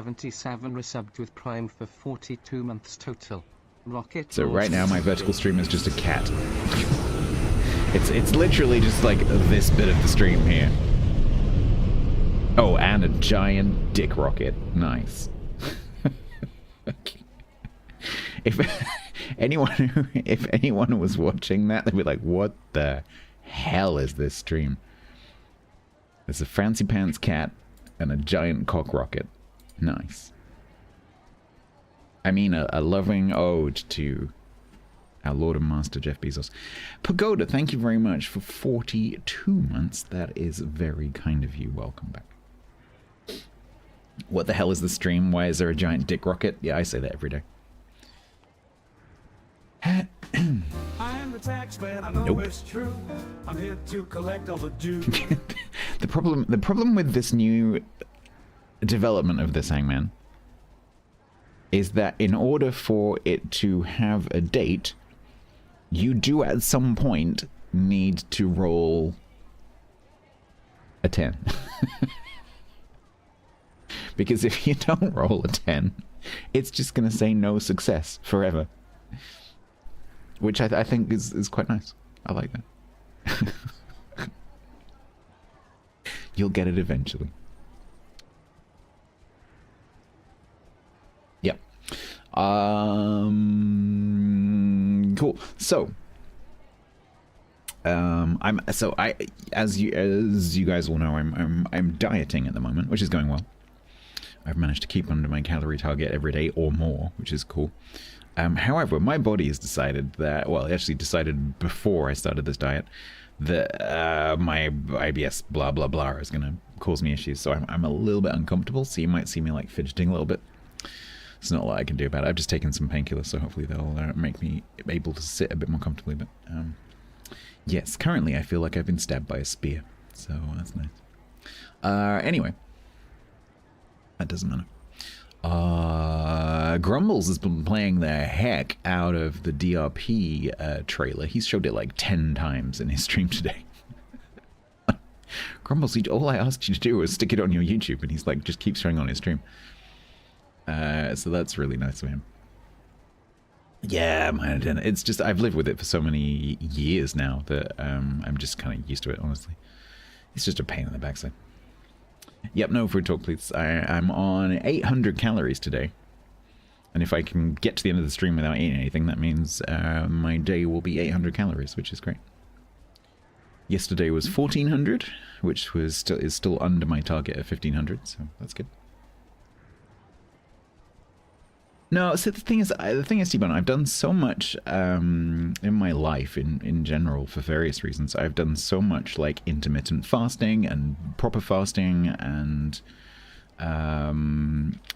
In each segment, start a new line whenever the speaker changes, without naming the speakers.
77 resubbed with Prime for 42 months total. Rocket.
So right now my vertical stream is just a cat. It's literally just like this bit of the stream here. Oh, and a giant dick rocket. Nice. Okay. If anyone was watching that, they'd be like, what the hell is this stream? There's a fancy pants cat and a giant cock rocket. Nice. I mean, a loving ode to our Lord and Master Jeff Bezos. Pagoda, thank you very much for 42 months. That is very kind of you. Welcome back. What the hell is the stream? Why is there a giant dick rocket? Yeah, I say that every day.
I am the tax man, I know
Nope.
it's true. I'm here to collect all the dues.
The problem with this new development of this Hangman is that in order for it to have a date, you do at some point need to roll a 10. Because if you don't roll a 10, it's just going to say no success forever. Which I think is quite nice. I like that. You'll get it eventually. Yep. Cool. So, as you guys all know, I'm dieting at the moment, which is going well. I've managed to keep under my calorie target every day or more, which is cool. However, my body has decided that, well, it actually decided before I started this diet that my IBS blah blah blah is going to cause me issues. So I'm a little bit uncomfortable. So you might see me like fidgeting a little bit. There's not a lot I can do about it. I've just taken some painkillers, so hopefully they'll make me able to sit a bit more comfortably. But yes, currently I feel like I've been stabbed by a spear, so that's nice. Anyway, that doesn't matter. Grumbles has been playing the heck out of the DRP trailer. He's showed it like 10 times in his stream today. Grumbles, all I asked you to do was stick it on your YouTube, and he's like, just keeps showing on his stream. So that's really nice of him. Yeah, man, it's just, I've lived with it for so many years now that I'm just kind of used to it, honestly. It's just a pain in the backside. Yep, no food talk, please. I'm on 800 calories today. And if I can get to the end of the stream without eating anything, that means my day will be 800 calories, which is great. Yesterday was 1400, which is still under my target of 1500, so that's good. No, so the thing is, T-Bone, I've done so much in my life in general for various reasons. I've done so much like intermittent fasting and proper fasting and,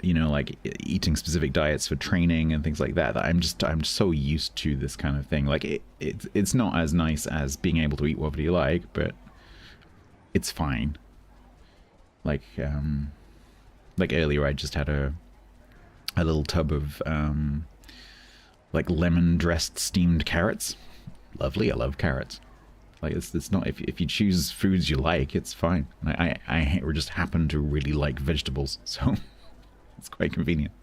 you know, like eating specific diets for training and things like that, that I'm so used to this kind of thing. Like it's not as nice as being able to eat whatever you like, but it's fine. Like earlier I just had a little tub of like lemon dressed steamed carrots. Lovely. I love carrots. Like it's not, if you choose foods you like, it's fine. I just happen to really like vegetables, so it's quite convenient.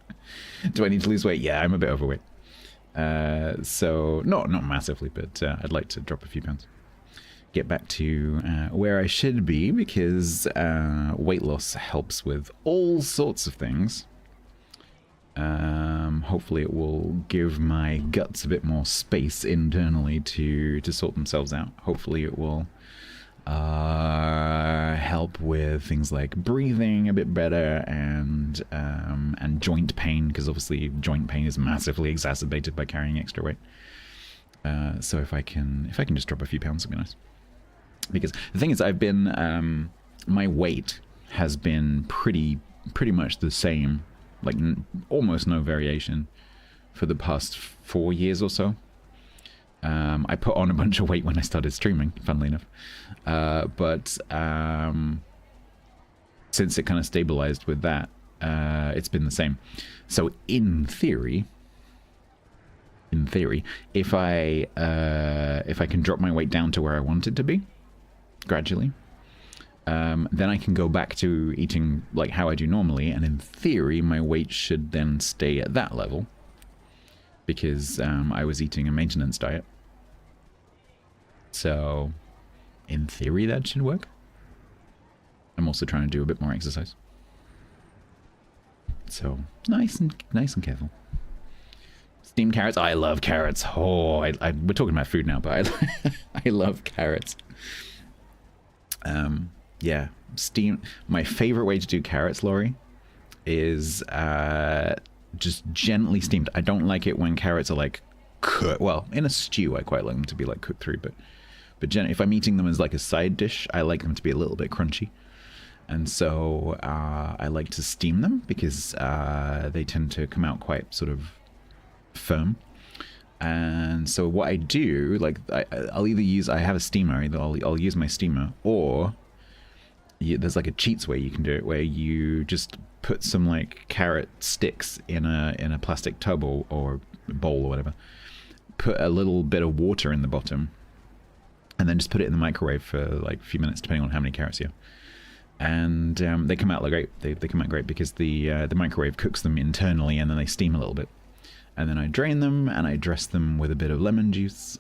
Do I need to lose weight? Yeah, I'm a bit overweight. So not massively, but I'd like to drop a few pounds. Get back to where I should be, because weight loss helps with all sorts of things. Hopefully it will give my guts a bit more space internally to sort themselves out. Hopefully it will help with things like breathing a bit better and joint pain, because obviously joint pain is massively exacerbated by carrying extra weight. So if I can just drop a few pounds, it'd be nice. Because the thing is, I've been my weight has been pretty much the same. Like almost no variation for the past 4 years or so. I put on a bunch of weight when I started streaming, funnily enough. But since it kind of stabilized with that, it's been the same. So in theory, if I can drop my weight down to where I want it to be, gradually, then I can go back to eating like how I do normally, and in theory my weight should then stay at that level because I was eating a maintenance diet. So in theory that should work. I'm also trying to do a bit more exercise. So nice and careful. Steamed carrots. I love carrots. Oh, we're talking about food now, but I love carrots. Yeah, my favorite way to do carrots, Laurie, is just gently steamed. I don't like it when carrots are like cooked. Well, in a stew, I quite like them to be like cooked through, but if I'm eating them as like a side dish, I like them to be a little bit crunchy. And so I like to steam them because they tend to come out quite sort of firm. And so what I do, like I'll either use, I have a steamer, either I'll use my steamer, or there's like a cheats way you can do it, where you just put some like carrot sticks in a plastic tub or bowl or whatever, put a little bit of water in the bottom, and then just put it in the microwave for like a few minutes, depending on how many carrots you have. And they come out like great. They come out great because the microwave cooks them internally, and then they steam a little bit. And then I drain them, and I dress them with a bit of lemon juice,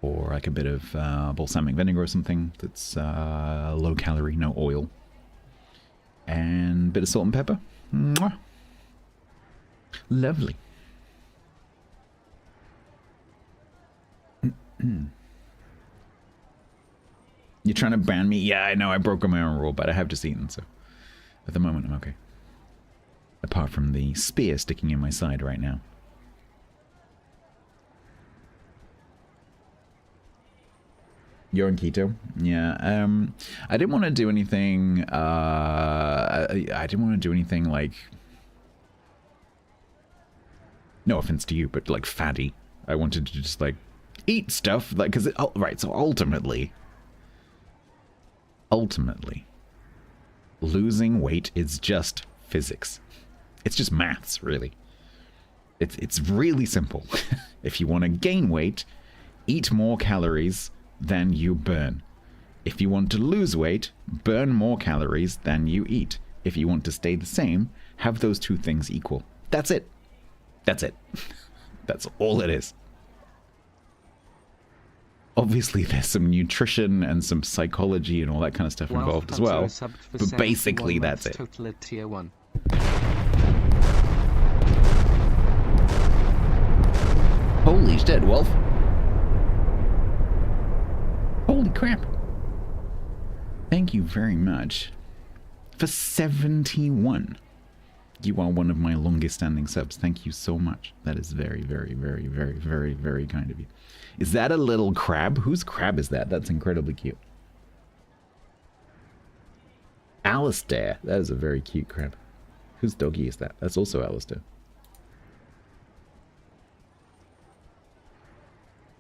or like a bit of balsamic vinegar or something that's low calorie, no oil, and a bit of salt and pepper. Mwah. Lovely. You're trying to ban me? Yeah, I know, I broke my own rule, but I have just eaten, so at the moment I'm okay. Apart from the spear sticking in my side right now. You're on keto? Yeah. I didn't want to do anything. I didn't want to do anything like. No offense to you, but like fatty. I wanted to just like eat stuff, like, because right. So ultimately, losing weight is just physics. It's just maths, really. It's really simple. If you want to gain weight, eat more calories than you burn. If you want to lose weight, burn more calories than you eat. If you want to stay the same, have those two things equal. That's it. That's it. That's all it is. Obviously, there's some nutrition and some psychology and all that kind of stuff involved as well. But basically, that's it.
Total at tier 1.
Holy shit, Wolf. Holy crap. Thank you very much. For 71. You are one of my longest standing subs. Thank you so much. That is very, very, very, very, very, very kind of you. Is that a little crab? Whose crab is that? That's incredibly cute. Alistair. That is a very cute crab. Whose doggy is that? That's also Alistair.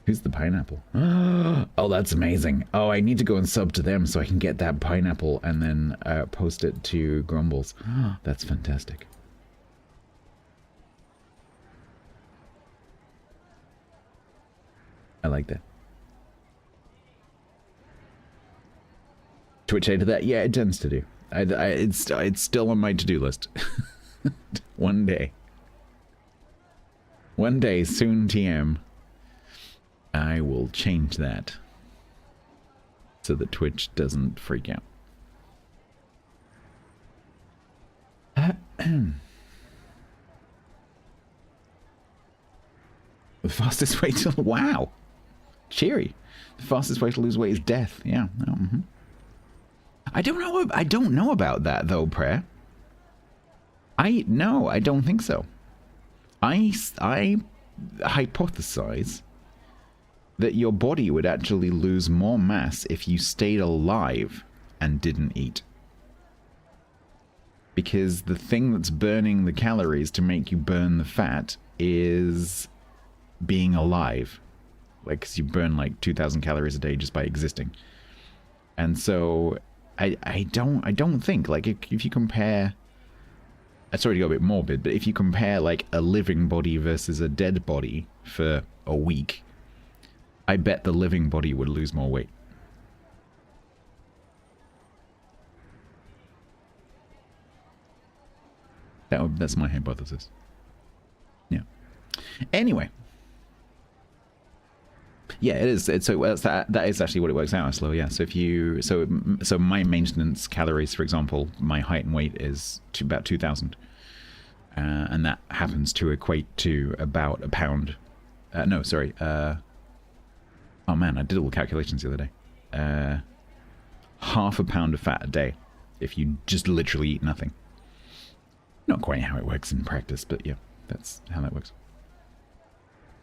Who's the pineapple? Oh, that's amazing. Oh, I need to go and sub to them so I can get that pineapple and then post it to Grumbles. That's fantastic. I like that. Twitch to that? Yeah, it tends to do. It's still on my to-do list. One day. One day, soon TM. I will change that so that Twitch doesn't freak out. The fastest way to... Wow! Cheery. The fastest way to lose weight is death. Yeah. Oh, mm-hmm. I don't know about that, though, Prayer. No, I don't think so. I hypothesize that your body would actually lose more mass if you stayed alive and didn't eat. Because the thing that's burning the calories to make you burn the fat is being alive. Like, 'cause you burn like 2,000 calories a day just by existing. And so I don't think, like, if you compare, sorry to go a bit morbid, but if you compare like a living body versus a dead body for a week, I bet the living body would lose more weight. That's my hypothesis. Yeah. Anyway. Yeah, it is. That is actually what it works out, Slow. Yeah. So if you so my maintenance calories, for example, my height and weight is about 2,000, and that happens to equate to about a pound. No, sorry. Oh man, I did all the calculations the other day. Half a pound of fat a day, if you just literally eat nothing. Not quite how it works in practice, but yeah, that's how that works.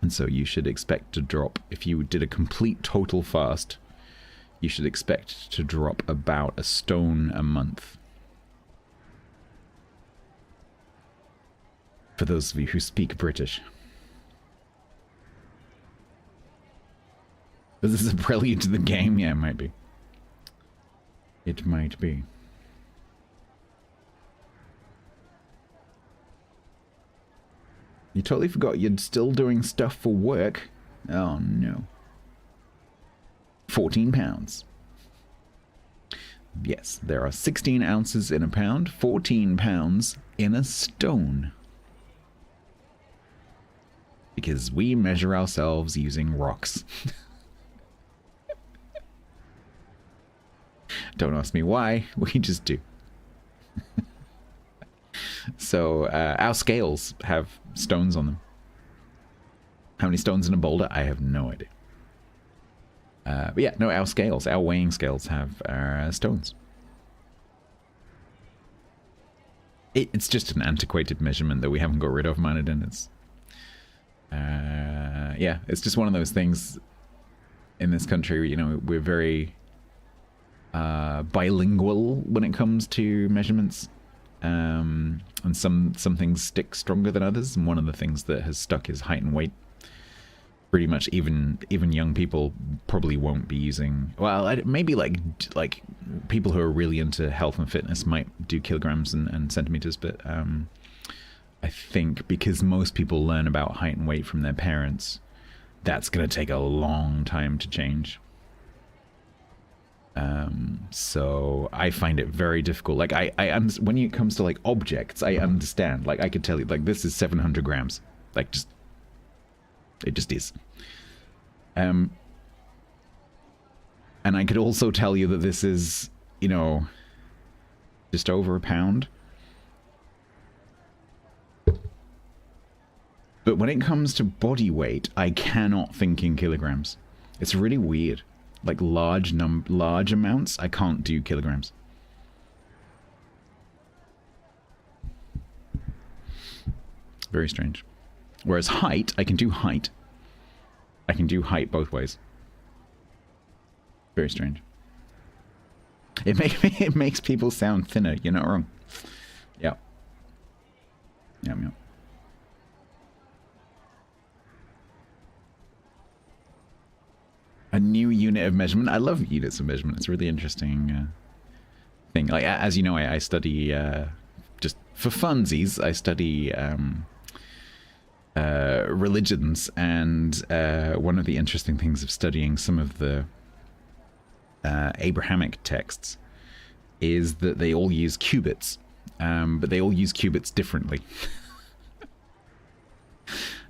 And so you should expect to drop, if you did a complete total fast, you should expect to drop about a stone a month. For those of you who speak British. Is this a prelude to the game? Yeah, it might be. It might be. You totally forgot you're still doing stuff for work. Oh no. 14 pounds. Yes, there are 16 ounces in a pound, 14 pounds in a stone. Because we measure ourselves using rocks. Don't ask me why, we just do. So, our scales have stones on them. How many stones in a boulder? I have no idea. But yeah, no, our weighing scales have stones. It's just an antiquated measurement that we haven't got rid of, Manadin. It's, yeah, it's just one of those things in this country, you know, we're very bilingual when it comes to measurements. And some things stick stronger than others, and one of the things that has stuck is height and weight. Pretty much even young people probably won't be using, well, maybe like people who are really into health and fitness might do kilograms and centimeters, but I think because most people learn about height and weight from their parents, that's going to take a long time to change. So I find it very difficult. Like when it comes to like objects, I understand. Like I could tell you, like this is 700 grams. Like it just is. And I could also tell you that this is, you know, just over a pound. But when it comes to body weight, I cannot think in kilograms. It's really weird. Like large amounts, I can't do kilograms. Very strange. Whereas height, I can do height. I can do height both ways. Very strange. It makes people sound thinner. You're not wrong. Yeah. Yeah. A new unit of measurement. I love units of measurement. It's a really interesting thing. Like, as you know, I study, just for funsies, I study religions, and one of the interesting things of studying some of the Abrahamic texts is that they all use cubits, but they all use cubits differently.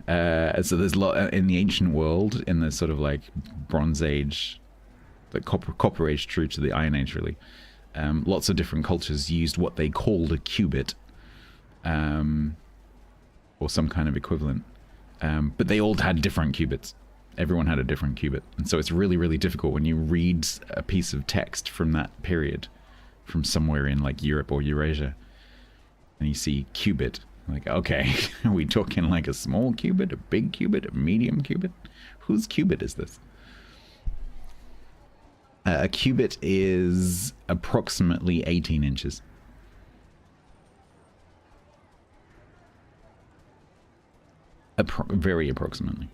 So there's a lot in the ancient world, in the sort of like Bronze Age, the Copper Age through to the Iron Age, really. Lots of different cultures used what they called a cubit, or some kind of equivalent. But they all had different cubits. Everyone had a different cubit. And so it's really, really difficult when you read a piece of text from that period, from somewhere in like Europe or Eurasia, and you see cubit. Like, okay, are we talking like a small cubit, a big cubit, a medium cubit? Whose cubit is this? A cubit is approximately 18 inches. Very approximately.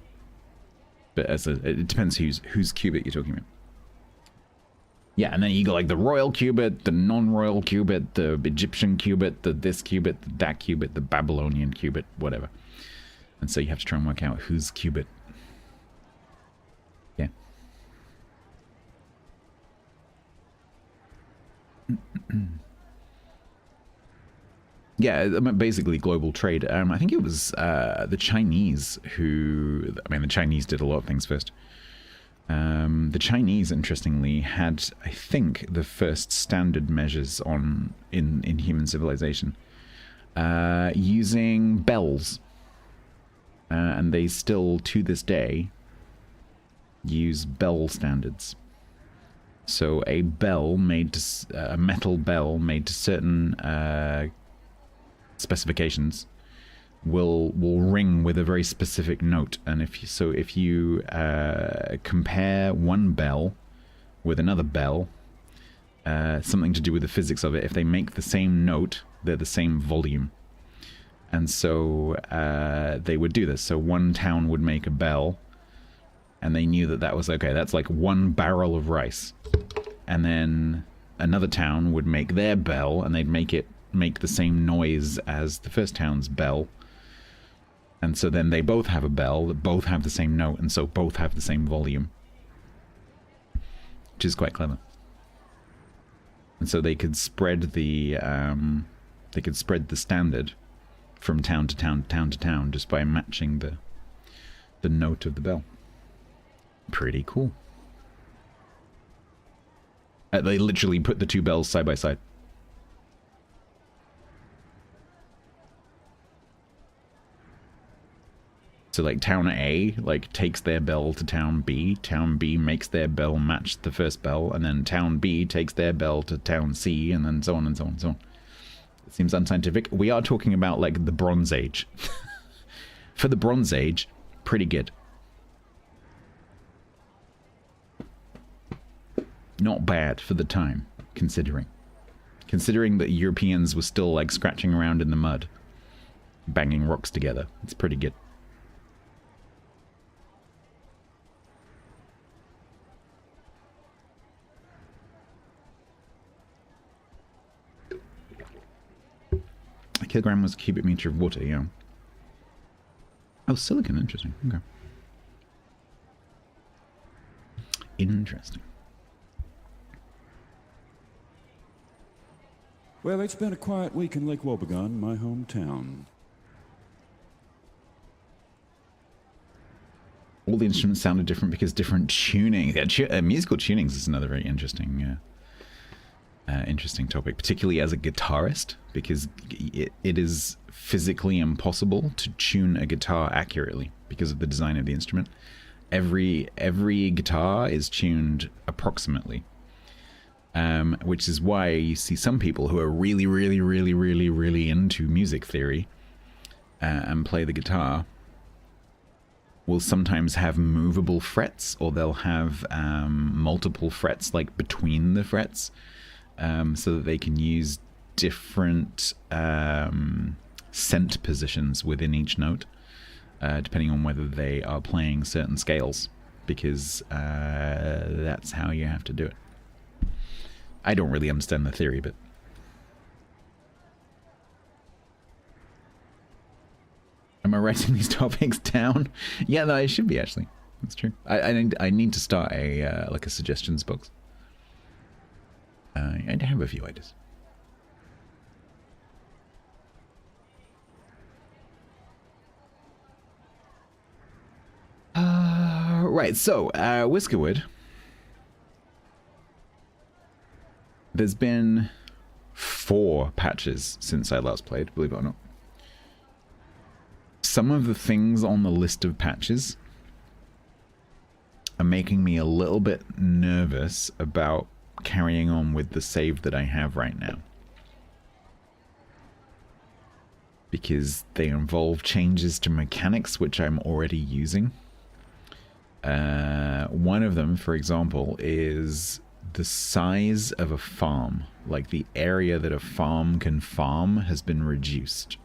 But it depends whose cubit you're talking about. Yeah, and then you go like the royal cubit, the non-royal cubit, the Egyptian cubit, the this cubit, that cubit, the Babylonian cubit, whatever. And so you have to try and work out whose cubit. Yeah. Yeah, I mean, basically global trade. I think it was the Chinese who... I mean, the Chinese did a lot of things first. The Chinese, interestingly, had, I think, the first standard measures in human civilization using bells. And they still, to this day, use bell standards. So a bell made to... a metal bell made to certain specifications will ring with a very specific note, and if you compare one bell with another bell, something to do with the physics of it, if they make the same note, they're the same volume. And so they would do this. So one town would make a bell, and they knew that was okay, that's like one barrel of rice. And then another town would make their bell, and they'd make the same noise as the first town's bell. And so then they both have a bell that both have the same note, and so both have the same volume. Which is quite clever. And so they could spread the standard from town to town, town to town, just by matching the note of the bell. Pretty cool. They literally put the two bells side by side. So like town A takes their bell to town B makes their bell match the first bell, and then town B takes their bell to town C, and then so on and so on and so on. It seems unscientific. We are talking about like the Bronze Age. For the Bronze Age, pretty good. Not bad for the time, considering that Europeans were still like scratching around in the mud, banging rocks together. It's pretty good. A kilogram was a cubic meter of water, yeah. Oh, silicon, interesting. Okay. Interesting.
Well, it's been a quiet week in Lake Wobegon, my hometown.
All the instruments sounded different because different tuning. Yeah, musical tunings is another very interesting interesting topic, particularly as a guitarist, because it is physically impossible to tune a guitar accurately because of the design of the instrument. Every guitar is tuned approximately, which is why you see some people who are really, really, really, really, really into music theory and play the guitar will sometimes have movable frets, or they'll have multiple frets like between the frets, so that they can use different scent positions within each note, depending on whether they are playing certain scales, because that's how you have to do it. I don't really understand the theory, but... Am I writing these topics down? Yeah, no, I should be, actually. That's true. I need to start a like a suggestions box. I have a few ideas. Right, so Whiskerwood. There's been 4 patches since I last played, believe it or not. Some of the things on the list of patches are making me a little bit nervous about carrying on with the save that I have right now, because they involve changes to mechanics which I'm already using. One of them, for example, is the size of a farm. Like, the area that a farm can farm has been reduced.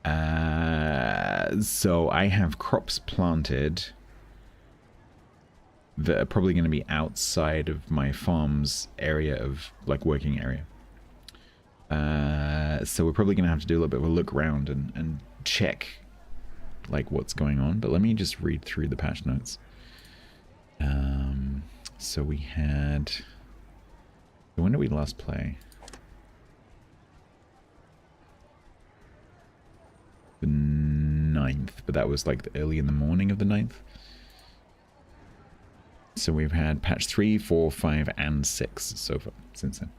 So I have crops planted that are probably going to be outside of my farm's area of, like, working area. So we're probably going to have to do a little bit of a look around and check, like, what's going on. But let me just read through the patch notes. So we had... When did we last play? 9th, but that was like early in the morning of the 9th. So we've had patch 3, 4, 5, and 6 so far since then.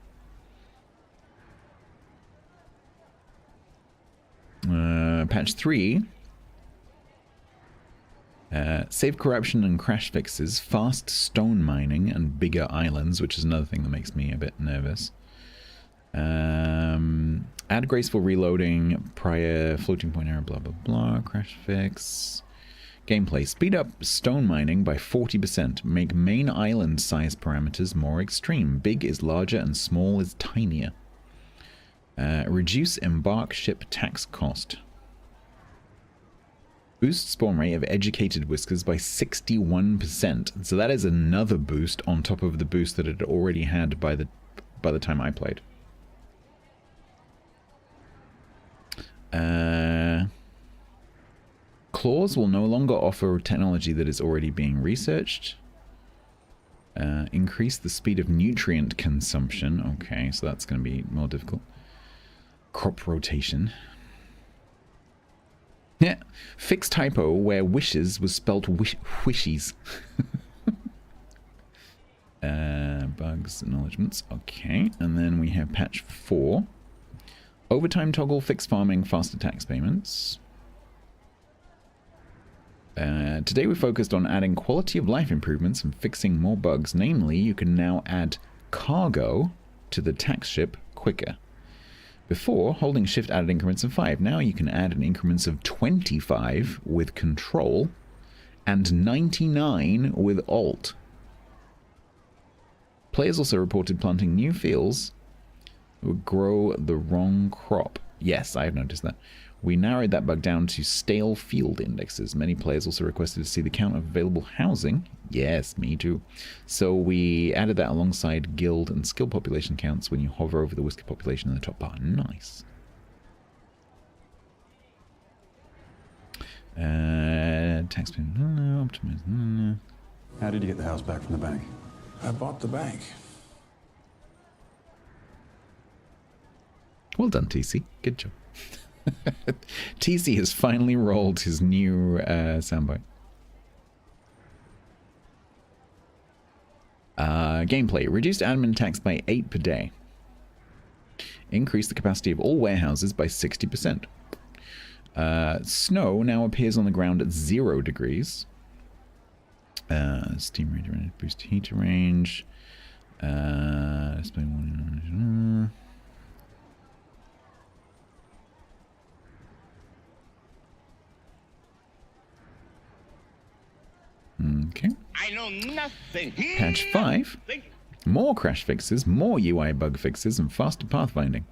Patch 3. Save corruption and crash fixes, fast stone mining, and bigger islands, which is another thing that makes me a bit nervous. Add graceful reloading, prior floating point error, blah blah blah, crash fix. Gameplay. Speed up stone mining by 40%. Make main island size parameters more extreme. Big is larger and small is tinier. Reduce embark ship tax cost. Boost spawn rate of educated whiskers by 61%. So that is another boost on top of the boost that it already had by the time I played. Claws will no longer offer technology that is already being researched. Increase the speed of nutrient consumption. Okay, so that's going to be more difficult. Crop rotation. Yeah, fix typo where wishes was spelt wishies. Bugs, acknowledgements. Okay, and then we have patch 4. Overtime toggle, fix farming, faster tax payments. Today we focused on adding quality of life improvements and fixing more bugs. Namely, you can now add cargo to the tax ship quicker. Before, holding shift added increments of 5. Now you can add in increments of 25 with control and 99 with alt. Players also reported planting new fields would grow the wrong crop. Yes, I have noticed that. We narrowed that bug down to stale field indexes. Many players also requested to see the count of available housing. Yes, me too. So we added that alongside guild and skill population counts when you hover over the whisker population in the top bar. Nice. Tax payment. Optimize.
How did you get the house back from the bank?
I bought the bank.
Well done, TC. Good job. TC has finally rolled his new soundbite. Gameplay. Reduced admin tax by 8 per day. Increase the capacity of all warehouses by 60%. Snow now appears on the ground at 0 degrees. Steam range, boost heater range. Display one. Okay.
I know nothing.
Patch 5. More crash fixes, more UI bug fixes, and faster pathfinding.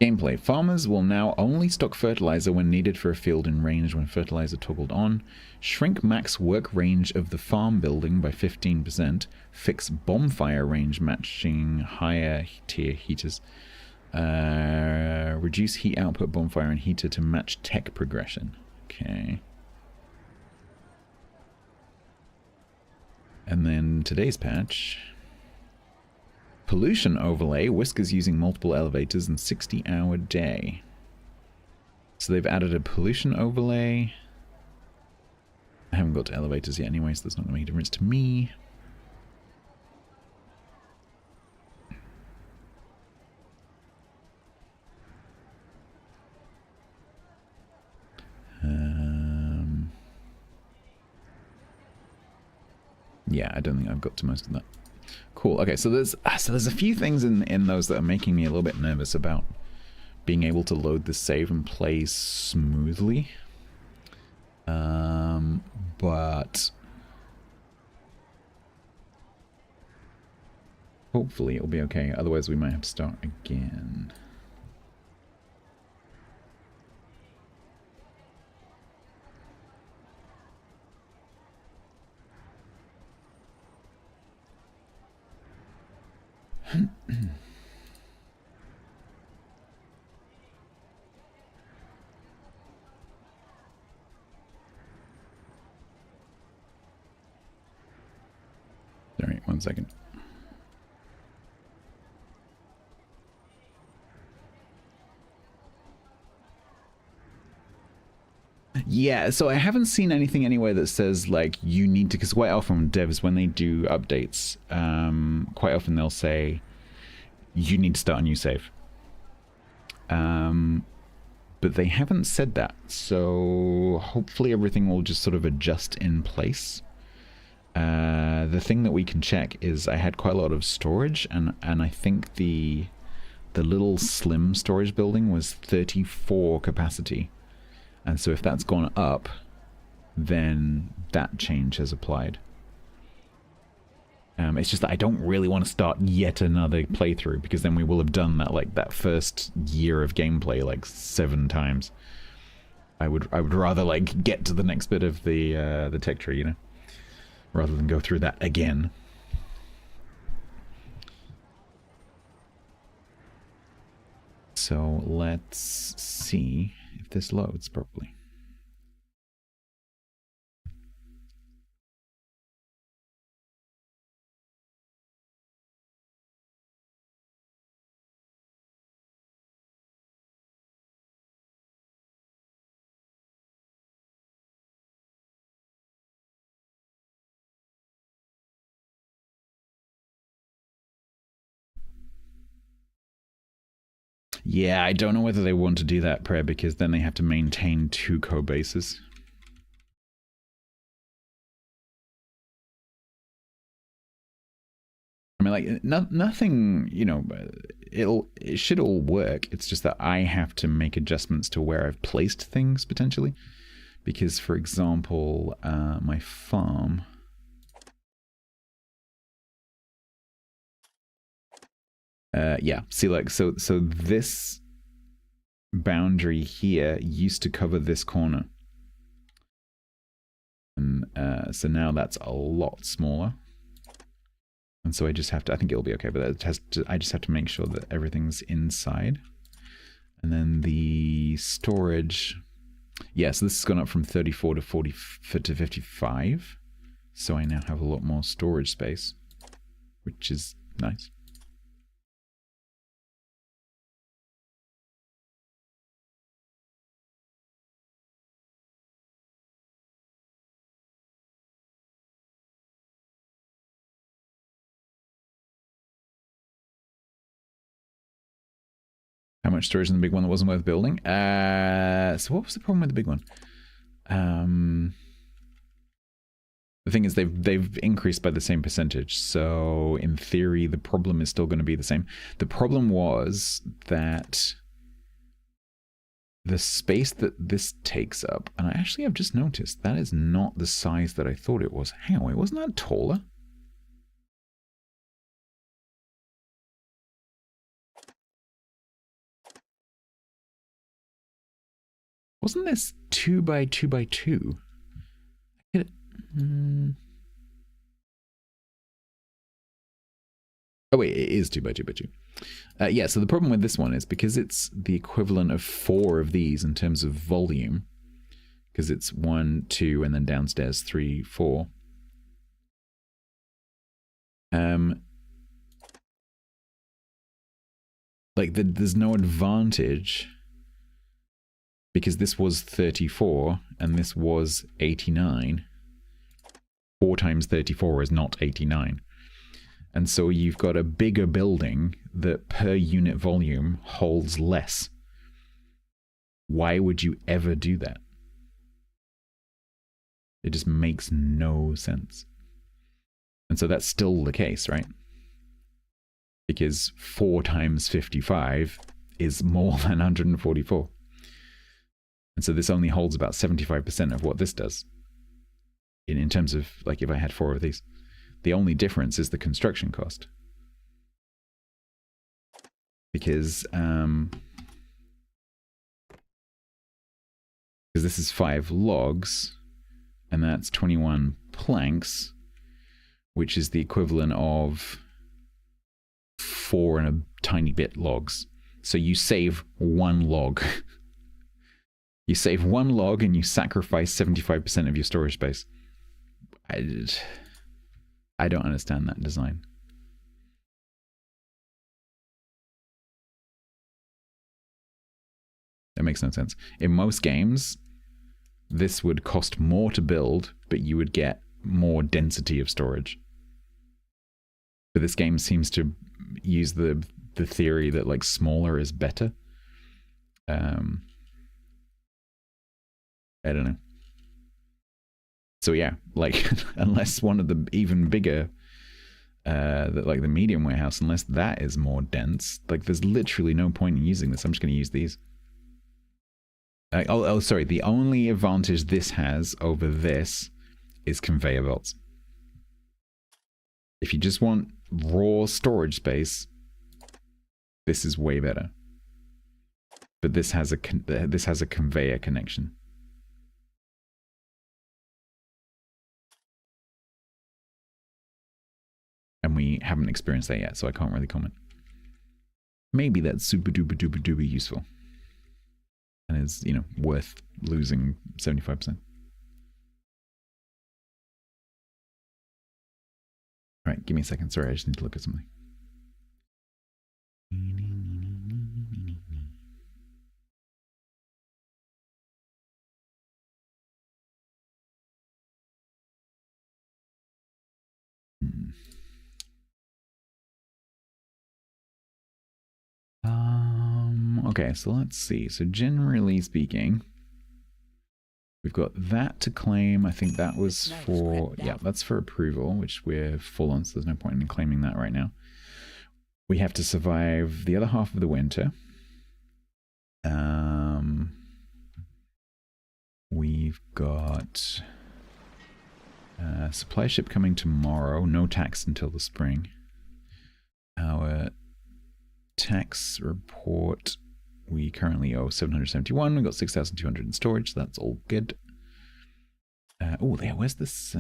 Gameplay. Farmers will now only stock fertilizer when needed for a field in range when fertilizer toggled on. Shrink max work range of the farm building by 15%. Fix bonfire range matching higher tier heaters. Reduce heat output bonfire and heater to match tech progression. Okay. And then today's patch. Pollution overlay, whiskers using multiple elevators and 60-hour day. So they've added a pollution overlay. I haven't got to elevators yet anyway, so that's not going to make a difference to me. Yeah, I don't think I've got to most of that. Cool. Okay, so there's a few things in those that are making me a little bit nervous about being able to load the save and play smoothly. But hopefully it'll be okay. Otherwise, we might have to start again. 1 second. Yeah, so I haven't seen anything anywhere that says, like, you need to... Because quite often devs, when they do updates, quite often they'll say, you need to start a new save. But they haven't said that, so hopefully everything will just sort of adjust in place. The thing that we can check is I had quite a lot of storage, and I think the little slim storage building was 34 capacity. And so if that's gone up, then that change has applied. It's just that I don't really want to start yet another playthrough, because then we will have done that, like, that first year of gameplay like 7 times. I would rather, like, get to the next bit of the tech tree, you know, rather than go through that again. So let's see if this loads properly. Yeah, I don't know whether they want to do that, Prayer, because then they have to maintain 2 code bases. I mean, like, nothing, you know, it should all work. It's just that I have to make adjustments to where I've placed things, potentially. Because, for example, my farm... yeah, see, like, so this boundary here used to cover this corner. And so now that's a lot smaller. And so I just have to, I think it'll be okay, but I just have to make sure that everything's inside. And then the storage, yeah, so this has gone up from 34 to 40 to 55. So I now have a lot more storage space, which is nice. How much storage in the big one that wasn't worth building? So what was the problem with the big one? The thing is, they've increased by the same percentage, so in theory the problem is still going to be the same. The problem was that the space that this takes up, and I actually have just noticed that is not the size that I thought it was. Hang on, wait, wasn't that taller? Wasn't this 2 by 2 by 2? Oh wait, it is 2 by 2 by 2. Yeah, so the problem with this one is because it's the equivalent of 4 of these in terms of volume, because it's 1, 2, and then downstairs 3, 4. Like there's no advantage, because this was 34 and this was 89. 4 times 34 is not 89. And so you've got a bigger building that per unit volume holds less. Why would you ever do that? It just makes no sense. And so that's still the case, right? Because 4 times 55 is more than 144. And so this only holds about 75% of what this does. In terms of, like, if I had 4 of these. The only difference is the construction cost. Because this is 5 logs, and that's 21 planks, which is the equivalent of 4 and a tiny bit logs. So you save 1 log. You save 1 log and you sacrifice 75% of your storage space. I don't understand that design. That makes no sense. In most games, this would cost more to build, but you would get more density of storage. But this game seems to use the theory that like smaller is better. I don't know. So yeah, like unless one of the even bigger, like the medium warehouse, unless that is more dense, like there's literally no point in using this. I'm just going to use these. Sorry. The only advantage this has over this is conveyor belts. If you just want raw storage space, this is way better. But this has a conveyor connection. And we haven't experienced that yet, so I can't really comment. Maybe that's super duper duper duper useful. And is, you know, worth losing 75%. Alright, give me a second. Sorry, I just need to look at something. Okay, so let's see. So generally speaking, we've got that to claim. I think that was for, yeah, that's for approval, which we're full on, so there's no point in claiming that right now. We have to survive the other half of the winter. We've got a supply ship coming tomorrow, no tax until the spring. Our tax report, we currently owe 771. We've got 6,200 in storage, so that's all good. Oh, there, where's this?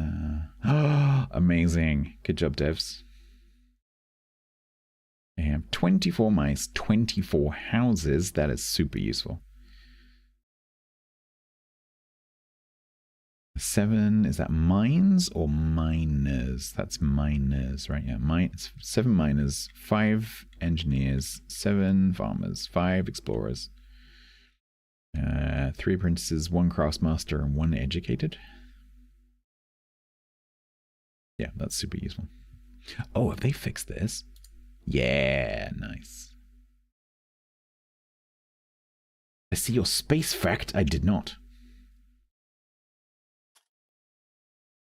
Amazing. Good job, devs. I have 24 mice, 24 houses. That is super useful. 7, is that mines or miners? That's miners, right? Yeah, 7 miners, 5 engineers, 7 farmers, 5 explorers, 3 apprentices, 1 craftsmaster, and 1 educated. Yeah, that's super useful. Oh, have they fixed this? Yeah, nice. I see your space fact. I did not.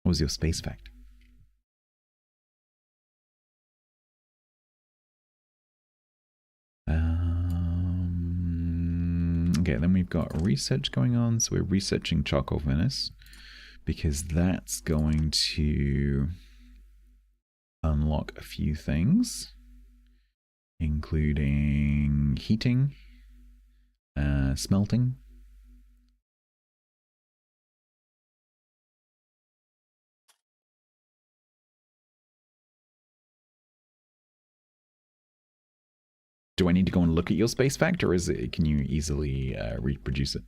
What was your space fact? Okay, then we've got research going on. So we're researching charcoal furnace because that's going to unlock a few things, including heating, smelting. Do I need to go and look at your space fact, or can you easily reproduce it?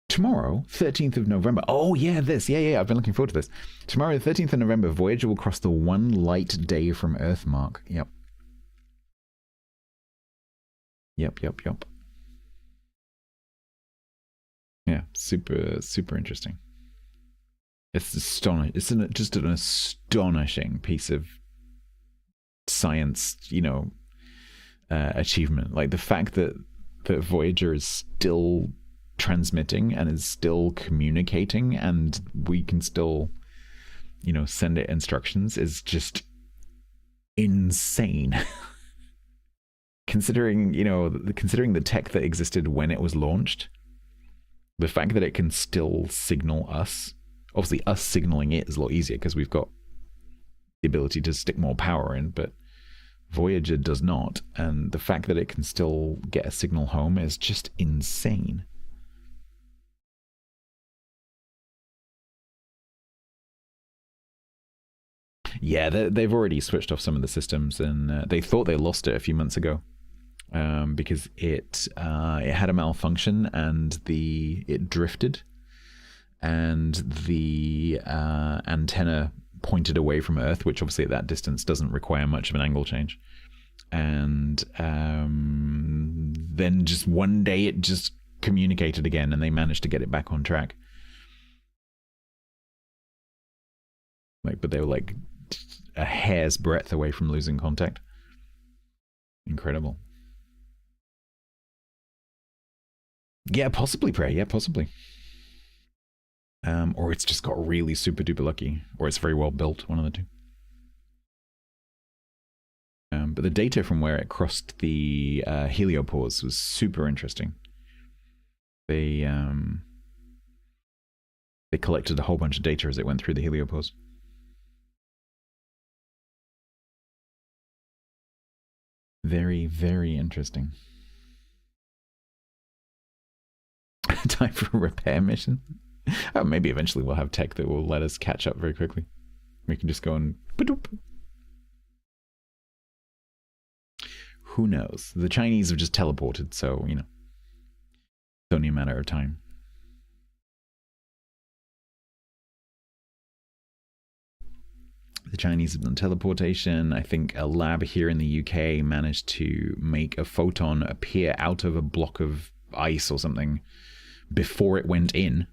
Tomorrow, 13th of November. Oh, yeah, this. Yeah, I've been looking forward to this. Tomorrow, the 13th of November, Voyager will cross the 1 light day from Earth mark. Yep. Yeah, super interesting. It's astonishing. It's just an astonishing piece of science, you know, achievement. Like the fact that Voyager is still transmitting and is still communicating, and we can still, you know, send it instructions is just insane. Considering the tech that existed when it was launched, the fact that it can still signal us. Obviously, us signaling it is a lot easier because we've got the ability to stick more power in, but Voyager does not. And the fact that it can still get a signal home is just insane. Yeah, they've already switched off some of the systems, and they thought they lost it a few months ago. because it had a malfunction and it drifted, and the antenna pointed away from Earth, which obviously at that distance doesn't require much of an angle change. And then just one day it just communicated again, and they managed to get it back on track. But they were like a hair's breadth away from losing contact. Incredible. Yeah, possibly, Prey. Yeah, possibly. Or it's just got really super duper lucky, or it's very well built, one of the two. But the data from where it crossed the heliopause was super interesting. They collected a whole bunch of data as it went through the heliopause. Very, very interesting. Time for a repair mission? Oh, maybe eventually we'll have tech that will let us catch up very quickly. We can just go and... Who knows? The Chinese have just teleported, so, you know. It's only a matter of time. The Chinese have done teleportation. I think a lab here in the UK managed to make a photon appear out of a block of ice or something before it went in.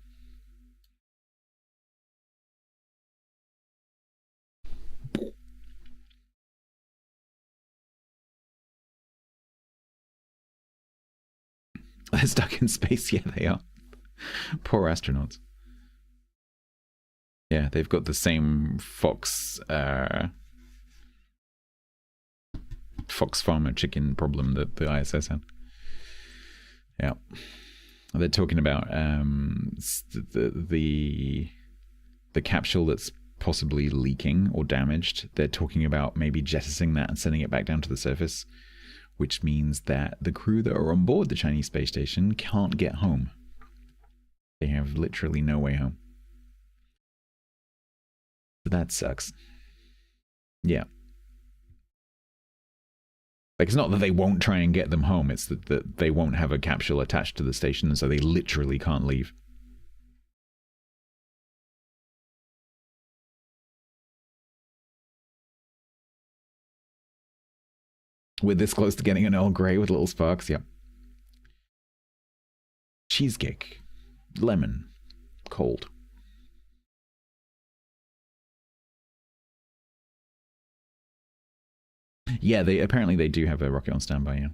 They're stuck in space. Yeah, they are. Poor astronauts. Yeah, they've got the same Fox farmer chicken problem that the ISS had. Yeah. They're talking about the capsule that's possibly leaking or damaged. They're talking about maybe jettisoning that and sending it back down to the surface, which means that the crew that are on board the Chinese space station can't get home. They have literally no way home. So that sucks. Yeah. Like, it's not that they won't try and get them home, it's that they won't have a capsule attached to the station, and so they literally can't leave. We're this close to getting an Earl Grey with little sparks, yep. Cheesecake. Lemon. Cold. Yeah, apparently they do have a rocket on standby, yeah.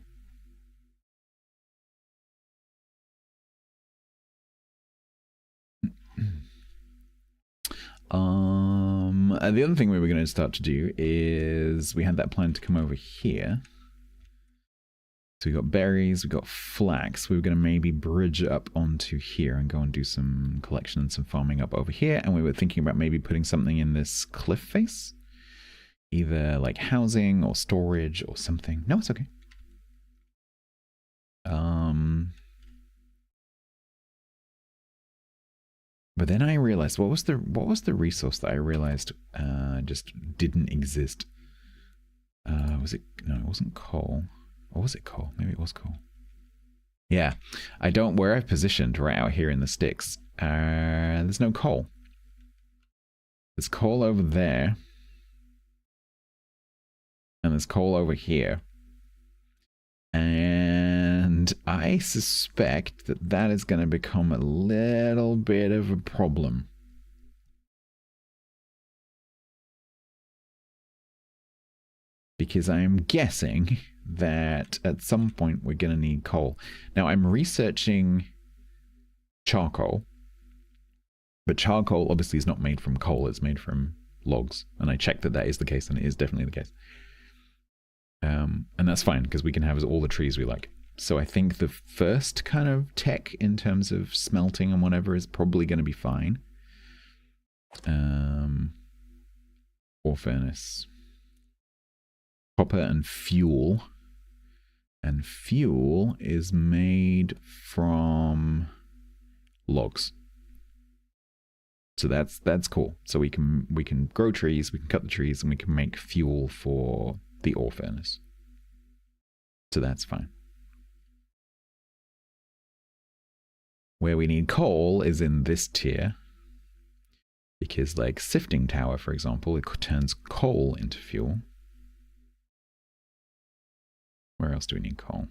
The other thing we were going to start to do is we had that plan to come over here. So we got berries, we got flax. We were going to maybe bridge up onto here and go and do some collection and some farming up over here. And we were thinking about maybe putting something in this cliff face. Either like housing or storage or something. No, it's okay. But then I realized what was the resource that I realized just didn't exist. Was it? No, it wasn't coal. Or was it coal? Maybe it was coal. Yeah, where I've positioned right out here in the sticks. There's no coal. There's coal over there. And there's coal over here. And I suspect that that is going to become a little bit of a problem. Because I am guessing that at some point we're going to need coal. Now I'm researching charcoal. But charcoal obviously is not made from coal, it's made from logs. And I checked that is the case, and it is definitely the case. And that's fine, because we can have all the trees we like. So I think the first kind of tech in terms of smelting and whatever is probably going to be fine. Ore furnace. Copper and fuel. And fuel is made from logs. So that's cool. So we can grow trees, we can cut the trees, and we can make fuel for the ore furnace. So that's fine. Where we need coal is in this tier. Because like sifting tower, for example, it turns coal into fuel. Where else do we need coal?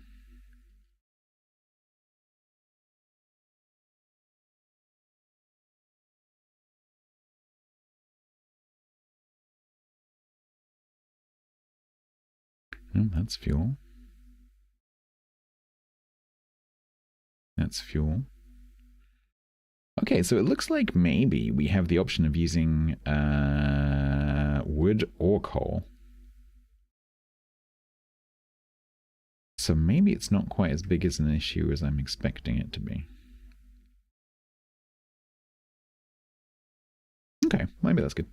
That's fuel. That's fuel. Okay, so it looks like maybe we have the option of using wood or coal. So maybe it's not quite as big as an issue as I'm expecting it to be. Okay, maybe that's good.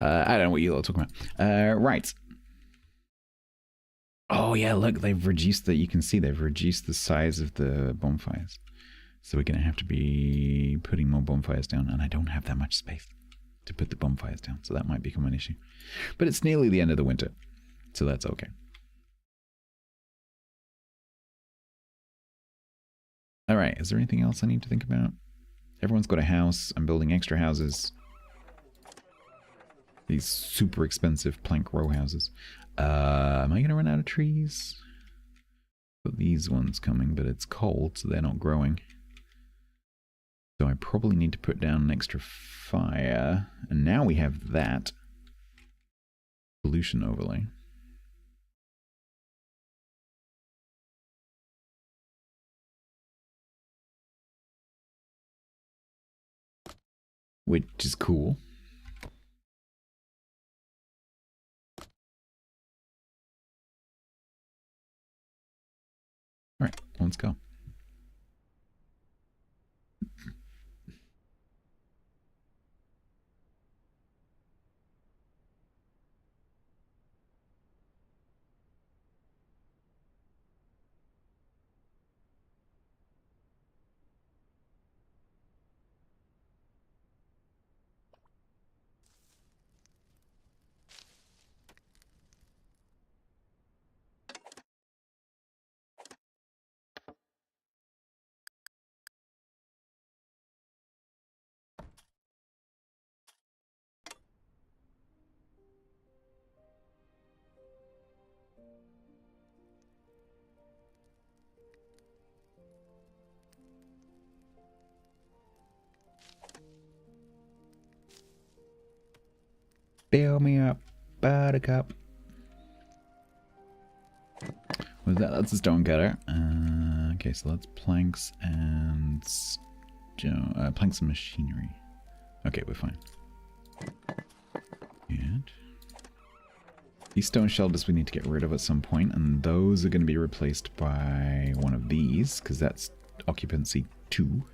I don't know what you all are talking about. Right. Oh yeah, look, they've reduced the, you can see they've reduced the size of the bonfires. So we're going to have to be putting more bonfires down, and I don't have that much space to put the bonfires down, so that might become an issue. But it's nearly the end of the winter, so that's okay. All right, is there anything else I need to think about? Everyone's got a house. I'm building extra houses. These super expensive plank row houses. Am I going to run out of trees? Got these ones coming, but it's cold, so they're not growing. So I probably need to put down an extra fire. And now we have that pollution overlay. Which is cool. All right, let's go. Fill me up, buttercup. With that, that's a stone cutter. Okay, so that's planks and planks and machinery. Okay, we're fine. Good. These stone shelters we need to get rid of at some point, and those are going to be replaced by one of these, because that's occupancy 2.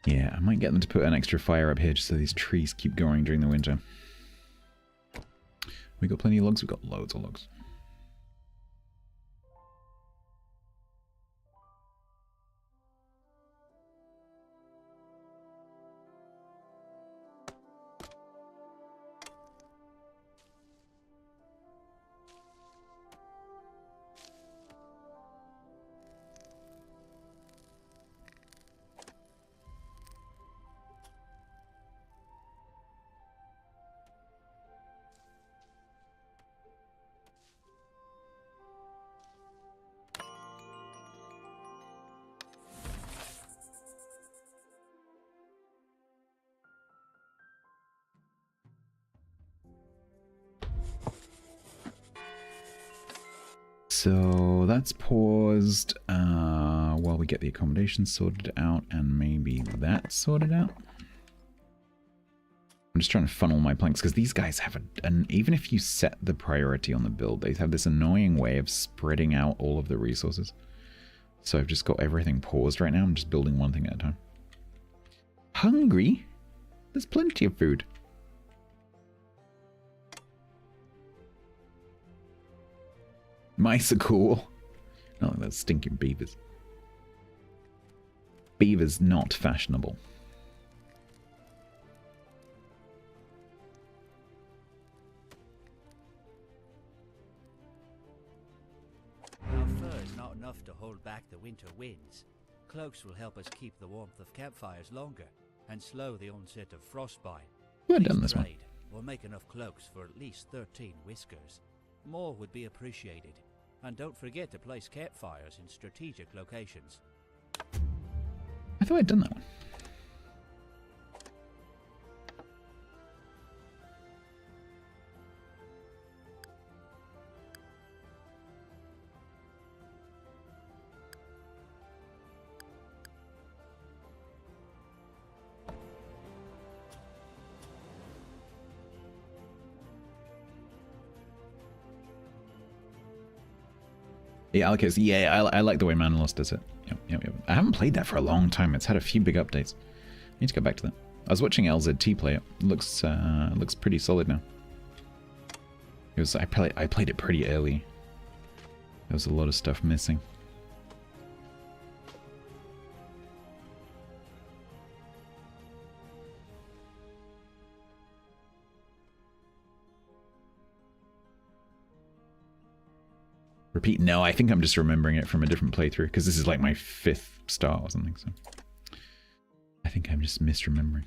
Yeah, I might get them to put an extra fire up here just so these trees keep going during the winter. We got plenty of logs? We've got loads of logs. So that's paused while we get the accommodation sorted out and maybe that sorted out. I'm just trying to funnel my planks because these guys have an even if you set the priority on the build, they have this annoying way of spreading out all of the resources. So I've just got everything paused right now. I'm just building one thing at a time. Hungry? There's plenty of food. Mice are cool. Oh, those stinking beavers. Beavers not fashionable.
Our fur is not enough to hold back the winter winds. Cloaks will help us keep the warmth of campfires longer and slow the onset of frostbite.
Well done, this one.
We'll make enough cloaks for at least 13 whiskers. More would be appreciated. And don't forget to place campfires in strategic locations.
I thought I'd done that one. Yeah, Alakos, yeah, I like the way Manalus does it. Yep. I haven't played that for a long time. It's had a few big updates. I need to go back to that. I was watching LZT play it. Looks pretty solid now. I played it pretty early. There was a lot of stuff missing. Repeat? No, I think I'm just remembering it from a different playthrough because this is like my 5th start or something. So I think I'm just misremembering.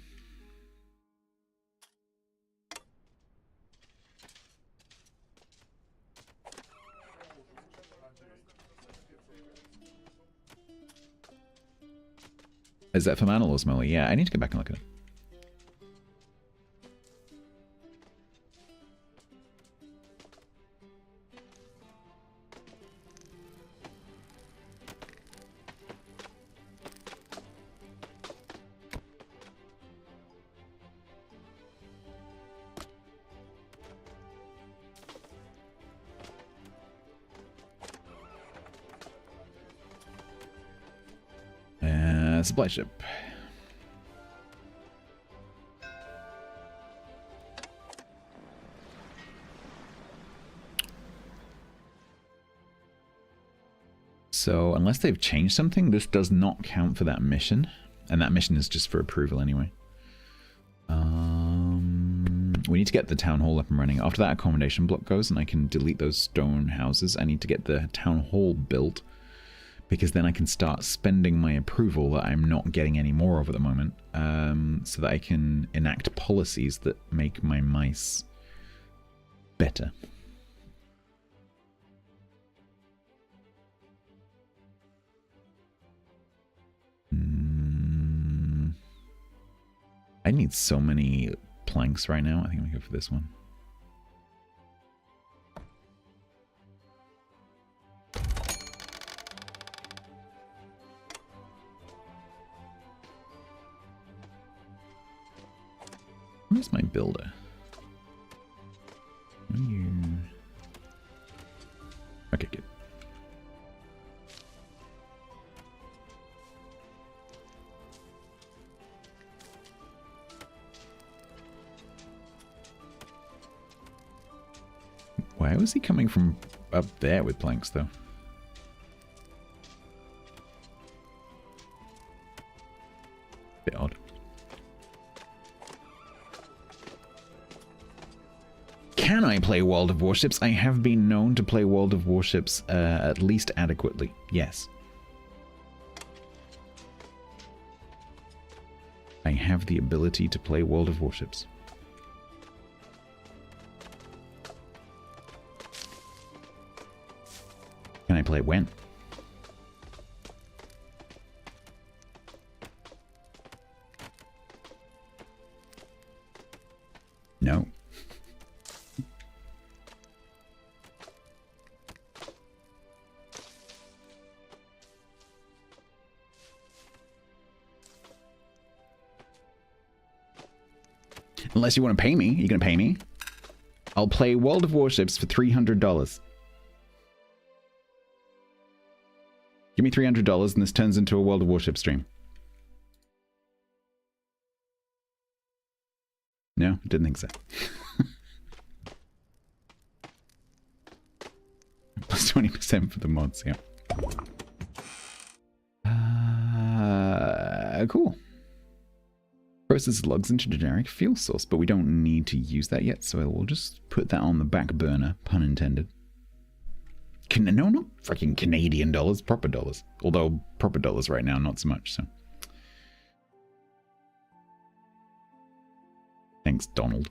Is that for Manalus Molly? Yeah, I need to go back and look at it. Supply ship. So unless they've changed something, this does not count for that mission. And that mission is just for approval anyway. We need to get the town hall up and running. After that accommodation block goes and I can delete those stone houses, I need to get the town hall built. Because then I can start spending my approval that I'm not getting any more of at the moment, so that I can enact policies that make my mice better. I need so many planks right now. I think I'm gonna go for this one. Where's my builder? Are you... Okay, good. Why was he coming from up there with planks, though? Bit odd. Can I play World of Warships? I have been known to play World of Warships at least adequately. Yes. I have the ability to play World of Warships. Can I play when? No. Unless you want to pay me. You going to pay me? I'll play World of Warships for $300. Give me $300 and this turns into a World of Warships stream. No, didn't think so. Plus 20% for the mods, yeah. Cool. Process logs into generic fuel source, but we don't need to use that yet, so we'll just put that on the back burner, pun intended. No, not freaking Canadian dollars, proper dollars. Although proper dollars right now, not so much, so. Thanks, Donald.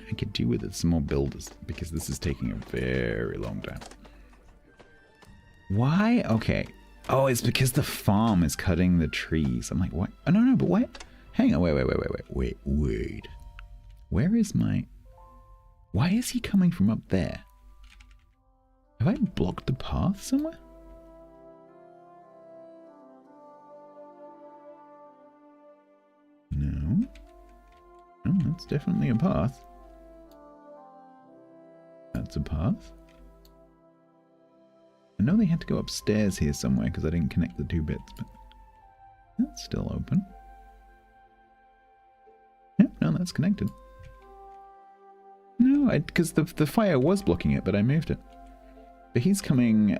I could do with it some more builders, because this is taking a very long time. Why? Okay. Oh, it's because the farm is cutting the trees. I'm like, what? Oh, no, but what? Hang on, wait. Where is my... Why is he coming from up there? Have I blocked the path somewhere? No. Oh, that's definitely a path. That's a path. I know they had to go upstairs here somewhere because I didn't connect the two bits, but that's still open. Yep, no, that's connected. No, because the fire was blocking it, but I moved it. But he's coming,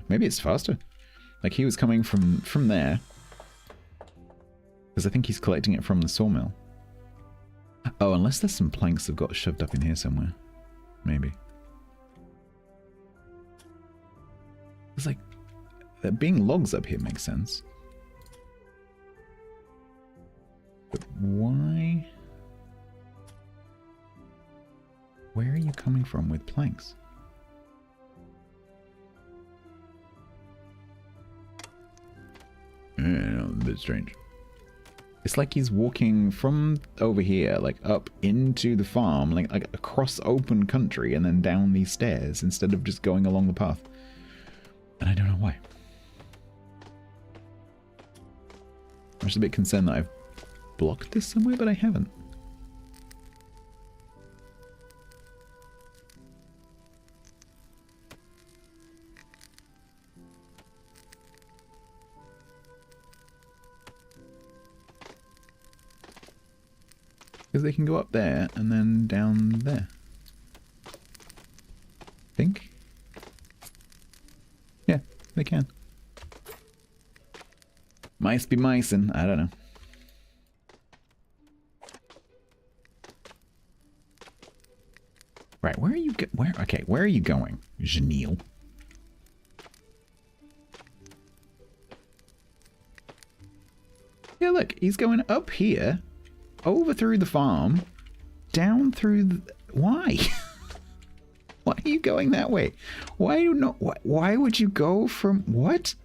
maybe it's faster. Like he was coming from there. Because I think he's collecting it from the sawmill. Oh, unless there's some planks that got shoved up in here somewhere. Maybe. It's like, there being logs up here makes sense. But why? Where are you coming from with planks? Yeah, a bit strange. It's like he's walking from over here, like up into the farm, like across open country and then down these stairs instead of just going along the path. And I don't know why. I'm just a bit concerned that I've blocked this somewhere, but I haven't. Because they can go up there and then down there. Think? Yeah, they can. Mice be micing. I don't know. Right, where are you where are you going, Janelle? Yeah, look, he's going up here. Over through the farm, down through the... Why? Why are you going that way? Why would you go from... What?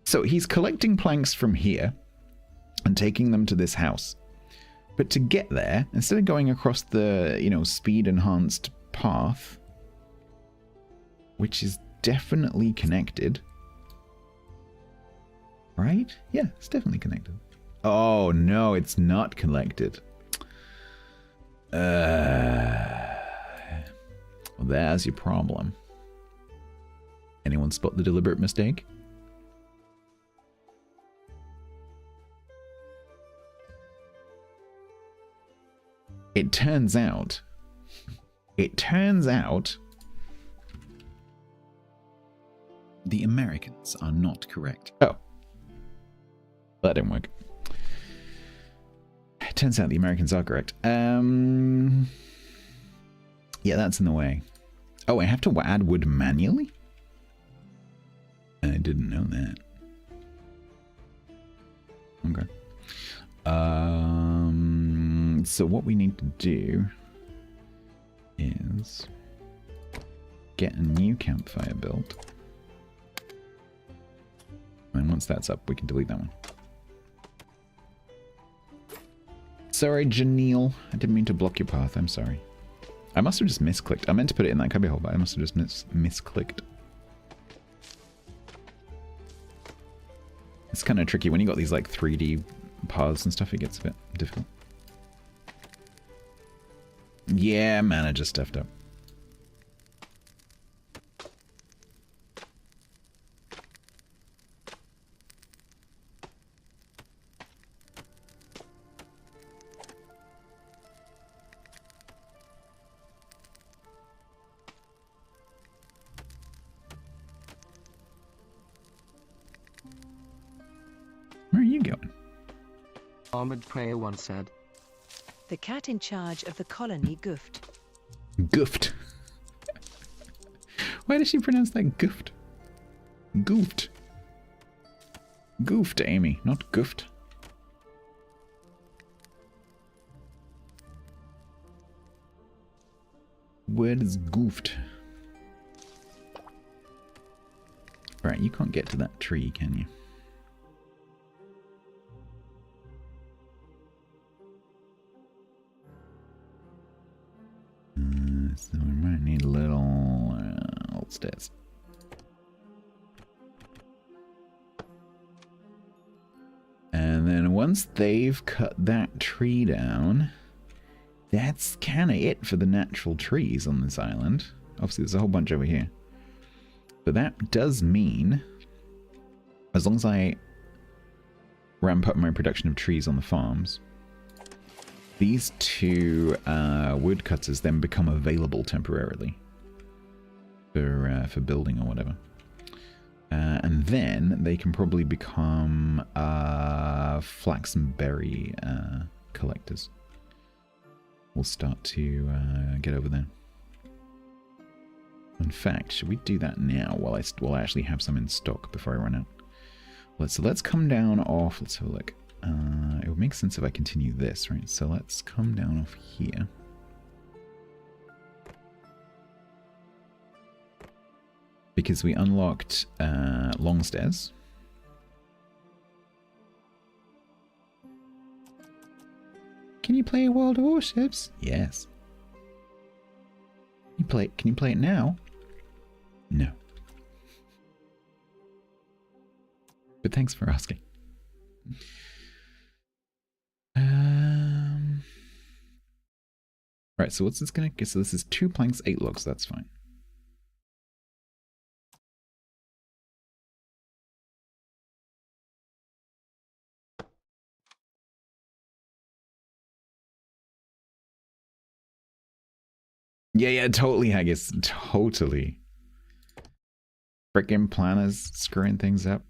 So he's collecting planks from here and taking them to this house. But to get there, instead of going across the, speed-enhanced path, which is definitely connected... Right? Yeah, it's definitely connected. Oh, no, it's not collected. Well, there's your problem. Anyone spot the deliberate mistake? It turns out the Americans are not correct. Oh. That didn't work. It turns out the Americans are correct. Yeah, that's in the way. Oh, I have to add wood manually? I didn't know that. Okay. So what we need to do is get a new campfire built. And once that's up, we can delete that one. Sorry, Janelle. I didn't mean to block your path. I'm sorry. I must have just misclicked. I meant to put it in that cubbyhole, but I must have just misclicked. It's kind of tricky. When you got these like 3D paths and stuff, it gets a bit difficult. Yeah, man, I just stuffed up. Where are you going?
Armored Prayer once said.
The cat in charge of the colony goofed.
Goofed. Why does she pronounce that goofed? Goofed. Goofed, Amy, not goofed. Word is goofed. Right, you can't get to that tree, can you? So we might need a little old stairs. And then once they've cut that tree down, that's kind of it for the natural trees on this island. Obviously, there's a whole bunch over here. But that does mean, as long as I ramp up my production of trees on the farms, these two woodcutters then become available temporarily for building or whatever. And then they can probably become flax and berry collectors. We'll start to get over there. In fact, should we do that now while I actually have some in stock before I run out? So let's come down off. Let's have a look. It would make sense if I continue this, right? So let's come down off here. Because we unlocked long stairs. Can you play World of Warships? Yes. Can you play it now? No. But thanks for asking. Right, so what's this gonna get? So this is 2 planks, 8 logs, that's fine. Yeah, totally, Haggis. Totally. Frickin' planners screwing things up.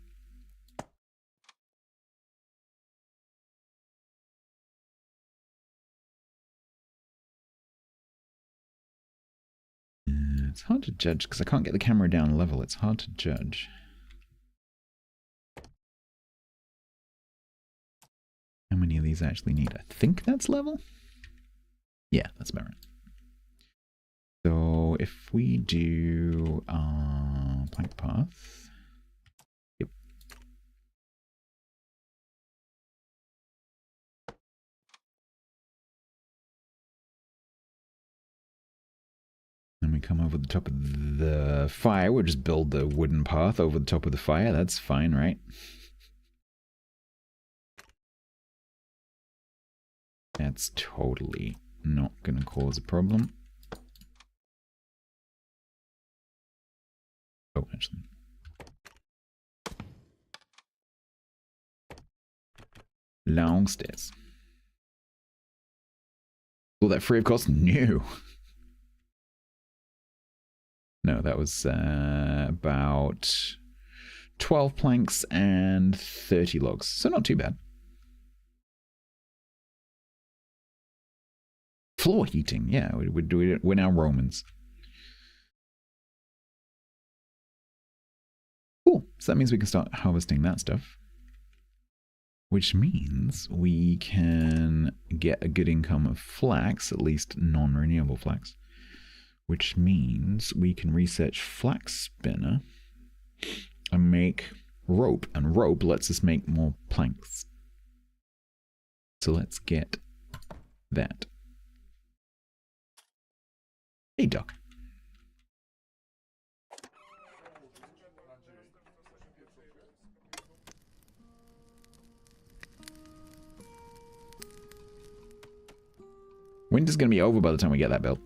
It's hard to judge because I can't get the camera down level. It's hard to judge. How many of these I actually need? I think that's level? Yeah, that's about right. So if we do plank path. Yep. Then we come over the top of the fire. We'll just build the wooden path over the top of the fire. That's fine, right? That's totally not going to cause a problem. Oh, actually. Long stairs. Will that free of cost? No. No, that was about 12 planks and 30 logs. So not too bad. Floor heating. Yeah, we're now Romans. Cool. So that means we can start harvesting that stuff. Which means we can get a good income of flax, at least non-renewable flax. Which means we can research flax spinner and make rope. And rope lets us make more planks. So let's get that. Hey, Doc. Winter's going to be over by the time we get that built.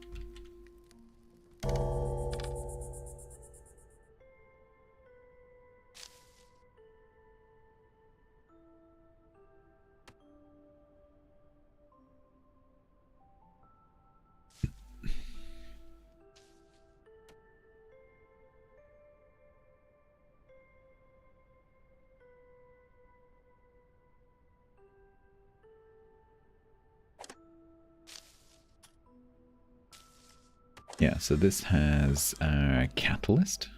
Yeah, so this has a catalyst.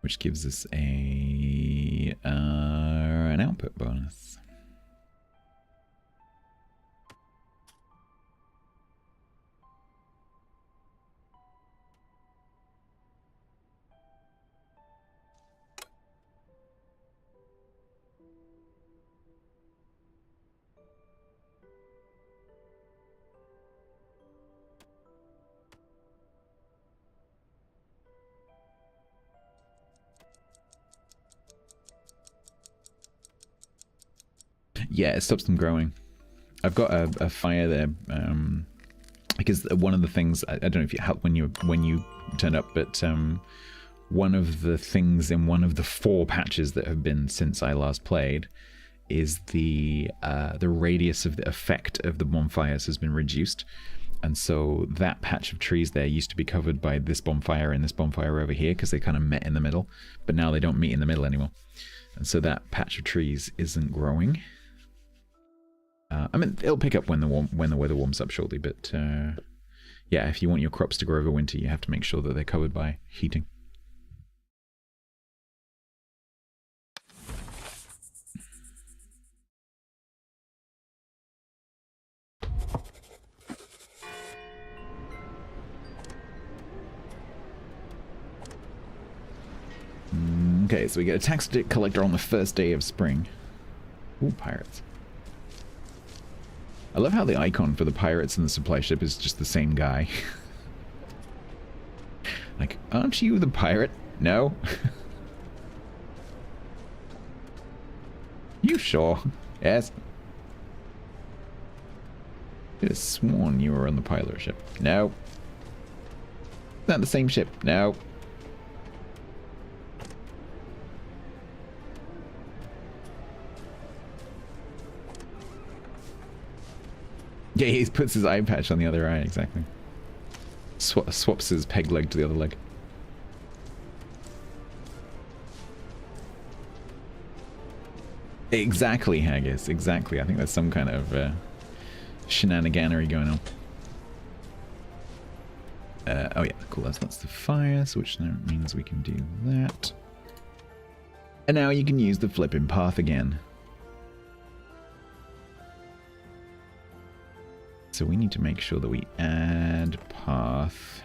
Which gives us a an output bonus. Yeah, it stops them growing. I've got a fire there, because one of the things, I don't know if you helped when you turned up, but one of the things in one of the 4 patches that have been since I last played is the radius of the effect of the bonfires has been reduced. And so that patch of trees there used to be covered by this bonfire and this bonfire over here because they kind of met in the middle, but now they don't meet in the middle anymore. And so that patch of trees isn't growing. I mean, it'll pick up when the weather warms up shortly, but yeah, if you want your crops to grow over winter, you have to make sure that they're covered by heating. Okay, so we get a tax collector on the first day of spring. Ooh, pirates. I love how the icon for the pirates and the supply ship is just the same guy. Like, aren't you the pirate? No? You sure? Yes. I could have sworn you were on the pilot ship. No. Is that the same ship? No. Yeah, he puts his eye patch on the other eye, exactly. Swaps his peg leg to the other leg. Exactly, Haggis, exactly. I think there's some kind of shenaniganery going on. Oh yeah, cool, that's the fire, so which now means we can do that. And now you can use the flipping path again. So we need to make sure that we add path.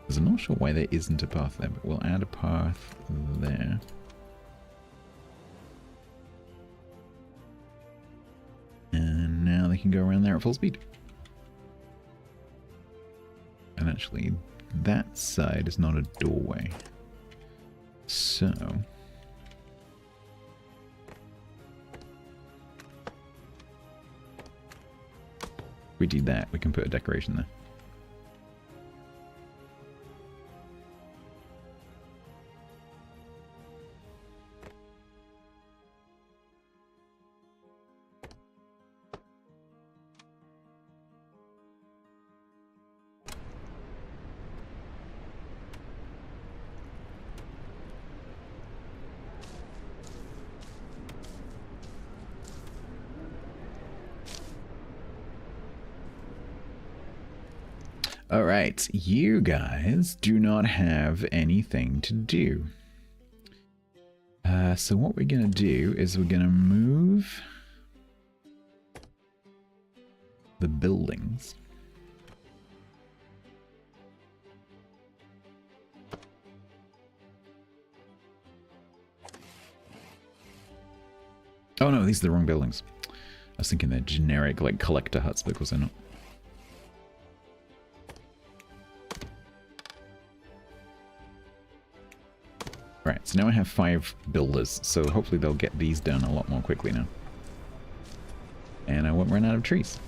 Because I'm not sure why there isn't a path there, but we'll add a path there. And now they can go around there at full speed. And actually, that side is not a doorway. So... we do that, we can put a decoration there. Alright, you guys do not have anything to do. So what we're going to do is we're going to move the buildings. Oh no, these are the wrong buildings. I was thinking they're generic, like, collector huts, but of course they're not. Right, so now I have 5 builders, so hopefully they'll get these done a lot more quickly now. And I won't run out of trees.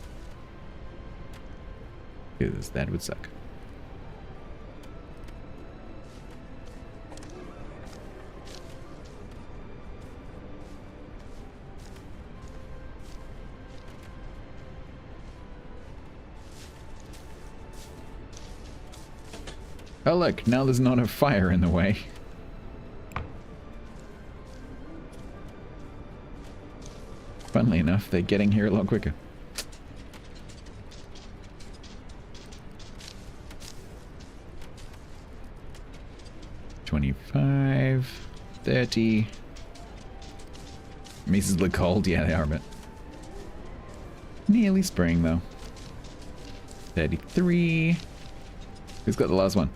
Because that would suck. Oh look, now there's not a fire in the way. Funnily enough, they're getting here a lot quicker. $25, $30. Mesas look cold, yeah they are a bit. Nearly spring though. 33. Who's got the last one?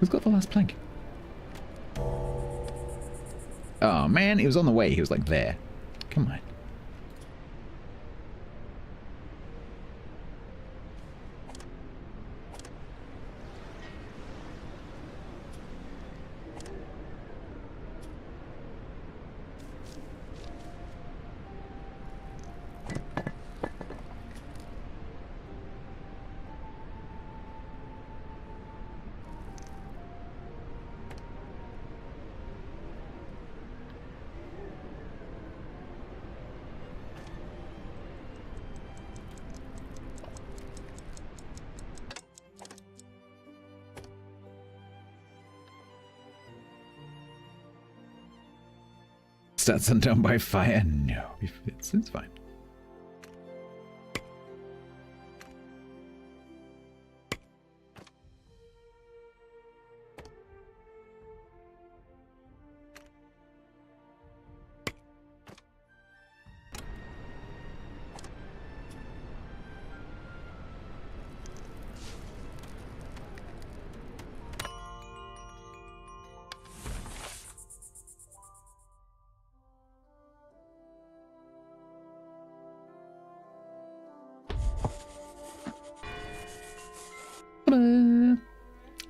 Who's got the last plank? Oh man, it was on the way. He was like there. Come on. Stats undone by fire? No, it's fine.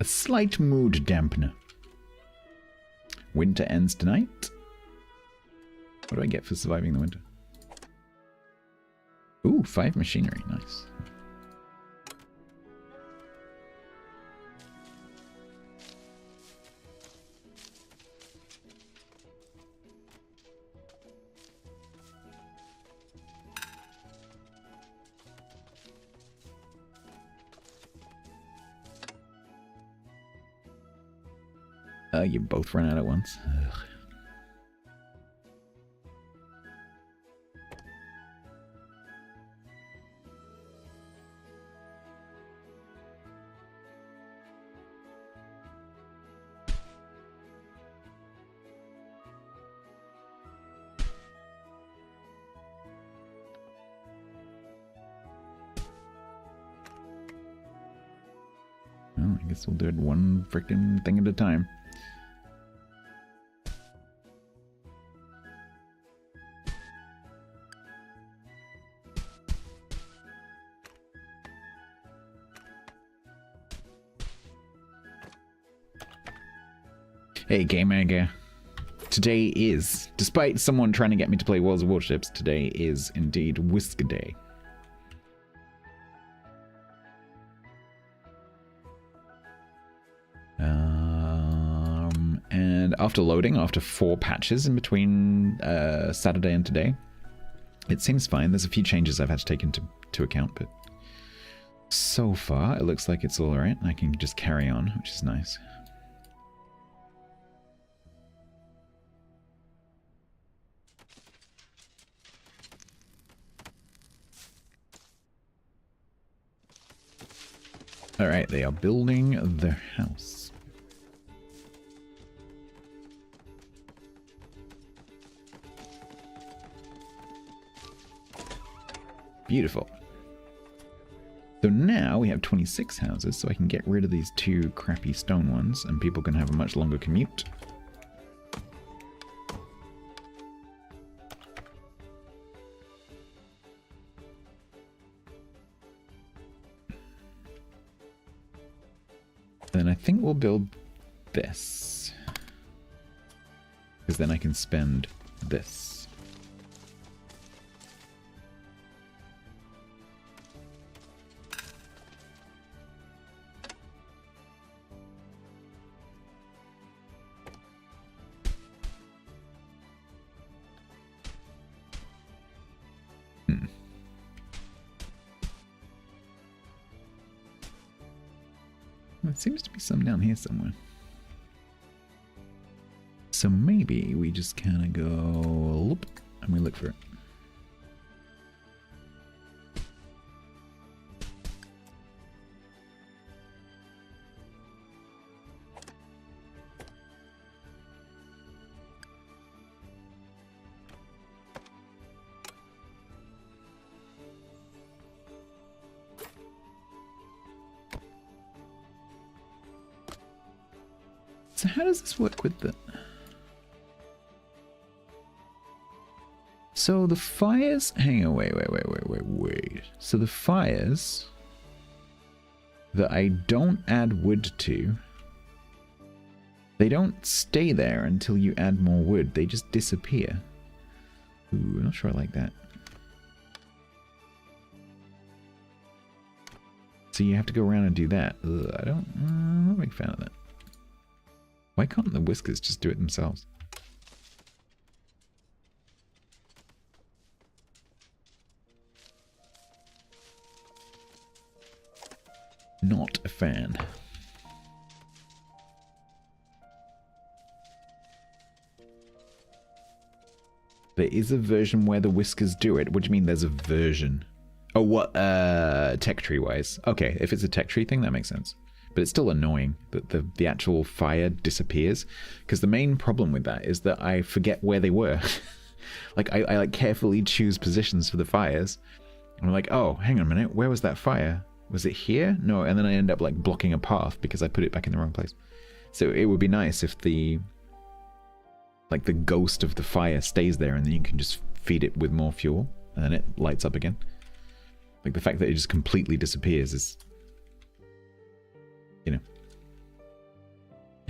A slight mood dampener. Winter ends tonight. What do I get for surviving the winter? Ooh, 5 machinery. Nice. You both run out at once. Ugh. Well, I guess we'll do it one freaking thing at a time. Hey, Game Egger. Today is, despite someone trying to get me to play Worlds of Warships, today is indeed Whisker Day. And after loading, after 4 patches in between Saturday and today, it seems fine. There's a few changes I've had to take into account, but so far it looks like it's all right. I can just carry on, which is nice. Alright, they are building the house. Beautiful. So now we have 26 houses, so I can get rid of these 2 crappy stone ones, and people can have a much longer commute. Then I think we'll build this. Because then I can spend this. There seems to be some down here somewhere. So maybe we just kind of go and we look for it. So how does this work with the... So the fires... Hang on, wait. So the fires that I don't add wood to, they don't stay there until you add more wood. They just disappear. Ooh, I'm not sure I like that. So you have to go around and do that. Ugh, I'm not a big fan of that. Why can't the whiskers just do it themselves? Not a fan. There is a version where the whiskers do it. What do you mean there's a version? Oh, what? Tech tree wise. Okay, if it's a tech tree thing, that makes sense. But it's still annoying that the actual fire disappears. Because the main problem with that is that I forget where they were. Like, I like carefully choose positions for the fires. And I'm like, oh, hang on a minute. Where was that fire? Was it here? No, and then I end up like blocking a path because I put it back in the wrong place. So it would be nice if the ghost of the fire stays there and then you can just feed it with more fuel and then it lights up again. Like the fact that it just completely disappears is... You know.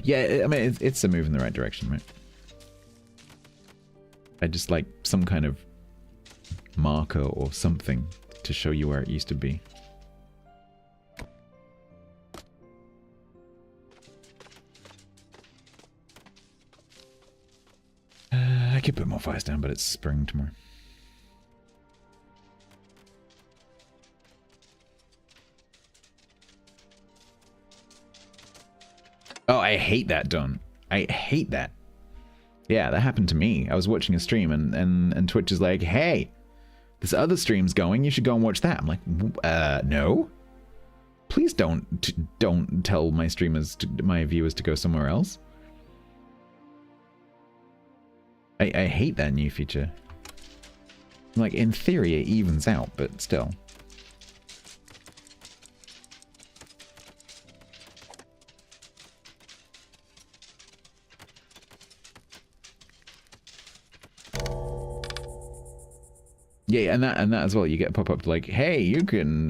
Yeah, I mean, it's a move in the right direction, right? I just like some kind of marker or something to show you where it used to be. I could put more fires down, but it's spring tomorrow. Oh, I hate that, Don. I hate that. Yeah, that happened to me. I was watching a stream and Twitch is like, hey, this other stream's going. You should go and watch that. I'm like, no. Please don't tell my streamers, my viewers to go somewhere else. I hate that new feature. Like, in theory, it evens out, but still. Yeah, and that as well. You get a pop-up like, hey, you can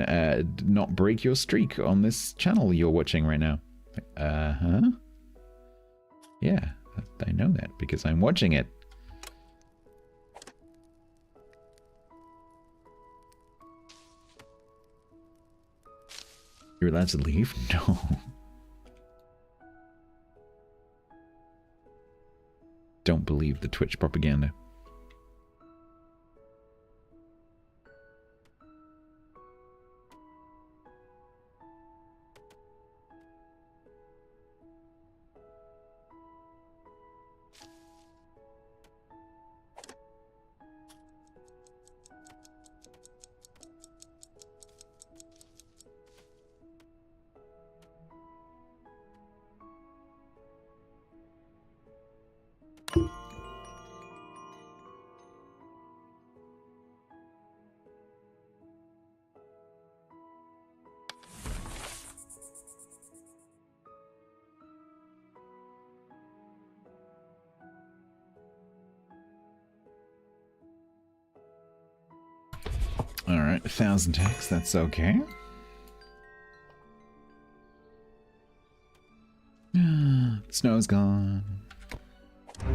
not break your streak on this channel you're watching right now. Huh? Yeah, I know that because I'm watching it. You're allowed to leave? No. Don't believe the Twitch propaganda. Alright, 1,000 ticks, that's okay. Snow's gone.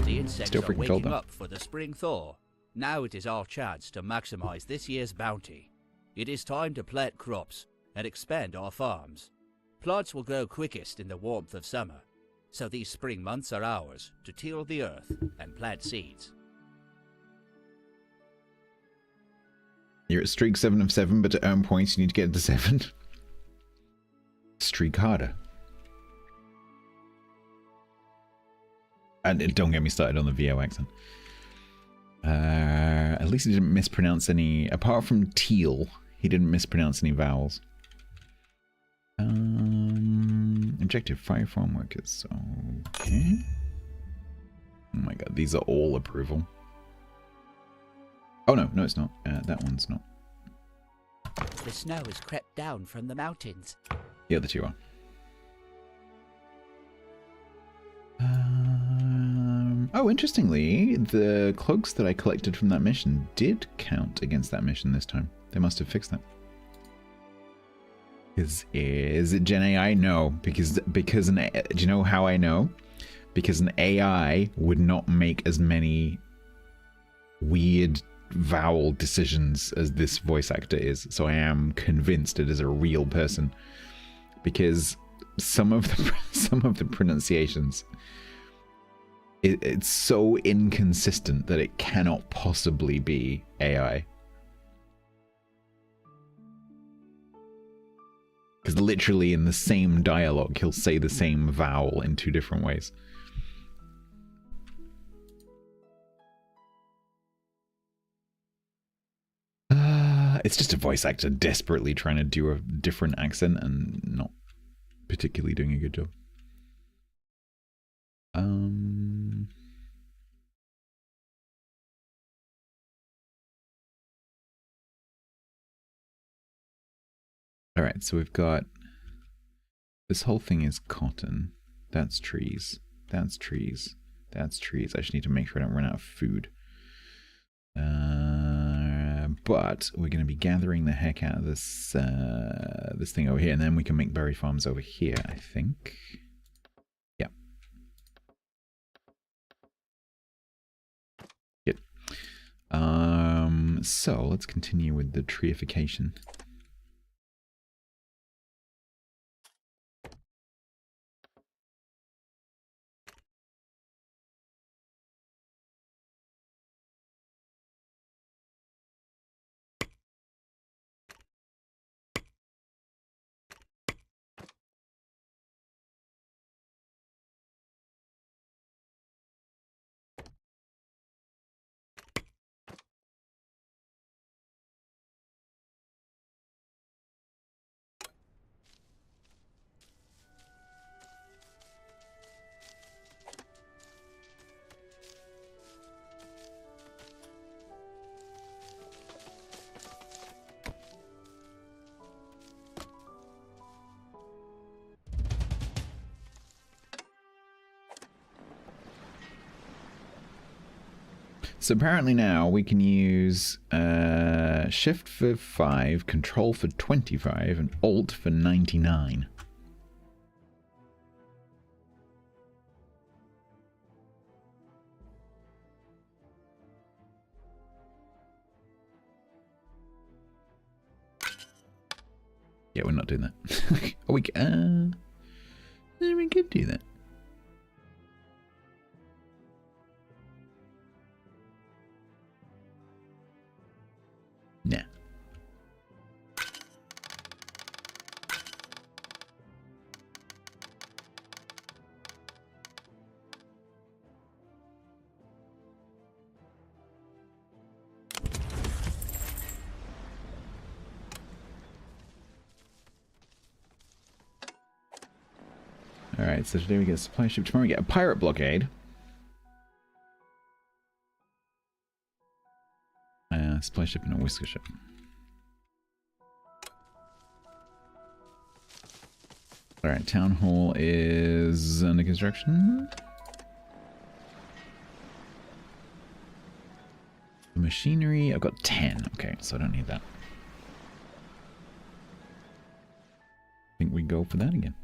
The insects
Still
are
freaking cold,
waking
though.
up for the spring thaw. Now it is our chance to maximize this year's bounty. It is time to plant crops and expand our farms. Plants will grow quickest in the warmth of summer, so these spring months are ours to till the earth and plant seeds.
You're at streak 7 of 7, but to earn points you need to get to 7. Streak harder. And don't get me started on the VO accent. At least he didn't mispronounce any, apart from teal, he didn't mispronounce any vowels. Objective 5 farm workers. Okay. Oh my god, these are all approval. Oh no, no it's not. That one's not.
The snow has crept down from the mountains.
The other two are. Oh, interestingly, the cloaks that I collected from that mission did count against that mission this time. They must have fixed that. Is it Gen AI? No, because do you know how I know? Because an AI would not make as many weird vowel decisions as this voice actor is. So I am convinced it is a real person, because some of the pronunciations, it's so inconsistent that it cannot possibly be AI. Because literally in the same dialogue, he'll say the same vowel in 2 different ways. It's just a voice actor desperately trying to do a different accent and not particularly doing a good job. Alright, so we've got... This whole thing is cotton. That's trees. That's trees. That's trees. I just need to make sure I don't run out of food. But we're going to be gathering the heck out of this this thing over here, and then we can make berry farms over here, I think. Yeah. Good. So let's continue with the treeification. So apparently now we can use Shift for 5, Control for 25, and Alt for 99. Yeah, we're not doing that. We could do that. Nah. Alright, so today we get a supply ship, tomorrow we get a pirate blockade. Supply ship and a whisker ship. Alright, town hall is under construction. The machinery, I've got 10. Okay, so I don't need that. we go for that again.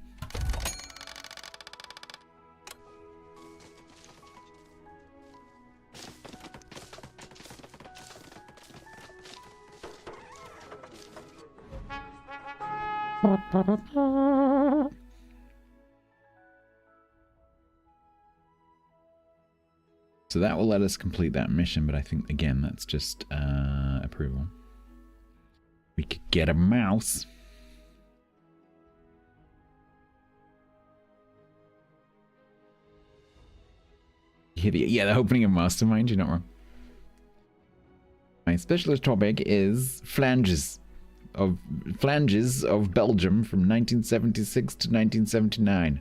So that will let us complete that mission, but I think, again, that's just approval. We could get a mouse. Yeah, the opening of Mastermind, you're not wrong. My specialist topic is flanges of Belgium from 1976 to 1979.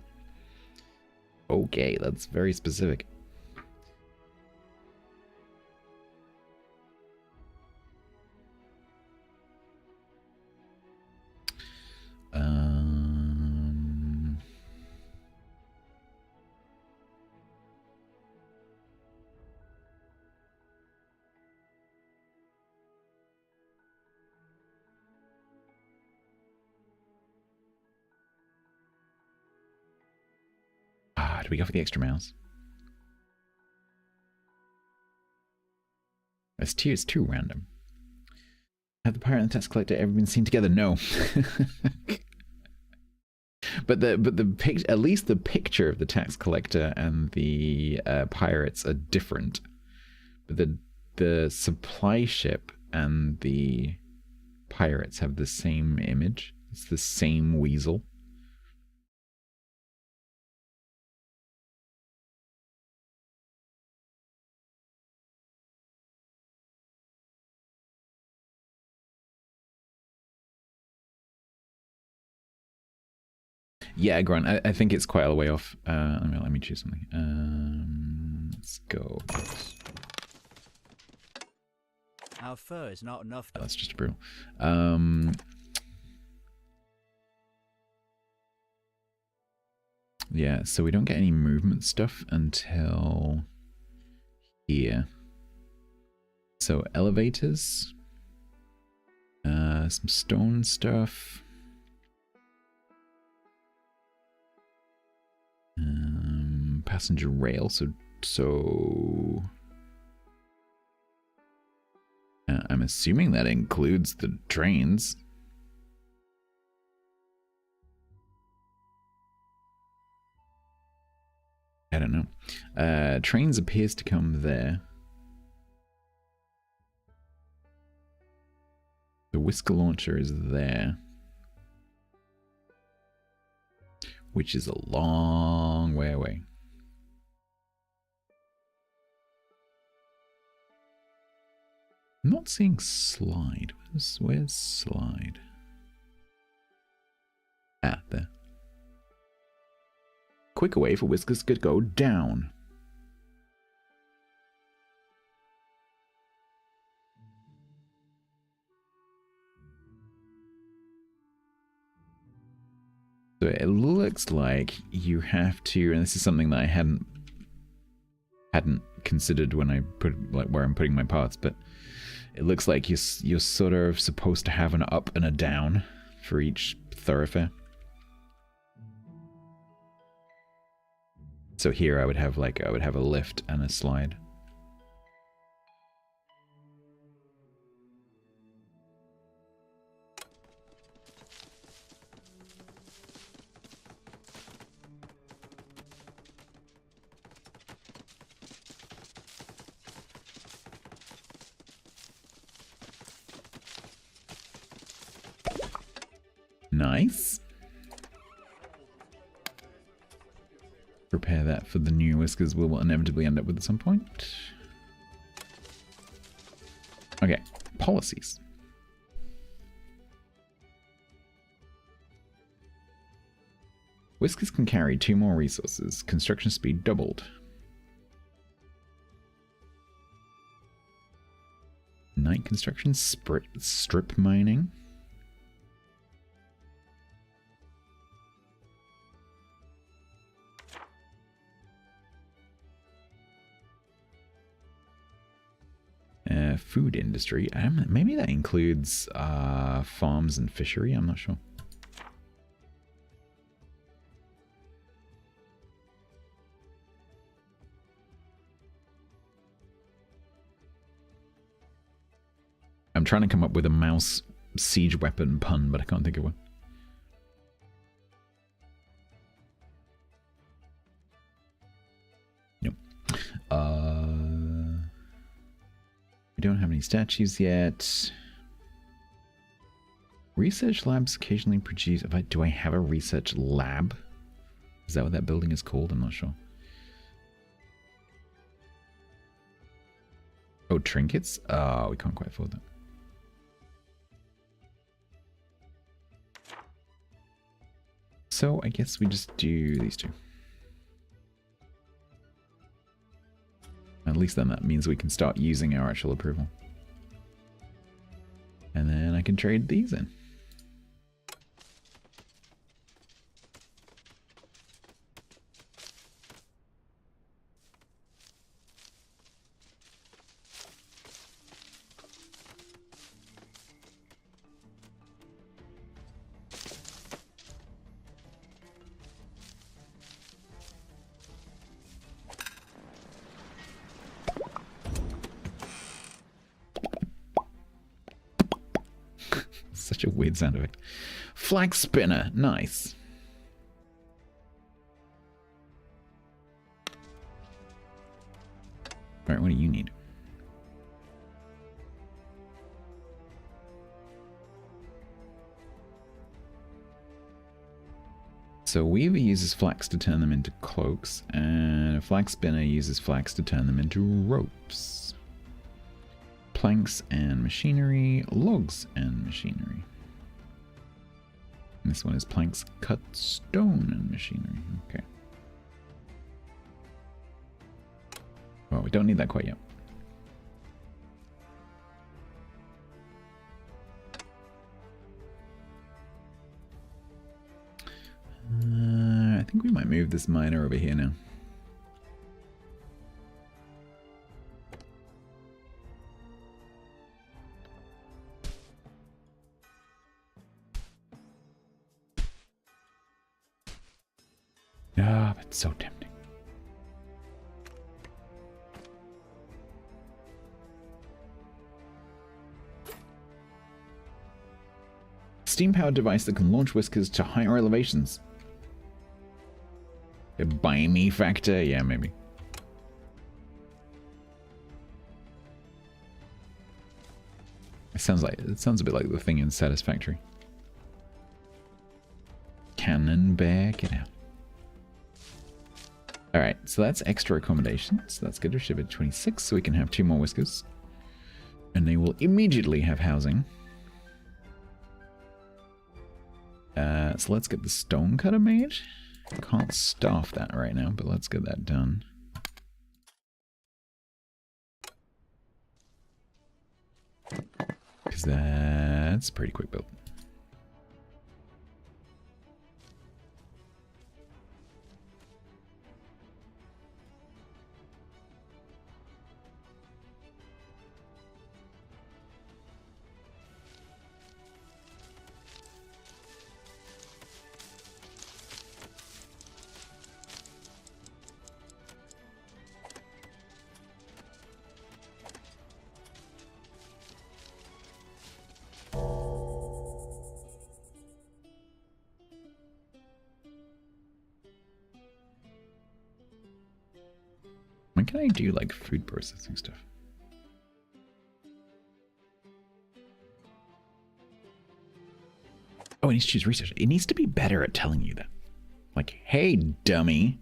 Okay, that's very specific. Do we go for the extra mouse? It's too random. Have the pirate and the tax collector ever been seen together? No. but at least the picture of the tax collector and the pirates are different. But the supply ship and the pirates have the same image. It's the same weasel. Yeah, Grant, I think it's quite a way off. Let me choose something. Let's go.
Our fur is not enough.
That's just brutal. Yeah, so we don't get any movement stuff until here. So elevators, some stone stuff. Passenger rail, so I'm assuming that includes the trains. I don't know. Trains appears to come there. The Whisker launcher is there, which is a long way away. I'm not seeing slide. Where's slide? Ah, there. Quicker way for Whiskers could go down. So it looks like you have to, and this is something that I hadn't considered when I put where I'm putting my parts, but it looks like you're sort of supposed to have an up and a down for each thoroughfare. So here I would have a lift and a slide. Nice. Prepare that for the new Whiskers we'll inevitably end up with at some point. Okay, policies. Whiskers can carry 2 more resources. Construction speed doubled. Night construction, strip mining. Food industry. Maybe that includes farms and fishery. I'm not sure. I'm trying to come up with a mouse siege weapon pun, but I can't think of one. Nope. We don't have any statues yet. Research labs occasionally produce... Do I have a research lab? Is that what that building is called? I'm not sure. Oh, trinkets? We can't quite afford that. So I guess we just do these two. At least then that means we can start using our actual approval. And then I can trade these in. Such a weird sound effect. Flag spinner, nice. Alright, what do you need? So Weaver uses flax to turn them into cloaks, and a flag spinner uses flax to turn them into ropes. Planks and machinery, logs and machinery. And this one is planks, cut, stone and machinery. Okay. Well, we don't need that quite yet. I think we might move this miner over here now. Ah, but so tempting. Steam-powered device that can launch whiskers to higher elevations. A buy me factor? Yeah, maybe. It sounds a bit like the thing in Satisfactory. Cannon bear, get out. Alright, so that's extra accommodation. So that's good to ship at 26, so we can have 2 more whiskers. And they will immediately have housing. So let's get the stone cutter made. Can't staff that right now, but let's get that done. Because that's a pretty quick build. When can I do like food processing stuff? Oh, it needs to choose research. It needs to be better at telling you that. Like, hey, dummy.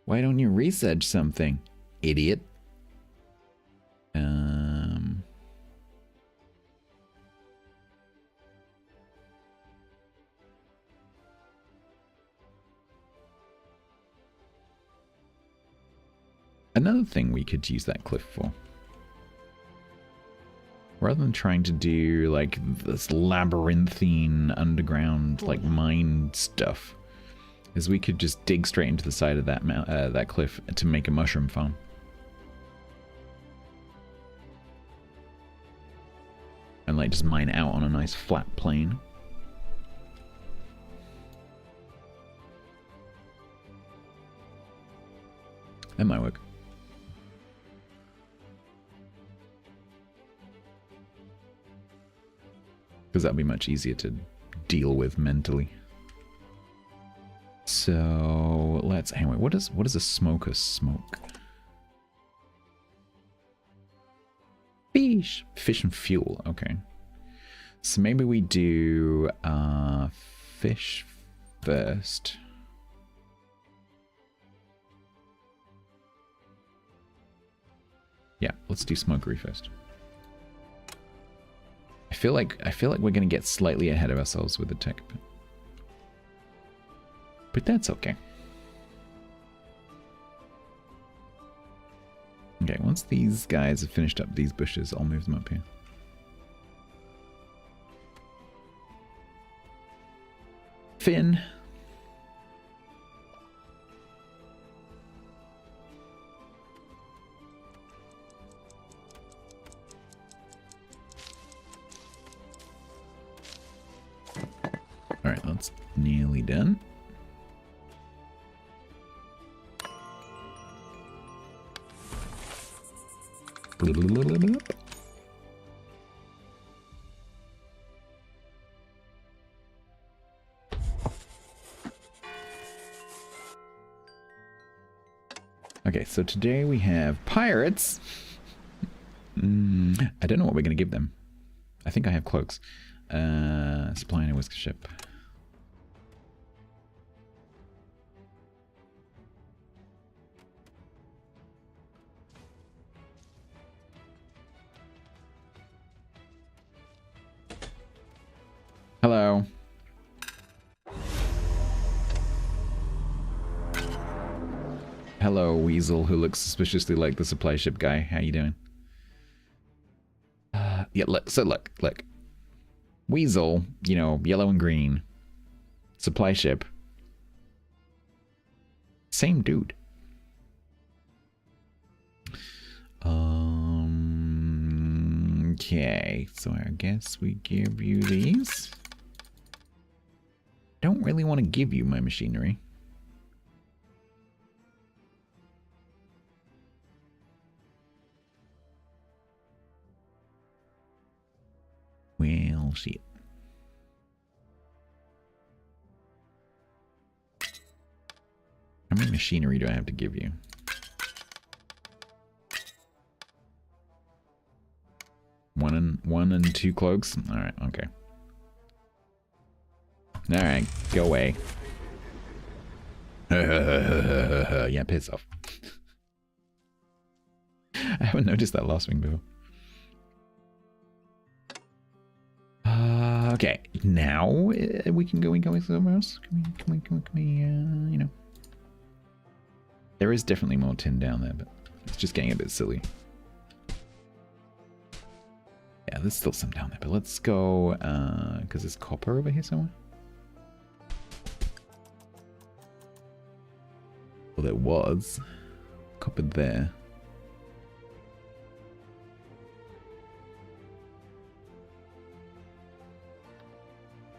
Why don't you research something, idiot? Another thing we could use that cliff for, rather than trying to do like this labyrinthine underground like mine stuff, is we could just dig straight into the side of that that cliff to make a mushroom farm. And like just mine out on a nice flat plain. That might work. Because that'll be much easier to deal with mentally. So let's anyway, what does a smoker smoke? Fish and fuel, okay. So maybe we do fish first. Yeah, let's do smokery first. I feel like we're gonna get slightly ahead of ourselves with the tech, but that's okay. Okay, once these guys have finished up these bushes, I'll move them up here. Finn. Alright, that's nearly done. Okay, so today we have pirates. I don't know what we're going to give them. I think I have cloaks. Supplying a whisker ship. Hello. Hello, Weasel, who looks suspiciously like the supply ship guy. How you doing? Yeah, look. Weasel, you know, yellow and green. Supply ship. Same dude. Okay, so I guess we give you these. Don't really want to give you my machinery. Well, shit. How many machinery do I have to give you? One and two cloaks? Alright, okay. Alright, go away. Yeah, piss off. I haven't noticed that last thing before. Okay, now we can go somewhere else. Can we, you know. There is definitely more tin down there, but it's just getting a bit silly. Yeah, there's still some down there, but let's go, because there's copper over here somewhere. Well, there was copper there.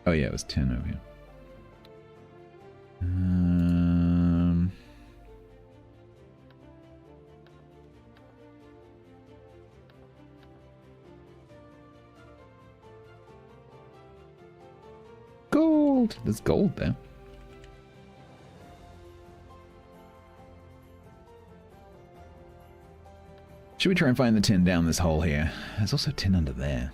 Oh yeah, it was 10 over here. Gold! There's gold there. Should we try and find the tin down this hole here? There's also tin under there.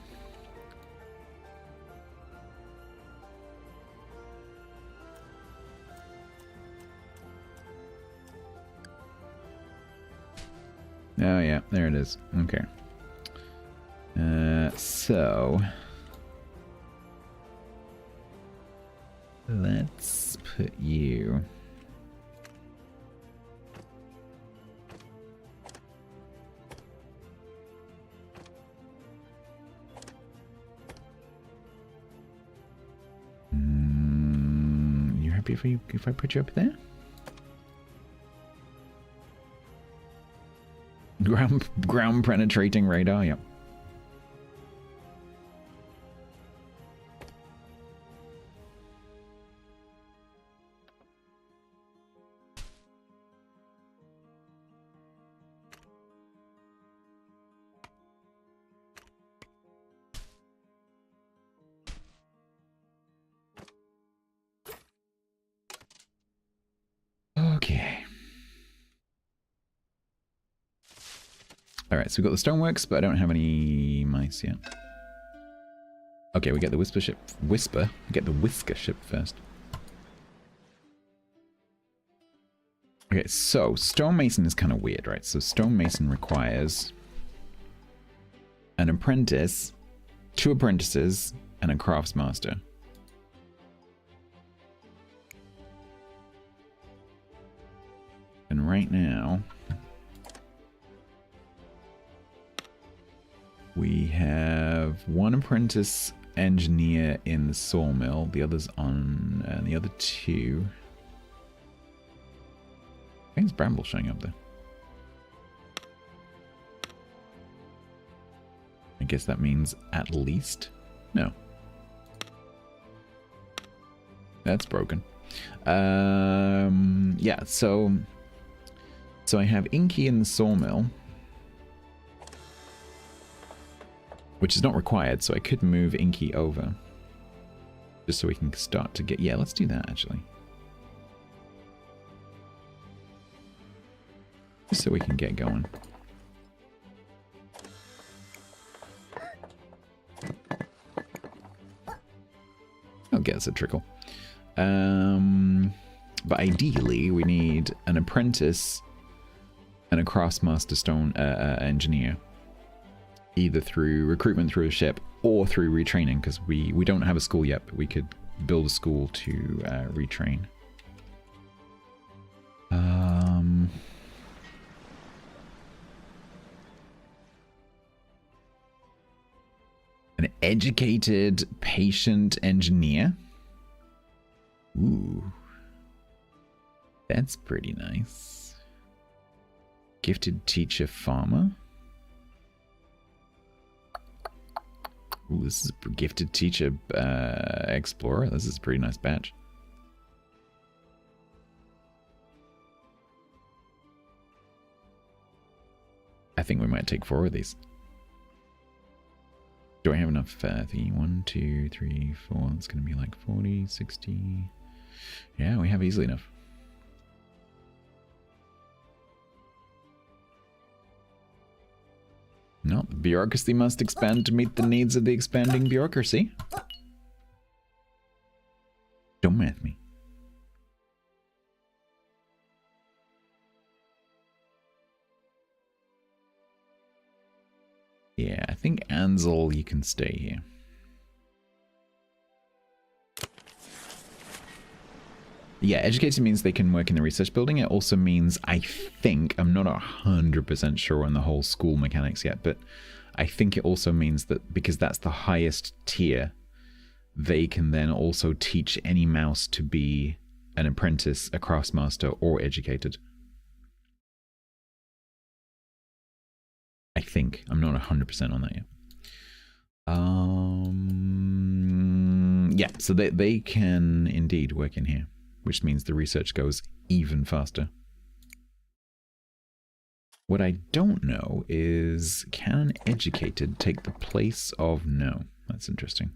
Oh yeah, there it is. Okay. So let's put you. You happy if I put you up there? Ground penetrating radar, yep. Alright, so we've got the stoneworks, but I don't have any mice yet. Okay, we get the whisper ship. We get the whisker ship first. Okay, so stonemason is kind of weird, right? So stonemason requires an apprentice, 2 apprentices, and a craftsmaster. And right now, we have 1 apprentice engineer in the sawmill, the others on, and the other 2. I think it's Bramble showing up there. I guess that means at least? No. That's broken. Yeah, so I have Inky in the sawmill, which is not required, so I could move Inky over. Just so we can start to get... Yeah, let's do that, actually. Just so we can get going. I'll get us a trickle. But ideally, we need an apprentice and a craftsmaster stone engineer. Either through recruitment through a ship or through retraining, because we don't have a school yet, but we could build a school to retrain. An educated, patient engineer. Ooh. That's pretty nice. Gifted teacher farmer. Ooh, this is a gifted teacher explorer. This is a pretty nice badge. I think we might take 4 of these. Do I have enough? 1, 2, 3, 4. That's going to be like 40, 60. Yeah, we have easily enough. No, the bureaucracy must expand to meet the needs of the expanding bureaucracy. Don't math me. Yeah, I think Ansel, you can stay here. Yeah, educated means they can work in the research building. It also means, I think, I'm not 100% sure on the whole school mechanics yet, but I think it also means that because that's the highest tier, they can then also teach any mouse to be an apprentice, a craftsmaster, or educated. I think. I'm not 100% on that yet. Yeah, so they can indeed work in here, which means the research goes even faster. What I don't know is, can an educated take the place of... No, that's interesting.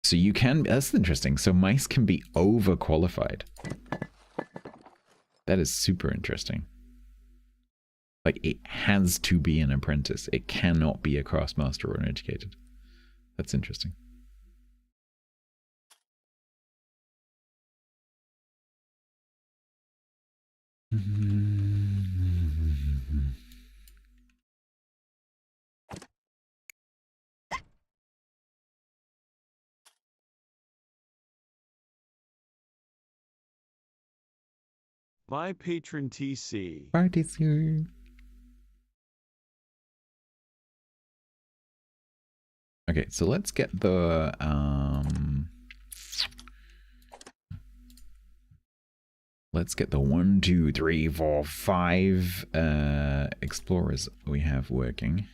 So you can... That's interesting. So mice can be overqualified. That is super interesting. Like, it has to be an apprentice. It cannot be a craftsmaster or an educated. That's interesting.
My patron TC.
Party soon. Okay, so let's get the let's get the 1, 2, 3, 4, 5 explorers we have working.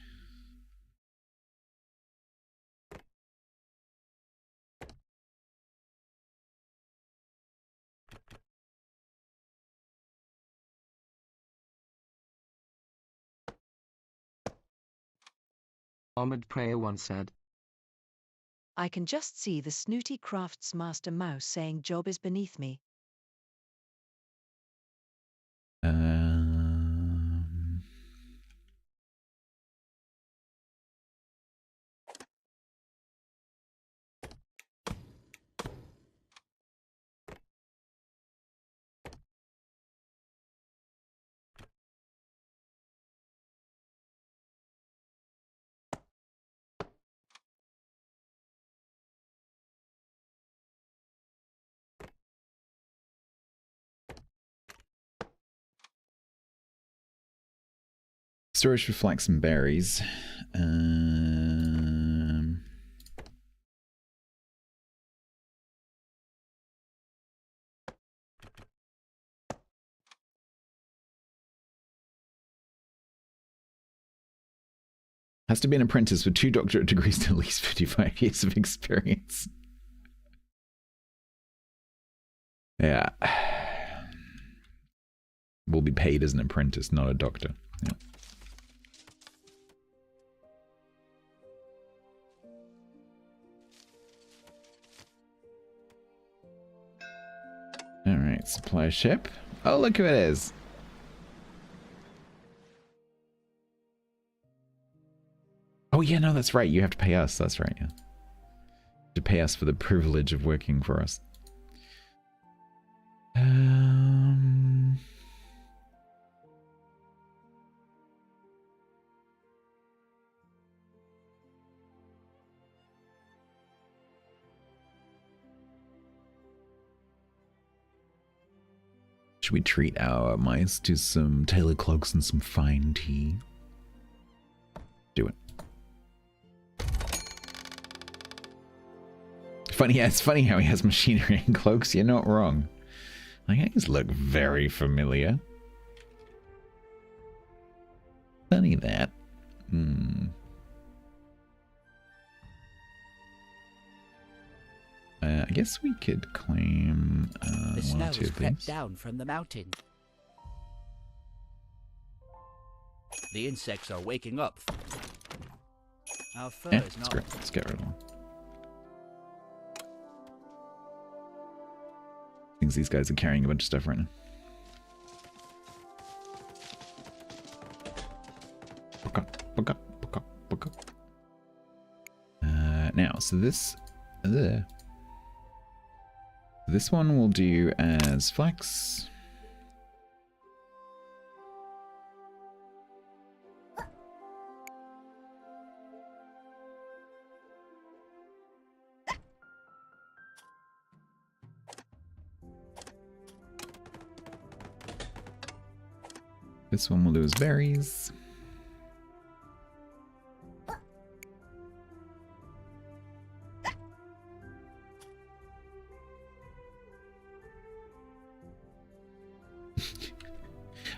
Armored Prayer once said,
I can just see the snooty craftsmaster mouse saying job is beneath me.
Storage for flax and berries. Has to be an apprentice with 2 doctorate degrees and at least 55 years of experience. Yeah. Will be paid as an apprentice, not a doctor. Yeah. Alright, supply ship. Oh, look who it is. Oh, yeah, no, that's right. You have to pay us. That's right, yeah. To pay us for the privilege of working for us. Should we treat our mice to some tailor cloaks and some fine tea? Do it. Funny, yeah, it's funny how he has machinery and cloaks. You're not wrong. Like, these look very familiar. Funny that. I guess we could claim
the snow
one or two
has
of
crept
these.
down from the mountain. The insects are waking up. Our fur
Yeah,
is
that's
not.
great. Let's get rid of them. Thinks these guys are carrying a bunch of stuff right now. Now, so this one we'll do as flax. This one we'll do as berries.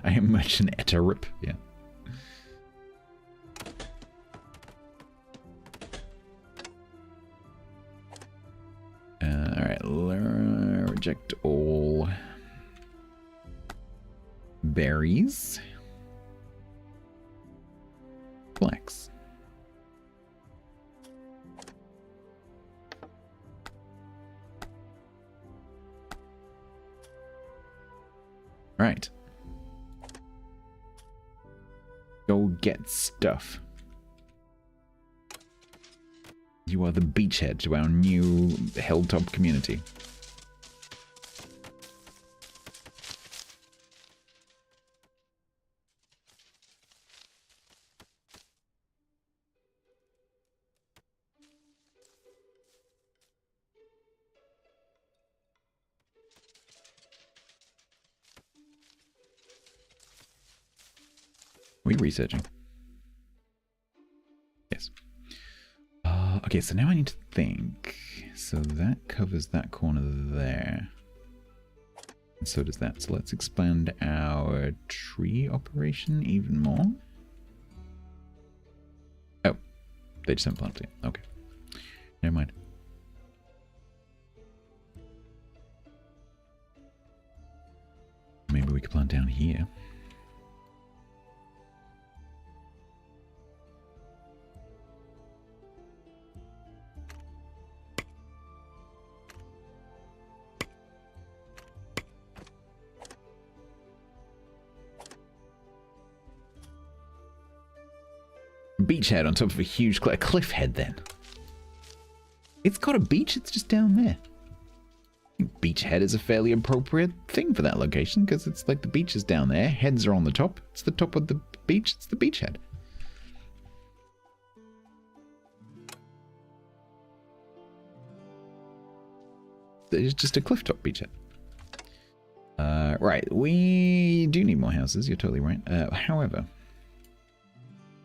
I am much an etarip, yeah. Alright, reject all berries. Flax. Right. Go get stuff. You are the beachhead to our new hilltop community. Are we researching? Yes. Okay, so now I need to think. So that covers that corner there. And so does that. So let's expand our tree operation even more. Oh, they just haven't planted it. Okay. Never mind. Maybe we could plant down here. Beachhead on top of a huge cliff head then. It's got a beach, it's just down there. I think beachhead is a fairly appropriate thing for that location because it's like the beach is down there, heads are on the top. It's the top of the beach, it's the beachhead. It's just a cliff top beachhead. Right, we do need more houses, you're totally right. However,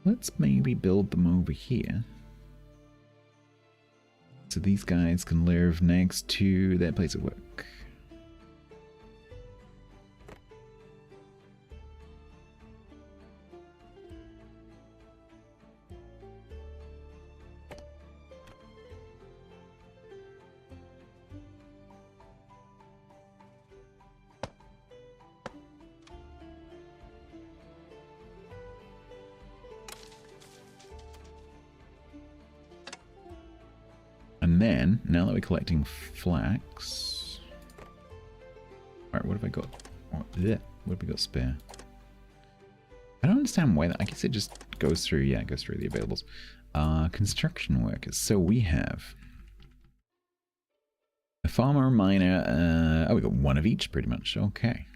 Let's maybe build them over here. So these guys can live next to their place of work. And then, now that we're collecting flax... Alright, what have I got? What have we got spare? I don't understand why that... I guess it just goes through... Yeah, it goes through the availables. Construction workers. So we have... a farmer, a miner... oh, we got one of each, pretty much. Okay.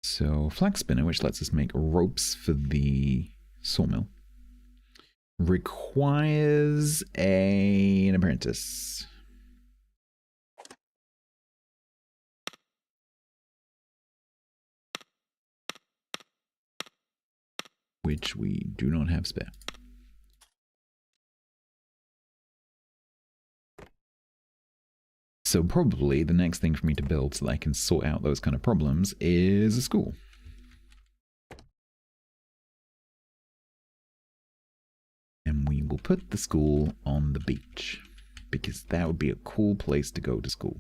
So, flax spinner, which lets us make ropes for the sawmill, requires an apprentice. Which we do not have spare. So probably the next thing for me to build so that I can sort out those kind of problems is a school. And we will put the school on the beach, because that would be a cool place to go to school.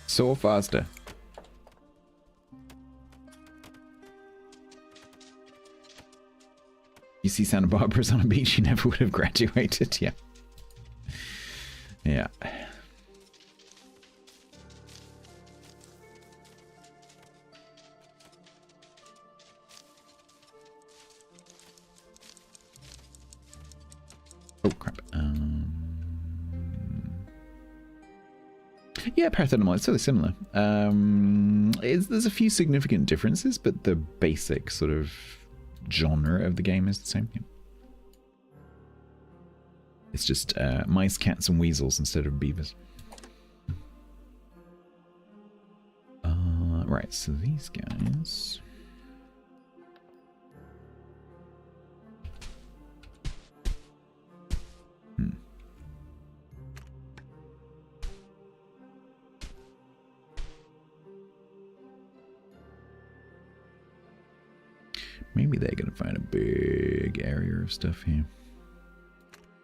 So faster. You see Santa Barbara's on a beach, you never would have graduated, yeah. Yeah. Oh, crap. Yeah, paracetamol, it's sort of similar. There's a few significant differences, but the basic sort of genre of the game is the same. Yeah. It's just mice, cats, and weasels instead of beavers. Right, so these guys... Maybe they're going to find a big area of stuff here.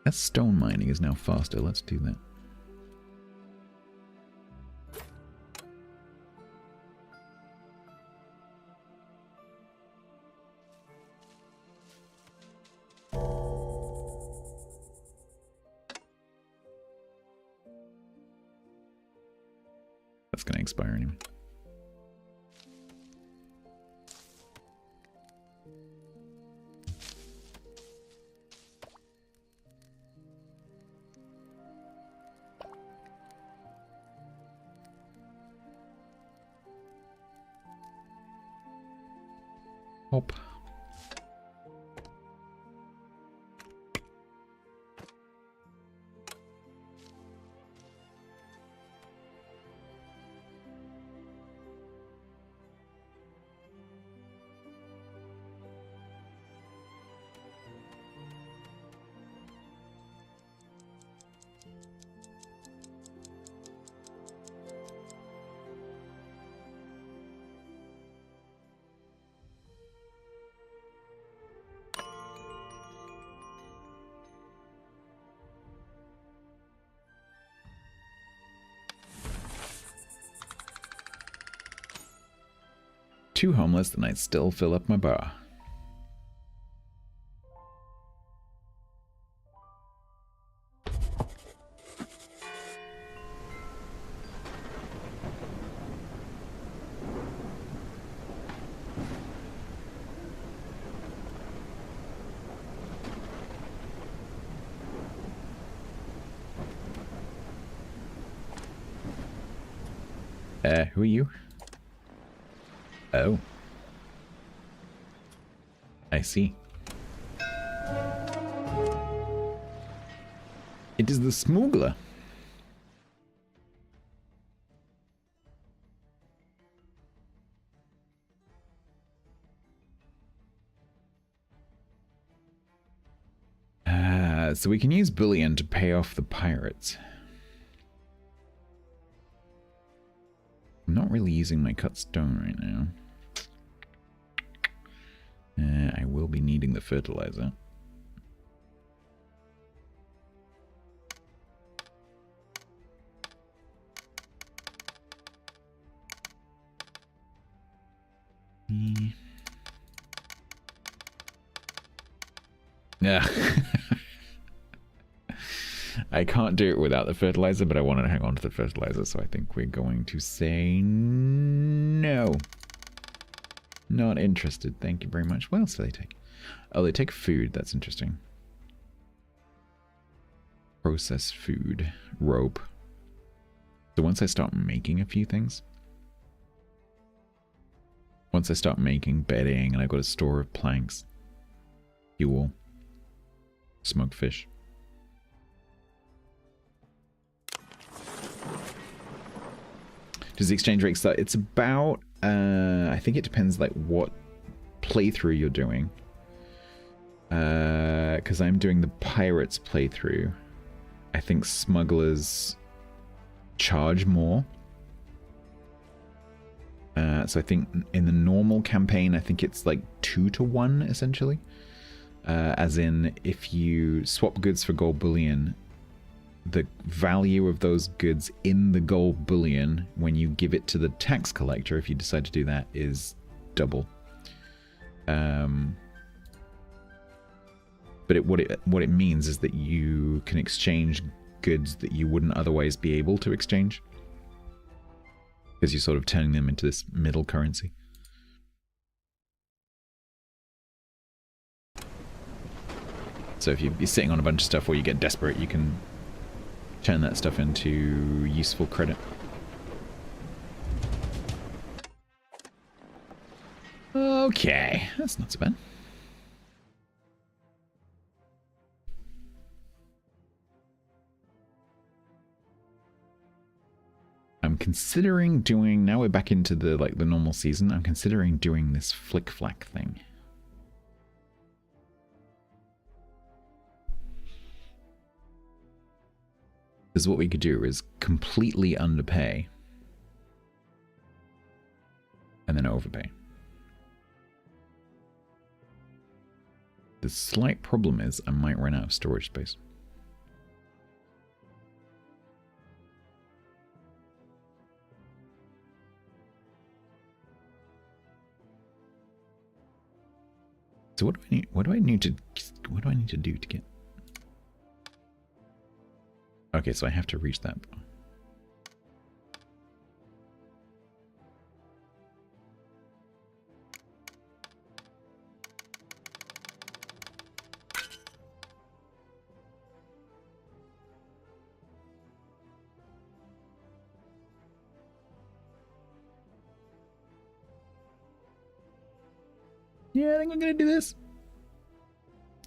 That stone mining is now faster. Let's do that. That's going to expire anyway. Hop. 2 homeless, then I'd still fill up my bar. Who are you? Oh. I see. It is the smuggler. So we can use bullion to pay off the pirates. I'm not really using my cut stone right now. I will be needing the fertilizer. Yeah. I can't do it without the fertilizer, but I want to hang on to the fertilizer, so I think we're going to say no. Not interested. Thank you very much. What else do they take? Oh, they take food. That's interesting. Processed food. Rope. So once I start making a few things, once I start making bedding and I've got a store of planks, fuel, smoked fish. Does the exchange rate start? It's about, I think it depends like what playthrough you're doing. Because I'm doing the pirates playthrough. I think smugglers charge more. So I think in the normal campaign, I think it's like 2 to 1 essentially. As in, if you swap goods for gold bullion, the value of those goods in the gold bullion, when you give it to the tax collector, if you decide to do that, is double. But what it means is that you can exchange goods that you wouldn't otherwise be able to exchange, because you're sort of turning them into this middle currency. So if you're sitting on a bunch of stuff or you get desperate, you can turn that stuff into useful credit. Okay, that's not so bad. I'm considering doing, now we're back into the the normal season, I'm considering doing this flick flack thing. Because what we could do is completely underpay and then overpay. The slight problem is I might run out of storage space. So what do I need to do to get? Okay, so I have to reach that. Yeah, I think we're gonna do this.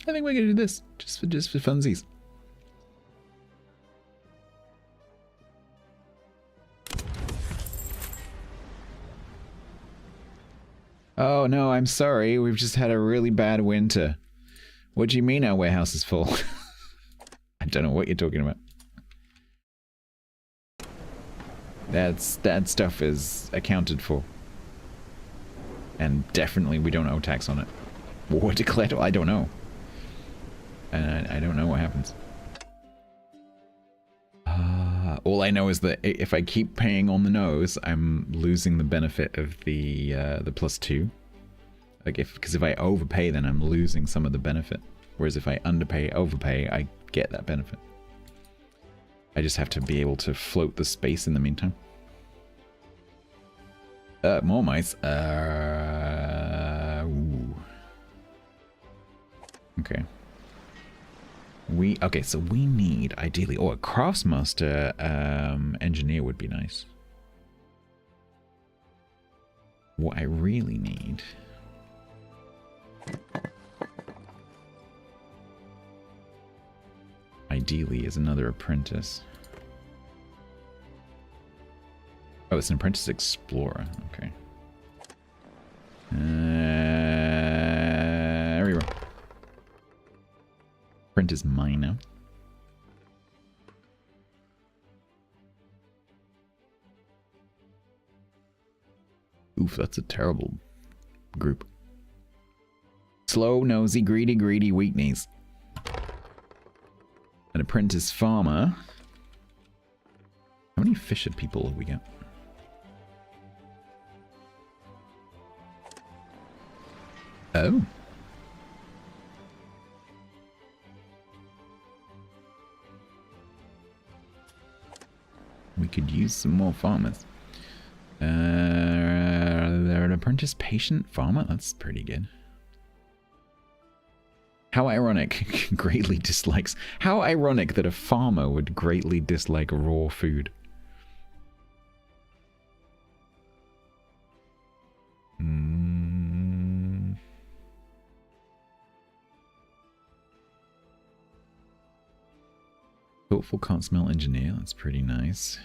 I think we're gonna do this just for funsies. Oh no, I'm sorry. We've just had a really bad winter. What do you mean our warehouse is full? I don't know what you're talking about. That stuff is accounted for. And definitely we don't owe tax on it. War declared? I don't know. And I don't know what happens. All I know is that if I keep paying on the nose, I'm losing the benefit of the +2. Like because if I overpay, then I'm losing some of the benefit. Whereas if I overpay, I get that benefit. I just have to be able to float the space in the meantime. More mice. Ooh. Okay. Okay, so we need ideally, a craftsmaster engineer would be nice. What I really need ideally is another apprentice. Oh, it's an apprentice explorer. Okay. There we go. Apprentice miner. Oof, that's a terrible group. Slow, nosy, greedy, weak knees. An apprentice farmer. How many fisher people have we got? Oh. We could use some more farmers. They're an apprentice patient farmer? That's pretty good. How ironic. Greatly dislikes. How ironic that a farmer would greatly dislike raw food. Thoughtful can't smell engineer. That's pretty nice.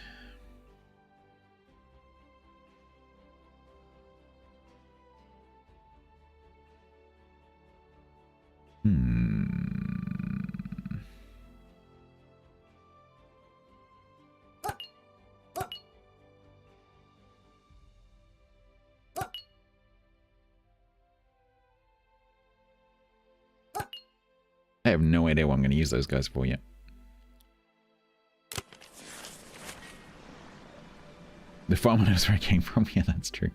I have no idea what I'm going to use those guys for yet. The farmer knows where it came from. Yeah, that's true.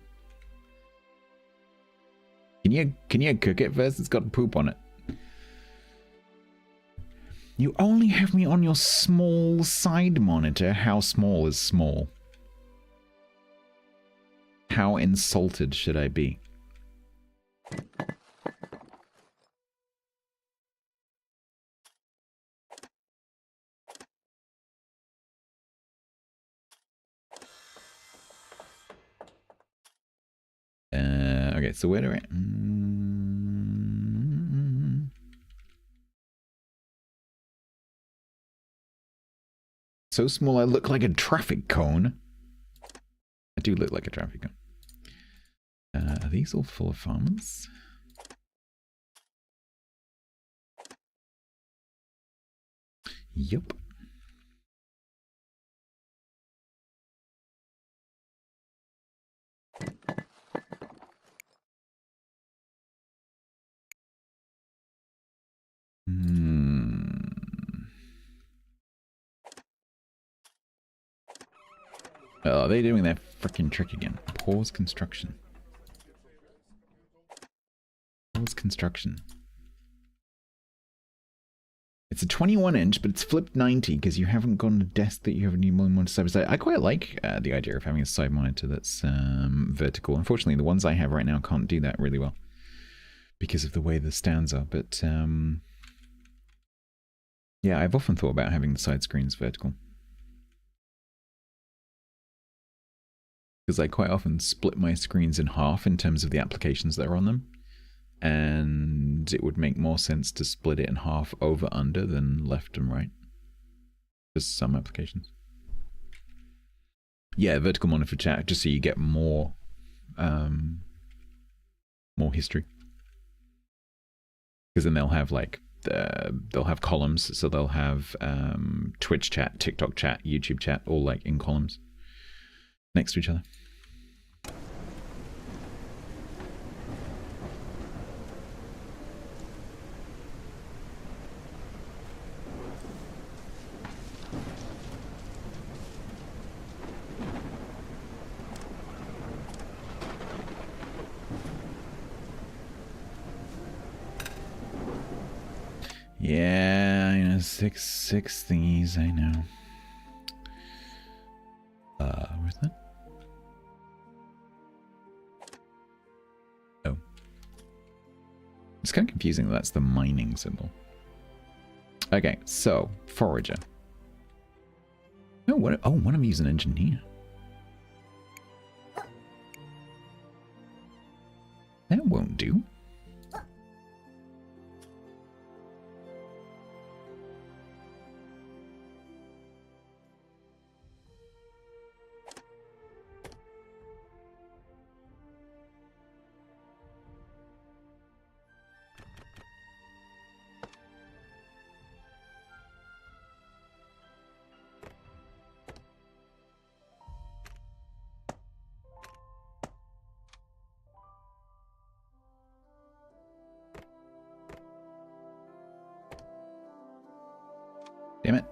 Can you cook it first? It's got poop on it. You only have me on your small side monitor. How small is small? How insulted should I be? Okay, so where do I... So small I look like a traffic cone. I do look like a traffic cone. Are these all full of farmers? Yup. Oh, they're doing that freaking trick again. Pause construction. Pause construction. It's a 21-inch, but it's flipped 90 because you haven't got a desk that you have any more than one side by side. I quite like the idea of having a side monitor that's vertical. Unfortunately, the ones I have right now can't do that really well because of the way the stands are. But yeah, I've often thought about having the side screens vertical. Because I quite often split my screens in half in terms of the applications that are on them. And it would make more sense to split it in half over under than left and right. Just some applications. Yeah, vertical monitor for chat, just so you get more history. Because then they'll have like they'll have columns, so they'll have Twitch chat, TikTok chat, YouTube chat, all like in columns next to each other. Yeah, I know, six thingies, I know. Where's that? Oh. It's kind of confusing that that's the mining symbol. Okay, so, forager. Oh, one of you is an engineer. That won't do. Damn it.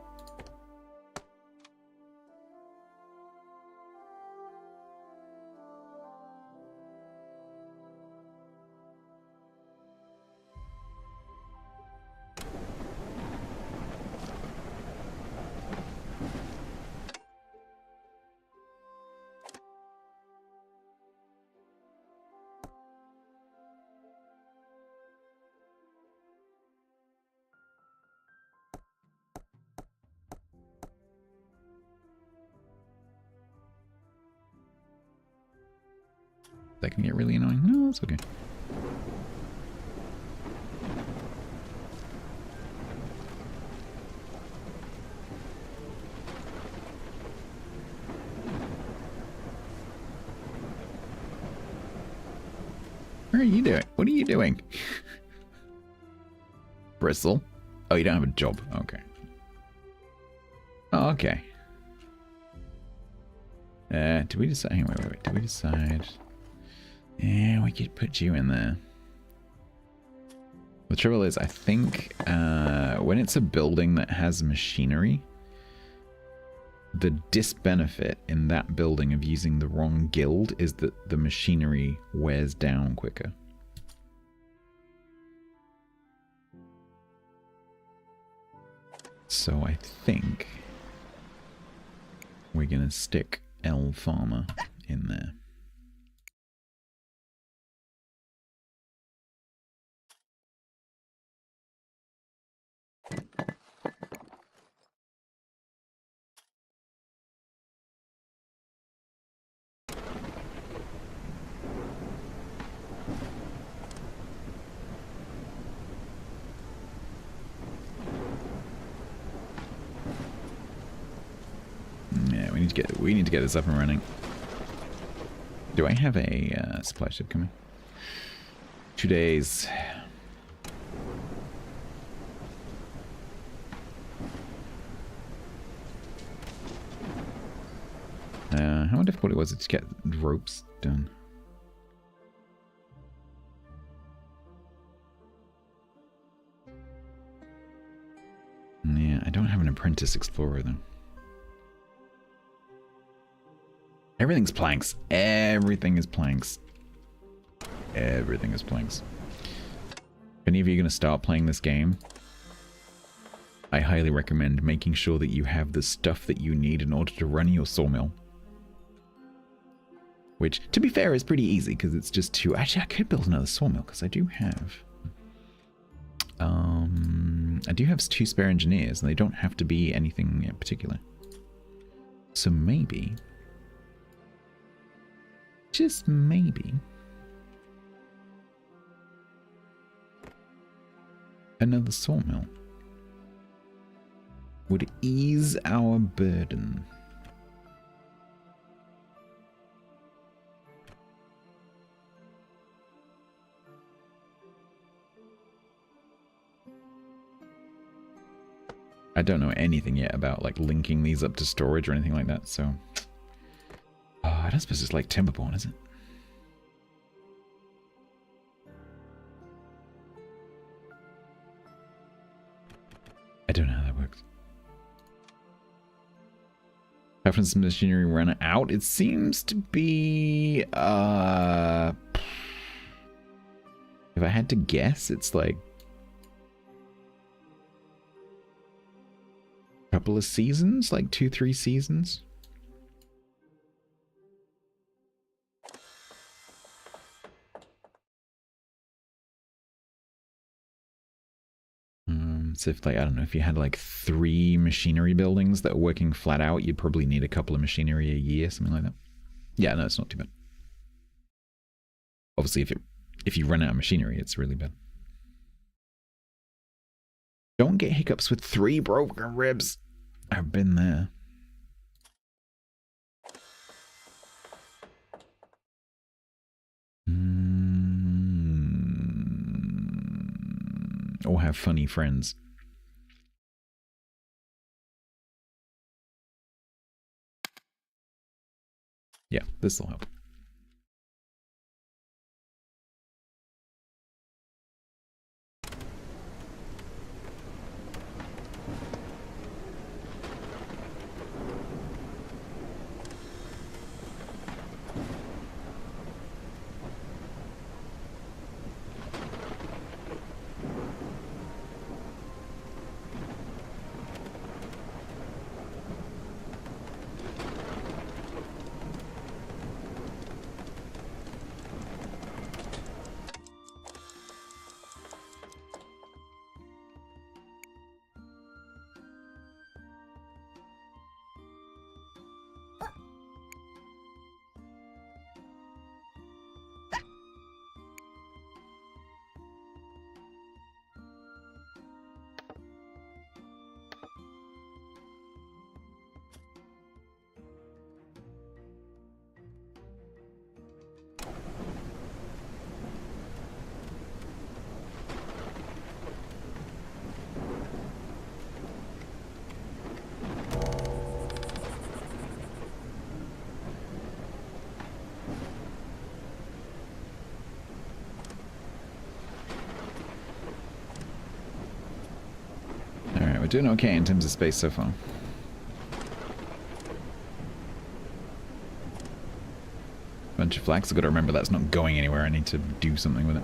That can get really annoying. No, that's okay. What are you doing? What are you doing? Bristle? Oh, you don't have a job. Okay. Oh, okay. Did we decide? Hang on, wait. Did we decide? Yeah, we could put you in there. The trouble is, I think when it's a building that has machinery, the disbenefit in that building of using the wrong guild is that the machinery wears down quicker. So I think we're going to stick L Farmer in there. Yeah, we need to get this up and running. Do I have a supply ship coming? 2 days. How difficult it was to get ropes done. Yeah, I don't have an apprentice explorer though. Everything's planks. Everything is planks. Everything is planks. If any of you are going to start playing this game, I highly recommend making sure that you have the stuff that you need in order to run your sawmill. Which, to be fair, is pretty easy because it's just two. Actually, I could build another sawmill because I do have. I do have 2 spare engineers, and they don't have to be anything in particular. So maybe, just maybe, another sawmill would ease our burden. I don't know anything yet about like linking these up to storage or anything like that, so I don't suppose it's like Timberborn, is it? I don't know how that works. How often does machinery run out? It seems to be if I had to guess, it's like Couple of seasons, like 2-3 seasons. So if, like, I don't know, if you had like 3 machinery buildings that are working flat out, you'd probably need a couple of machinery a year, something like that. Yeah, no, it's not too bad. Obviously, if you run out of machinery, it's really bad. Don't get hiccups with 3 broken ribs. I've been there. Or have funny friends. Yeah, this'll help. Doing okay in terms of space so far. Bunch of flags. I've got to remember that's not going anywhere. I need to do something with it.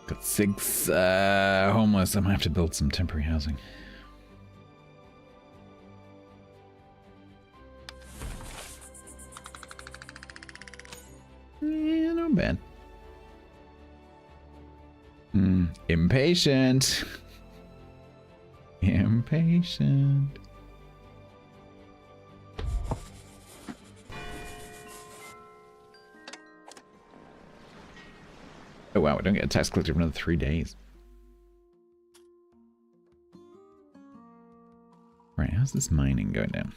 Got 6 homeless. I might have to build some temporary housing. Yeah, not bad. Impatient. Impatient. Oh wow, we don't get a tax collector for another 3 days. Right, how's this mining going down?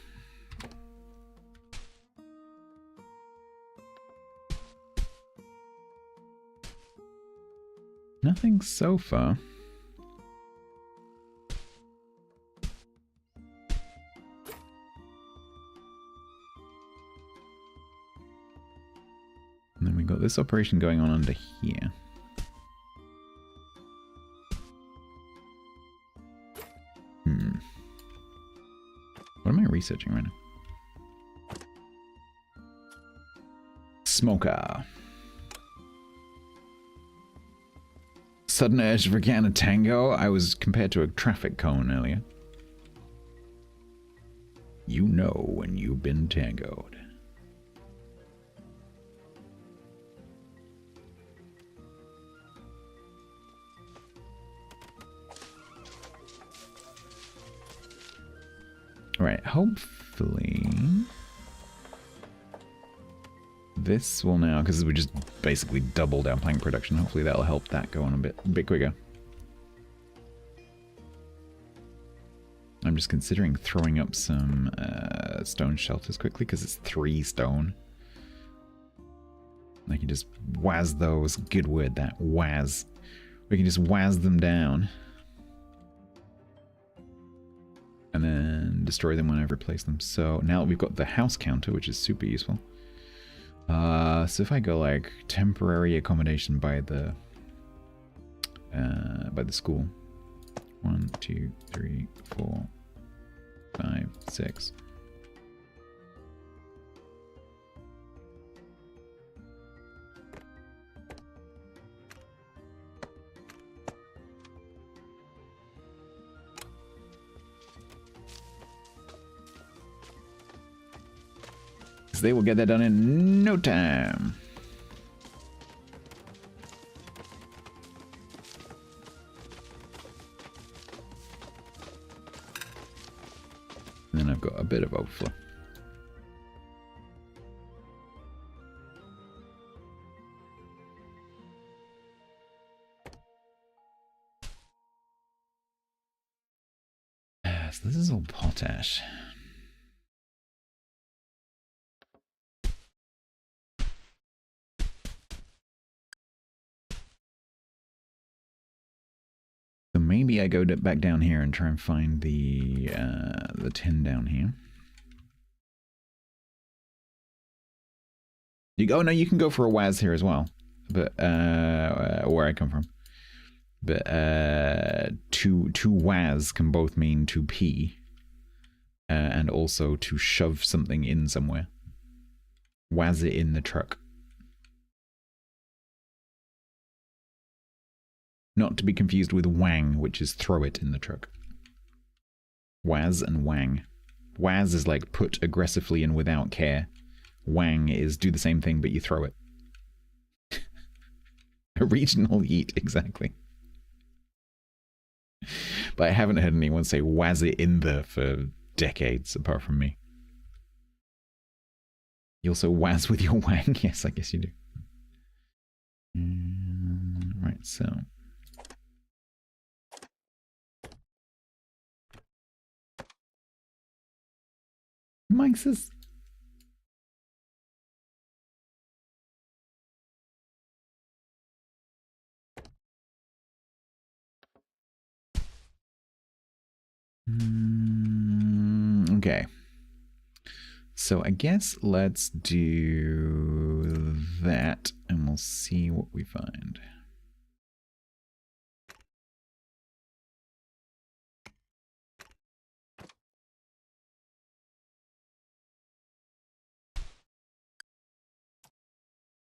Nothing so far. And then we got this operation going on under here. What am I researching right now? Smoker. Sudden urge to forget a tango. I was compared to a traffic cone earlier. You know when you've been tangoed. Right, hopefully this will now, because we just basically doubled our plank production, hopefully that'll help that go on a bit quicker. I'm just considering throwing up some stone shelters quickly, because it's 3 stone. I can just waz those, good word that, waz. We can just waz them down. And then destroy them when I replace them. So now we've got the house counter, which is super useful. So if I go like temporary accommodation by the school. 1, 2, 3, 4, 5, 6. They will get that done in no time. And then I've got a bit of overflow. So this is all potash. So maybe I go back down here and try and find the tin down here. Oh no, you can go for a WAS here as well, but where I come from. But to WAS can both mean to pee, and also to shove something in somewhere. WAS it in the truck. Not to be confused with wang, which is throw it in the truck. WAS and wang. WAS is like put aggressively and without care. Wang is do the same thing, but you throw it. A regional yeet, exactly. But I haven't heard anyone say WAS it in the for decades, apart from me. You also WAS with your wang? Yes, I guess you do. Right, so... Mices. Okay. So I guess let's do that and we'll see what we find.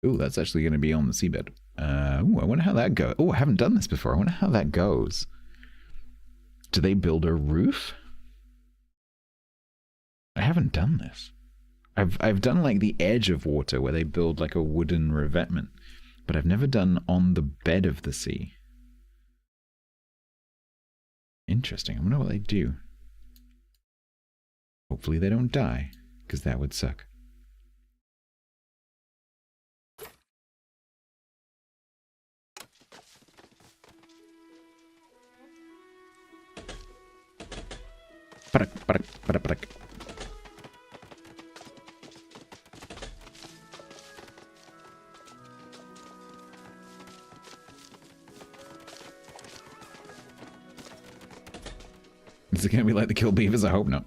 Ooh, that's actually going to be on the seabed. Ooh, I wonder how that goes. Oh, I haven't done this before. I wonder how that goes. Do they build a roof? I haven't done this. I've done like the edge of water where they build like a wooden revetment, but I've never done on the bed of the sea. Interesting. I wonder what they do. Hopefully they don't die, because that would suck. Is it going to be like the Kill Beavers? I hope not.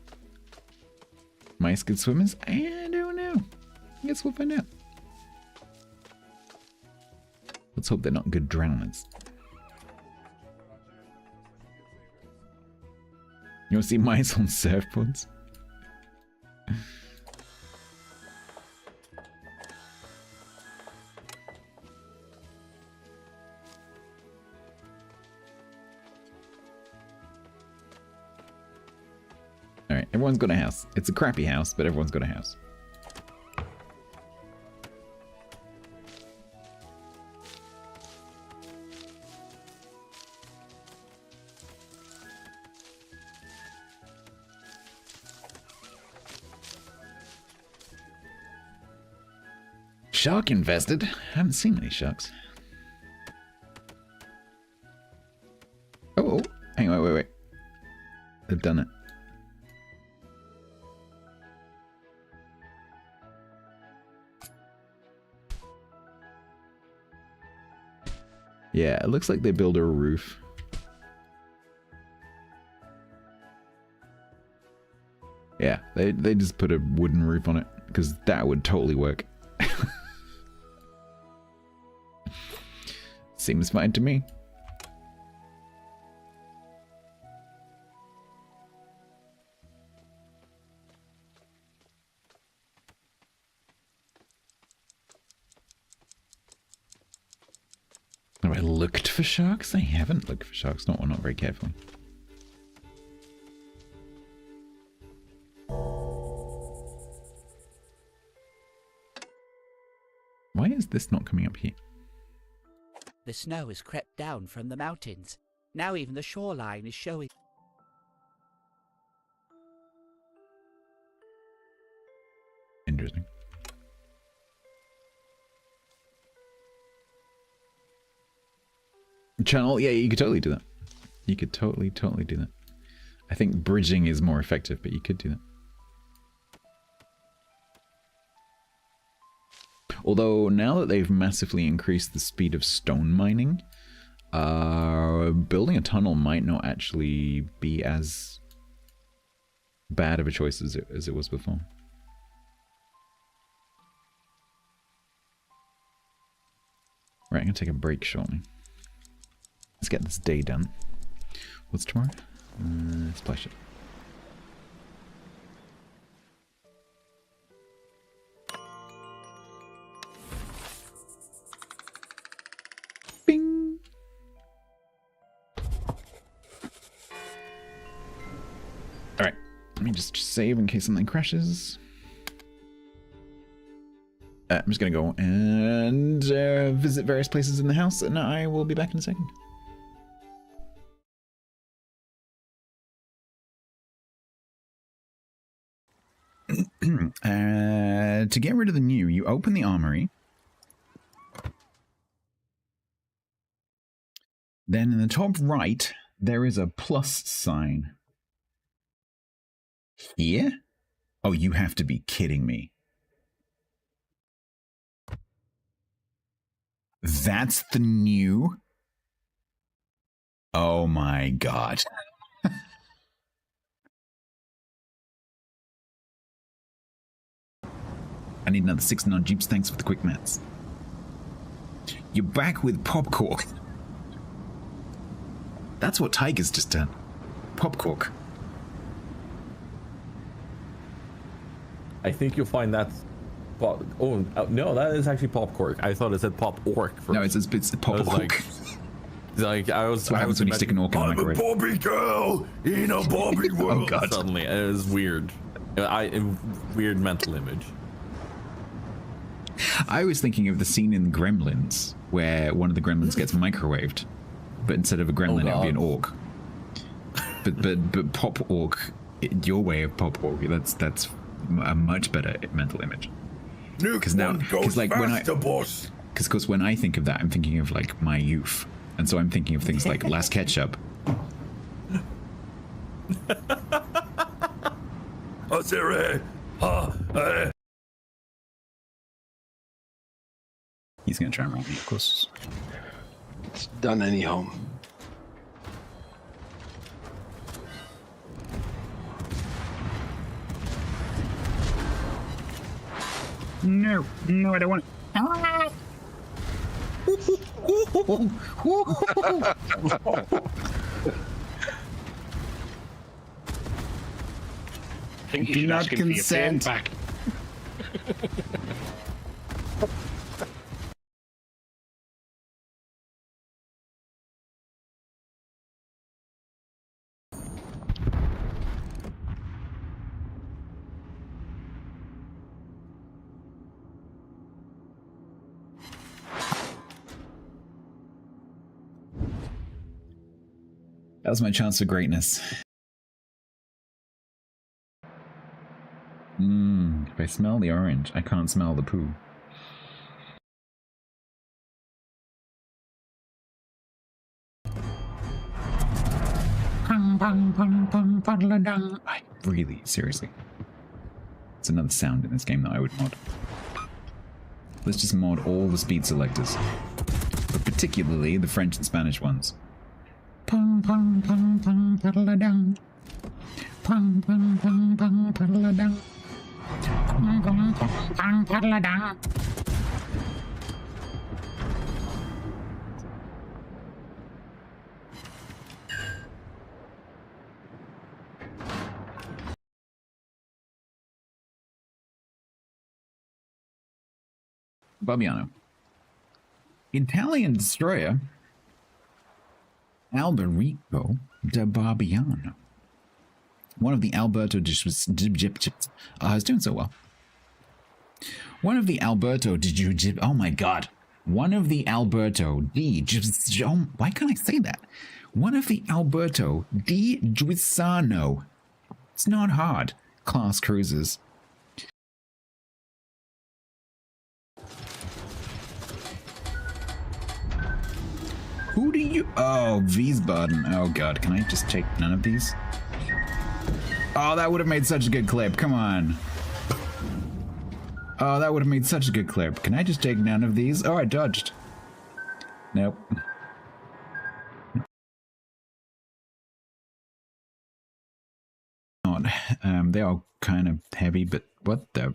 Mice good swimmers? I don't know. I guess we'll find out. Let's hope they're not good drowners. You want to see mice on surfboards? Alright, everyone's got a house. It's a crappy house, but everyone's got a house. Shark infested. I haven't seen any sharks. Oh, hang on, wait. They've done it. Yeah, it looks like they build a roof. Yeah, they just put a wooden roof on it, because that would totally work. Seems fine to me. Have I looked for sharks? I haven't looked for sharks, not very carefully. Why is this not coming up here?
The snow has crept down from the mountains. Now even the shoreline is showing.
Interesting. Channel, yeah, you could totally do that. You could totally do that. I think bridging is more effective, but you could do that. Although, now that they've massively increased the speed of stone mining, building a tunnel might not actually be as bad of a choice as it was before. Right, I'm gonna take a break shortly. Let's get this day done. What's tomorrow? Splash it. Bing! Alright, let me just save in case something crashes. I'm just gonna go and visit various places in the house, and I will be back in a second. To get rid of the new, you open the armory. Then in the top right, there is a plus sign. Here? Oh, you have to be kidding me. That's the new? Oh my god. I need another 6 non-jeeps, thanks for the quick mats. You're back with popcorn. That's what Tiger's just done. Popcork.
I think you'll find that's... Oh, no, that is actually pop cork. I thought it said pop orc first.
No, it's pop orc.
I was
what happens when you stick an orc in the microwave?
I'm a Bobby girl in a Bobby world.
Oh god.
Suddenly, it was weird. Weird mental image.
I was thinking of the scene in Gremlins where one of the gremlins gets microwaved, but instead of a gremlin, it would be an orc. But pop orc, your way of pop orc, that's a much better mental image. Because like when I think of that, I'm thinking of like my youth, and so I'm thinking of things like Last Ketchup. He's gonna try and roll me, of course.
It's done anyhow.
No, I don't want it.
I think you
Do
should
not
ask him for your pain
consent.
back.
That was my chance for greatness. If I smell the orange, I can't smell the poo. I really, seriously. It's another sound in this game that I would mod. Let's just mod all the speed selectors, but particularly the French and Spanish ones. Pong pong pong pong paddle-a-dong. Pong pong pong pong paddle-a-dong. Pong pong pong pong paddle-a-dong. Barbiano. Italian destroyer Alberico de Barbiano. One of the Alberto... I was doing so well. One of the Alberto... Oh my god. One of the Alberto di... Why can't I say that? One of the Alberto di Giussano. It's not hard. Class cruisers. Who do you... Oh, Wiesbaden. Oh god, can I just take none of these? Oh, that would have made such a good clip. Come on. Oh, that would have made such a good clip. Can I just take none of these? Oh, I dodged. Nope. They are kind of heavy, but what the...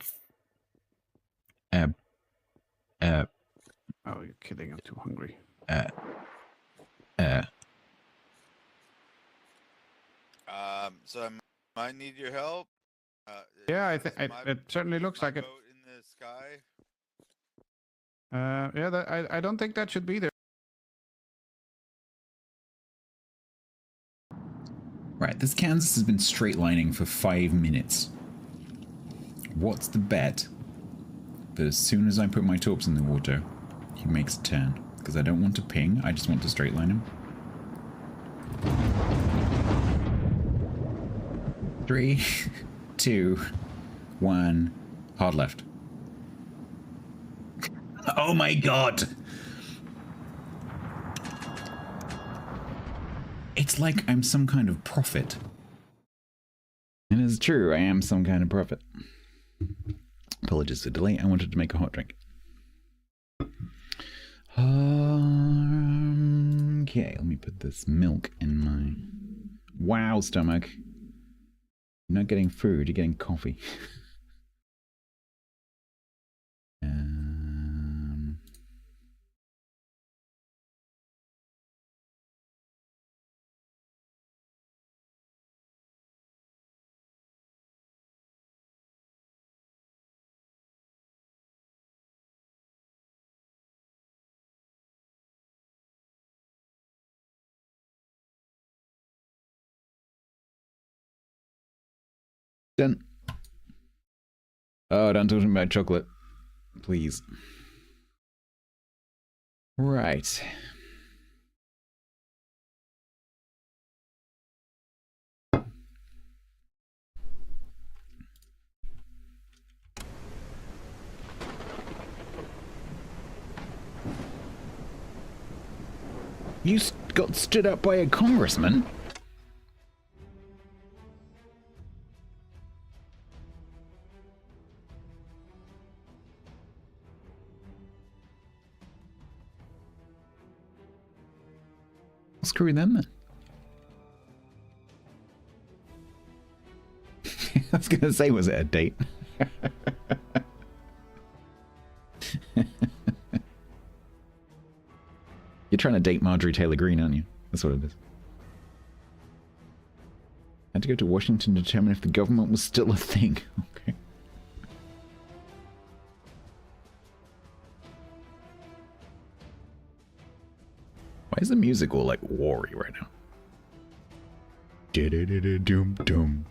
Oh, you're kidding. I'm too hungry.
So I might need your help.
Yeah, I think it certainly looks like it.
Boat in the sky.
Yeah, I don't think that should be there.
Right, this Kansas has been straight lining for 5 minutes. What's the bet that as soon as I put my torps in the water, he makes a turn? Because I don't want to ping, I just want to straight line him. 3, 2, 1, hard left. Oh my god! It's like I'm some kind of prophet. And it's true, I am some kind of prophet. Apologies for delay, I wanted to make a hot drink. Okay, let me put this milk in my... Wow, stomach. You're not getting food, you're getting coffee. Done. Oh, don't talk to me about chocolate. Please. Right. You got stood up by a congressman? Screw them then. I was gonna say, was it a date? You're trying to date Marjorie Taylor Greene, aren't you? That's what it is. Had to go to Washington to determine if the government was still a thing. Okay. Why is the music all like war-y right now? Doom.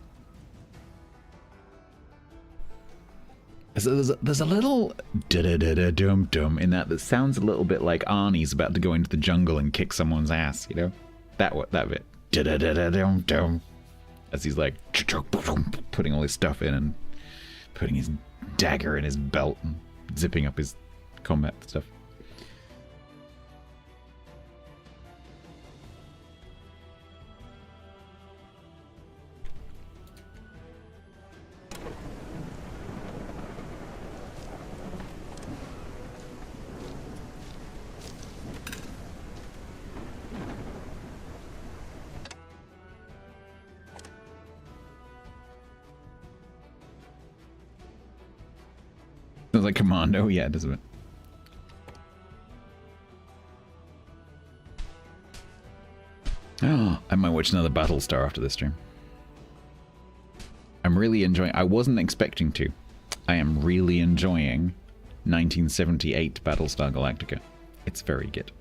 There's a little doom in that sounds a little bit like Arnie's about to go into the jungle and kick someone's ass, you know? That bit. Doom. As he's like putting all his stuff in and putting his dagger in his belt and zipping up his combat stuff. Sounds like Commando, yeah, doesn't it? Oh, I might watch another Battlestar after this stream. I'm really enjoying... I wasn't expecting to. I am really enjoying 1978 Battlestar Galactica. It's very good.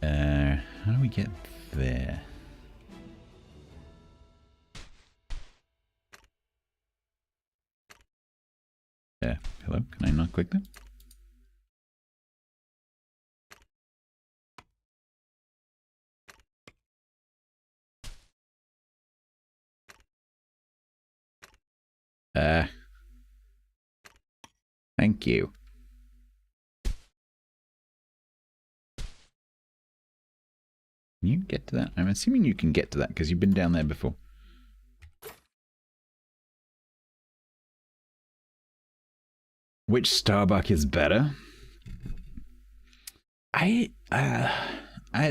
How do we get there? Hello? Can I not click that? Thank you. Can you get to that? I'm assuming you can get to that because you've been down there before. Which Starbuck is better?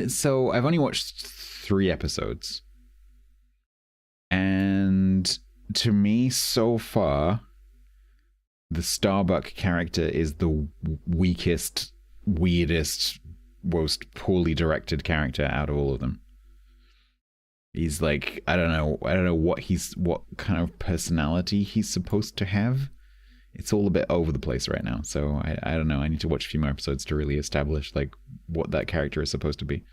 So I've only watched 3 episodes. And to me, so far, the Starbuck character is the weakest, weirdest, most poorly directed character out of all of them. He's like, I don't know what kind of personality he's supposed to have. It's all a bit over the place right now, so I don't know. I need to watch a few more episodes to really establish like what that character is supposed to be.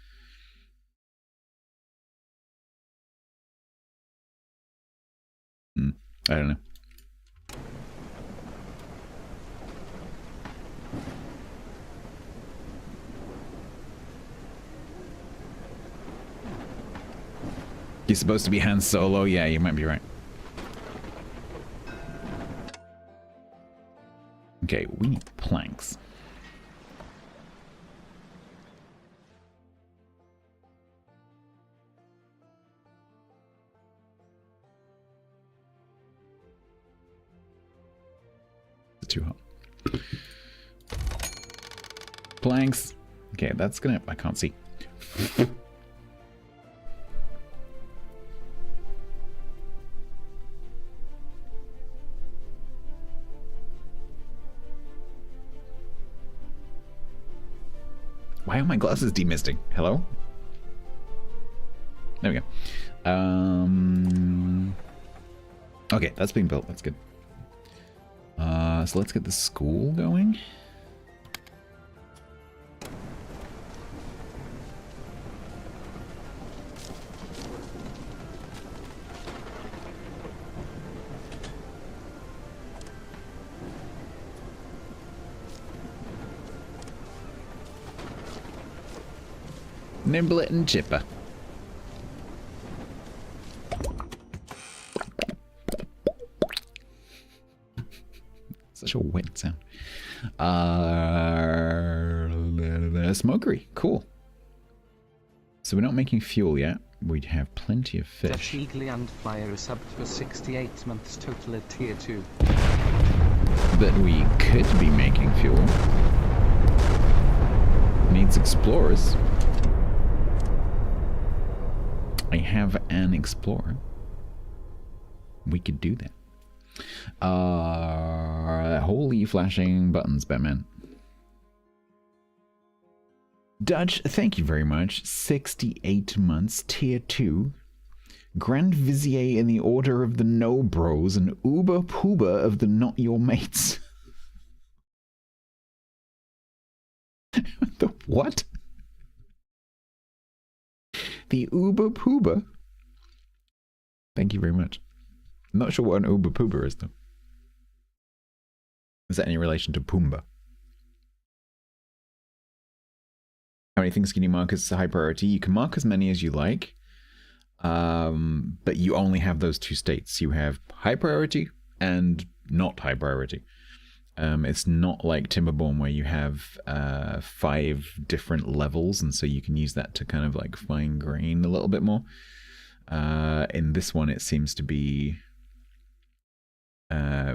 I don't know. He's supposed to be Han Solo? Yeah, you might be right. Okay, we need planks. It's too hot. Planks. Okay, that's gonna... I can't see. Why are my glasses demisting? Hello? There we go. Okay, that's being built. That's good. So let's get the school going. Nimblet and chipper. Such a wet sound. Smokery. Cool. So we're not making fuel yet. We'd have plenty of fish.
Dutch Eagle and Flyer is subbed for 68 months total at tier 2.
But we could be making fuel. Needs explorers. I have an explorer. We could do that. Holy flashing buttons, Batman. Dutch, thank you very much. 68 months, tier 2. Grand Vizier in the Order of the No Bros and Uber Poober of the Not Your Mates. The what? The Uber Poober? Thank you very much. I'm not sure what an Uber Poober is, though. Is that any relation to Pumbaa? How many things can you mark as high priority? You can mark as many as you like, but you only have those 2 states. You have high priority and not high priority. It's not like Timberborn where you have 5 different levels, and so you can use that to kind of like fine grain a little bit more. In this one, it seems to be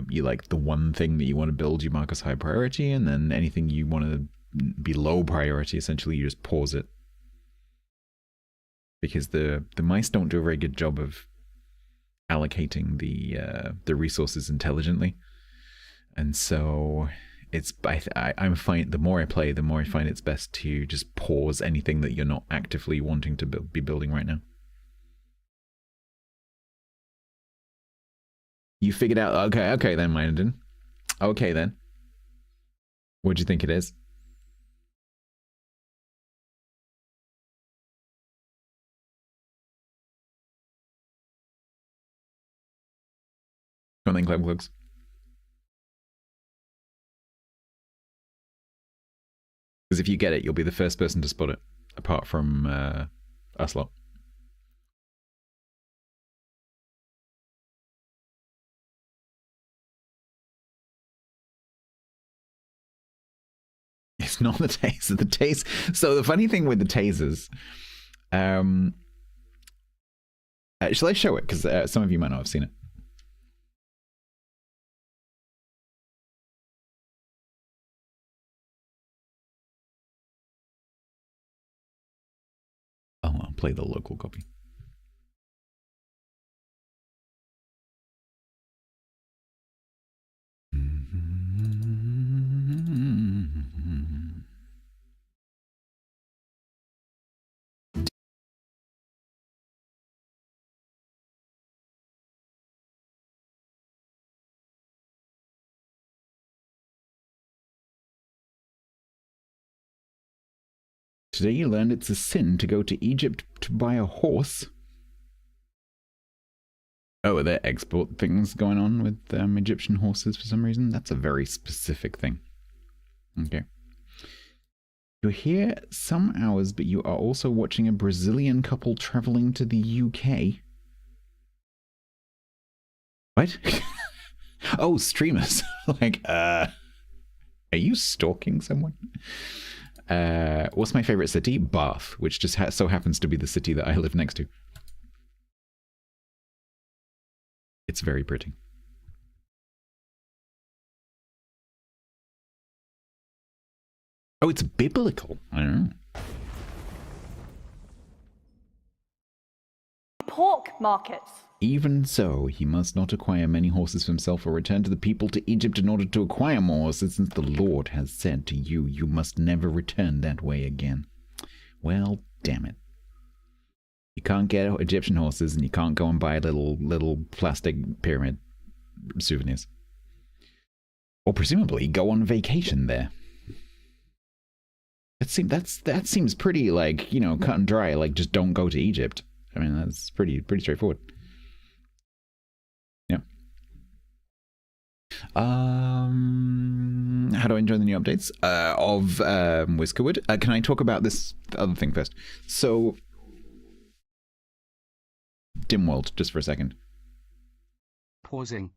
you like the one thing that you want to build, you mark as high priority, and then anything you want to be low priority, essentially, you just pause it. Because the mice don't do a very good job of allocating the resources intelligently. And so I'm fine. The more I play, the more I find it's best to just pause anything that you're not actively wanting to be building right now. You figured out. Okay then, Myndon. Okay then. What do you think it is? Don't think Clem looks. Because if you get it, you'll be the first person to spot it, apart from us lot. It's not the taser. The taser. So the funny thing with the tasers, shall I show it? Because some of you might not have seen it. I'll play the local copy. Today you learned it's a sin to go to Egypt to buy a horse. Oh, are there export things going on with Egyptian horses for some reason? That's a very specific thing. Okay. You're here some hours, but you are also watching a Brazilian couple traveling to the UK. What? Oh, streamers. Like, are you stalking someone? What's my favorite city? Bath, which just so happens to be the city that I live next to. It's very pretty. Oh, it's biblical. I don't know.
Pork markets.
Even so, he must not acquire many horses for himself or return to the people to Egypt in order to acquire more horses, since the Lord has said to you, you must never return that way again. Well, damn it. You can't get Egyptian horses, and you can't go and buy little plastic pyramid souvenirs. Or presumably go on vacation there. That seems pretty, like, you know, cut and dry. Like, just don't go to Egypt. I mean, that's pretty straightforward. Yeah. How do I enjoy the new updates of Whiskerwood? Can I talk about this other thing first? So, Dim World, just for a second.
Pausing.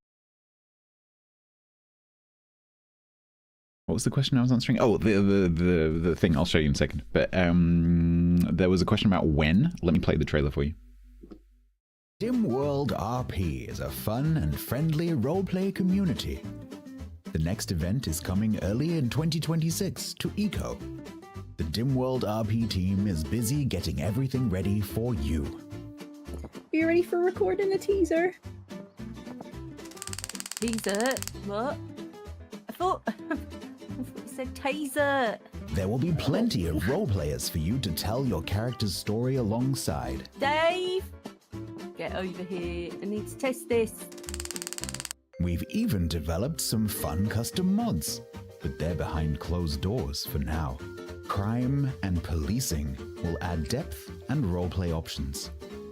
What was the question I was answering? Oh, the thing. I'll show you in a second. But there was a question about when. Let me play the trailer for you.
Dim World RP is a fun and friendly roleplay community. The next event is coming early in 2026 to Eco. The Dim World RP team is busy getting everything ready for you.
Are you ready for recording the teaser?
Teaser? What? I thought it said taser.
There will be plenty of roleplayers for you to tell your character's story alongside.
Dave! Get over here. I need to test this.
We've even developed some fun custom mods, but they're behind closed doors for now. Crime and policing will add depth and roleplay options.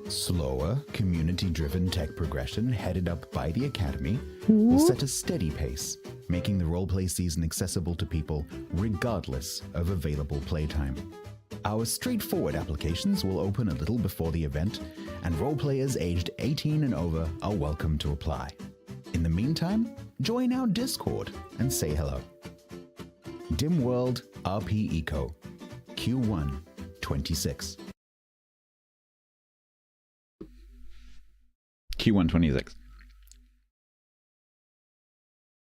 Slower, community-driven tech progression headed up by the Academy will set a steady pace, making the roleplay season accessible to people regardless of available playtime. Our straightforward applications will open a little before the event, and roleplayers aged 18 and over are welcome to apply. In the meantime, join our Discord and say hello. Dim World RP Eco, Q1 26.
Q1 26.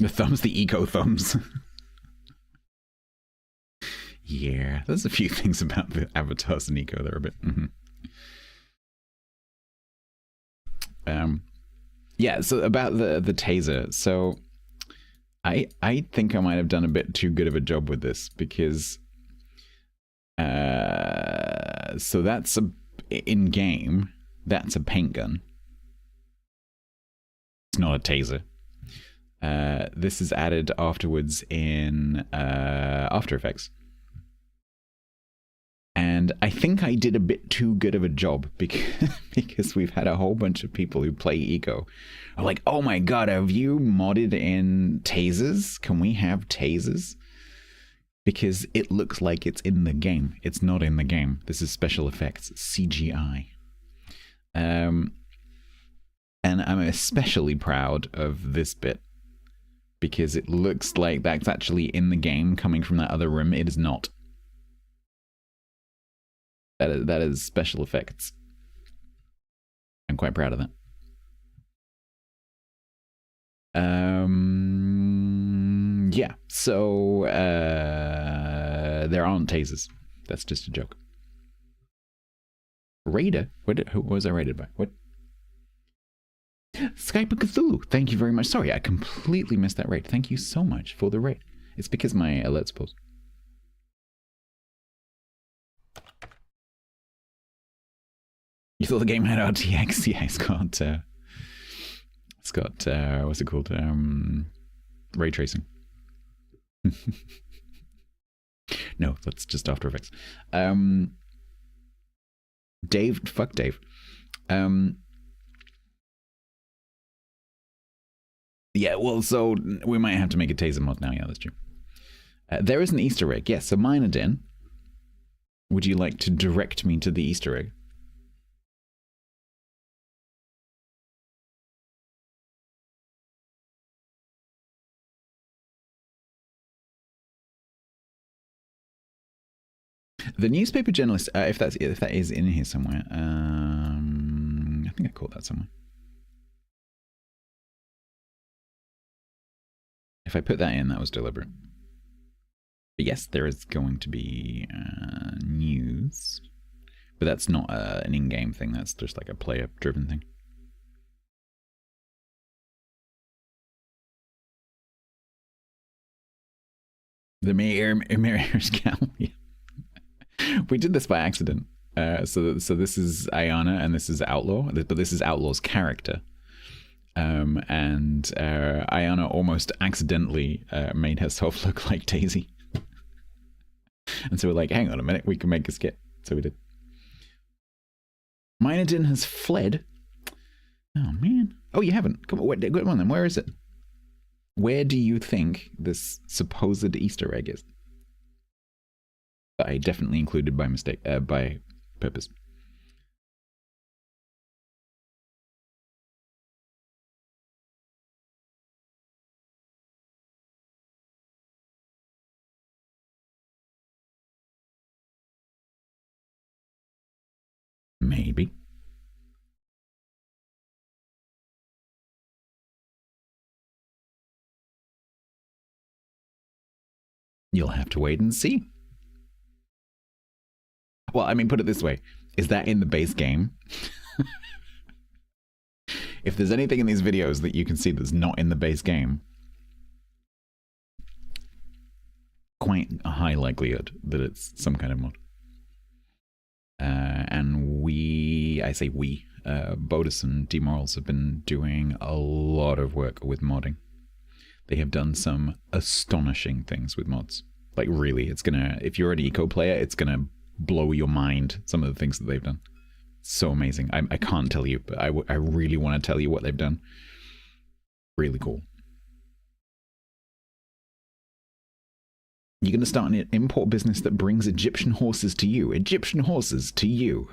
The thumbs, the eco thumbs. Yeah, there's a few things about the avatars and eco that are a bit. Yeah, so about the taser. So I think I might have done a bit too good of a job with this because so that's in game, that's a paint gun. it's not a taser. This is added afterwards in After Effects. And I think I did a bit too good of a job because we've had a whole bunch of people who play Eco are like, oh my god, have you modded in tasers? Can we have tasers? Because it looks like it's in the game. It's not in the game. This is special effects, CGI. And I'm especially proud of this bit because it looks like that's actually in the game coming from that other room. It is not. That is special effects. I'm quite proud of that. Yeah, so there aren't tasers. That's just a joke. Raider? Who was I raided by? What? Skype of Cthulhu. Thank you very much. Sorry, I completely missed that raid. Thank you so much for the raid. It's because my alerts paused. You thought the game had RTX? Yeah, it's got what's it called? Ray tracing. No, that's just After Effects. Dave, fuck Dave. Yeah, well, so we might have to make a taser mod now. Yeah, that's true. There is an Easter egg. Yes, so Minerdin, would you like to direct me to the Easter egg? The newspaper journalist, if that is in here somewhere, I think I caught that somewhere. If I put that in, that was deliberate. But yes, there is going to be news, but that's not an in-game thing. That's just like a player-driven thing. The mirror's cow. Yeah. We did this by accident. So this is Ayana and this is Outlaw, but this is Outlaw's character. And Ayana almost accidentally made herself look like Daisy. And so we're like, hang on a minute, we can make a skit. So we did. Minerdin has fled. Oh man. Oh, you haven't. Come on then. Where is it? Where do you think this supposed Easter egg is? That I definitely included by mistake, by purpose. Maybe. You'll have to wait and see. Well, I mean, put it this way. Is that in the base game? If there's anything in these videos that you can see that's not in the base game, quite a high likelihood that it's some kind of mod. And Bodus and Demorals have been doing a lot of work with modding. They have done some astonishing things with mods. Like really, it's gonna, if you're an eco player, it's gonna blow your mind, some of the things that they've done. So amazing. I can't tell you, but I really want to tell you what they've done. Really cool. You're going to start an import business that brings Egyptian horses to you. Egyptian horses to you.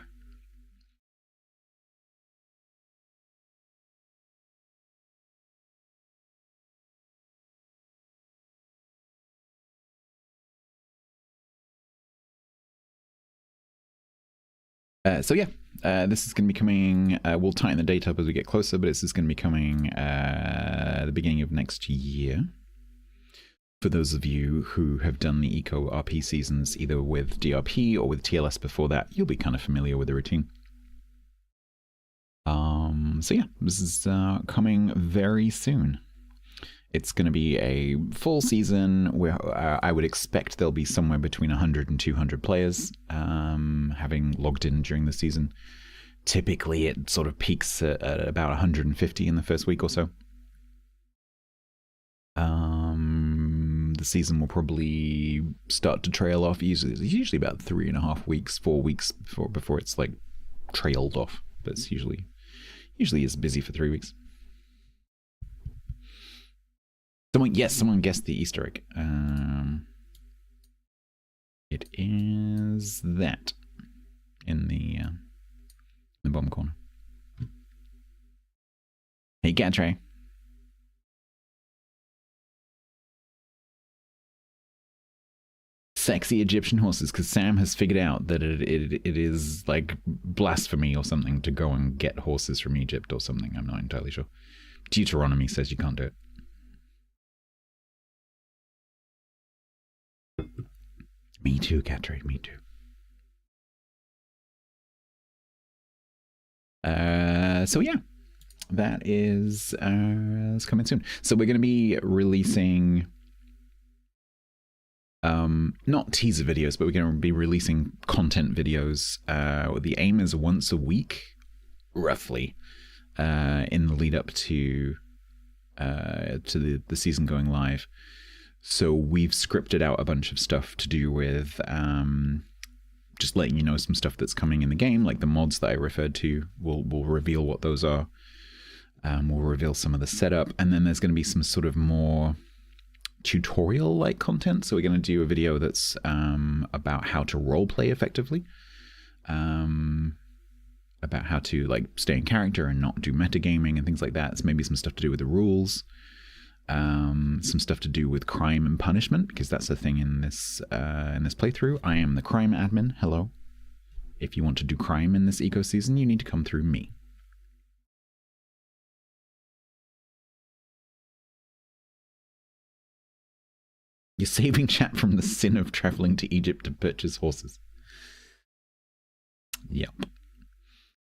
So yeah, this is going to be coming, we'll tighten the date up as we get closer, but this is going to be coming at the beginning of next year. For those of you who have done the Eco RP seasons, either with DRP or with TLS before that, you'll be kind of familiar with the routine. So yeah, this is coming very soon. It's going to be a full season where I would expect there'll be somewhere between 100 and 200 players having logged in during the season. Typically, it sort of peaks at about 150 in the first week or so. The season will probably start to trail off. Usually about 3.5 weeks, 4 weeks before it's like trailed off. But it's usually is busy for 3 weeks. Someone guessed the Easter egg. It is that in the bottom corner. Hey, Gatre. Sexy Egyptian horses, because Sam has figured out that it is like blasphemy or something to go and get horses from Egypt or something. I'm not entirely sure. Deuteronomy says you can't do it. Me too, Catherine, me too. So yeah, that is it's coming soon. So we're going to be releasing not teaser videos, but we're going to be releasing content videos. The aim is once a week, roughly, in the lead up to the season going live. So we've scripted out a bunch of stuff to do with just letting you know some stuff that's coming in the game, like the mods that I referred to. We'll reveal what those are. We'll reveal some of the setup, and then there's going to be some sort of more tutorial-like content. So we're going to do a video that's about how to roleplay effectively, about how to like stay in character and not do metagaming and things like that. It's maybe some stuff to do with the rules, some stuff to do with crime and punishment, because that's a thing in this playthrough. I am the crime admin. Hello. If you want to do crime in this eco season, you need to come through me. You're saving chat from the sin of traveling to Egypt to purchase horses. Yep.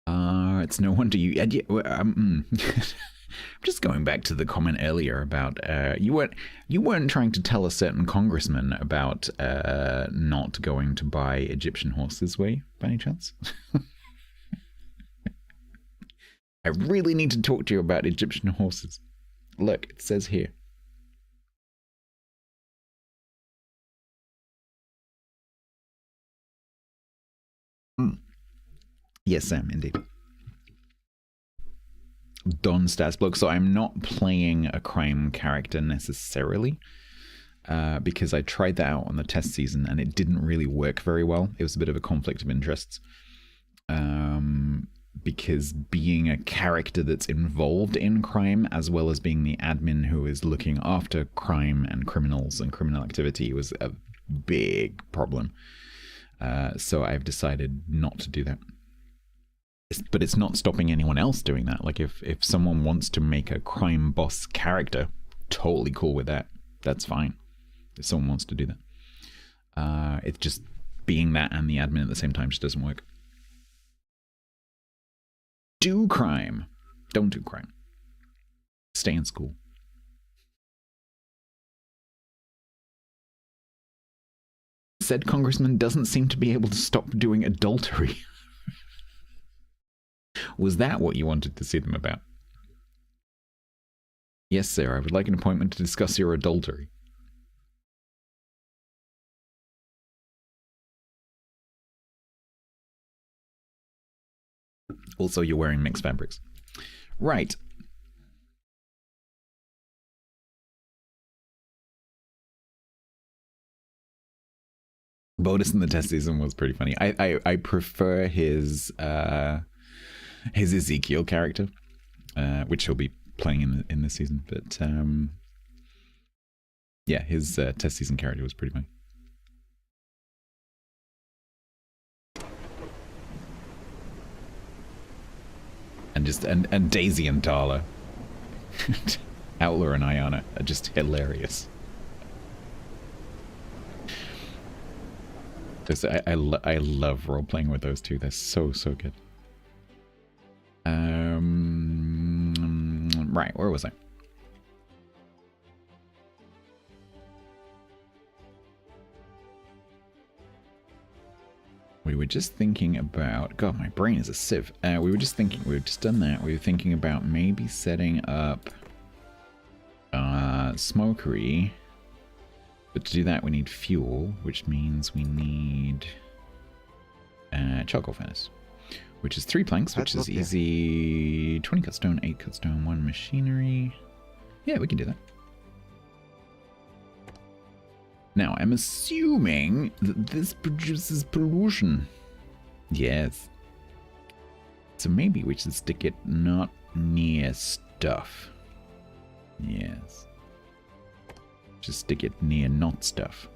It's no wonder you... I'm just going back to the comment earlier about you weren't trying to tell a certain congressman about not going to buy Egyptian horses, were you, by any chance? I really need to talk to you about Egyptian horses. Look, it says here. Yes, Sam, indeed. Don StatsBloke. So I'm not playing a crime character necessarily, because I tried that out on the test season and it didn't really work very well. It was a bit of a conflict of interests, because being a character that's involved in crime as well as being the admin who is looking after crime and criminals and criminal activity was a big problem. So I've decided not to do that. But it's not stopping anyone else doing that. Like if someone wants to make a crime boss character, totally cool with that. That's fine. If someone wants to do that. It's just being that and the admin at the same time just doesn't work. Do crime. Don't do crime. Stay in school. Said congressman doesn't seem to be able to stop doing adultery. Was that what you wanted to see them about? Yes, sir. I would like an appointment to discuss your adultery. Also, you're wearing mixed fabrics. Right. Bonus in the test season was pretty funny. I prefer his Ezekiel character, which he'll be playing in this season. But yeah, his test season character was pretty funny. And Daisy and Darla, Outlaw and Ayana are just hilarious. I love role playing with those two. They're so good. Right, where was I? We were just thinking about... God, my brain is a sieve. We were just thinking... We've just done that. We were thinking about maybe setting up smokery. But to do that, we need fuel, which means we need charcoal furnace, which is 3 planks, which is easy. 20 cut stone, 8 cut stone, 1 machinery. Yeah, we can do that. Now, I'm assuming that this produces pollution. Yes. So maybe we should stick it not near stuff. Yes. Just stick it near not stuff.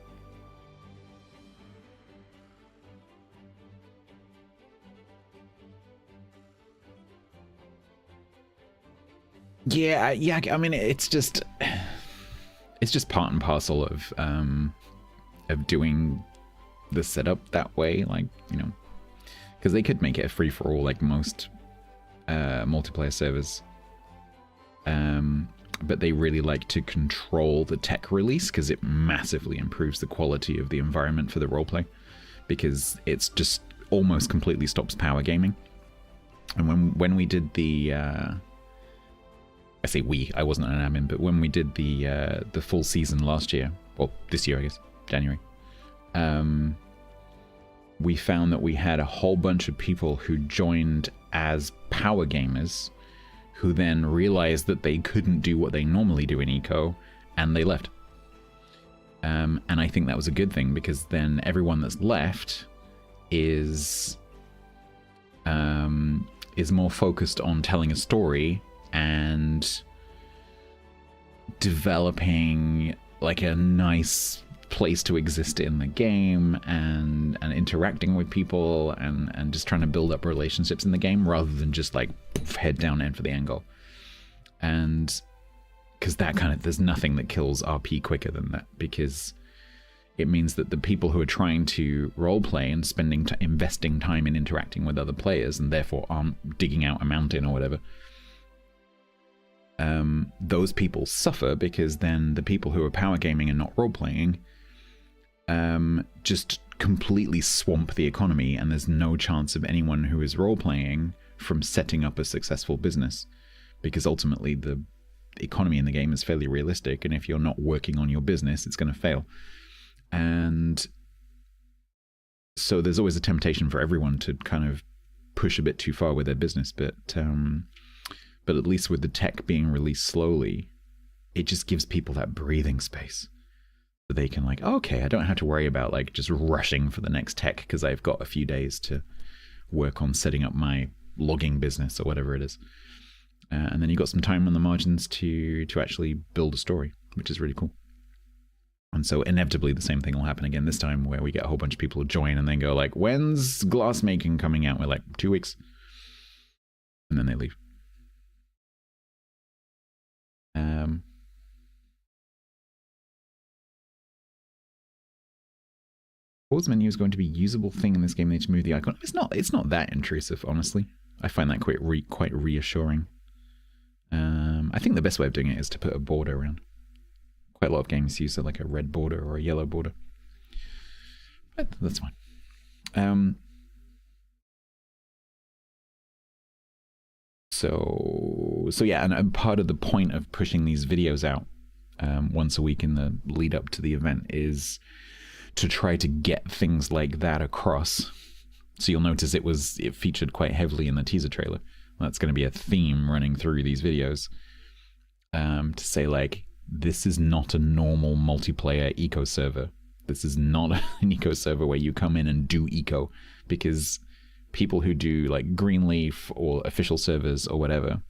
Yeah, I mean, it's just part and parcel of doing the setup that way, like, you know, because they could make it a free for all like most multiplayer servers, but they really like to control the tech release because it massively improves the quality of the environment for the roleplay, because it's just almost completely stops power gaming. And when we did the I say we, I wasn't an admin, but when we did the full season last year, well, this year, I guess, January, we found that we had a whole bunch of people who joined as power gamers, who then realized that they couldn't do what they normally do in eco, and they left. And I think that was a good thing, because then everyone that's left is more focused on telling a story and developing like a nice place to exist in the game, and interacting with people, and just trying to build up relationships in the game, rather than just like head down end for the end goal. And because that kind of, there's nothing that kills RP quicker than that, because it means that the people who are trying to roleplay and investing time in interacting with other players, and therefore aren't digging out a mountain or whatever, those people suffer, because then the people who are power gaming and not role-playing just completely swamp the economy, and there's no chance of anyone who is role-playing from setting up a successful business, because ultimately the economy in the game is fairly realistic, and if you're not working on your business, it's going to fail. And so there's always a temptation for everyone to kind of push a bit too far with their business, but at least with the tech being released slowly, it just gives people that breathing space. So they can like, okay, I don't have to worry about like just rushing for the next tech, because I've got a few days to work on setting up my logging business or whatever it is. And then you've got some time on the margins to actually build a story, which is really cool. And so inevitably the same thing will happen again this time, where we get a whole bunch of people join and then go like, when's glass making coming out? We're like, 2 weeks. And then they leave. Pause menu is going to be a usable thing in this game. They need to move the icon. It's not that intrusive, honestly. I find that quite reassuring. I think the best way of doing it is to put a border around. Quite a lot of games use like a red border or a yellow border. But that's fine. So yeah, and part of the point of pushing these videos out once a week in the lead up to the event is to try to get things like that across. So you'll notice it featured quite heavily in the teaser trailer. That's going to be a theme running through these videos, to say like, this is not a normal multiplayer eco server. This is not an eco server where you come in and do eco, because people who do like Greenleaf or official servers or whatever,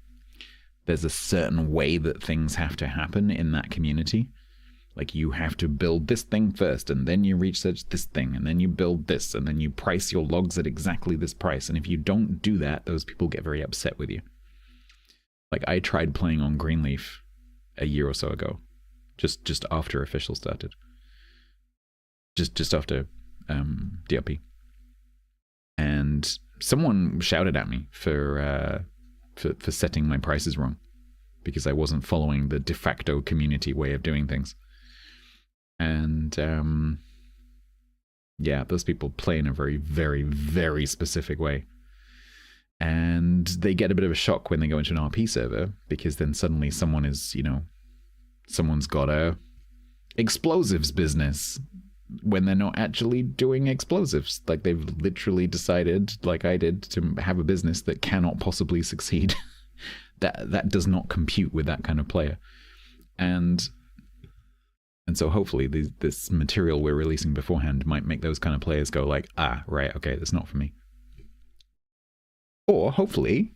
there's a certain way that things have to happen in that community. Like, you have to build this thing first, and then you research this thing, and then you build this, and then you price your logs at exactly this price. And if you don't do that, those people get very upset with you. Like, I tried playing on Greenleaf a year or so ago, just after official started, just after DRP, and someone shouted at me for setting my prices wrong, because I wasn't following the de facto community way of doing things. And yeah, those people play in a very, very, very specific way. And they get a bit of a shock when they go into an RP server, because then suddenly someone is, someone's got a explosives business when they're not actually doing explosives. Like, they've literally decided, like I did, to have a business that cannot possibly succeed. that does not compute with that kind of player. And so hopefully this material we're releasing beforehand might make those kind of players go like, ah, right, okay, that's not for me. Or hopefully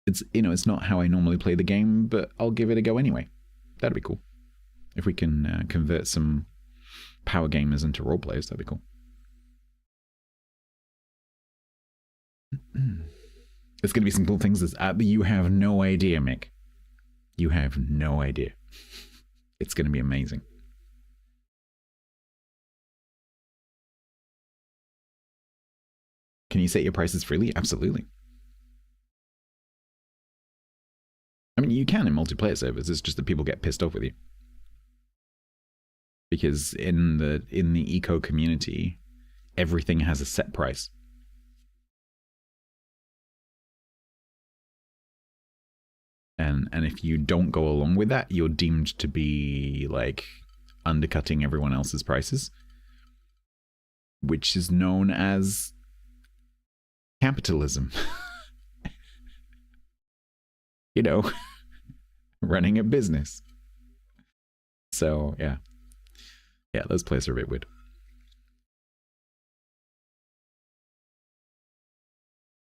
it's, you know, it's not how I normally play the game, but I'll give it a go anyway. That'd be cool. If we can convert some power gamers into role players, that'd be cool. There's going to be some cool things. You have no idea, Mick. You have no idea. It's going to be amazing. Can you set your prices freely? Absolutely. I mean, you can in multiplayer servers. It's just that people get pissed off with you. Because in the eco community, everything has a set price. And if you don't go along with that, you're deemed to be like undercutting everyone else's prices, which is known as capitalism. You know, running a business. So yeah, those players are a bit weird.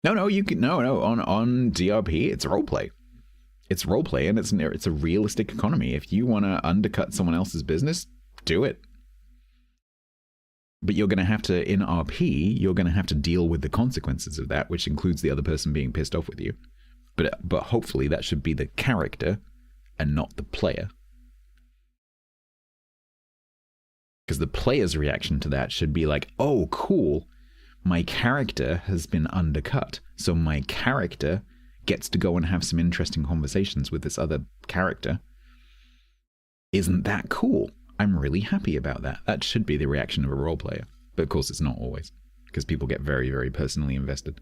No, you can on DRP it's roleplay. It's roleplay, and it's a realistic economy. If you want to undercut someone else's business, do it. But you're going to have to, in RP, you're going to have to deal with the consequences of that, which includes the other person being pissed off with you. But hopefully that should be the character and not the player. Because the player's reaction to that should be like, oh, cool, my character has been undercut. So my character gets to go and have some interesting conversations with this other character. Isn't that cool? I'm really happy about that. That should be the reaction of a role player. But of course it's not always, because people get very, very personally invested.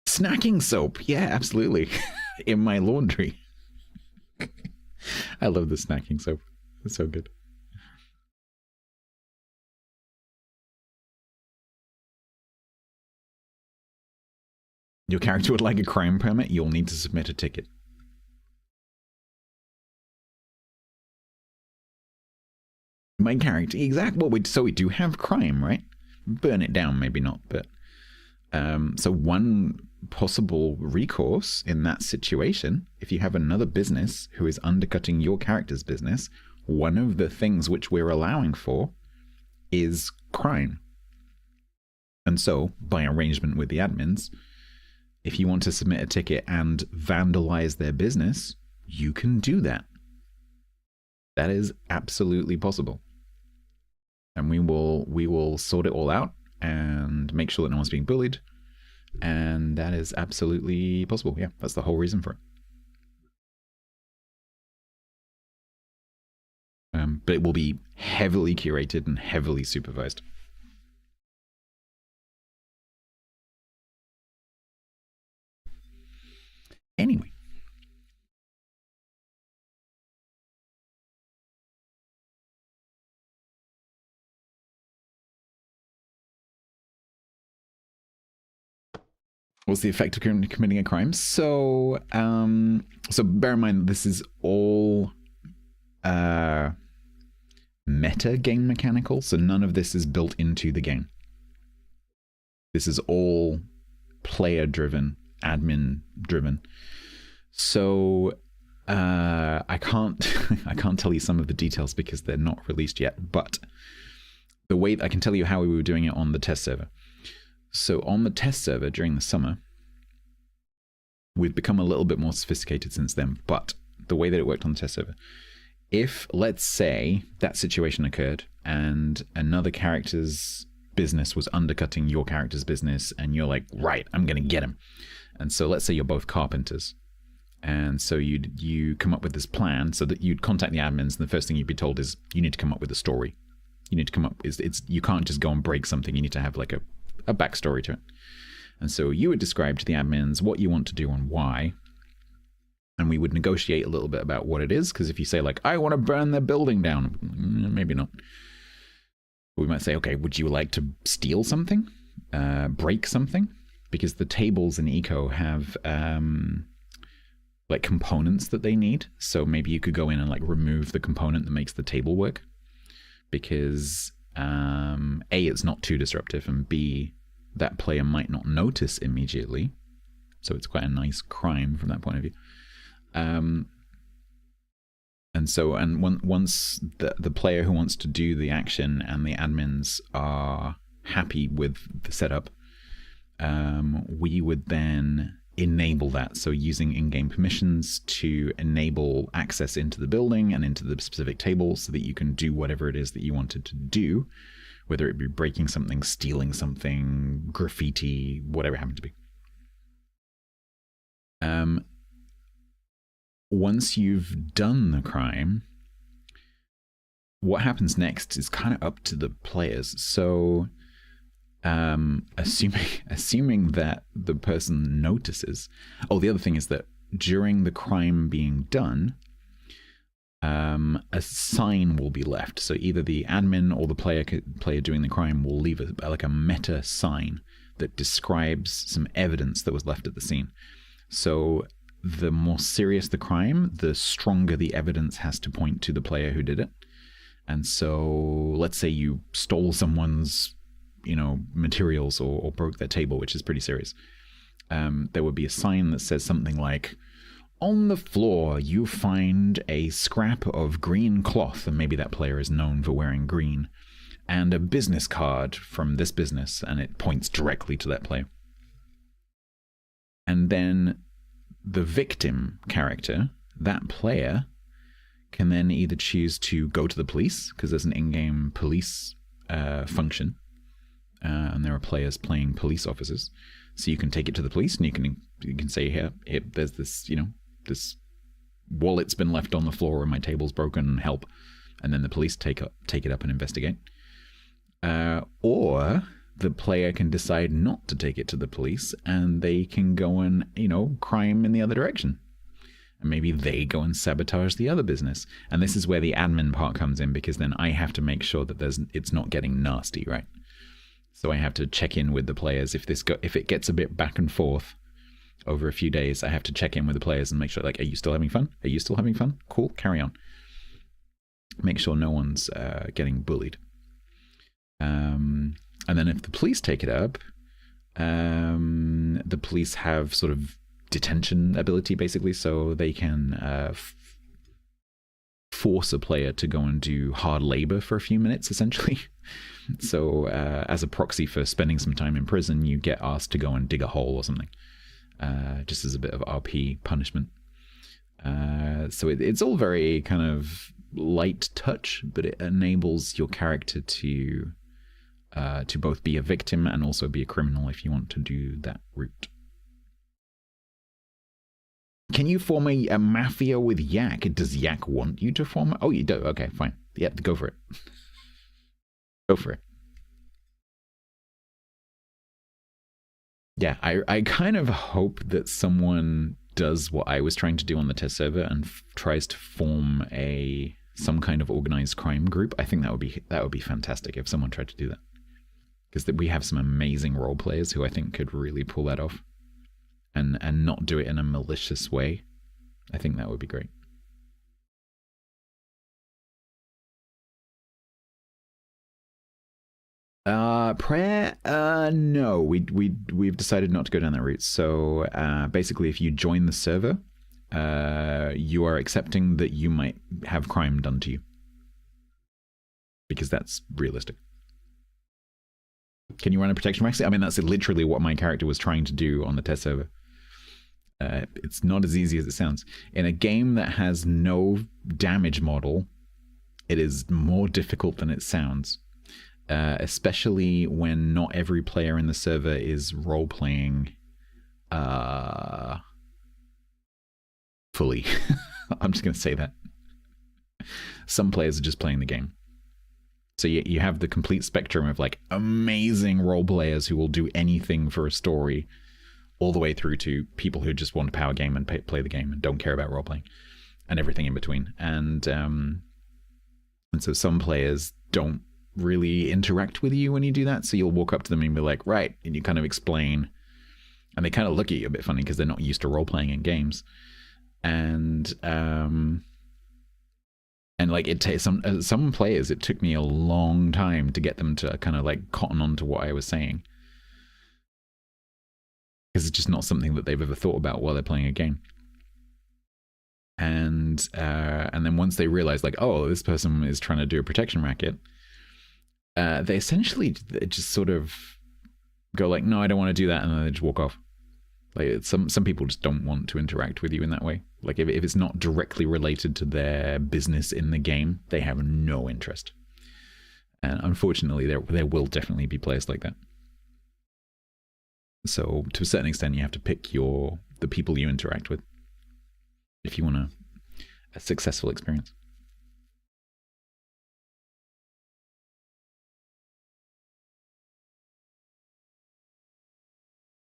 Snacking soap. Yeah, absolutely. In my laundry. I love the snacking soap. It's so good. Your character would like a crime permit, you'll need to submit a ticket. My character, exactly. Well, so we do have crime, right? Burn it down, maybe not, but... so one possible recourse in that situation, if you have another business who is undercutting your character's business, one of the things which we're allowing for is crime. And so, by arrangement with the admins, if you want to submit a ticket and vandalize their business, you can do that. That is absolutely possible. And we will sort it all out and make sure that no one's being bullied. And that is absolutely possible. Yeah, that's the whole reason for it. But it will be heavily curated and heavily supervised. Anyway. What's the effect of committing a crime? So, so bear in mind, this is all meta game mechanical, so none of this is built into the game. This is all player-driven, admin-driven. So, I can't tell you some of the details because they're not released yet, but the way I can tell you how we were doing it on the test server. So on the test server during the summer, we've become a little bit more sophisticated since then, but the way that it worked on the test server, if, let's say, that situation occurred and another character's business was undercutting your character's business and you're like, right, I'm going to get him. And so let's say you're both carpenters. And so you come up with this plan so that you'd contact the admins, and the first thing you'd be told is you need to come up with a story. You need to come up, you can't just go and break something. You need to have like a a backstory to it. And so you would describe to the admins what you want to do and why. And we would negotiate a little bit about what it is, because if you say, like, I want to burn their building down, maybe not. We might say, okay, would you like to steal something? Break something? Because the tables in Eco have like components that they need. So maybe you could go in and like remove the component that makes the table work. Because A, it's not too disruptive, and B, that player might not notice immediately. So it's quite a nice crime from that point of view. Once the player who wants to do the action and the admins are happy with the setup, we would then enable that. So using in-game permissions to enable access into the building and into the specific table so that you can do whatever it is that you wanted to do, whether it be breaking something, stealing something, graffiti, whatever it happened to be. Once you've done the crime, what happens next is kind of up to the players. So, assuming that the person notices. Oh, the other thing is that during the crime being done, a sign will be left. So either the admin or the player doing the crime will leave like a meta sign that describes some evidence that was left at the scene. So the more serious the crime, the stronger the evidence has to point to the player who did it. And so let's say you stole someone's, materials or broke their table, which is pretty serious. There would be a sign that says something like, on the floor you find a scrap of green cloth, and maybe that player is known for wearing green, and a business card from this business, and it points directly to that player. And then the victim character, that player, can then either choose to go to the police, because there's an in-game police function, and there are players playing police officers. So you can take it to the police, and you can say, here there's this, this wallet's been left on the floor, and my table's broken, help. And then the police take it up and investigate. Or the player can decide not to take it to the police, and they can go and, crime in the other direction. And maybe they go and sabotage the other business. And this is where the admin part comes in, because then I have to make sure that it's not getting nasty, right? So I have to check in with the players. If it gets a bit back and forth over a few days, I have to check in with the players and make sure, like, are you still having fun? Are you still having fun? Cool, carry on. Make sure no one's getting bullied. And then if the police take it up, the police have sort of detention ability, basically, so they can force a player to go and do hard labor for a few minutes, essentially. So as a proxy for spending some time in prison, you get asked to go and dig a hole or something, just as a bit of RP punishment. So it's all very kind of light touch, but it enables your character to both be a victim and also be a criminal if you want to do that route. Can you form a mafia with Yak? Does Yak want you to form it? Oh, you do? Okay, fine. Yeah, go for it. Go for it. Yeah, I kind of hope that someone does what I was trying to do on the test server and tries to form some kind of organized crime group. I think that would be fantastic if someone tried to do that. Because we have some amazing role players who I think could really pull that off. And not do it in a malicious way. I think that would be great. Prayer? No, we've decided not to go down that route. So basically, if you join the server, you are accepting that you might have crime done to you, because that's realistic. Can you run a protection maxi? I mean, that's literally what my character was trying to do on the test server. It's not as easy as it sounds. In a game that has no damage model, it is more difficult than it sounds. Especially when not every player in the server is role-playing fully. I'm just going to say that. Some players are just playing the game. So you have the complete spectrum of like amazing role players who will do anything for a story, all the way through to people who just want a power game and play the game and don't care about role playing, and everything in between. And so some players don't really interact with you when you do that. So you'll walk up to them and be like, right, and you kind of explain, and they kind of look at you a bit funny because they're not used to role playing in games. And like it takes some players, it took me a long time to get them to kind of like cotton on to what I was saying, because it's just not something that they've ever thought about while they're playing a game. And then once they realize like, oh, this person is trying to do a protection racket, they essentially just sort of go like, no, I don't want to do that, and then they just walk off. Like some people just don't want to interact with you in that way. Like if it's not directly related to their business in the game, they have no interest. And unfortunately, there will definitely be players like that. So to a certain extent, you have to pick the people you interact with if you want a successful experience.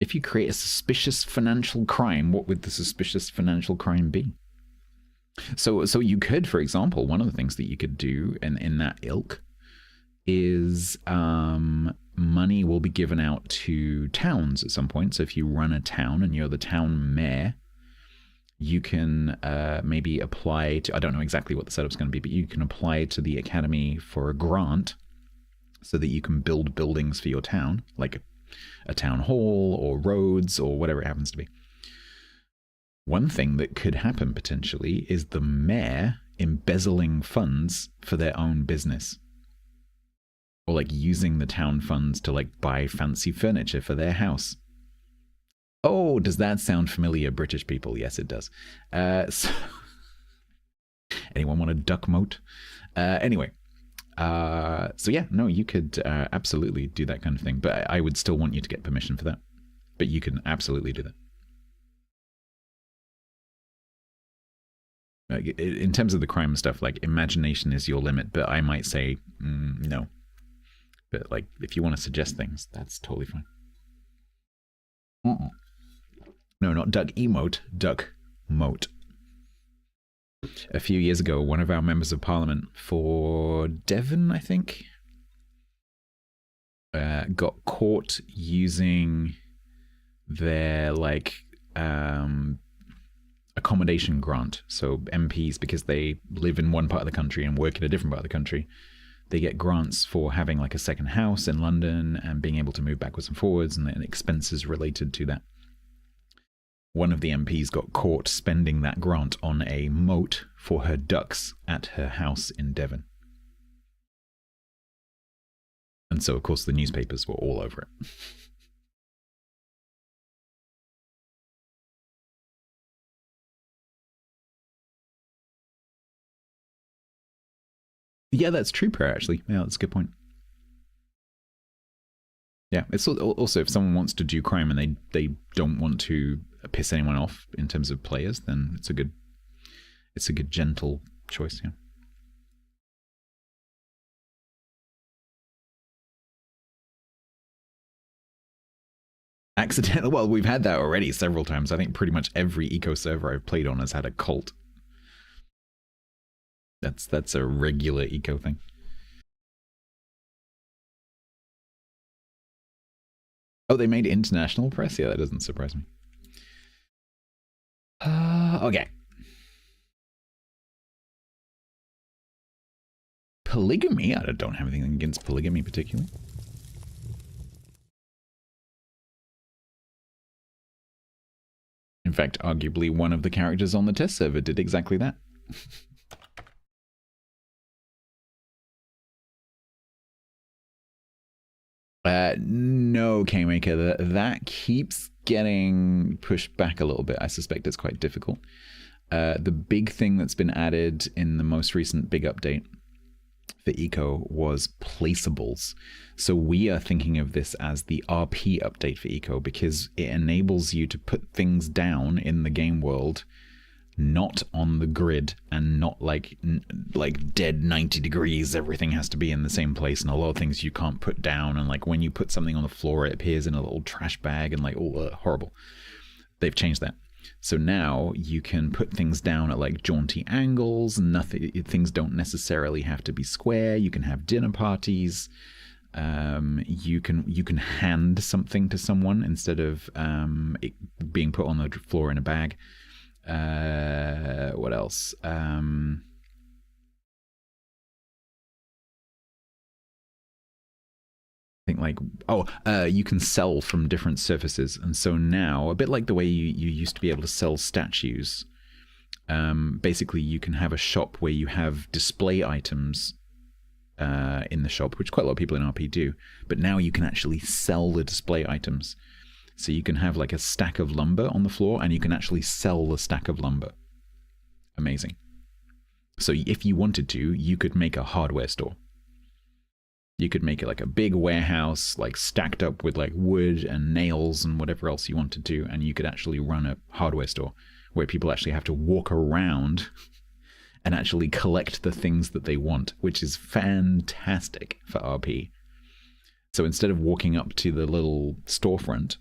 If you create a suspicious financial crime, what would the suspicious financial crime be? So you could, for example, one of the things that you could do in that ilk is money will be given out to towns at some point. So if you run a town and you're the town mayor, you can maybe apply to, I don't know exactly what the setup's going to be, but you can apply to the academy for a grant so that you can build buildings for your town, like a town hall or roads or whatever it happens to be. One thing that could happen potentially is the mayor embezzling funds for their own business, or like using the town funds to like buy fancy furniture for their house. Oh, does that sound familiar, British people? Yes, it does. So anyone want a duck moat? Anyway. So yeah, no, you could absolutely do that kind of thing, but I would still want you to get permission for that. But you can absolutely do that. In terms of the crime stuff, like imagination is your limit, but I might say no. But like, if you want to suggest things, that's totally fine. No, not duck emote, duck moat. A few years ago, one of our members of parliament for Devon, I think, got caught using their like accommodation grant. So MPs, because they live in one part of the country and work in a different part of the country, they get grants for having like a second house in London and being able to move backwards and forwards, and expenses related to that. One of the MPs got caught spending that grant on a moat for her ducks at her house in Devon. And so, of course, the newspapers were all over it. Yeah, that's true, Per, actually. Yeah, that's a good point. Yeah, it's also if someone wants to do crime and they don't want to piss anyone off in terms of players, then it's a good gentle choice. Yeah. Accidental. Well, we've had that already several times. I think pretty much every eco server I've played on has had a cult. That's a regular eco thing. Oh, they made international press? Yeah, that doesn't surprise me. Okay. Polygamy? I don't have anything against polygamy particularly. In fact, arguably one of the characters on the test server did exactly that. No, K-Maker, that keeps getting pushed back a little bit. I suspect it's quite difficult. The big thing that's been added in the most recent big update for Eco was placeables. So we are thinking of this as the RP update for Eco because it enables you to put things down in the game world not on the grid and and not like dead 90 degrees. Everything has to be in the same place, and a lot of things you can't put down. And like when you put something on the floor, it appears in a little trash bag, and like horrible. They've changed that. So now you can put things down at like jaunty angles. Things don't necessarily have to be square. You can have dinner parties. You can hand something to someone instead of it being put on the floor in a bag. What else? I think like, you can sell from different surfaces. And so now, a bit like the way you used to be able to sell statues, basically you can have a shop where you have display items in the shop, which quite a lot of people in RP do, but now you can actually sell the display items. So you can have like a stack of lumber on the floor, and you can actually sell the stack of lumber. Amazing. So if you wanted to, you could make a hardware store. You could make it like a big warehouse, like stacked up with like wood and nails and whatever else you wanted to, and you could actually run a hardware store where people actually have to walk around and actually collect the things that they want, which is fantastic for RP. So instead of walking up to the little storefront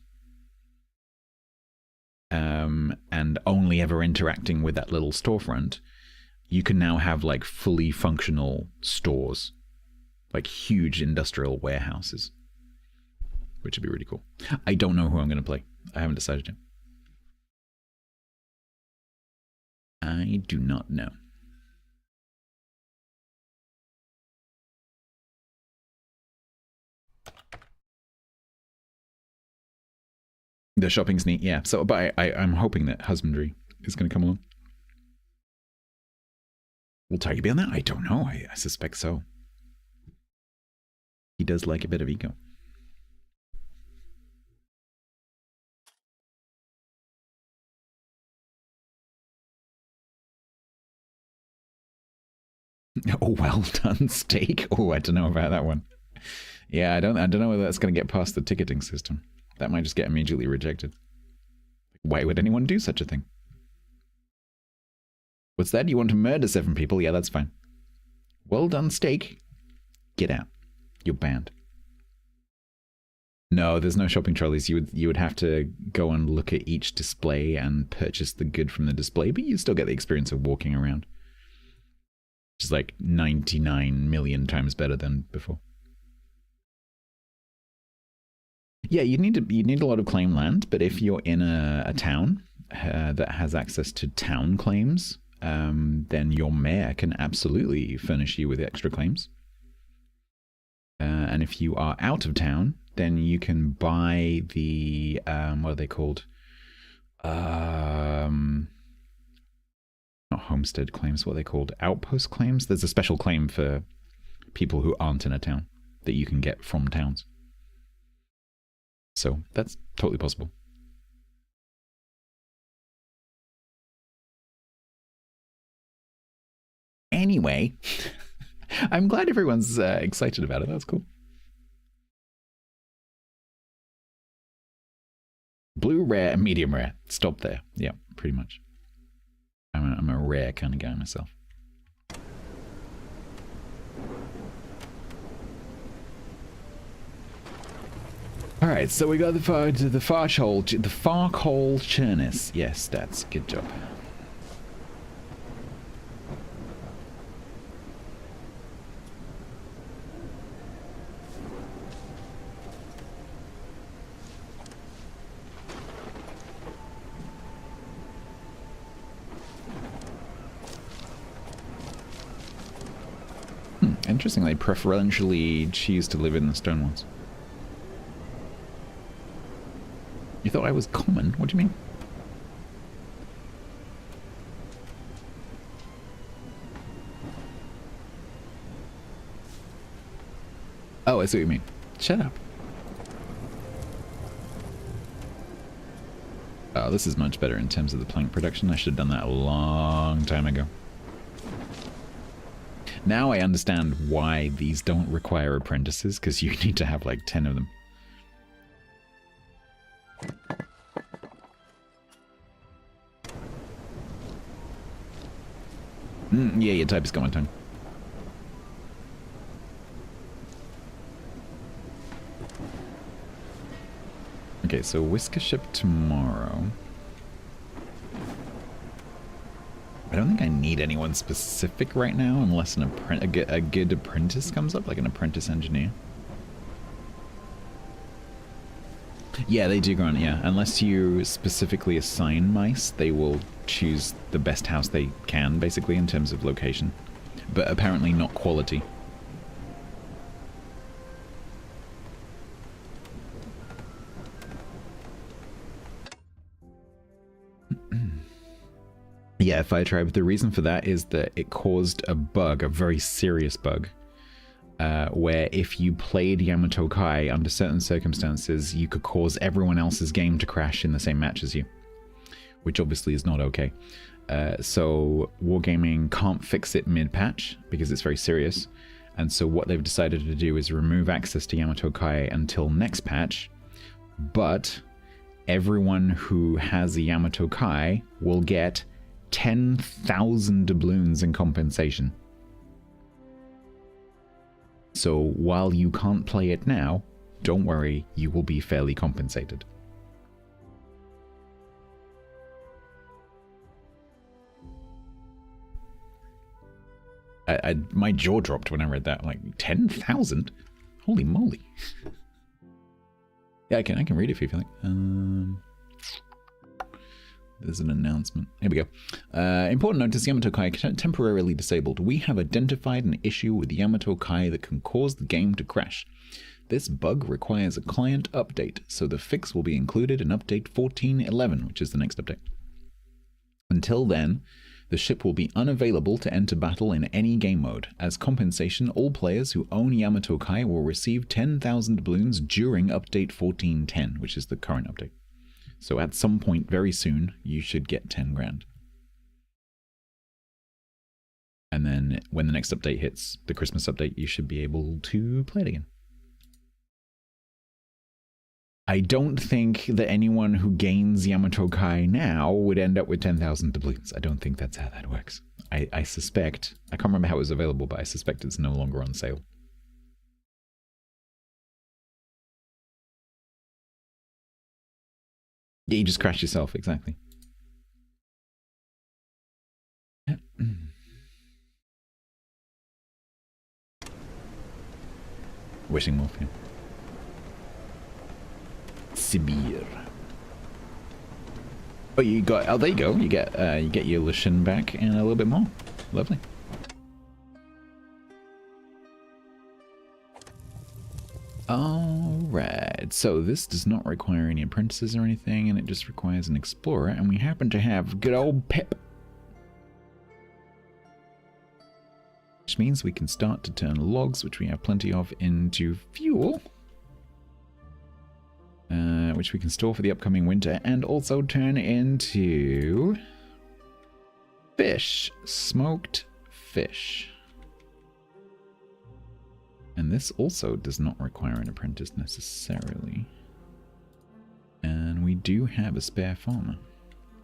and only ever interacting with that little storefront, you can now have like fully functional stores. Like huge industrial warehouses, which would be really cool. I don't know who I'm going to play. I haven't decided yet. I do not know. The shopping's neat, yeah. So, but I'm hoping that husbandry is going to come along. Will Tiger be on that? I don't know. I suspect so. He does like a bit of ego. Oh, well done, steak. Oh, I don't know about that one. Yeah, I don't know whether that's going to get past the ticketing system. That might just get immediately rejected. Why would anyone do such a thing? What's that? You want to murder 7 people? Yeah, that's fine. Well done, steak. Get out. You're banned. No, there's no shopping trolleys. You would have to go and look at each display and purchase the good from the display, but you still get the experience of walking around. Which is like 99 million times better than before. Yeah, you need a lot of claim land, but if you're in a town that has access to town claims, then your mayor can absolutely furnish you with extra claims. And if you are out of town, then you can buy the, what are they called? Not homestead claims, what are they called? Outpost claims? There's a special claim for people who aren't in a town that you can get from towns. So that's totally possible. Anyway, I'm glad everyone's excited about it. That's cool. Blue, rare, and medium rare. Stop there. Yeah, pretty much. I'm a rare kind of guy myself. All right, so we got the Farkhole Churnis. Yes, that's good job. Interesting, they preferentially choose to live in the stone ones. You thought I was common? What do you mean? Oh, I see what you mean. Shut up. Oh, this is much better in terms of the plank production. I should have done that a long time ago. Now I understand why these don't require apprentices, because you need to have like 10 of them. Yeah, your type has got my tongue. Okay, so Whisker ship tomorrow. I don't think I need anyone specific right now, unless a good apprentice comes up, like an apprentice engineer. Yeah, they do grant, yeah. Unless you specifically assign mice, they will choose the best house they can, basically, in terms of location. But apparently not quality. Yeah, Fire Tribe, the reason for that is that it caused a bug, a very serious bug, where if you played Yamato Kai under certain circumstances, you could cause everyone else's game to crash in the same match as you, which obviously is not okay. So Wargaming can't fix it mid-patch because it's very serious, and so what they've decided to do is remove access to Yamato Kai until next patch, but everyone who has a Yamato Kai will get 10,000 doubloons in compensation. So while you can't play it now, don't worry, you will be fairly compensated. My jaw dropped when I read that. Like 10,000? Holy moly! Yeah, I can read it if you feel like. There's an announcement. Here we go. Important notice, Yamato Kai temporarily disabled. We have identified an issue with Yamato Kai that can cause the game to crash. This bug requires a client update, so the fix will be included in update 14.11, which is the next update. Until then, the ship will be unavailable to enter battle in any game mode. As compensation, all players who own Yamato Kai will receive 10,000 balloons during update 14.10, which is the current update. So at some point very soon, you should get 10 grand. And then when the next update hits, the Christmas update, you should be able to play it again. I don't think that anyone who gains Yamato Kai now would end up with 10,000 doubloons. I don't think that's how that works. I suspect, I can't remember how it was available, but I suspect it's no longer on sale. Yeah, you just crash yourself, exactly. Wishing Wolf, yeah. Sibir. Oh, you got, oh, there you go. You get your Lushin back and a little bit more. Lovely. Alright, so this does not require any apprentices or anything, and it just requires an explorer, and we happen to have good old Pip. Which means we can start to turn logs, which we have plenty of, into fuel. Which we can store for the upcoming winter, and also turn into fish. Smoked fish. And this also does not require an apprentice necessarily. And we do have a spare farmer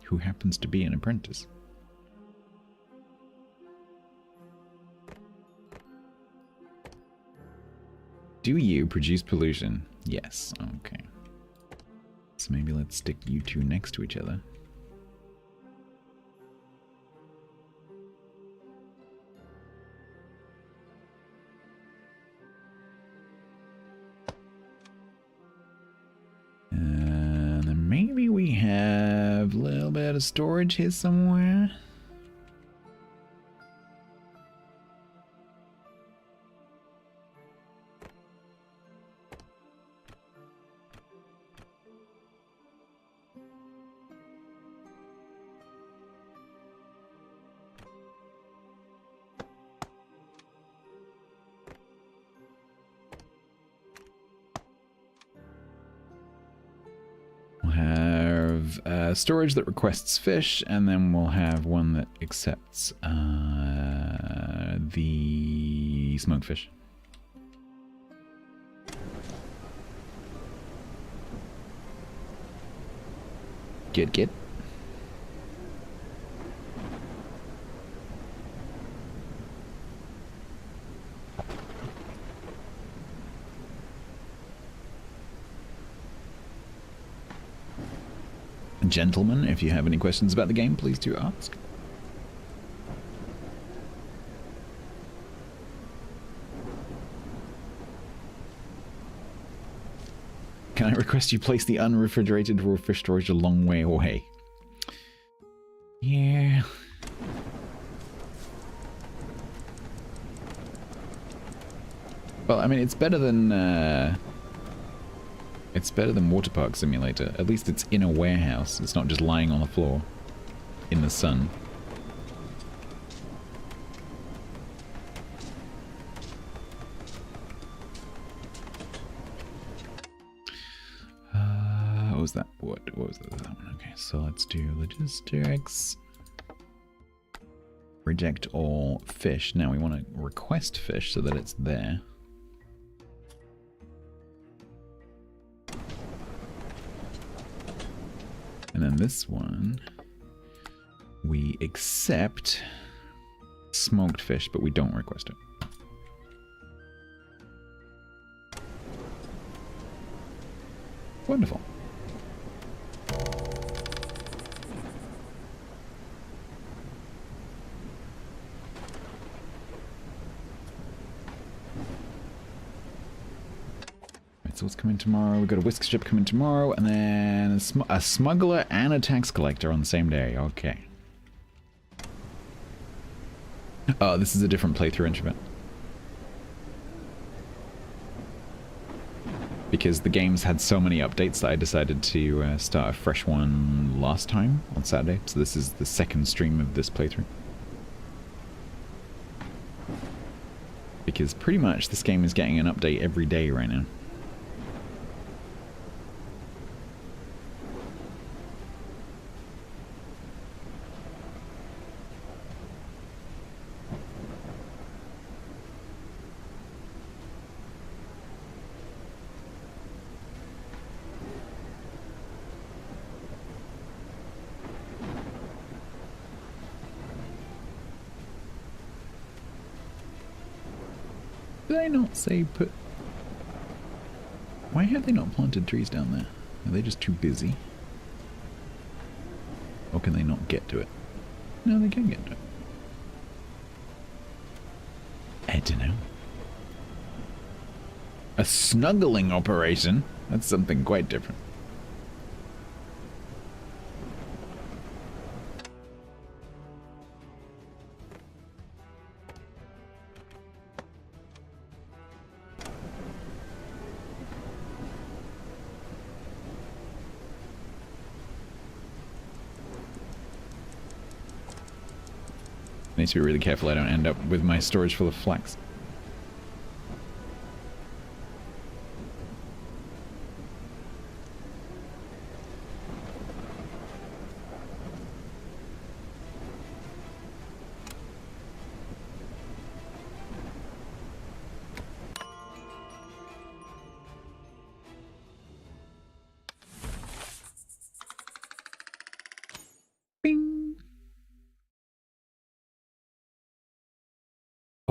who happens to be an apprentice. Do you produce pollution? Yes, okay. So maybe let's stick you two next to each other. And then maybe we have a little bit of storage here somewhere. Storage that requests fish, and then we'll have one that accepts the smoked fish. Good. Gentlemen, if you have any questions about the game, please do ask. Can I request you place the unrefrigerated raw fish storage a long way away? Yeah. Well, I mean, it's better than Water Park Simulator. At least it's in a warehouse. It's not just lying on the floor in the sun. What was that? What was that one? Okay, so let's do logistics. Reject all fish. Now we want to request fish so that it's there. And then this one, we accept smoked fish, but we don't request it. Wonderful. So what's coming tomorrow? We've got a whisk ship coming tomorrow, and then a smuggler and a tax collector on the same day. Okay. Oh, this is a different playthrough instrument. Because the game's had so many updates that I decided to start a fresh one last time on Saturday. So this is the second stream of this playthrough. Because pretty much this game is getting an update every day right now. Did I not say put... Why have they not planted trees down there? Are they just too busy? Or can they not get to it? No, they can get to it. I don't know. A snuggling operation? That's something quite different. I need to be really careful I don't end up with my storage full of flax.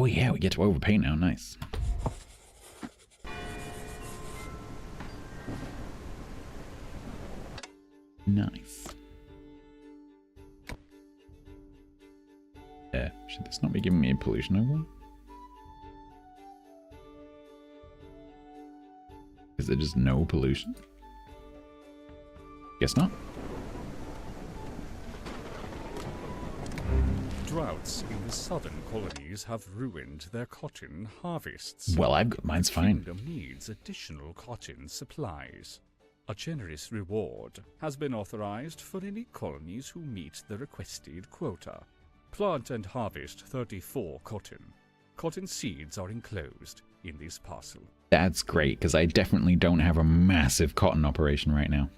Oh yeah, we get to overpay now, nice. Nice. Should this not be giving me a pollution overlay? Is there just no pollution? Guess not.
Droughts in the southern colonies have ruined their cotton harvests.
Well, mine's fine.
The kingdom needs additional cotton supplies. A generous reward has been authorized for any colonies who meet the requested quota. Plant and harvest 34 cotton. Cotton seeds are enclosed in this parcel.
That's great, because I definitely don't have a massive cotton operation right now.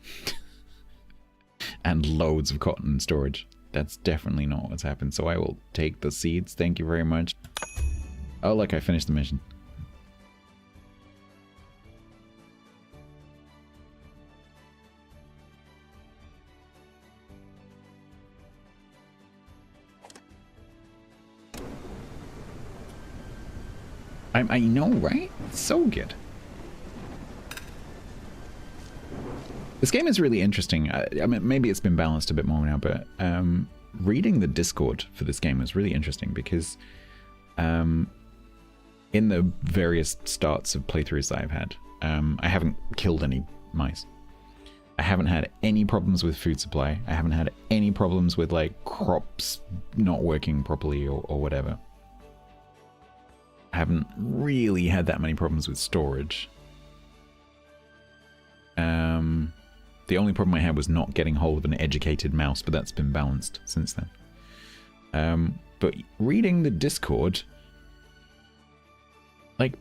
And loads of cotton storage. That's definitely not what's happened, so I will take the seeds. Thank you very much. Oh, look, I finished the mission. I know, right? It's so good. This game is really interesting. I mean, maybe it's been balanced a bit more now, but reading the Discord for this game was really interesting because in the various starts of playthroughs that I've had, I haven't killed any mice. I haven't had any problems with food supply. I haven't had any problems with like crops not working properly or whatever. I haven't really had that many problems with storage. The only problem I had was not getting hold of an educated mouse, but that's been balanced since then. But reading the Discord, like,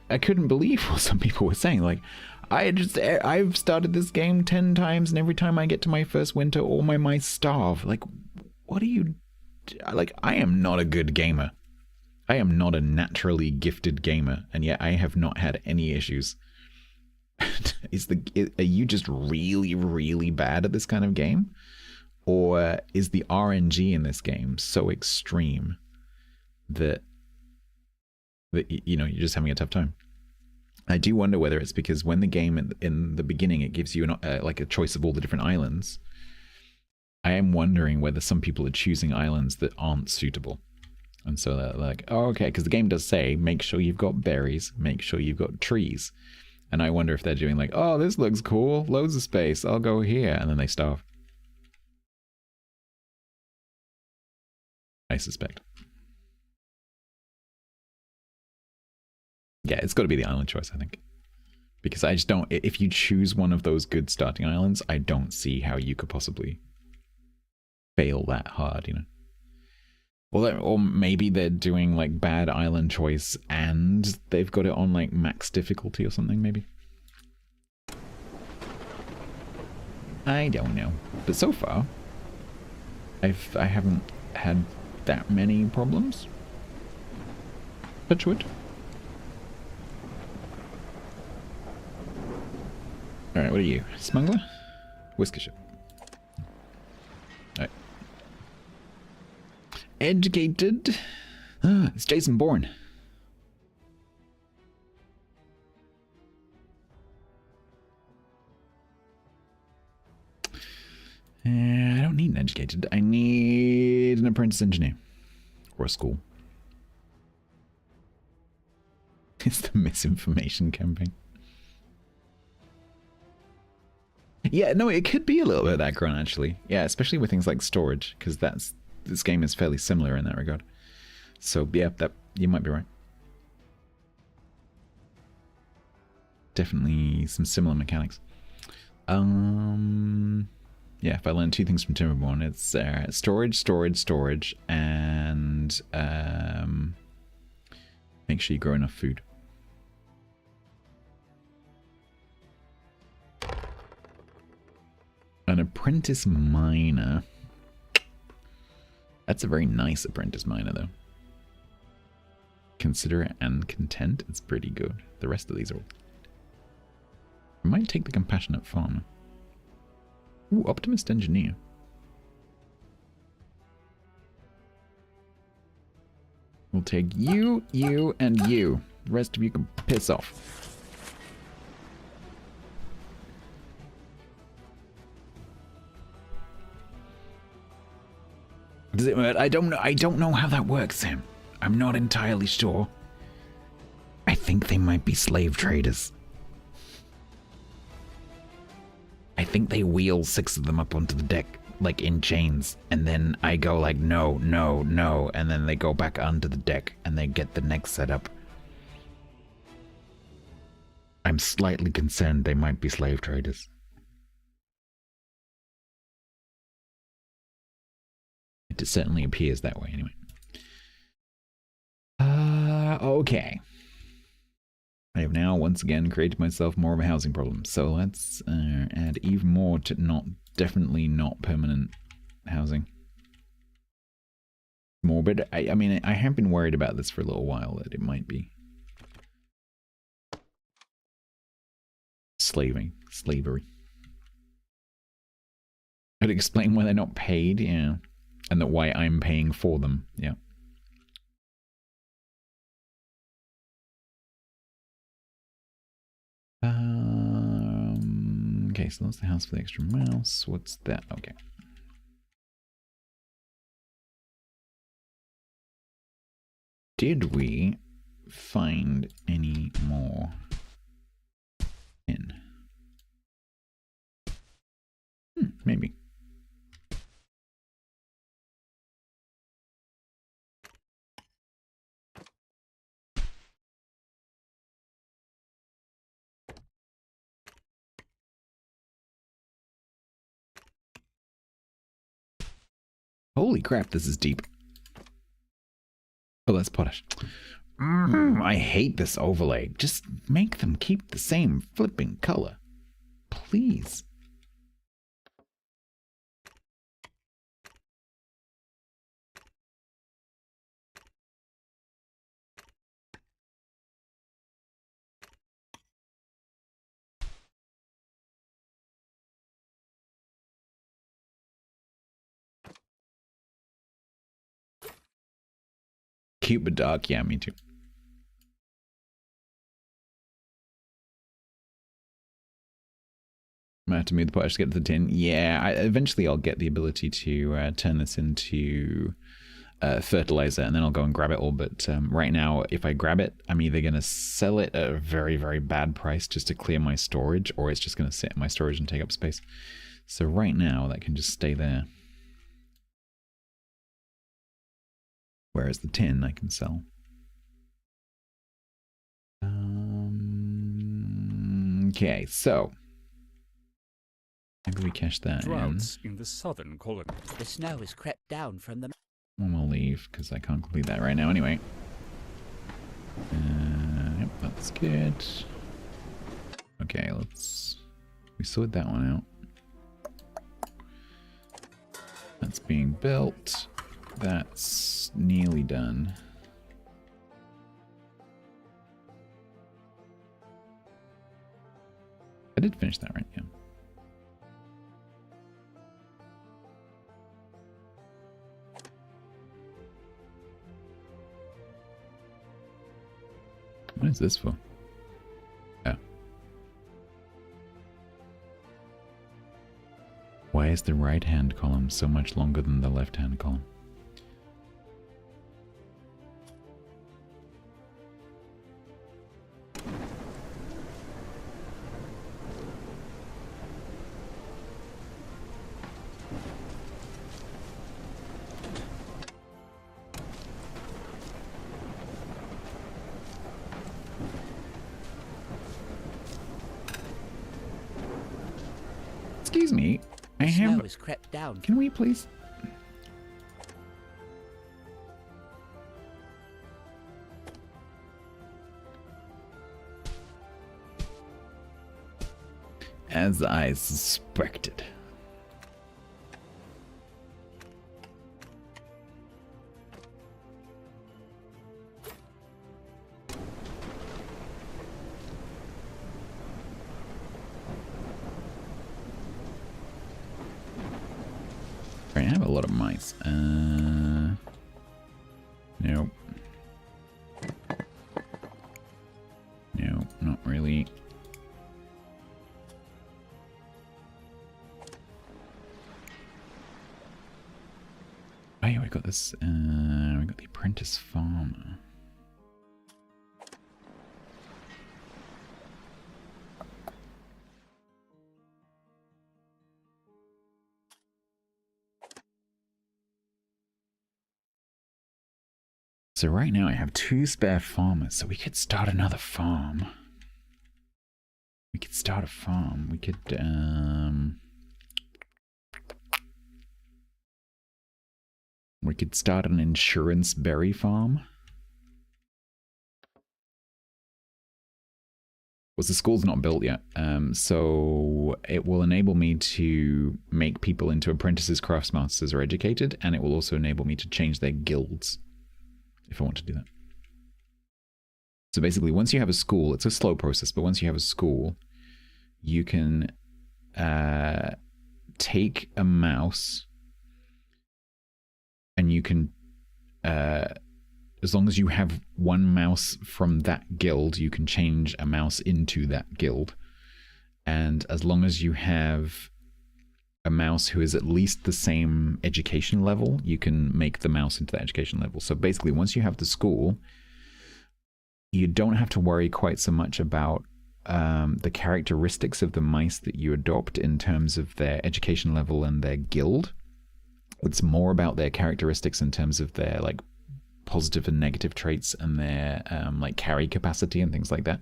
I couldn't believe what some people were saying. Like, I've started this game 10 times, and every time I get to my first winter, all my mice starve. Like, what are you... Like, I am not a good gamer. I am not a naturally gifted gamer, and yet I have not had any issues. Are you just really, really bad at this kind of game? Or is the RNG in this game so extreme that you know, you're just having a tough time? I do wonder whether it's because when the game in the beginning it gives you like a choice of all the different islands. I am wondering whether some people are choosing islands that aren't suitable. And so they're like, oh, okay, because the game does say, make sure you've got berries, make sure you've got trees. And I wonder if they're doing like, oh, this looks cool, loads of space, I'll go here, and then they starve. I suspect. Yeah, it's got to be the island choice, I think. Because I just don't, if you choose one of those good starting islands, I don't see how you could possibly fail that hard, you know? Or maybe they're doing like bad island choice and they've got it on like max difficulty or something, maybe. I don't know. But so far, I haven't had that many problems. Touch wood. Alright, what are you? Smuggler? Whiskerwood. Alright. Educated. Ah, it's Jason Bourne. I don't need an educated. I need an apprentice engineer. Or a school. It's the misinformation campaign. Yeah, no, it could be a little bit of that grunt, actually. Yeah, especially with things like storage, because this game is fairly similar in that regard. So, yeah, that you might be right. Definitely some similar mechanics. Yeah, if I learn two things from Timberborn, it's storage, and make sure you grow enough food. An apprentice miner. That's a very nice apprentice miner, though. Considerate and content. It's pretty good. The rest of these are... I might take the compassionate farmer. Ooh, optimist engineer. We'll take you, you, and you. The rest of you can piss off. Does it work? I don't know how that works, Sam. I'm not entirely sure. I think they might be slave traders. I think they wheel 6 of them up onto the deck, like in chains, and then I go like, no, no, no, and then they go back onto the deck, and they get the next setup. I'm slightly concerned they might be slave traders. It certainly appears that way, anyway. Okay. I have now once again created myself more of a housing problem. So let's add even more to definitely not permanent housing. More, but I mean, I have been worried about this for a little while, that it might be slavery. I'd explain why they're not paid, yeah. And that why I'm paying for them, yeah. Okay, so that's the house for the extra mouse. What's that? Okay. Did we find any more in? Maybe. Holy crap, this is deep. Oh, that's potash. I hate this overlay. Just make them keep the same flipping color. Please. Cute but dark, yeah, me too. I have to move the potash to get to the tin. Yeah, eventually I'll get the ability to turn this into fertilizer, and then I'll go and grab it all. But right now, if I grab it, I'm either going to sell it at a very, very bad price just to clear my storage, or it's just going to sit in my storage and take up space. So right now, that can just stay there. Whereas the tin I can sell. Okay, so maybe we cache that
Droughts in the southern colony.
The snow has crept down from the...
One will leave because I can't complete that right now anyway. Yep, that's good. Okay, we sort that one out. That's being built. That's nearly done. I did finish that, right? Yeah. What is this for? Oh. Why is the right-hand column so much longer than the left-hand column? Excuse me, I have...
Snow has crept down.
Can we please... As I suspected. I have a lot of mice. Nope. No, not really. Oh yeah, we got this, we got the apprentice farmer. So right now I have 2 spare farmers, so we could start another farm. We could start a farm. We could, we could start an insurance berry farm. Well, the school's not built yet, so it will enable me to make people into apprentices, craftsmasters, or educated, and it will also enable me to change their guilds, if I want to do that. So basically, once you have a school, it's a slow process, but once you have a school, you can take a mouse, and you can, as long as you have one mouse from that guild, you can change a mouse into that guild. And as long as you have a mouse who is at least the same education level, you can make the mouse into that education level. So basically, once you have the school, you don't have to worry quite so much about the characteristics of the mice that you adopt in terms of their education level and their guild. It's more about their characteristics in terms of their like positive and negative traits and their like carry capacity and things like that.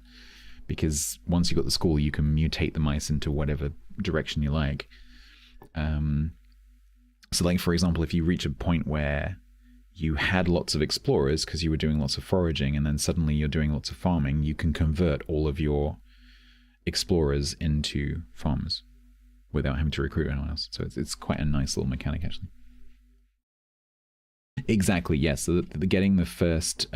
Because once you've got the school, you can mutate the mice into whatever direction you like. So like, for example, if you reach a point where you had lots of explorers because you were doing lots of foraging, and then suddenly you're doing lots of farming, you can convert all of your explorers into farmers without having to recruit anyone else. So it's quite a nice little mechanic, actually. Exactly, yes. So getting the first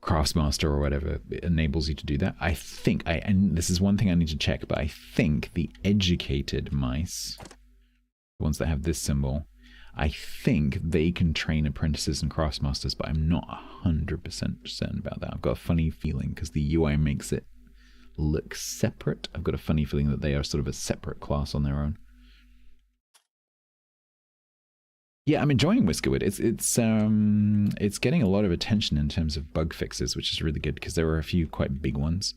craftsmaster or whatever, it enables you to do that. I think, and this is one thing I need to check, but I think the educated mice, the ones that have this symbol, I think they can train apprentices and craftsmasters, but I'm not 100% certain about that. I've got a funny feeling because the UI makes it look separate. I've got a funny feeling that they are sort of a separate class on their own. Yeah, I'm enjoying Whiskerwood. It's getting a lot of attention in terms of bug fixes, which is really good because there were a few quite big ones.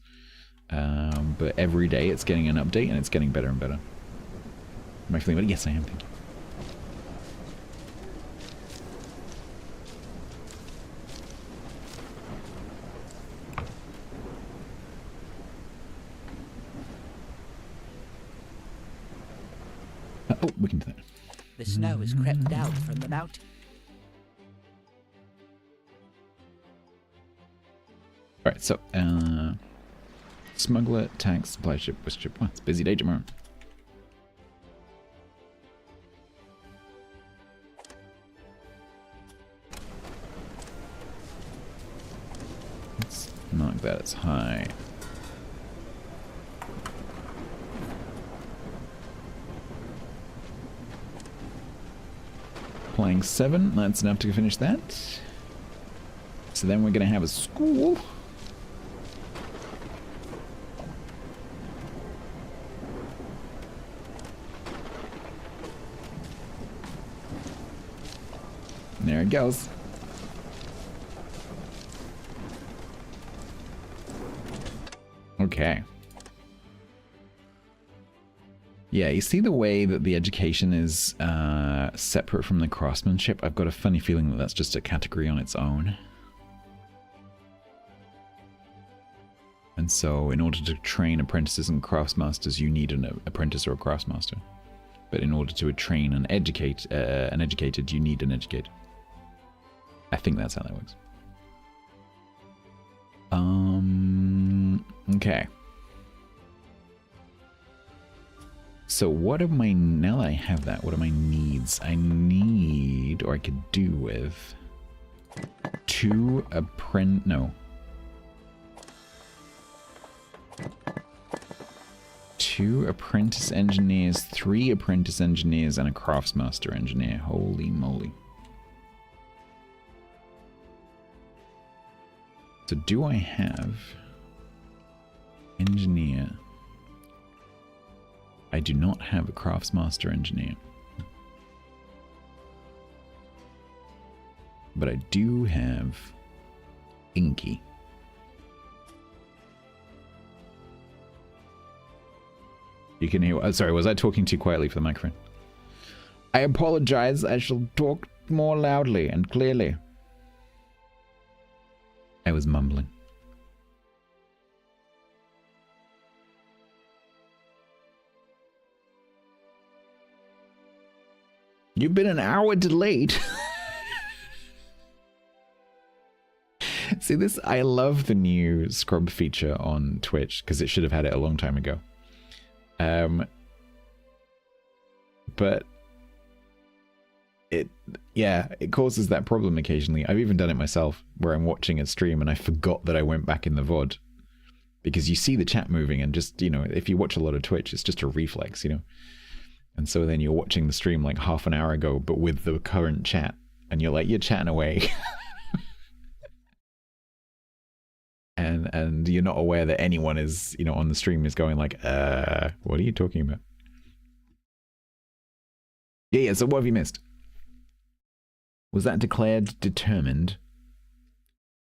But every day it's getting an update and it's getting better and better. Am I feeling? But yes, I am. Thank you. Oh, we can do that.
The snow has crept down from the mountain.
Alright, so, smuggler, tax, supply ship, west ship. Oh, it's a busy day tomorrow. Let's mark that as high. Playing 7, that's enough to finish that. So then we're going to have a school. There it goes. Okay. Yeah, you see the way that the education is separate from the craftsmanship? I've got a funny feeling that that's just a category on its own. And so in order to train apprentices and craftsmasters, you need an apprentice or a craftsmaster. But in order to train and educate an educated, you need an educated. I think that's how that works. Okay. So what are my, now that I have that, what are my needs? I need, or I could do with, 2 apprentice engineers, 3 apprentice engineers, and a craftsmaster engineer. Holy moly. So do I have engineer? I do not have a craftsmaster engineer. But I do have Inky. You can hear... Oh, sorry, was I talking too quietly for the microphone? I apologize. I shall talk more loudly and clearly. I was mumbling. You've been an hour delayed. See this? I love the new scrub feature on Twitch because it should have had it a long time ago. But it causes that problem occasionally. I've even done it myself where I'm watching a stream and I forgot that I went back in the VOD because you see the chat moving and just, you know, if you watch a lot of Twitch, it's just a reflex, you know. And so then you're watching the stream like half an hour ago, but with the current chat, and you're like, you're chatting away. and you're not aware that anyone is, you know, on the stream is going like, what are you talking about? Yeah, so what have you missed? Was that declared determined?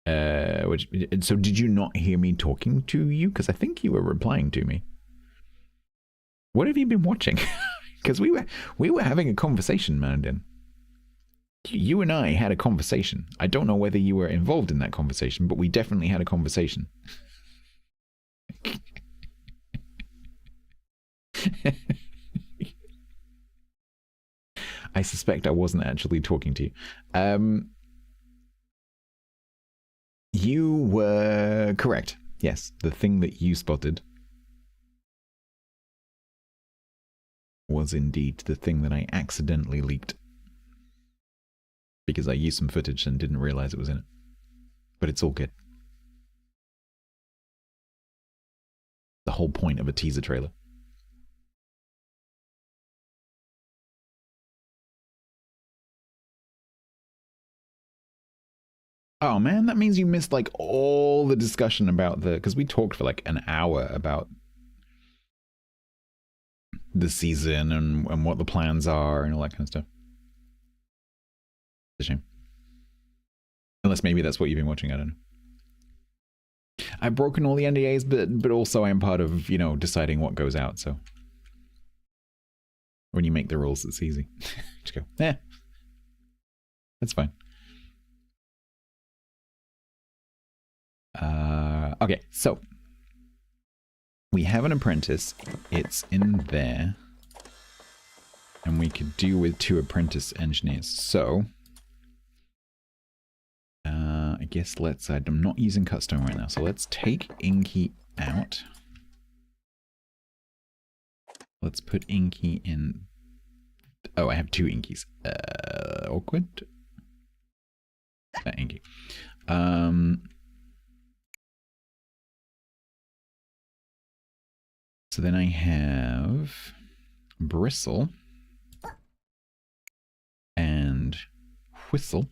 So did you not hear me talking to you? Because I think you were replying to me. What have you been watching? Because we were having a conversation, Mandan. You and I had a conversation. I don't know whether you were involved in that conversation, but we definitely had a conversation. I suspect I wasn't actually talking to you. You were correct. Yes, the thing that you spotted was indeed the thing that I accidentally leaked. Because I used some footage and didn't realize it was in it. But it's all good. The whole point of a teaser trailer. Oh man, that means you missed like all the discussion about the... Because we talked for like an hour about the season and what the plans are and all that kind of stuff. It's a shame. Unless maybe that's what you've been watching, I don't know. I've broken all the NDAs, but also I'm part of, you know, deciding what goes out, so... When you make the rules, it's easy. Just go, that's fine. Okay, so we have an apprentice. It's in there. And we could do with 2 apprentice engineers. So I guess I'm not using Cutstone right now, so let's take Inky out. Let's put Inky in. Oh, I have 2 Inkies. Awkward. Inky. So then I have Bristle and Whistle,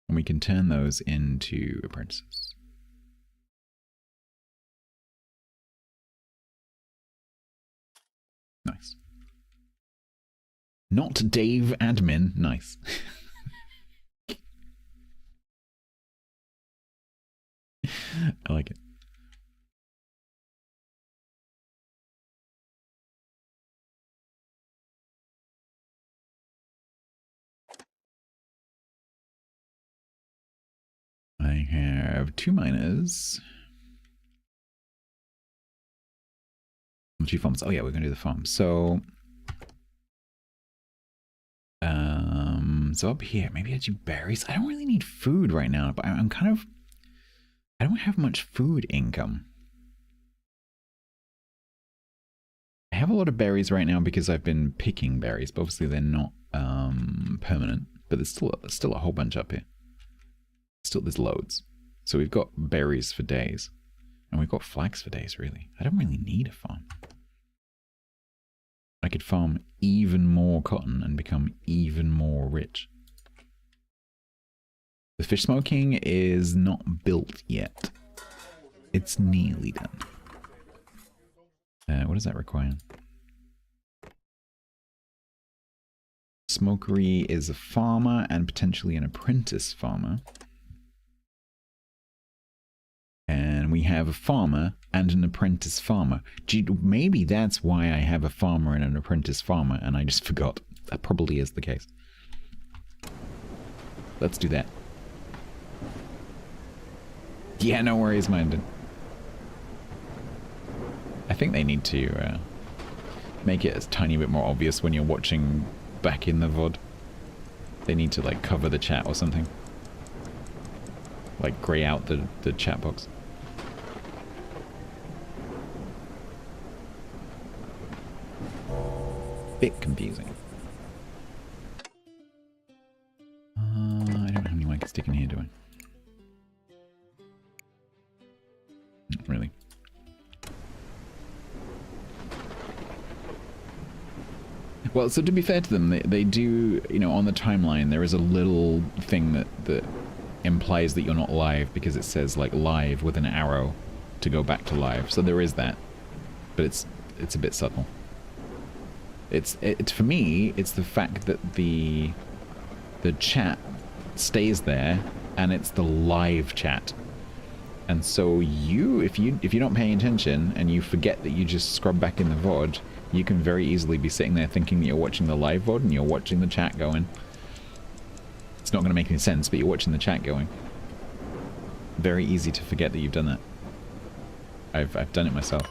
and we can turn those into apprentices. Nice. Not Dave Admin. Nice. I like it. I have 2 miners. 2 farms. Oh yeah, we're gonna do the farm. So so up here, maybe I do berries. I don't really need food right now, but I'm kind of, I don't have much food income. I have a lot of berries right now because I've been picking berries, but obviously they're not permanent. But there's still a whole bunch up here. Still, there's loads. So we've got berries for days. And we've got flax for days, really. I don't really need a farm. I could farm even more cotton and become even more rich. The fish smoking is not built yet. It's nearly done. What does that require? Smokery is a farmer and potentially an apprentice farmer. And we have a farmer and an apprentice farmer. Gee, maybe that's why I have a farmer and an apprentice farmer, and I just forgot. That probably is the case. Let's do that. Yeah, no worries, Minded. I think they need to make it a tiny bit more obvious when you're watching back in the VOD. They need to, like, cover the chat or something. Like, grey out the chat box. Bit confusing. I don't have any way I can stick in here, do I? Not really. Well, so to be fair to them, they do, you know, on the timeline, there is a little thing that implies that you're not live because it says like live with an arrow to go back to live. So there is that, but it's a bit subtle. It's for me, it's the fact that the chat stays there and it's the live chat. And so if you're not paying attention and you forget that you just scrub back in the VOD, you can very easily be sitting there thinking that you're watching the live VOD and you're watching the chat going. It's not going to make any sense, but you're watching the chat going. Very easy to forget that you've done that. I've done it myself.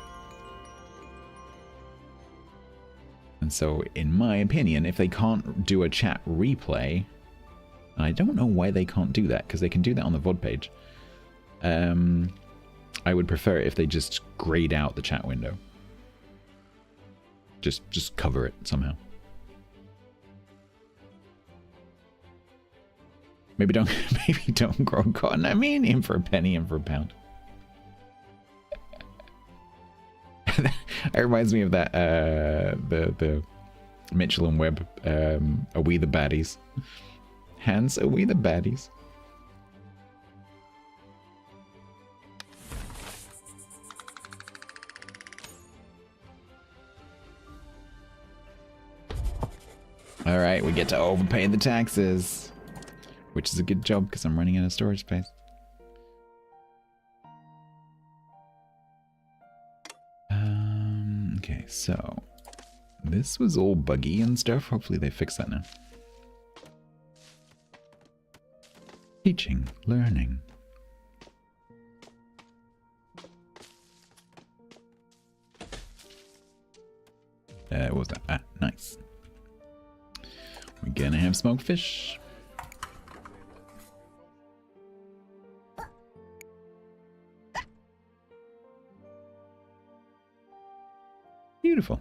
And so, in my opinion, if they can't do a chat replay, and I don't know why they can't do that, because they can do that on the VOD page. I would prefer it if they just grayed out the chat window. Just cover it somehow. Maybe don't grow cotton. I mean, in for a penny, in for a pound. It reminds me of that the Mitchell and Webb. Are we the baddies? Hans, are we the baddies? Alright, we get to overpay the taxes. Which is a good job because I'm running out of storage space. Okay, so this was all buggy and stuff. Hopefully they fix that now. Teaching, learning. What was that? Ah, nice. We're gonna have smoked fish. Beautiful.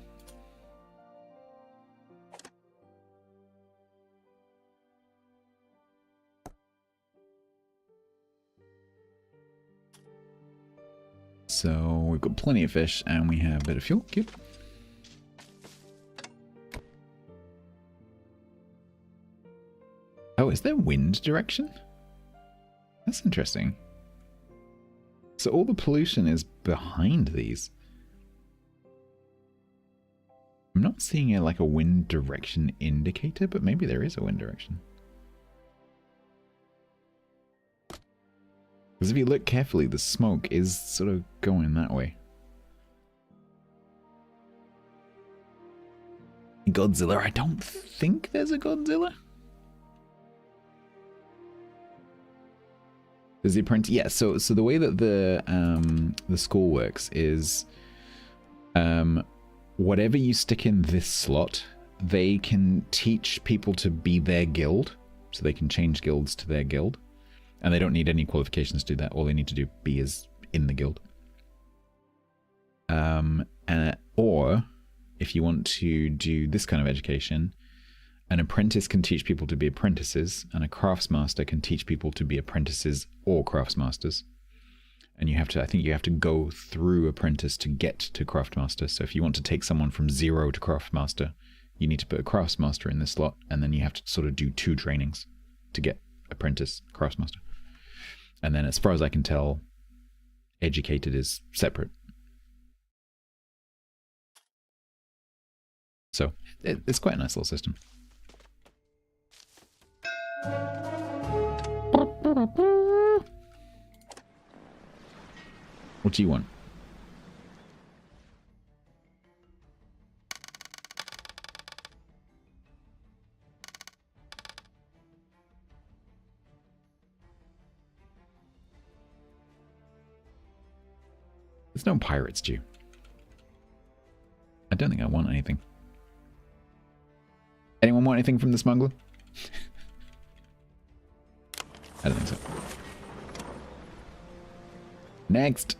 So we've got plenty of fish and we have a bit of fuel. Good. Oh, is there wind direction? That's interesting. So all the pollution is behind these. I'm not seeing like a wind direction indicator, but maybe there is a wind direction. Because if you look carefully, the smoke is sort of going that way. Godzilla? I don't think there's a Godzilla. Does the apprentice? Yeah. So the way that the school works is, whatever you stick in this slot, they can teach people to be their guild, so they can change guilds to their guild, and they don't need any qualifications to do that. All they need to do is in the guild. Or if you want to do this kind of education, an apprentice can teach people to be apprentices, and a craftsmaster can teach people to be apprentices or craftsmasters. And you have to, I think you have to go through apprentice to get to craftmaster. So if you want to take someone from 0 to craftmaster, you need to put a craftsmaster in this slot, and then you have to sort of do 2 trainings to get apprentice craftsmaster. And then as far as I can tell, educated is separate. So it's quite a nice little system. What do you want? There's no pirates due. I don't think I want anything. Anyone want anything from the smuggler? I don't think so. Next.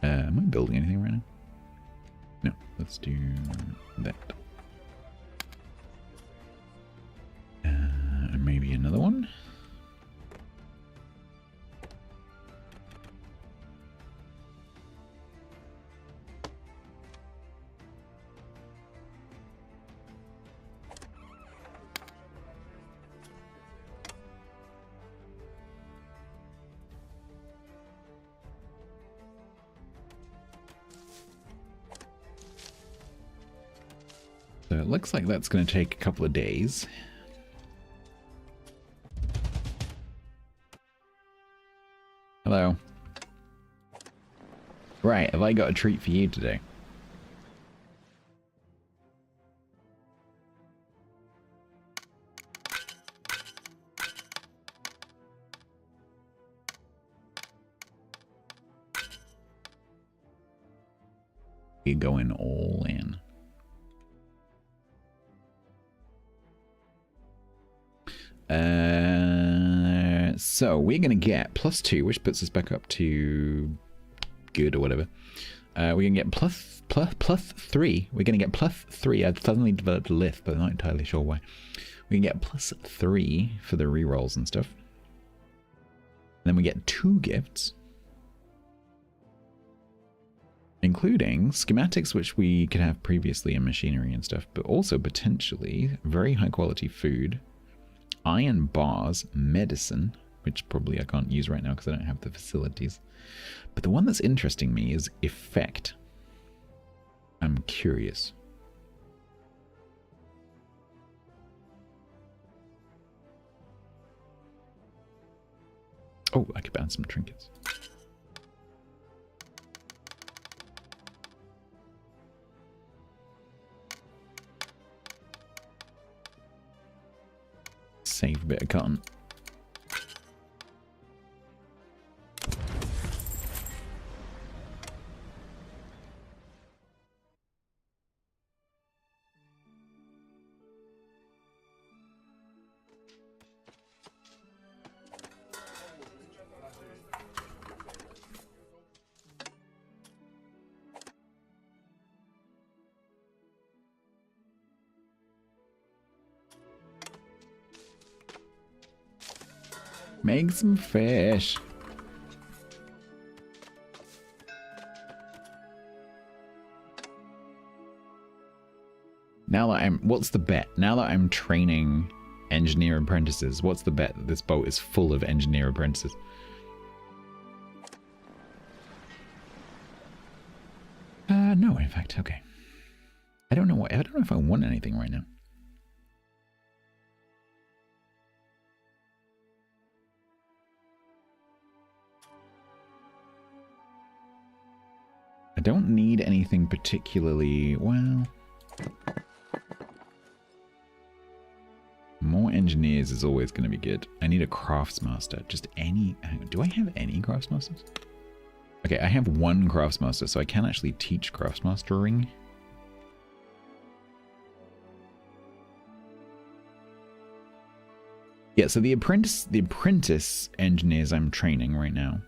Am I building anything right now? No, let's do that. Maybe another one. So it looks like that's going to take a couple of days. Hello. Right, have I got a treat for you today? You're going all in. So we're going to get +2, which puts us back up to good or whatever. We're going to get plus 3. We're going to get +3. I've suddenly developed a list, but I'm not entirely sure why. We can get +3 for the rerolls and stuff. And then we get 2 gifts, including schematics, which we could have previously in machinery and stuff, but also potentially very high quality food, iron bars, medicine, which probably I can't use right now because I don't have the facilities. But the one that's interesting me is effect. I'm curious. Oh, I could ban some trinkets. Save a bit of cotton. Make some fish. Now that what's the bet? Now that I'm training engineer apprentices, what's the bet that this boat is full of engineer apprentices? No, in fact, okay. I don't know if I want anything right now. I don't need anything particularly, well... More engineers is always going to be good. I need a craftsmaster. Just any... Do I have any craftsmasters? Okay, I have 1 craftsmaster, so I can actually teach craftsmastering. Yeah, so the apprentice engineers I'm training right now.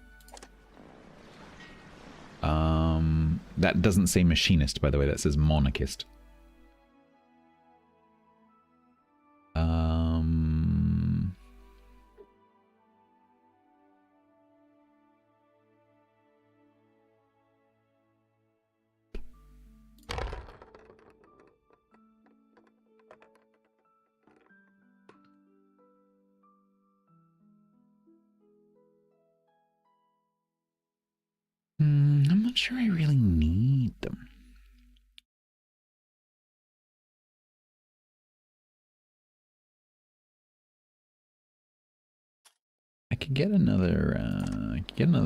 That doesn't say machinist, by the way, that says monarchist. I'm not sure I really need them. I could get another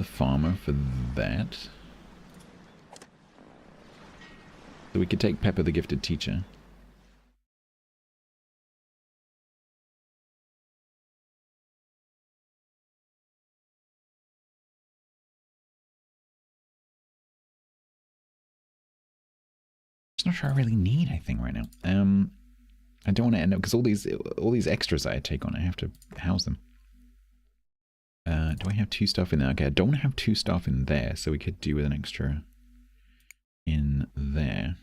farmer for that. So we could take Pepper the Gifted Teacher. I'm not sure I really need anything right now. I don't want to end up because all these extras I take on, I have to house them. Do I have 2 staff in there? Okay, I don't have 2 staff in there, so we could do with an extra in there.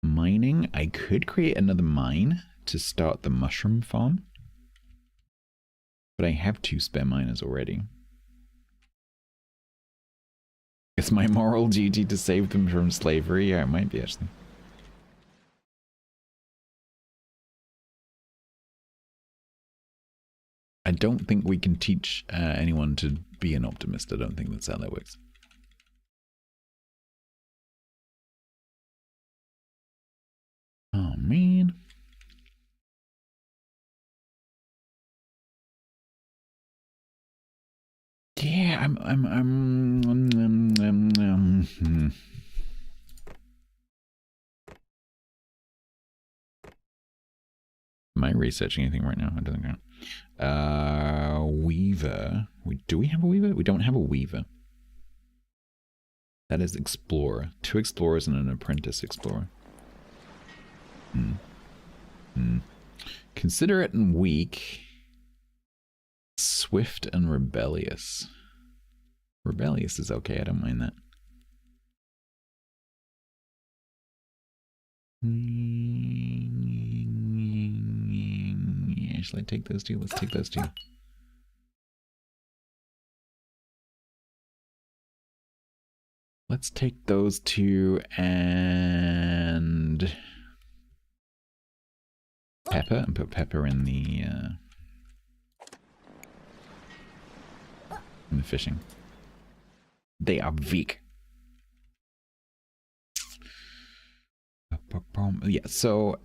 Mining, I could create another mine to start the mushroom farm, but I have 2 spare miners already. It's my moral duty to save them from slavery. Yeah, it might be actually. I don't think we can teach anyone to be an optimist. I don't think that's how that works. Yeah, I'm Am I researching anything right now? I don't think I am. Weaver. Do we have a weaver? We don't have a weaver. That is explorer. 2 explorers and an apprentice explorer. Considerate and weak. Swift and rebellious. Rebellious is okay, I don't mind that. Yeah, shall I take those 2? Let's take those 2. Let's take those 2 and Pepper, and put Pepper in the fishing. They are weak. Yeah, so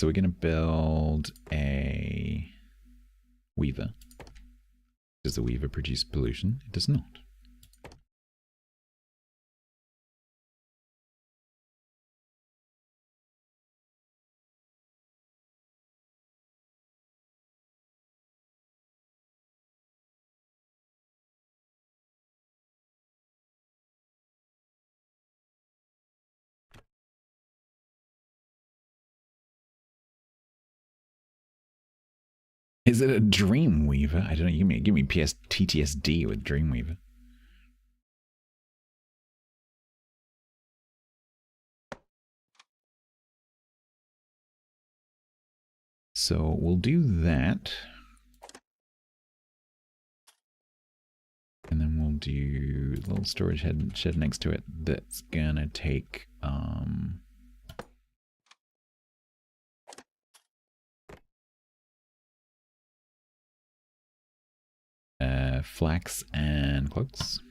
we're gonna build a weaver. Does the weaver produce pollution? It does not. Is it a Dreamweaver? I don't know. Give me TTSD with Dreamweaver. So we'll do that. And then we'll do a little storage shed next to it that's gonna take flax and cloaks.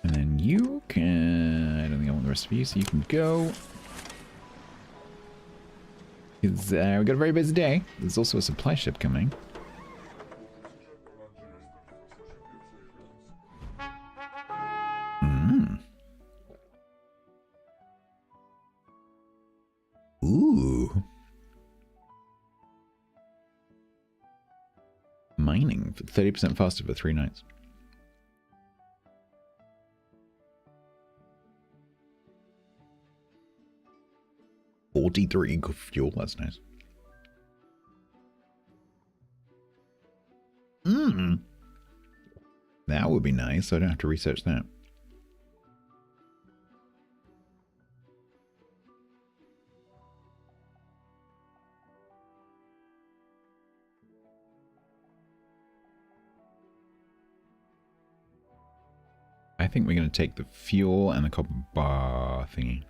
And then you can... I don't think I want the rest of you, so you can go. We've got a very busy day. There's also a supply ship coming. Ooh. Mining for 30% faster for 3 nights. $43 fuel, that's nice. That would be nice, so I don't have to research that. I think we're going to take the fuel and the copper bar thingy.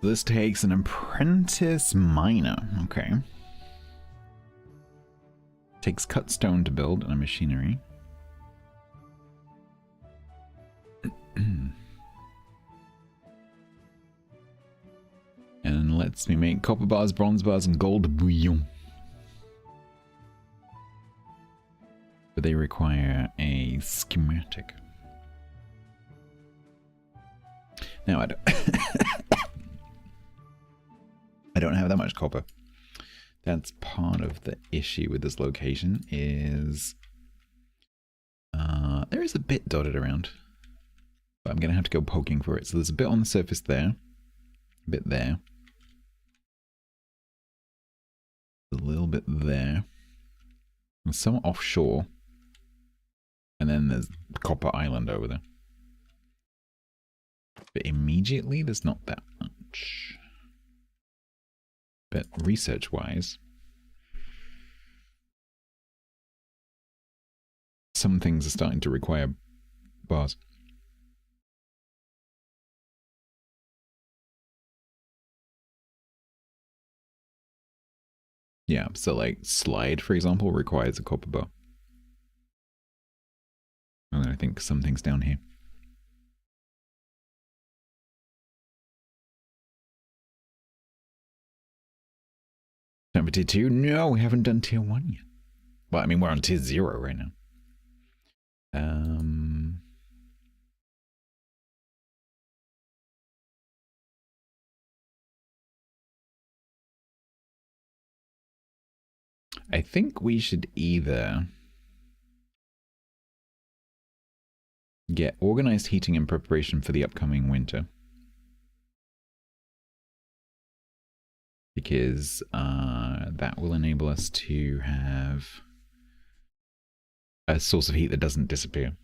This takes an apprentice miner. Okay. Takes cut stone to build and a machinery. And lets me make copper bars, bronze bars, and gold bullion. But they require a schematic. Now I don't I don't have that much copper. That's part of the issue with this location is there is a bit dotted around. But I'm going to have to go poking for it. So there's a bit on the surface there. A bit there. A little bit there. And some offshore. And then there's Copper Island over there. But immediately there's not that much. But research-wise, some things are starting to require bars. Yeah, so like slide, for example, requires a copper bar. And then I think some things down here. Number tier 2? No, we haven't done tier 1 yet. Well, I mean, we're on tier 0 right now. I think we should either get organized heating in preparation for the upcoming winter, because that will enable us to have a source of heat that doesn't disappear.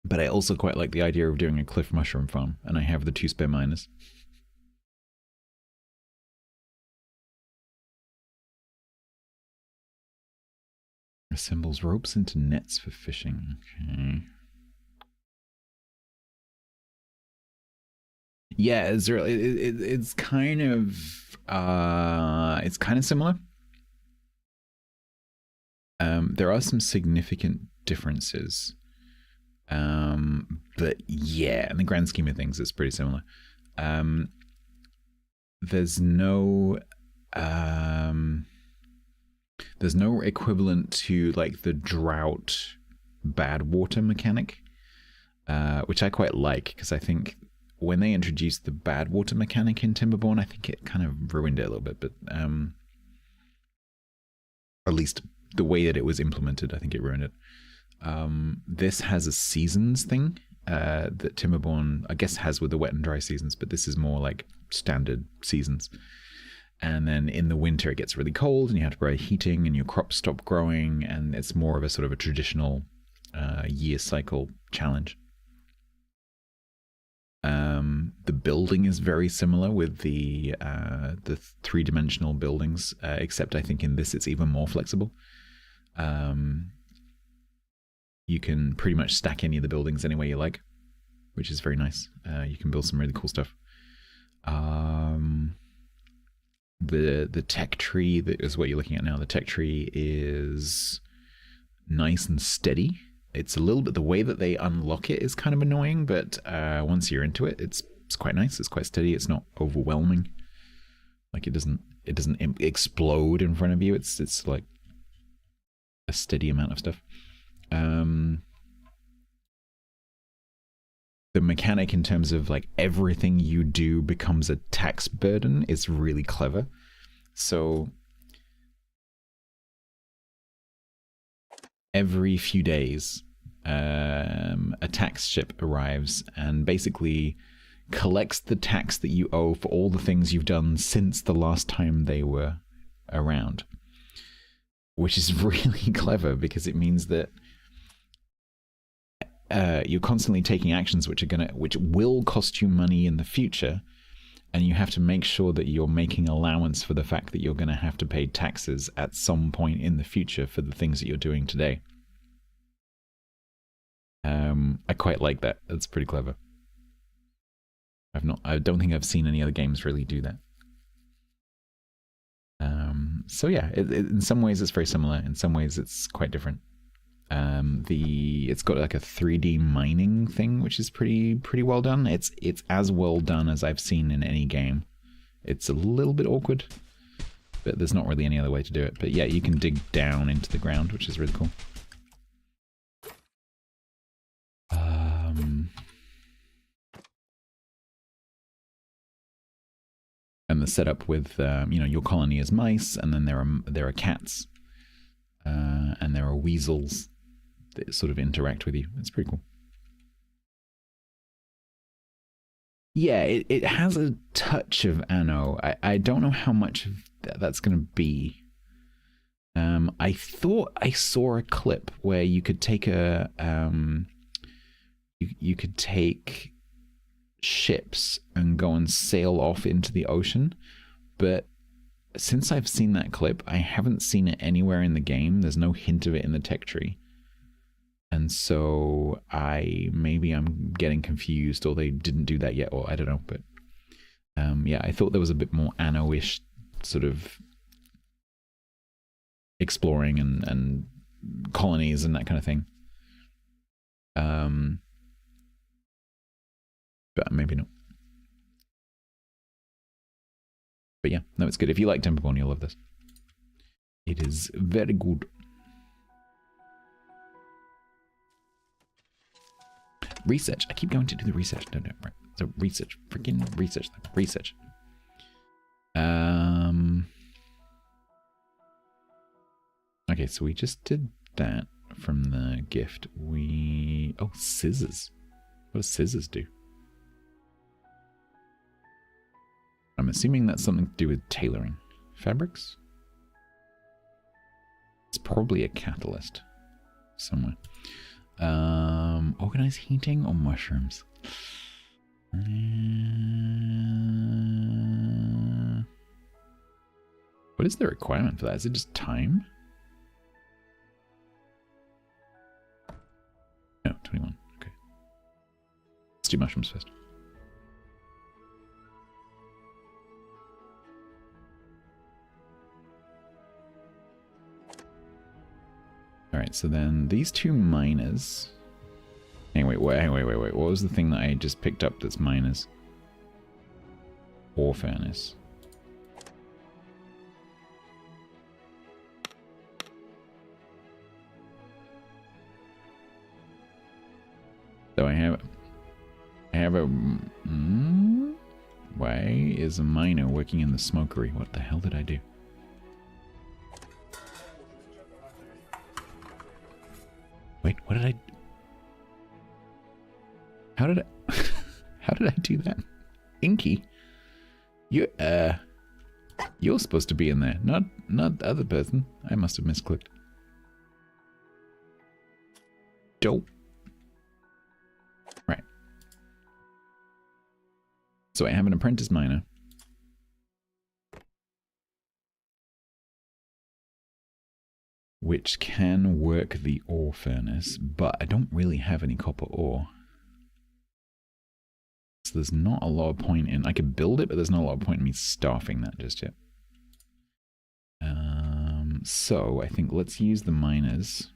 But I also quite like the idea of doing a cliff mushroom farm, and I have the 2 spare miners. Assembles ropes into nets for fishing. Okay. Yeah, it's kind of similar. There are some significant differences. But yeah, in the grand scheme of things, it's pretty similar. There's no equivalent to like the drought bad water mechanic, which I quite like, because I think when they introduced the bad water mechanic in Timberborn, I think it kind of ruined it a little bit, but at least the way that it was implemented, I think it ruined it. This has a seasons thing that Timberborn, I guess, has with the wet and dry seasons, but this is more like standard seasons. And then in the winter it gets really cold and you have to provide heating and your crops stop growing, and it's more of a sort of a traditional year cycle challenge. The building is very similar with the 3-dimensional buildings, except I think in this it's even more flexible. You can pretty much stack any of the buildings any way you like, which is very nice. You can build some really cool stuff. The tech tree that is what you're looking at now. The tech tree is nice and steady. It's a little bit, the way that they unlock it is kind of annoying, but once you're into it, it's quite nice. It's quite steady. It's not overwhelming. Like it doesn't explode in front of you. It's like a steady amount of stuff. The mechanic in terms of like everything you do becomes a tax burden is really clever. So every few days, a tax ship arrives and basically collects the tax that you owe for all the things you've done since the last time they were around, which is really clever because it means that you're constantly taking actions which will cost you money in the future, and you have to make sure that you're making allowance for the fact that you're going to have to pay taxes at some point in the future for the things that you're doing today. I quite like that. That's pretty clever. I don't think I've seen any other games really do that. So yeah, in some ways it's very similar. In some ways it's quite different. It's got like a 3D mining thing, which is pretty well done. It's as well done as I've seen in any game. It's a little bit awkward, but there's not really any other way to do it. But yeah, you can dig down into the ground, which is really cool. And the setup with your colony is mice, and then there are cats, and there are weasels that sort of interact with you. It's pretty cool. Yeah, it has a touch of Anno. I don't know how much of that's going to be. I thought I saw a clip where you could take you could take ships and go and sail off into the ocean, but since I've seen that clip, I haven't seen it anywhere in the game. There's no hint of it in the tech tree. And so maybe I'm getting confused, or they didn't do that yet, or I don't know. But yeah, I thought there was a bit more Anno-ish sort of exploring and colonies and that kind of thing. But maybe not. But yeah, no, it's good. If you like Temperborn, you'll love this. It is very good. Research. I keep going to do the research. No, right. So research. Freaking research. Research. Okay, so we just did that from the gift. Oh, scissors. What does scissors do? I'm assuming that's something to do with tailoring. Fabrics? It's probably a catalyst somewhere. Organized heating or mushrooms? What is the requirement for that? Is it just time? No, 21. Okay. Let's do mushrooms first. Alright, so then these two miners... Anyway, wait. What was the thing that I just picked up that's miners? Ore furnace. So I have a... Why is a miner working in the smokery? What the hell did I do? Wait, what did I... How did I... How did I do that? Inky? You're supposed to be in there, not the other person. I must have misclicked. Dope. Right. So I have an apprentice miner. Which can work the ore furnace, but I don't really have any copper ore. So there's not a lot of point in... I could build it, but there's not a lot of point in me staffing that just yet. So I think let's use the miners.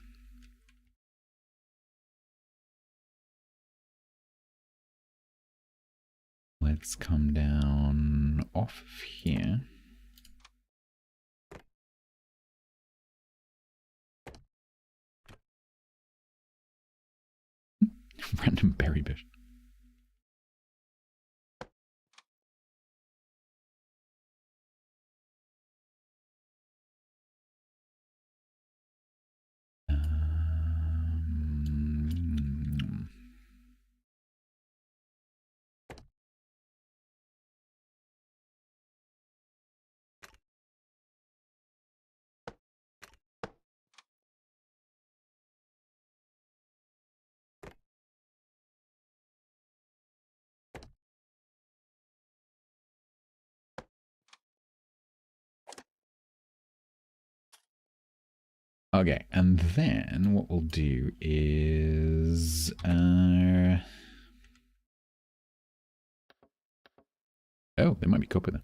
Let's come down off here. Random berry bush. Okay, and then what we'll do is... Oh, there might be copper there.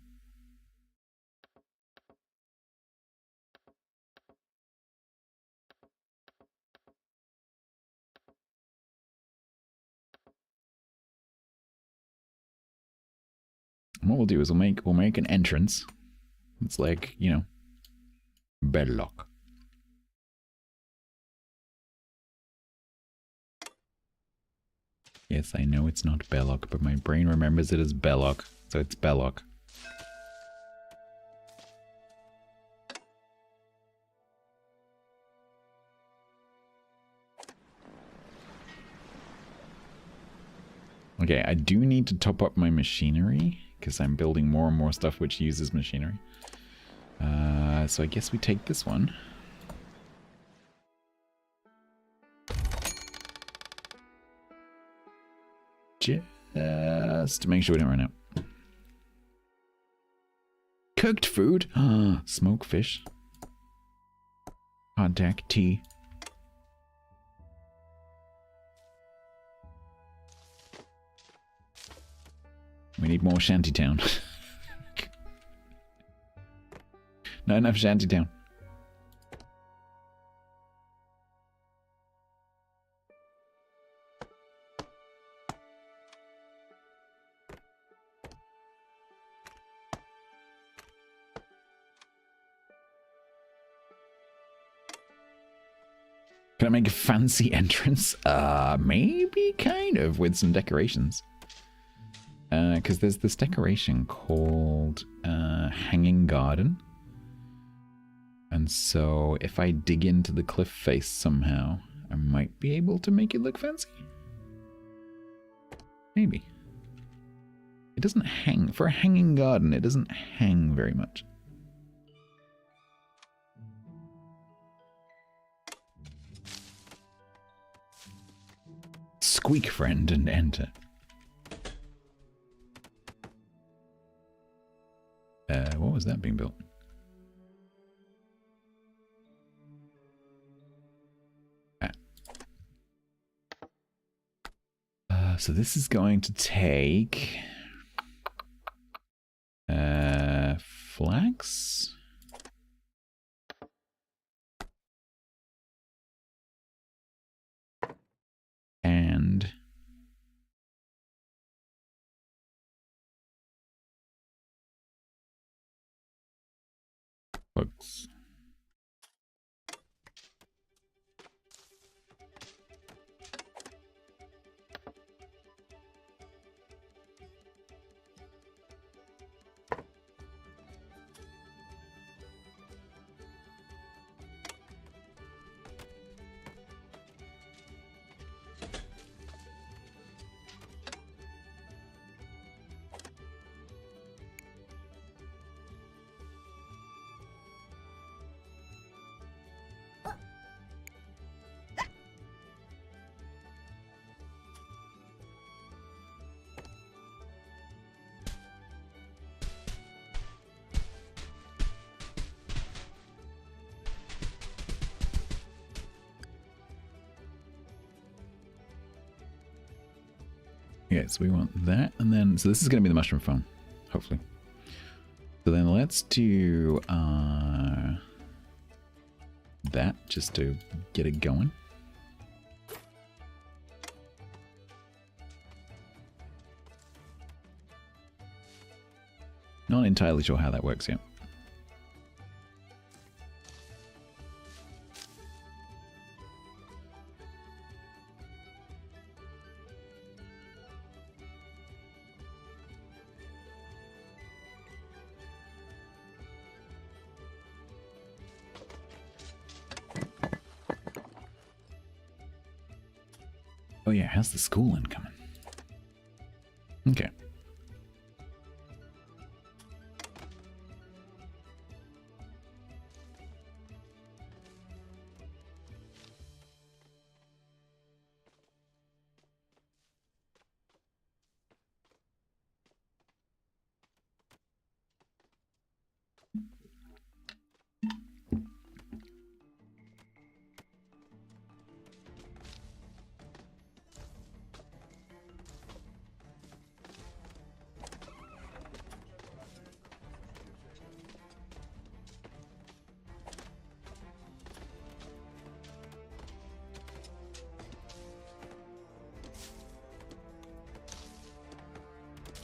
And what we'll do is we'll make an entrance. It's like, you know, bedlock. Yes, I know it's not Belloc, but my brain remembers it as Belloc, so it's Belloc. Okay, I do need to top up my machinery, because I'm building more and more stuff which uses machinery. So I guess we take this one. Just to make sure we don't run out. Cooked food. Smoked fish. Hardtack tea. We need more shantytown. Not enough shantytown. Can I make a fancy entrance? Maybe, kind of, with some decorations. Because there's this decoration called Hanging Garden. And so if I dig into the cliff face somehow, I might be able to make it look fancy. Maybe. It doesn't hang. For a hanging garden, it doesn't hang very much. Squeak friend and enter. What was that being built? So this is going to take flax. And books. Okay, so we want that, and then, so this is going to be the mushroom farm, hopefully. So then let's do that, just to get it going. Not entirely sure how that works yet. Oh yeah, how's the schooling coming? Okay.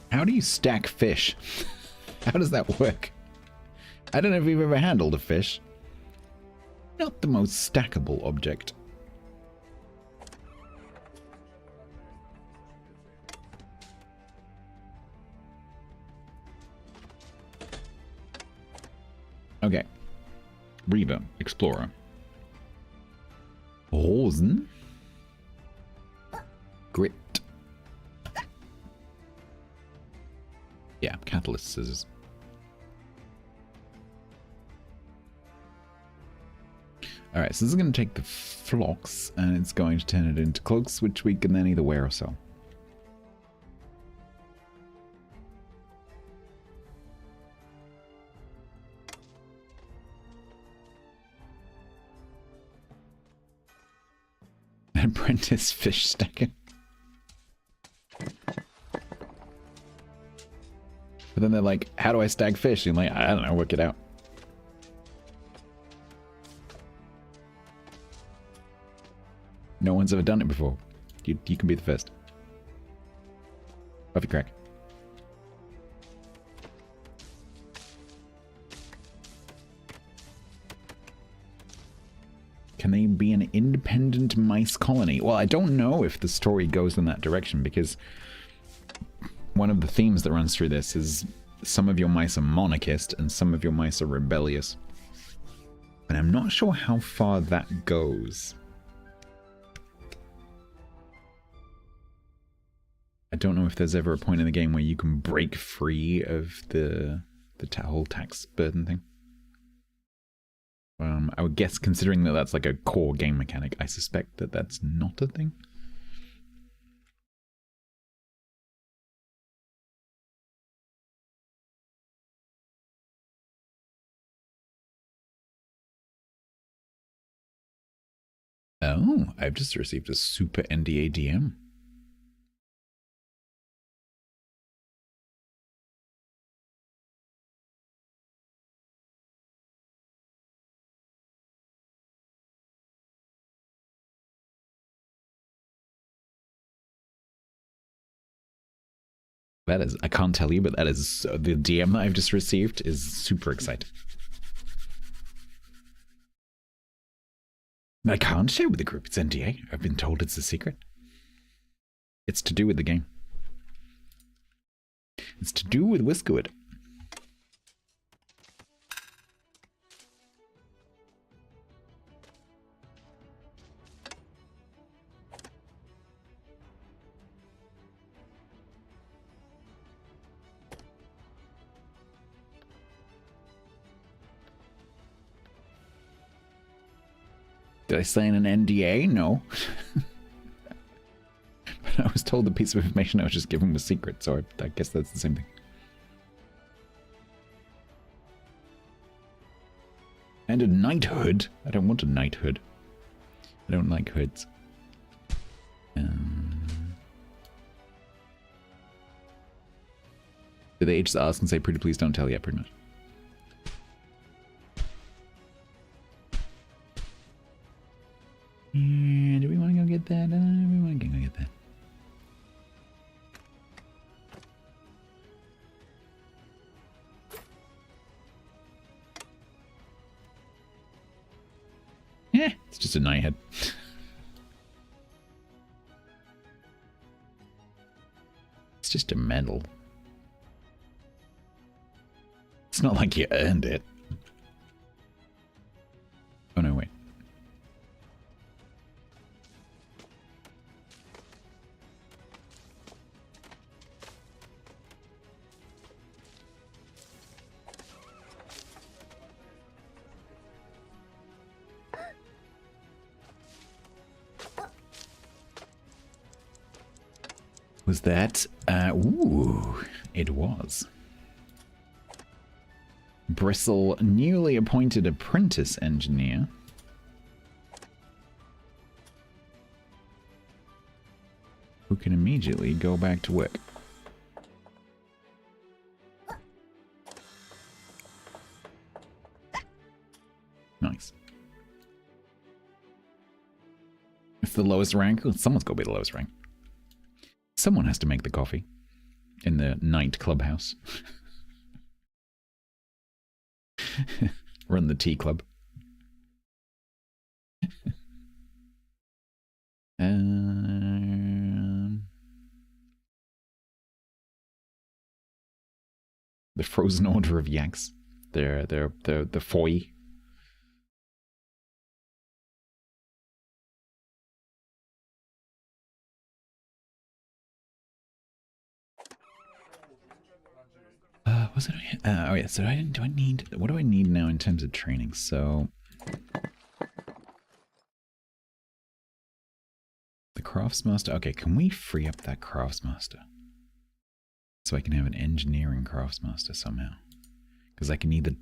How do you stack fish? How does that work? I don't know if you've ever handled a fish. Not the most stackable object. Okay. Reba, Explorer. Rosen. Grit. Yeah, catalyst scissors. Alright, so this is going to take the flocks and it's going to turn it into cloaks, which we can then either wear or sell. Apprentice fish stacker. But then they're like, how do I stag fish? And I'm like, I don't know, work it out. No one's ever done it before. You can be the first. Coffee crack. Can they be an independent mice colony? Well, I don't know if the story goes in that direction, because one of the themes that runs through this is some of your mice are monarchist and some of your mice are rebellious. And I'm not sure how far that goes. I don't know if there's ever a point in the game where you can break free of the whole tax burden thing. I would guess, considering that that's like a core game mechanic, I suspect that that's not a thing. Oh, I've just received a super NDA DM. That is, I can't tell you, but that is, the DM that I've just received is super exciting. I can't share with the group, it's NDA. I've been told it's a secret. It's to do with the game. It's to do with Whiskerwood. Did I sign an NDA? No. But I was told the piece of information I was just given was secret, so I guess that's the same thing. And a knighthood? I don't want a knighthood. I don't like hoods. Did they just ask and say, pretty please don't tell? Yeah, pretty much. Do we want to go get that? We want to go get that. Yeah, it's just a knighthead. It's just a medal. It's not like you earned it. Oh no, wait. Was that? Ooh, it was. Bristle, newly appointed apprentice engineer. Who can immediately go back to work. Nice. It's the lowest rank. Someone's got to be the lowest rank. Someone has to make the coffee in the night clubhouse. Run the tea club. The Frozen Order of Yaks. They're the foy. Was it? Oh yeah. So do I need? What do I need now in terms of training? So the Craftsmaster. Okay, can we free up that Craftsmaster so I can have an engineering Craftsmaster somehow? Because I can either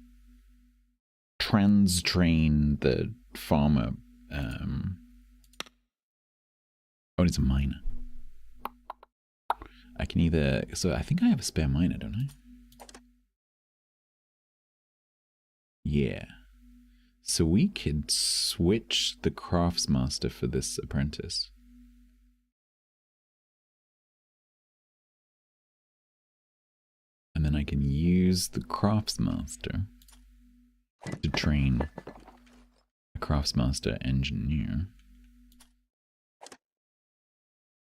trans-train the farmer. Oh, it's a miner. I can either. So I think I have a spare miner, don't I? Yeah. So we could switch the craftsmaster for this apprentice. And then I can use the craftsmaster to train a craftsmaster engineer.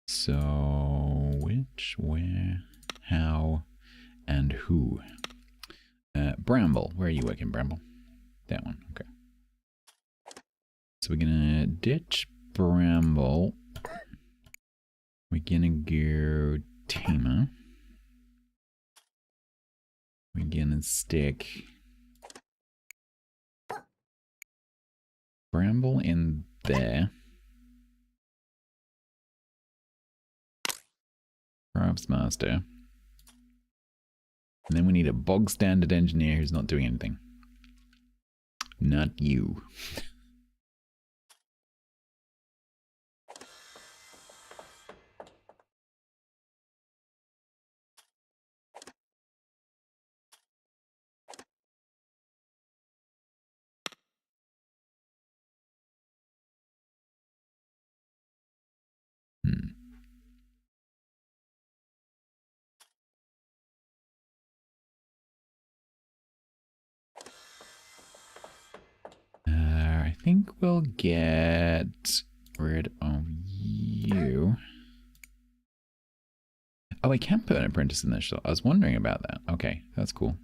So, which, where, how, and who? Bramble. Where are you working, Bramble? That one, okay. So we're gonna ditch Bramble. We're gonna go Tamer. We're gonna stick Bramble in there. Craftsmaster. And then we need a bog standard engineer who's not doing anything. Not you. I think we'll get rid of you. Oh, I can put an apprentice in this shop. I was wondering about that. Okay, that's cool.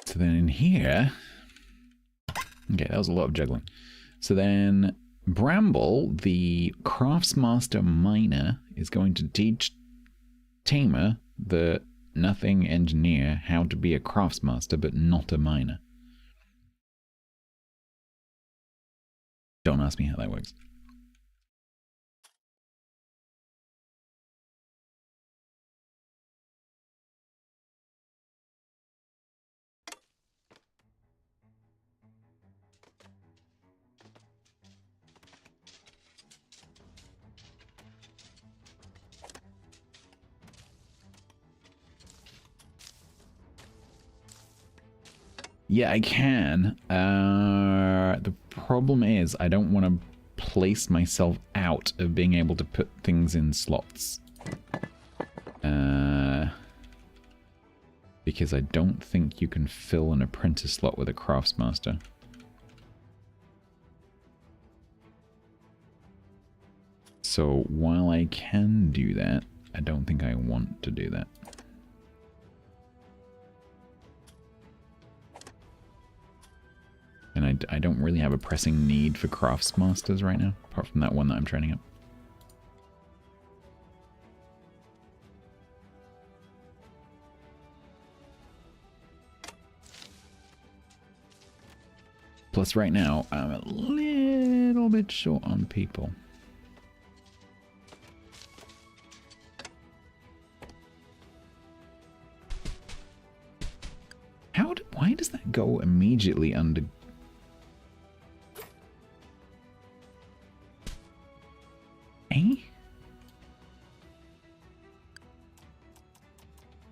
So then in here... Okay, that was a lot of juggling. So then Bramble, the craftsmaster miner, is going to teach Tamer, the nothing engineer, how to be a craftsmaster but not a miner. Don't ask me how that works. Yeah, I can. The problem is I don't want to place myself out of being able to put things in slots. Because I don't think you can fill an apprentice slot with a craftsmaster. So while I can do that, I don't think I want to do that. And I don't really have a pressing need for craftsmasters right now, apart from that one that I'm training up. Plus right now, I'm a little bit short on people. Why does that go immediately under... Eh?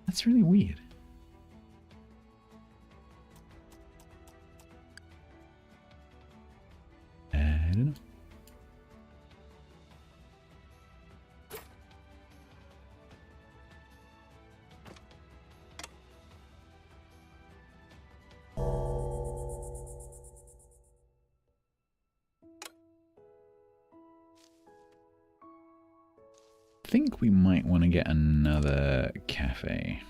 That's really weird. I don't know. I think we might want to get another cafe.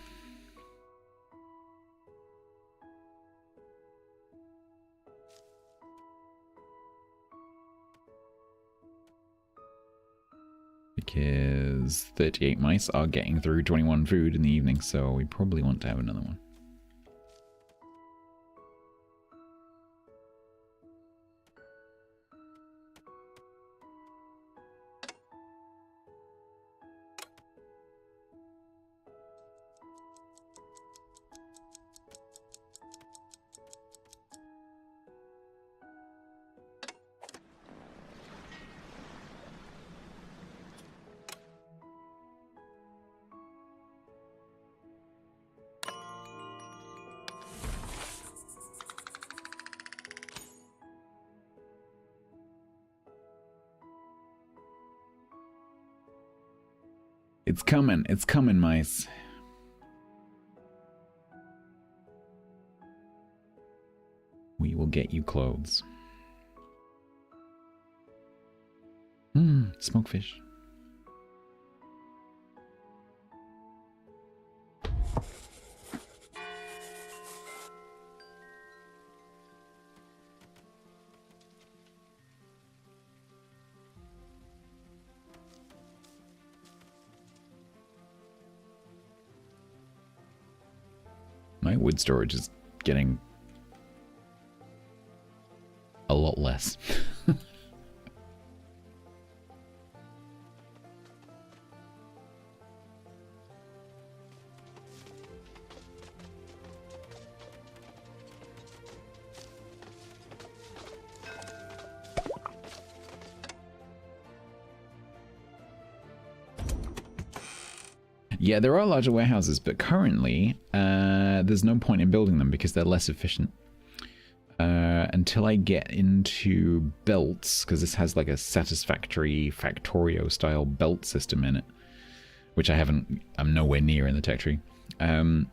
Because 38 mice are getting through 21 food in the evening, so we probably want to have another one. It's coming, mice. We will get you clothes. Smoked fish. My wood storage is getting a lot less. Yeah, there are larger warehouses, but currently there's no point in building them because they're less efficient. Until I get into belts, because this has like a satisfactory Factorio style belt system in it, which I'm nowhere near in the tech tree. The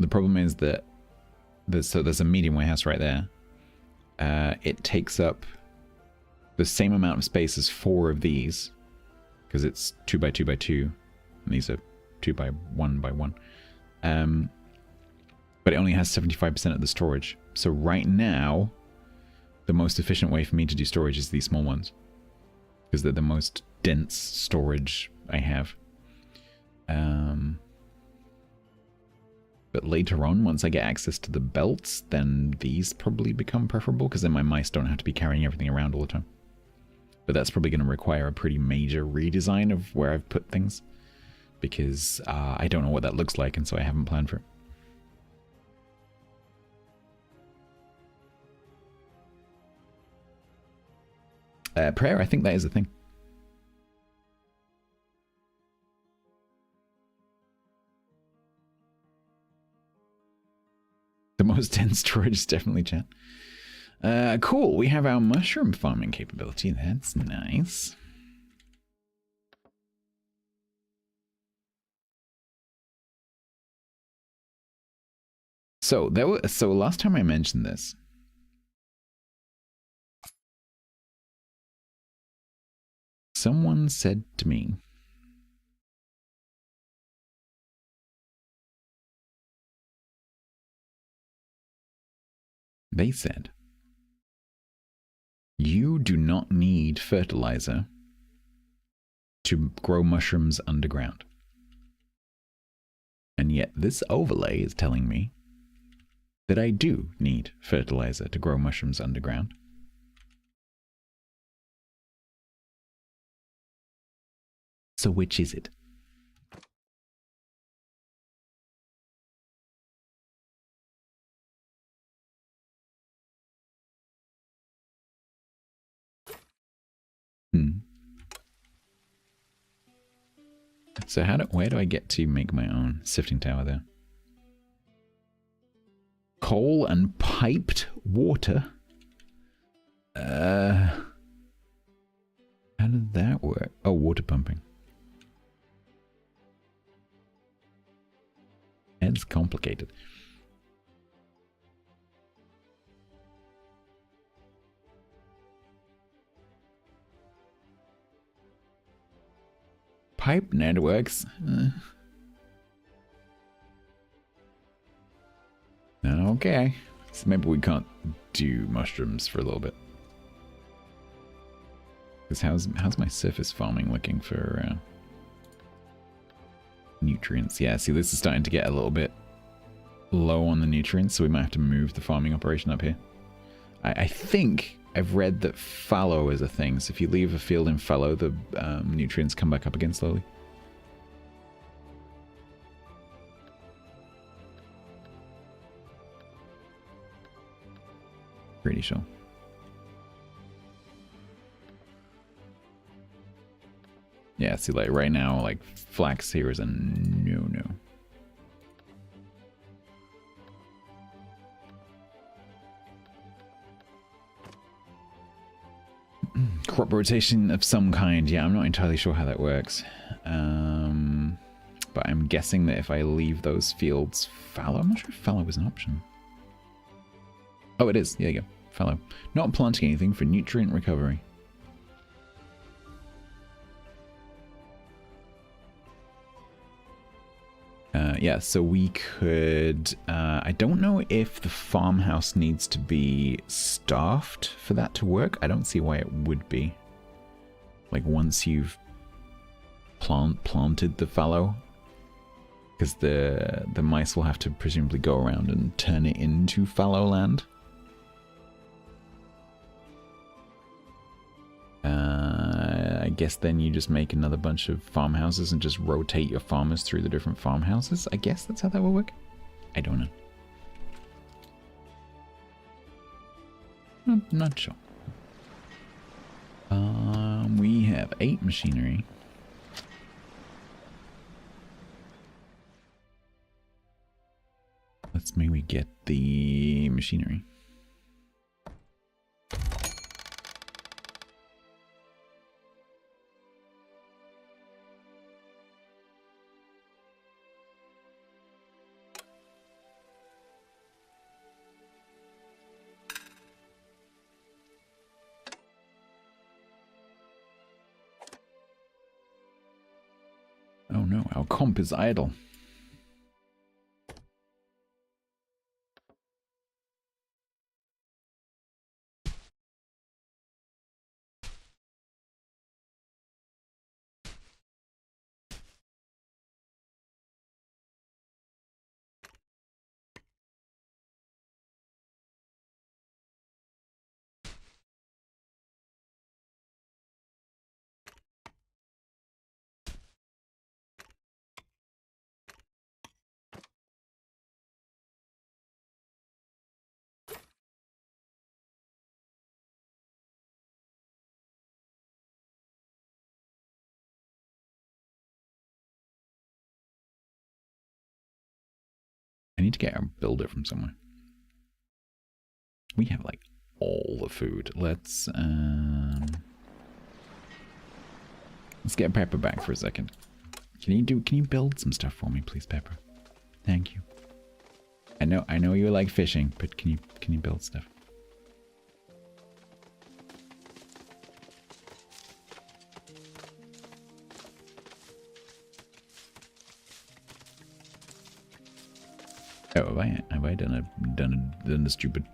problem is that there's a medium warehouse right there. It takes up the same amount of space as 4 of these, because it's 2x2x2, and these are 2x1x1. But it only has 75% of the storage. So right now, the most efficient way for me to do storage is these small ones, because they're the most dense storage I have. But later on, once I get access to the belts, then these probably become preferable, because then my mice don't have to be carrying everything around all the time. But that's probably going to require a pretty major redesign of where I've put things, because I don't know what that looks like, and so I haven't planned for it. Prayer, I think that is a thing. The most dense storage is definitely chat. Cool, we have our mushroom farming capability. That's nice. So last time I mentioned this, someone said to me, they said, you do not need fertilizer to grow mushrooms underground. And yet this overlay is telling me that I do need fertilizer to grow mushrooms underground. So which is it? So where do I get to make my own sifting tower there? Coal and piped water? How did that work? Oh, water pumping. It's complicated. Pipe networks. Okay. So maybe we can't do mushrooms for a little bit. Because how's my surface farming looking for nutrients? Yeah, see, this is starting to get a little bit low on the nutrients, so we might have to move the farming operation up here. I think I've read that fallow is a thing, so if you leave a field in fallow, the nutrients come back up again slowly. Pretty sure. Yeah, see, like right now, like flax here is a no-no. Crop rotation of some kind. Yeah, I'm not entirely sure how that works. But I'm guessing that if I leave those fields fallow, I'm not sure if fallow is an option. Oh, it is. There you go. Fallow. Not planting anything for nutrient recovery. Yeah, so we could... I don't know if the farmhouse needs to be staffed for that to work. I don't see why it would be. Like, once you've planted the fallow, because the mice will have to presumably go around and turn it into fallow land. I guess then you just make another bunch of farmhouses and just rotate your farmers through the different farmhouses. I guess that's how that will work. I don't know. I'm not sure. We have 8 machinery. Let's maybe get the machinery. Oh no, our comp is idle. I need to get a builder from somewhere. We have like all the food. Let's get Pepper back for a second. Can you build some stuff for me, please, Pepper? Thank you. I know you like fishing, but can you build stuff? Oh, have I done the stupid?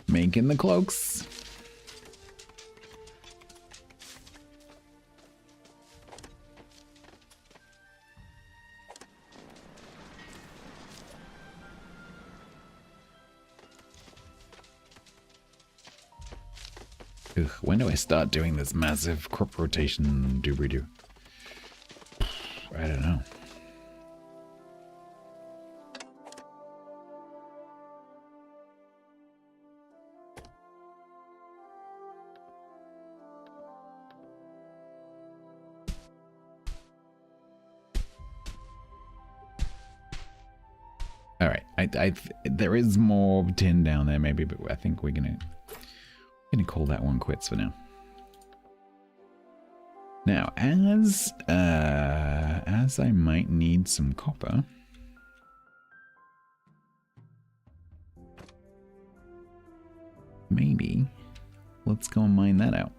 Making the cloaks. Ugh, when do I start doing this massive crop rotation doobly-doo? I don't know. All right, there is more tin down there maybe, but I think we're gonna call that one quits for now. Now, as I might need some copper, maybe let's go and mine that out.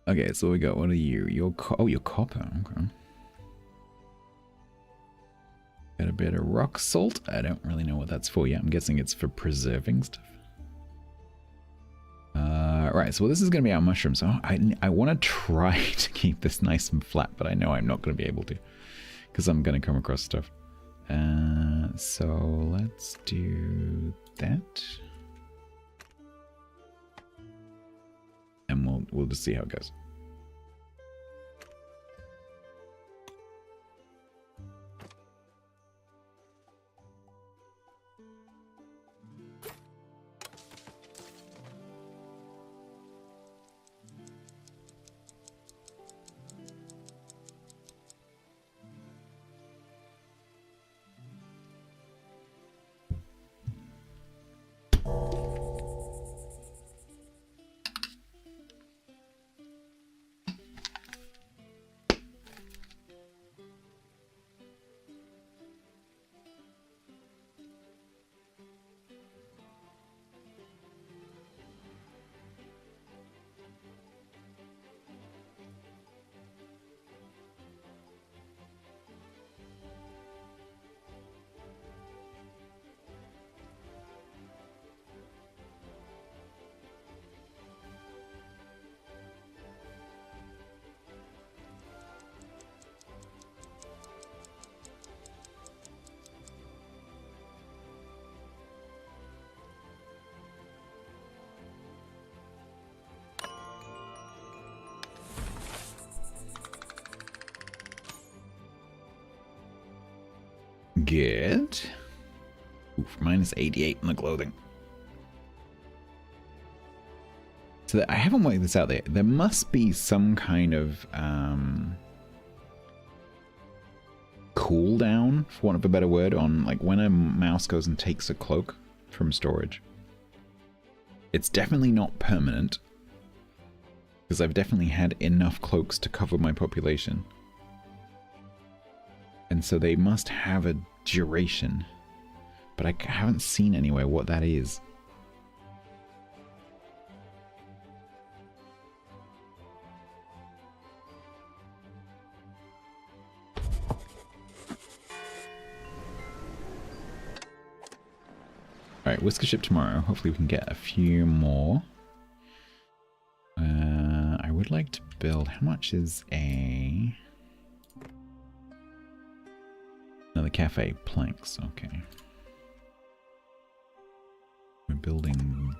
Okay, so we got, what are you? You're copper, okay. Got a bit of rock salt. I don't really know what that's for yet. I'm guessing it's for preserving stuff. Right, so this is going to be our mushroom. So I want to try to keep this nice and flat, but I know I'm not going to be able to because I'm going to come across stuff. So let's do that. And we'll just see how it goes. Good. Oof, minus 88 in the clothing. So I haven't worked this out there. There must be some kind of cooldown, for want of a better word, on like when a mouse goes and takes a cloak from storage. It's definitely not permanent, because I've definitely had enough cloaks to cover my population. And so they must have a duration, but I haven't seen anywhere what that is. Alright, Whisker ship tomorrow. Hopefully we can get a few more. I would like to build... How much is a... Another cafe, planks, okay. We're building...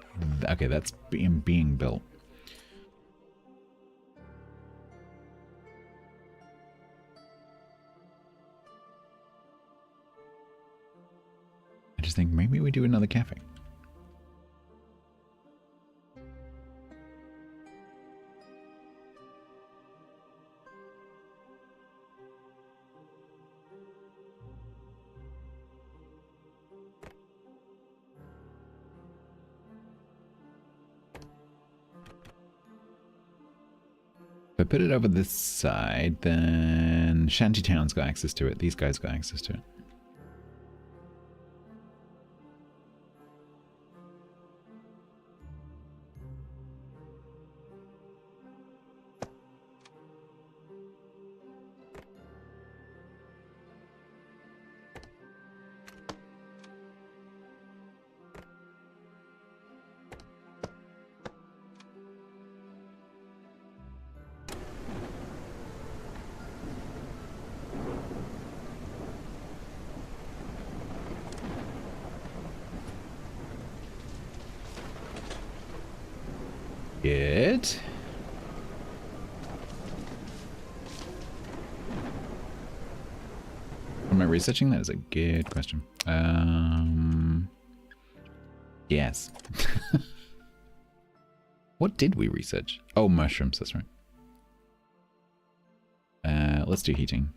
Okay, that's being built. I just think maybe we do another cafe. If I put it over this side, then Shantytown's got access to it. These guys got access to it. Good. Am I researching? That is a good question. Yes. What did we research? Oh, mushrooms, that's right. Let's do heating.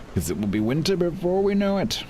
Because it will be winter before we know it.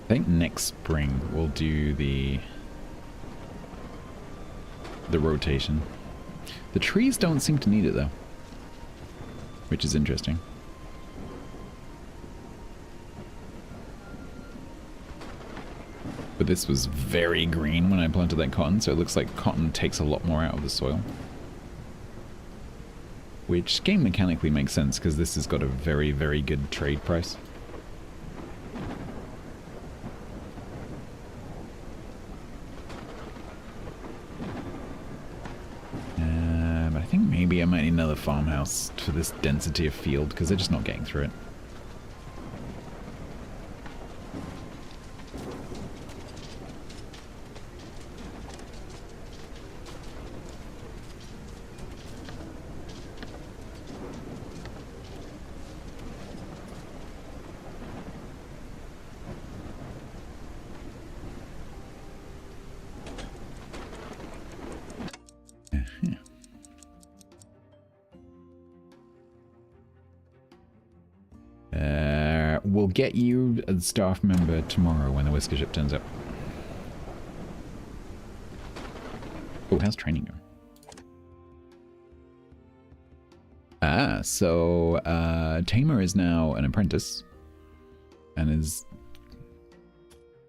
I think next spring we'll do the rotation. The trees don't seem to need it though, which is interesting. But this was very green when I planted that cotton, so it looks like cotton takes a lot more out of the soil. Which game mechanically makes sense, because this has got a very, very good trade price. But I think maybe I might need another farmhouse for this density of field, because they're just not getting through it. We'll get you a staff member tomorrow when the Whisker ship turns up. Oh, how's training going? So Tamer is now an apprentice and is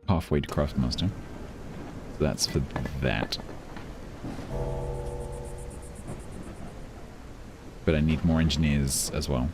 halfway to Craftmaster. So that's for that. But I need more engineers as well.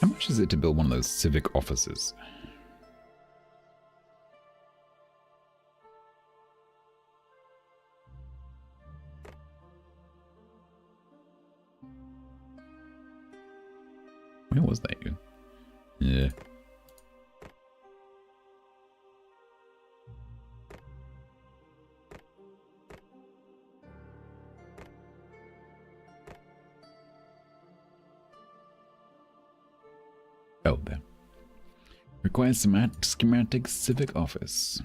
How much is it to build one of those civic offices? Where was that even? Yeah. Oh, there. Requires schematic civic office.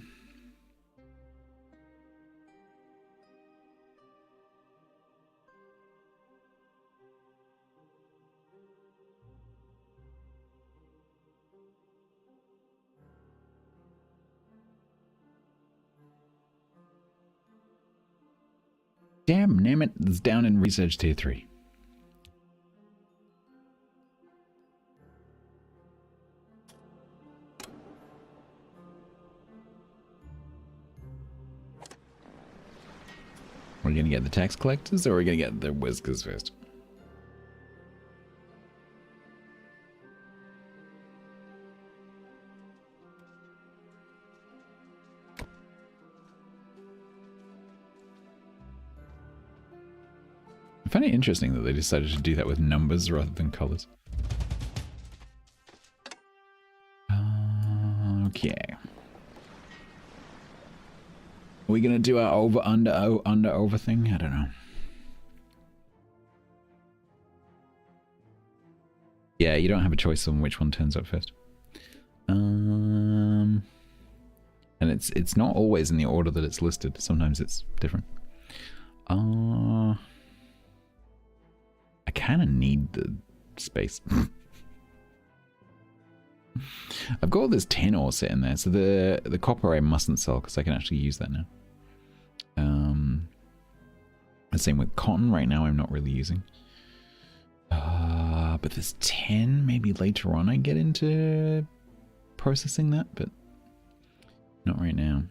Damn, name it, it's down in research tier 3. We're gonna get the tax collectors, or are we gonna get the Whiskers first? I find it interesting that they decided to do that with numbers rather than colors. Okay. Are we gonna do our over thing? I don't know. Yeah, you don't have a choice on which one turns up first. And it's not always in the order that it's listed. Sometimes it's different. I kind of need the space. I've got all this tin ore sitting there, so the copper I mustn't sell because I can actually use that now. The same with cotton. Right now I'm not really using. But this tin, maybe later on I get into processing that, but not right now.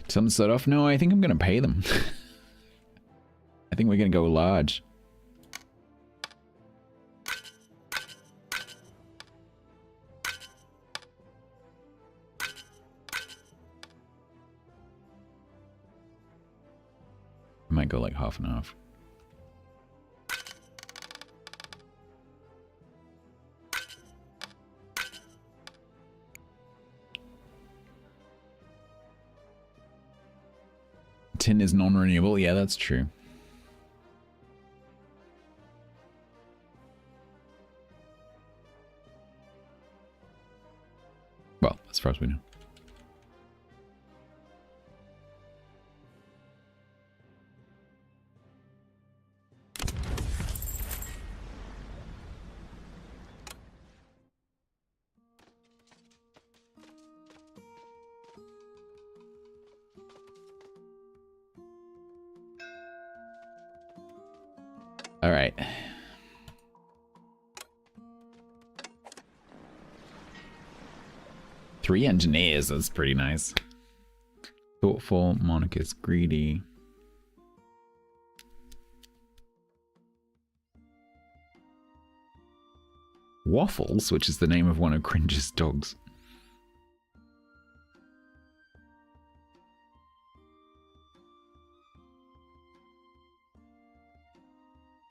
Some start off. No, I think I'm going to pay them. I think we're going to go large. I might go like half and half. Tin is non-renewable. Yeah, that's true. Well, as far as we know. All right. Three engineers, that's pretty nice. Thoughtful, monarchist, greedy. Waffles, which is the name of one of Cringe's dogs.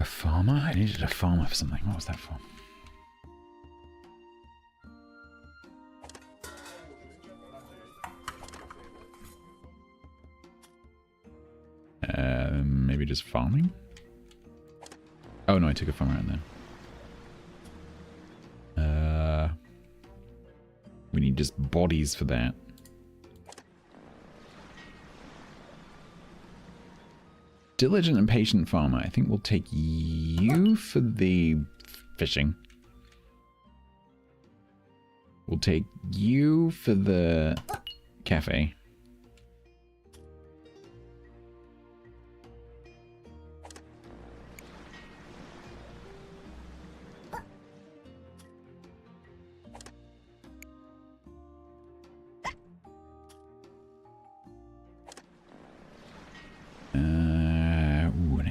A farmer? I needed a farmer for something. What was that for? Maybe just farming? Oh no, I took a farmer out there. We need just bodies for that. Diligent and patient farmer. I think we'll take you for the fishing. We'll take you for the cafe.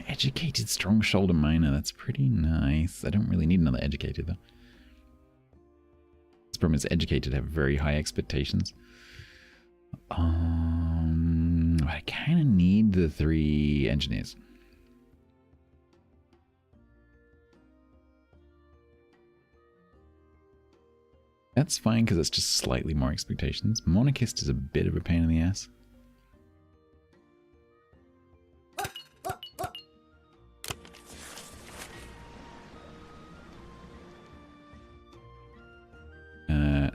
Educated, strong shoulder miner. That's pretty nice. I don't really need another educated though. This problem is educated have very high expectations. I kind of need the 3 engineers. That's fine because it's just slightly more expectations. Monarchist is a bit of a pain in the ass.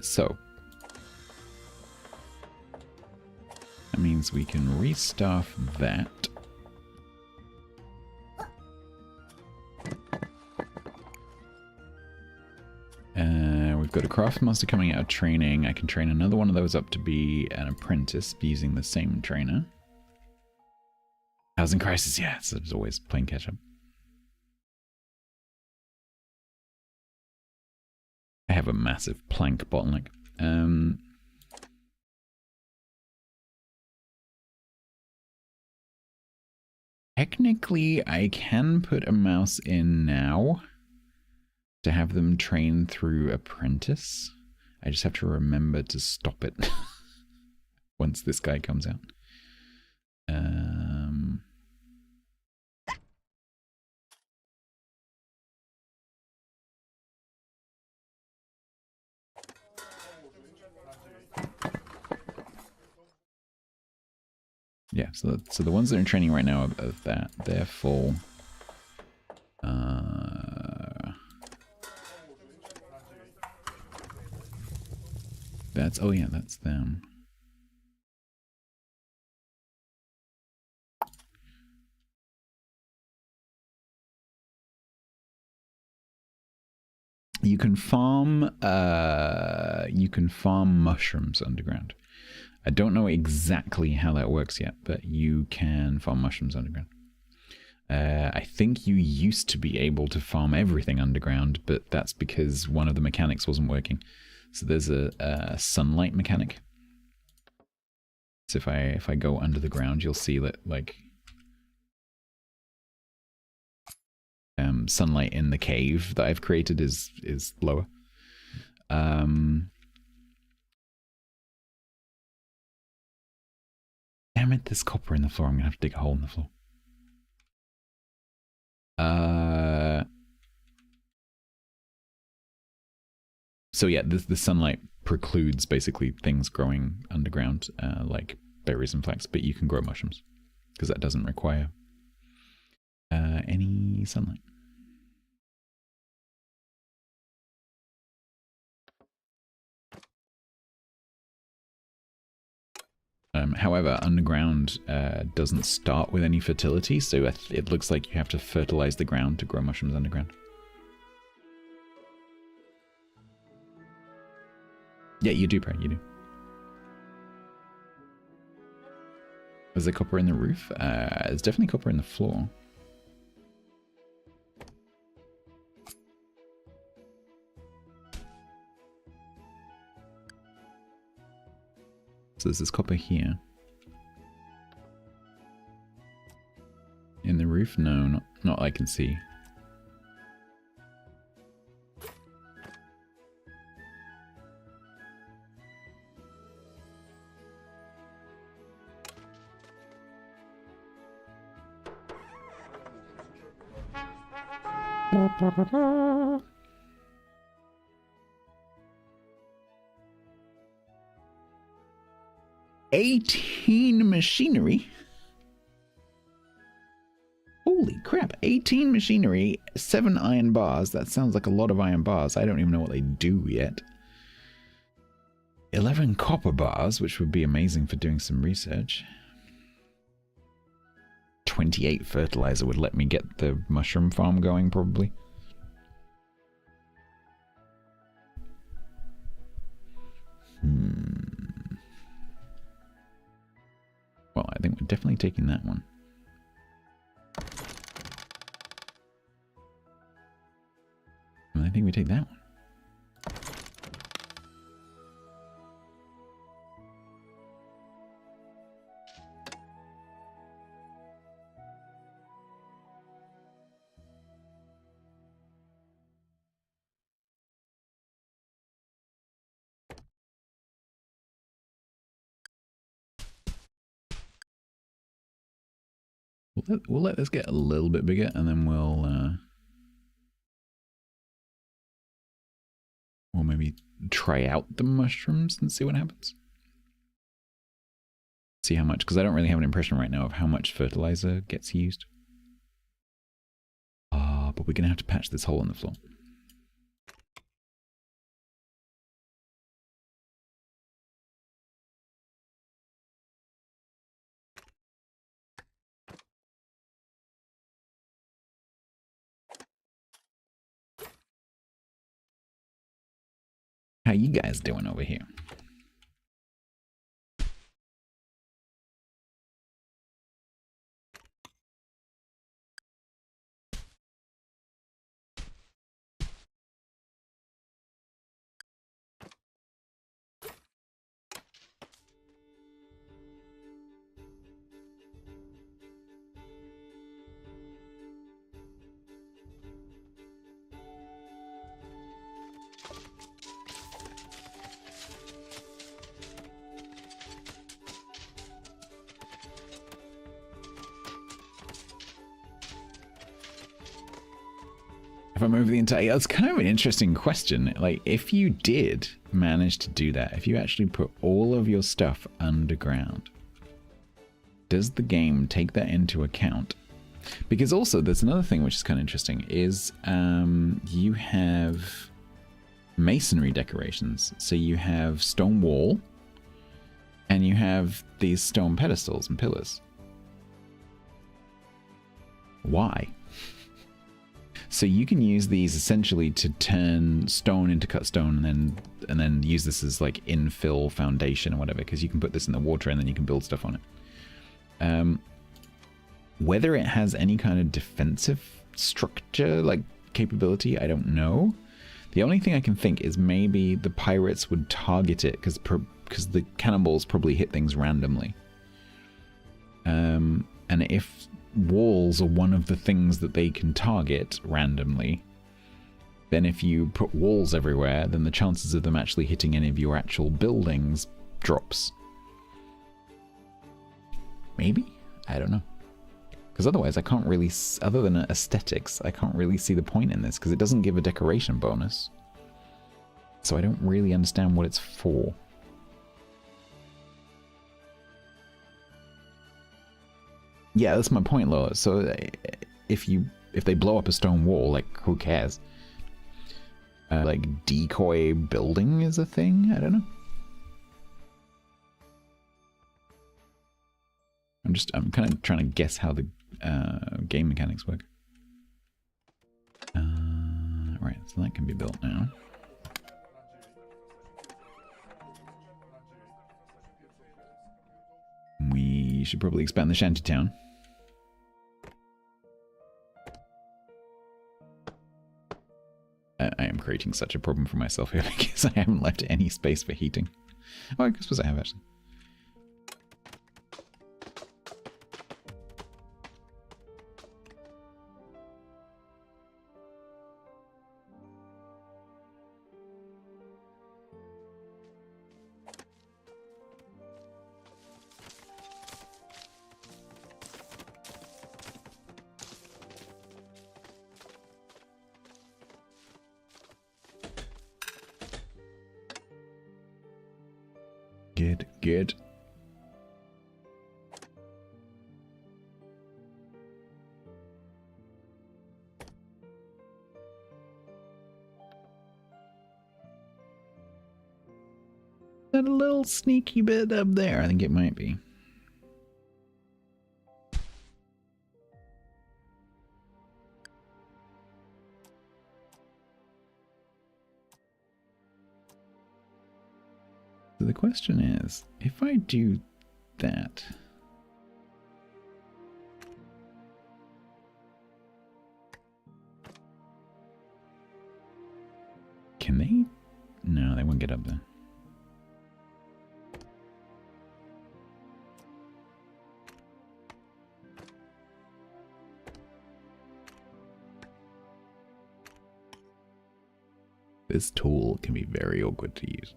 So that means we can restaff that. We've got a craftmaster coming out of training. I can train another one of those up to be an apprentice using the same trainer. Housing crisis, yeah, so it's always playing catch up. I have a massive plank bottleneck. Technically, I can put a mouse in now to have them train through apprentice. I just have to remember to stop it once this guy comes out. Yeah, so the ones that are in training right now of that, they're full. That's, oh yeah, that's them. You can farm mushrooms underground. I don't know exactly how that works yet, but you can farm mushrooms underground. I think you used to be able to farm everything underground, but that's because one of the mechanics wasn't working. So there's a sunlight mechanic. So if I go under the ground, you'll see that like sunlight in the cave that I've created is lower. Damn it, there's copper in the floor. I'm gonna have to dig a hole in the floor. So yeah, the sunlight precludes basically things growing underground, like berries and flax, but you can grow mushrooms because that doesn't require any sunlight. However, underground doesn't start with any fertility, so it looks like you have to fertilize the ground to grow mushrooms underground. Yeah, you do, Pray, you do. Is there copper in the roof? There's definitely copper in the floor. So there's this copper here. In the roof? No, not I can see. $18 machinery? Holy crap, 18 machinery, 7 iron bars. That sounds like a lot of iron bars. I don't even know what they do yet. 11 copper bars, which would be amazing for doing some research. 28 fertilizer would let me get the mushroom farm going, probably. Well, I think we're definitely taking that one. Well, I think we take that one. We'll let this get a little bit bigger, and then we'll maybe try out the mushrooms and see what happens. See how much, because I don't really have an impression right now of how much fertilizer gets used. But we're gonna have to patch this hole in the floor. How you guys doing over here? If I'm over the entire... That's kind of an interesting question. Like, if you did manage to do that, if you actually put all of your stuff underground, does the game take that into account? Because also, there's another thing which is kind of interesting, is you have masonry decorations. So you have stone wall, and you have these stone pedestals and pillars. Why? So you can use these essentially to turn stone into cut stone, and then use this as like infill foundation or whatever, because you can put this in the water and then you can build stuff on it. Whether it has any kind of defensive structure, like capability, I don't know. The only thing I can think is maybe the pirates would target it, because because the cannonballs probably hit things randomly. And if walls are one of the things that they can target randomly, then if you put walls everywhere, then the chances of them actually hitting any of your actual buildings drops. Maybe? I don't know. Because otherwise I can't really, other than aesthetics, I can't really see the point in this, because it doesn't give a decoration bonus. So I don't really understand what it's for. Yeah, that's my point, Lola. So if they blow up a stone wall, like, who cares? Like, decoy building is a thing? I don't know. I'm kind of trying to guess how the game mechanics work. Right, so that can be built now. We should probably expand the shantytown. I am creating such a problem for myself here because I haven't left any space for heating. Oh, I suppose I have actually. Good. That a little sneaky bit up there, I think it might be. So the question is, if I do that, can they? No, they won't get up there. This tool can be very awkward to use.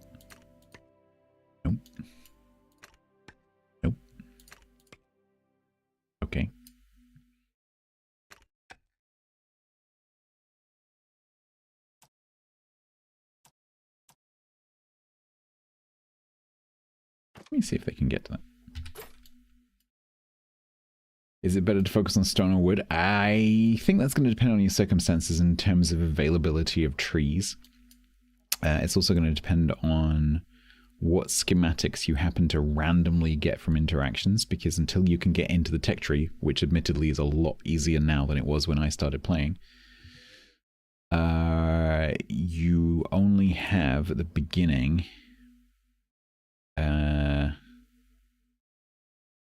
Nope. Nope. Okay. Let me see if they can get to that. Is it better to focus on stone or wood? I think that's going to depend on your circumstances in terms of availability of trees. It's also going to depend on what schematics you happen to randomly get from interactions, because until you can get into the tech tree, which admittedly is a lot easier now than it was when I started playing, you only have at the beginning, I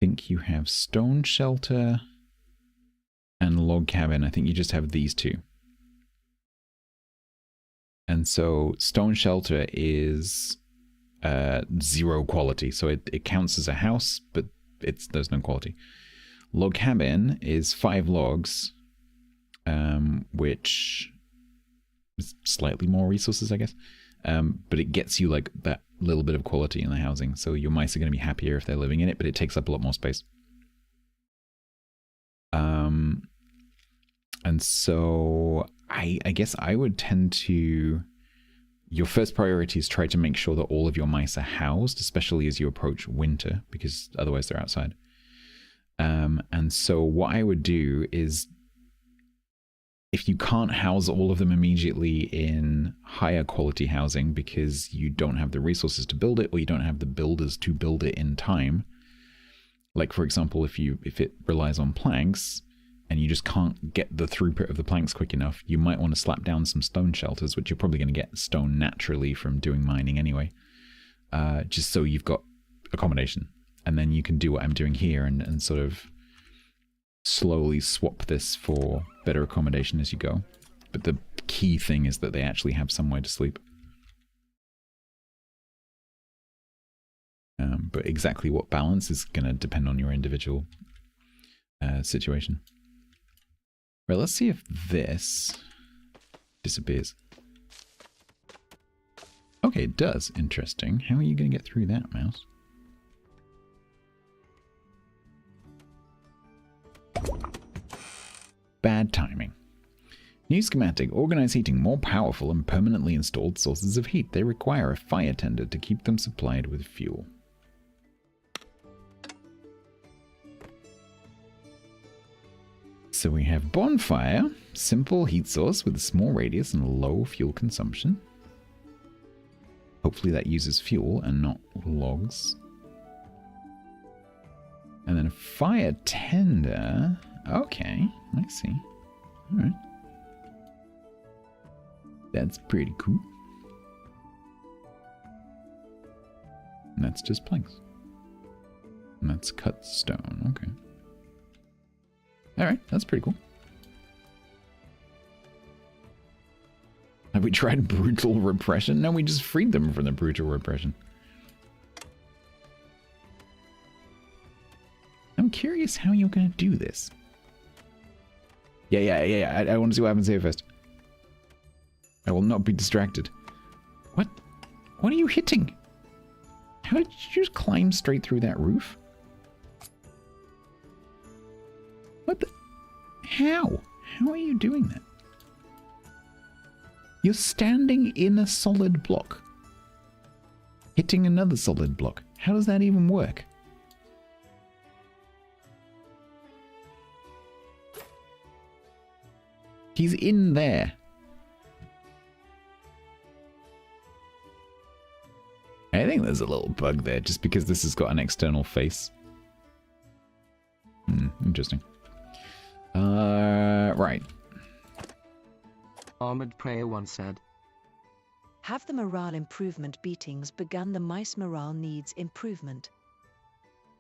think you have stone shelter and log cabin. I think you just have these two. And so stone shelter is 0 quality, so it counts as a house, but there's no quality. Log cabin is 5 logs, which is slightly more resources, I guess. But it gets you like that little bit of quality in the housing, so your mice are going to be happier if they're living in it, but it takes up a lot more space. And so I guess I would tend to... Your first priority is try to make sure that all of your mice are housed, especially as you approach winter, because otherwise they're outside. And so what I would do is, if you can't house all of them immediately in higher quality housing because you don't have the resources to build it, or you don't have the builders to build it in time, like for example, if it relies on planks, and you just can't get the throughput of the planks quick enough, you might want to slap down some stone shelters, which you're probably going to get stone naturally from doing mining anyway, just so you've got accommodation. And then you can do what I'm doing here and sort of slowly swap this for better accommodation as you go. But the key thing is that they actually have somewhere to sleep. but exactly what balance is going to depend on your individual situation. Right, let's see if this disappears. Okay, it does. Interesting. How are you going to get through that, mouse? Bad timing. New schematic. Organize heating. More powerful and permanently installed sources of heat. They require a fire tender to keep them supplied with fuel. So we have bonfire. Simple heat source with a small radius and low fuel consumption. Hopefully that uses fuel and not logs. And then a fire tender. Okay, I see. Alright. That's pretty cool. And that's just planks. And that's cut stone. Okay. Alright, that's pretty cool. Have we tried brutal repression? No, we just freed them from the brutal repression. I'm curious how you're going to do this. Yeah. I want to see what happens here first. I will not be distracted. What? What are you hitting? How did you just climb straight through that roof? What the? How? How are you doing that? You're standing in a solid block. Hitting another solid block. How does that even work? He's in there. I think there's a little bug there, just because this has got an external face. Interesting. Right.
Armored Prey once said,
Have the morale improvement beatings begun? The mice morale needs improvement.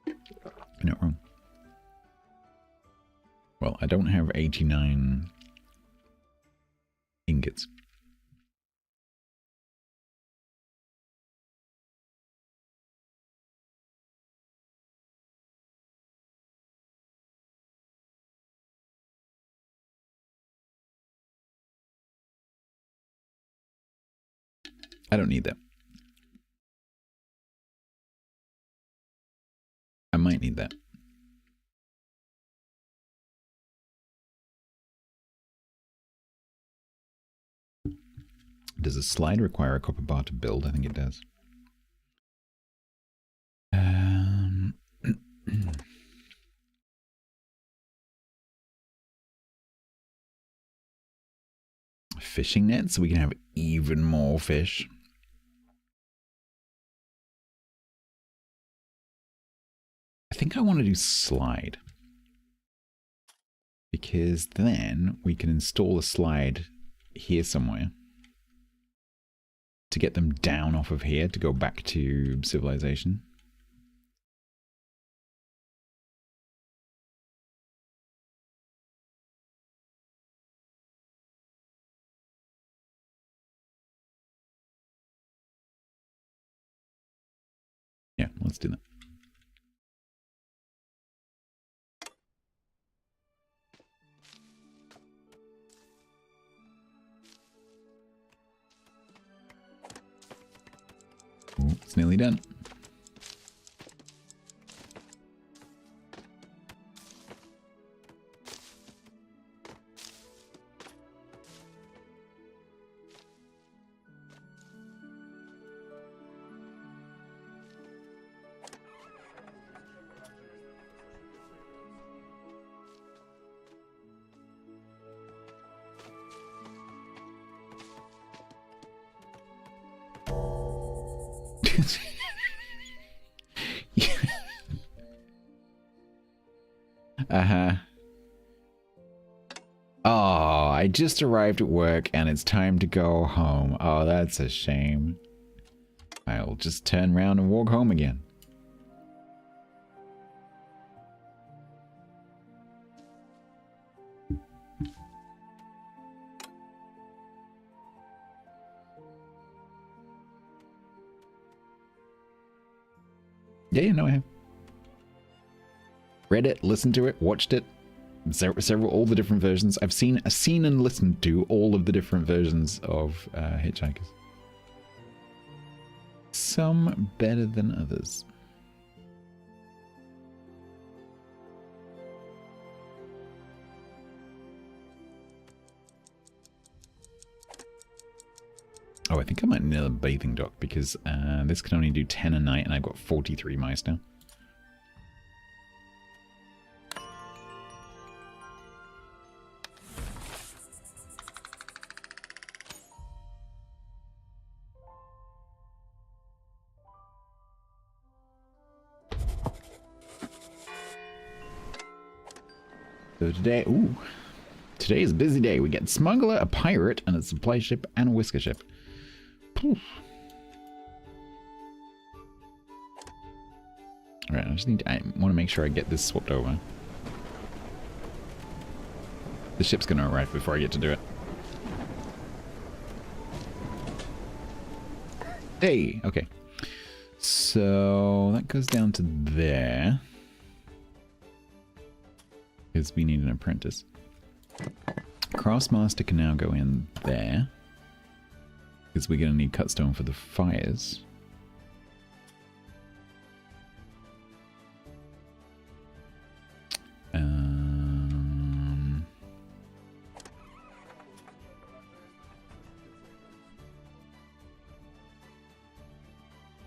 You're not wrong. Well, I don't have 89 ingots. I don't need that. I might need that. Does a slide require a copper bar to build? I think it does. Fishing nets, so we can have even more fish. I think I want to do slide. Because then we can install a slide here somewhere to get them down off of here to go back to civilization. Yeah, let's do that. Ooh, it's nearly done. Oh, I just arrived at work and it's time to go home. Oh, that's a shame. I'll just turn around and walk home again. Yeah, no, I have. Read it, listened to it, watched it. Several, all the different versions. I've seen and listened to all of the different versions of Hitchhikers. Some better than others. Oh, I think I might need a bathing dock because this can only do 10 a night and I've got 43 mice now. So today, today is a busy day. We get smuggler, a pirate, and a supply ship, and a whisker ship. Poof. Alright, I want to make sure I get this swapped over. The ship's going to arrive before I get to do it. Hey, okay. So that goes down to there. Because we need an apprentice. Craftsmaster can now go in there. Because we're going to need cutstone for the fires. I'm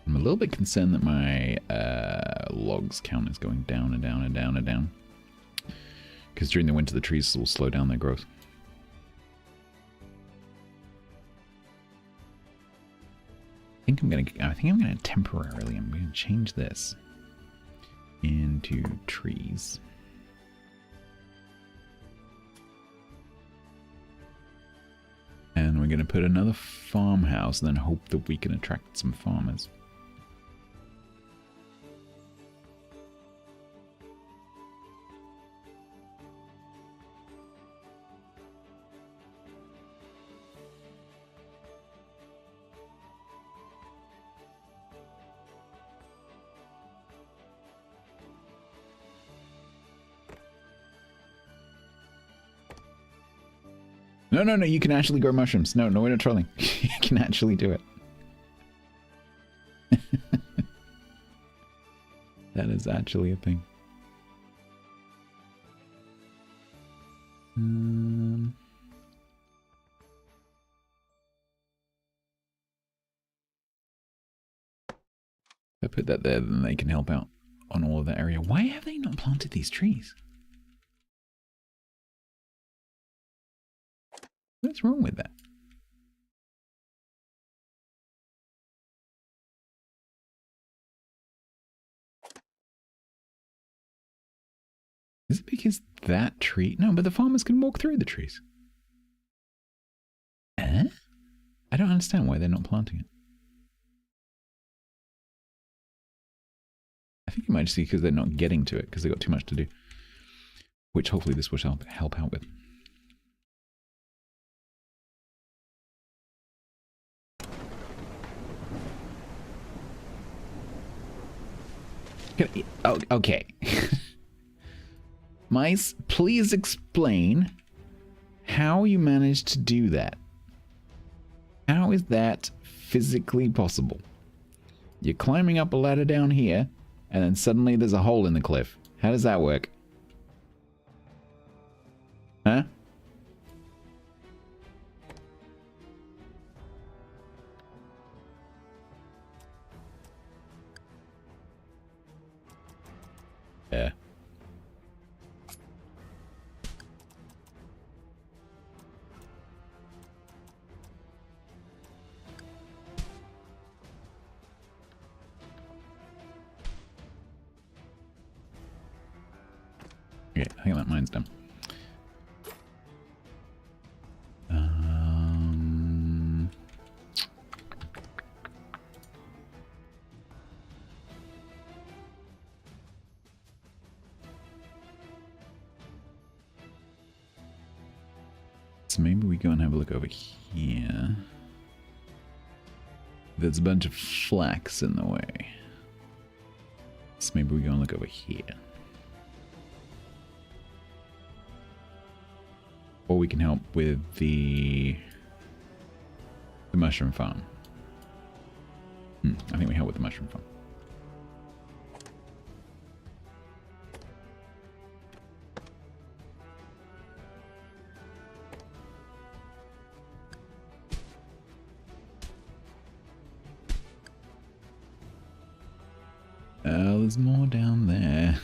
a little bit concerned that my logs count is going down and down and down and down. Because during the winter the trees will slow down their growth. I think I'm gonna temporarily, I'm gonna change this into trees. And we're gonna put another farmhouse and then hope that we can attract some farmers. No, you can actually grow mushrooms. No, we're not trolling. You can actually do it. That is actually a thing. If I put that there, then they can help out on all of that area. Why have they not planted these trees? What's wrong with that? Is it because that tree? No, but the farmers can walk through the trees. Eh? I don't understand why they're not planting it. I think it might just be because they're not getting to it because they've got too much to do. Which hopefully this will help out with. Oh, okay. Mice, please explain how you managed to do that. How is that physically possible? You're climbing up a ladder down here, and then suddenly there's a hole in the cliff. How does that work? Huh? Yeah. Okay, I think that mine's done. So maybe we go and have a look over here. There's a bunch of flax in the way. guess maybe we go and look over here. Or we can help with the mushroom farm. I think we help with the mushroom farm. Oh, there's more down there.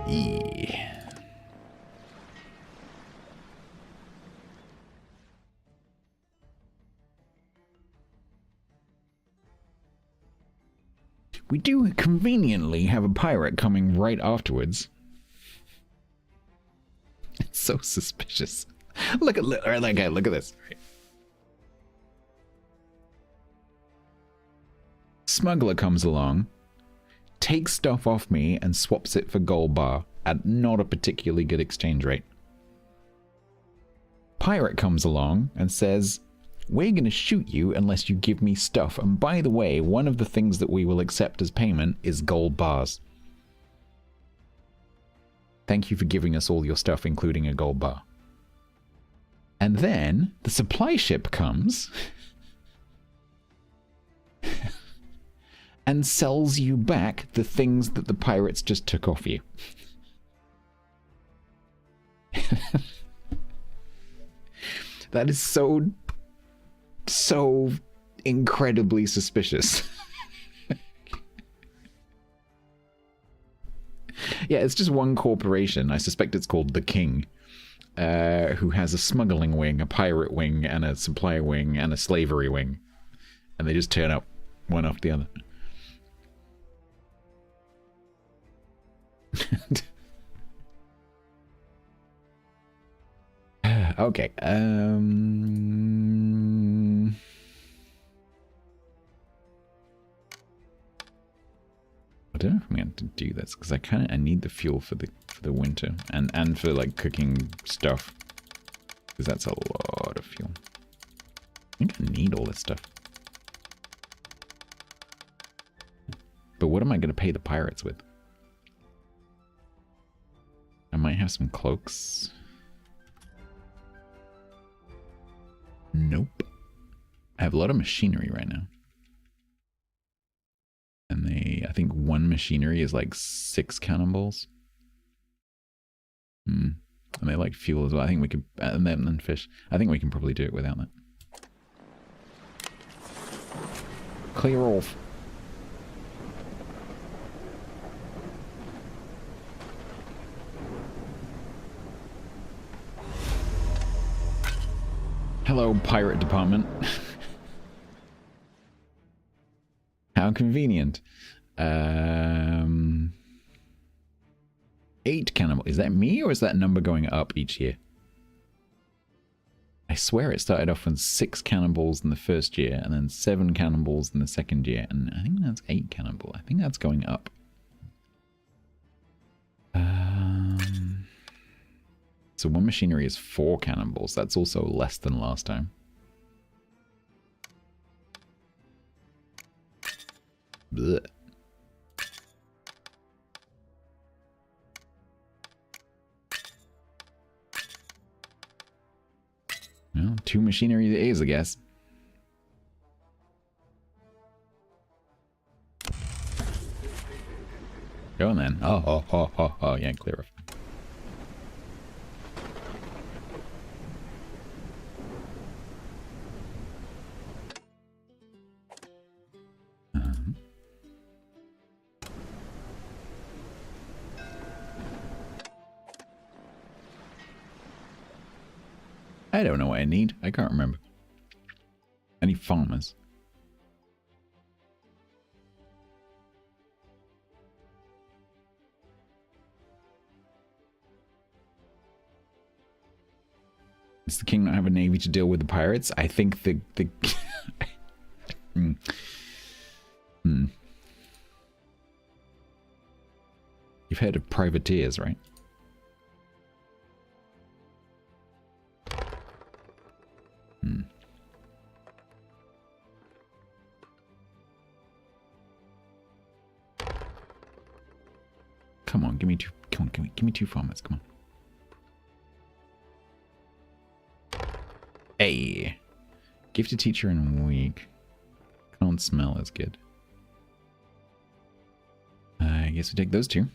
Yeah. We do conveniently have a pirate coming right afterwards. It's so suspicious. Look at that guy. Look at this. Smuggler comes along, takes stuff off me, and swaps it for gold bar at not a particularly good exchange rate. Pirate comes along and says, "We're going to shoot you unless you give me stuff. And by the way, one of the things that we will accept as payment is gold bars. Thank you for giving us all your stuff, including a gold bar." And then the supply ship comes and sells you back the things that the pirates just took off you. That is so incredibly suspicious. Yeah, it's just one corporation. I suspect it's called the King, who has a smuggling wing, a pirate wing, and a supply wing, and a slavery wing. And they just turn up one after the other. Okay. I don't know if I'm going to do this because I need the fuel for the winter and for like cooking stuff, because that's a lot of fuel. I think I need all this stuff. But what am I going to pay the pirates with? I might have some cloaks. Nope. I have a lot of machinery right now. And I think one machinery is like 6 cannonballs. And they like fuel as well. I think we could, and then fish. I think we can probably do it without that. Clear off. Hello, pirate department. How convenient. 8 cannibal. Is that me, or is that number going up each year? I swear it started off with 6 cannonballs in the first year, and then 7 cannonballs in the second year, and I think that's 8 cannonball. I think that's going up. So one machinery is 4 cannonballs. That's also less than last time. Blech. Well, 2 machinery it is, I guess. Go on then. Oh, yeah, clear off. I don't know what I need. I can't remember. I need farmers. Does the king not have a navy to deal with the pirates? I think the You've heard of privateers, right? Come on, give me two. Come on, give me two farmers. Come on. Hey, gifted teacher in a week. Can't smell as good. I guess we take those two.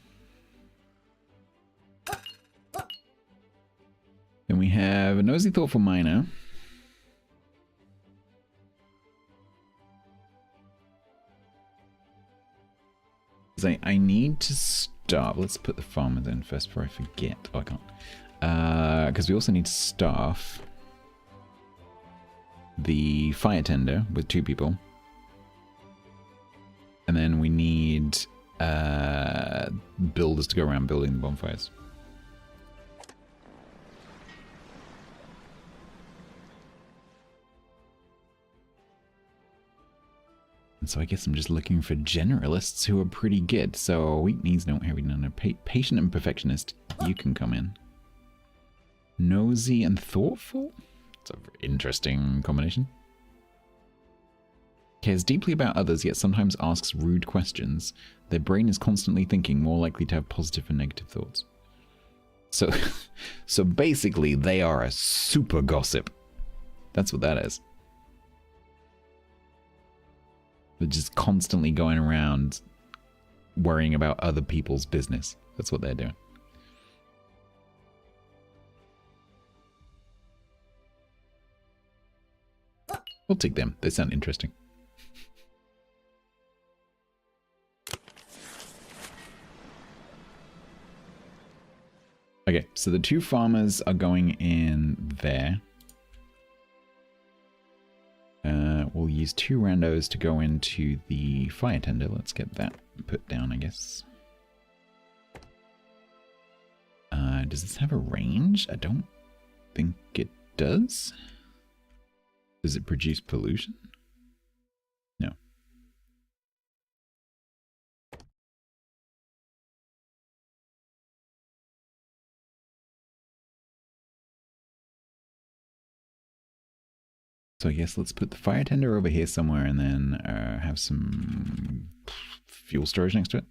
Then we have a nosy, thoughtful miner. I need to staff. Let's put the farmers in first before I forget. Oh, I can't. Because we also need to staff the fire tender with 2 people. And then we need builders to go around building the bonfires. And so I guess I'm just looking for generalists who are pretty good. So weak needs, no heavy, no. Patient and perfectionist, you can come in. Nosy and thoughtful? It's an interesting combination. Cares deeply about others, yet sometimes asks rude questions. Their brain is constantly thinking, more likely to have positive and negative thoughts. So, so basically, they are a super gossip. That's what that is. They're just constantly going around worrying about other people's business. That's what they're doing. We'll take them. They sound interesting. Okay, so the 2 farmers are going in there. We'll use 2 randos to go into the fire tender. Let's get that put down, I guess. Does this have a range? I don't think it does. Does it produce pollution? No. So I guess let's put the fire tender over here somewhere and then have some fuel storage next to it.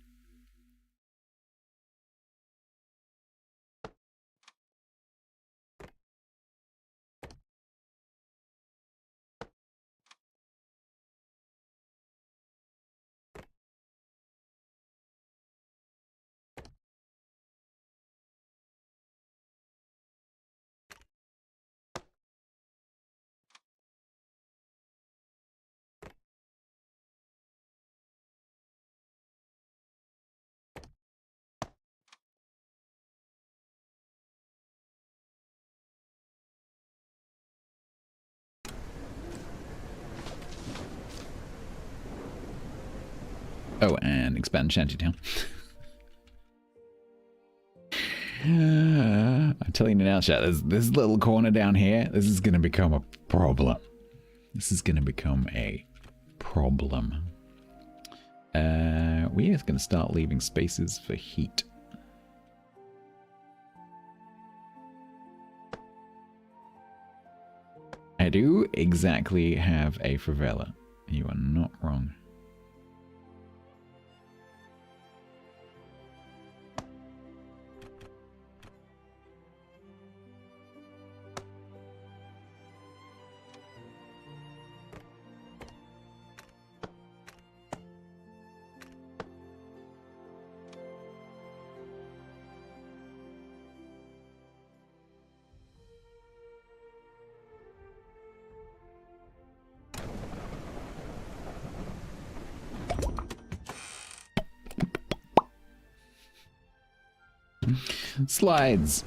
Oh, and expand Shantytown. I'm telling you now, chat, this little corner down here, this is going to become a problem. This is going to become a problem. We're going to start leaving spaces for heat. I do exactly have a favela. You are not wrong. Slides,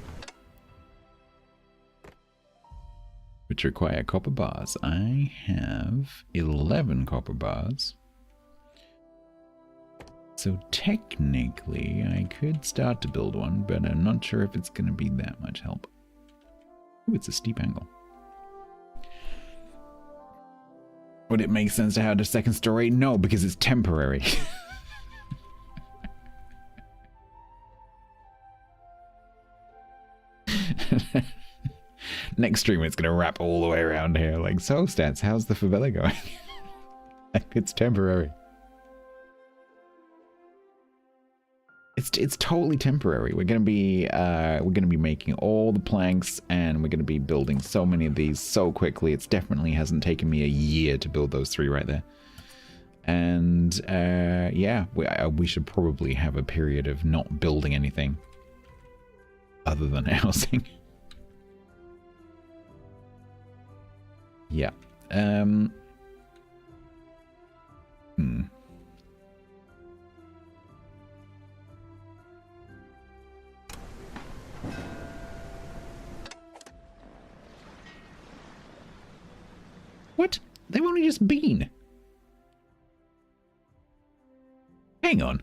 which require copper bars. I have 11 copper bars. So technically, I could start to build one, but I'm not sure if it's going to be that much help. Ooh, it's a steep angle. Would it make sense to have a second story? No, because it's temporary. Next stream it's gonna wrap all the way around here. Like, so Stats, how's the favela going? Like, it's temporary. It's totally temporary. We're gonna be making all the planks, and we're gonna be building so many of these so quickly. It's definitely hasn't taken me a year to build those 3 right there. And yeah, we should probably have a period of not building anything other than housing. Yeah. What? They've only just been. Hang on.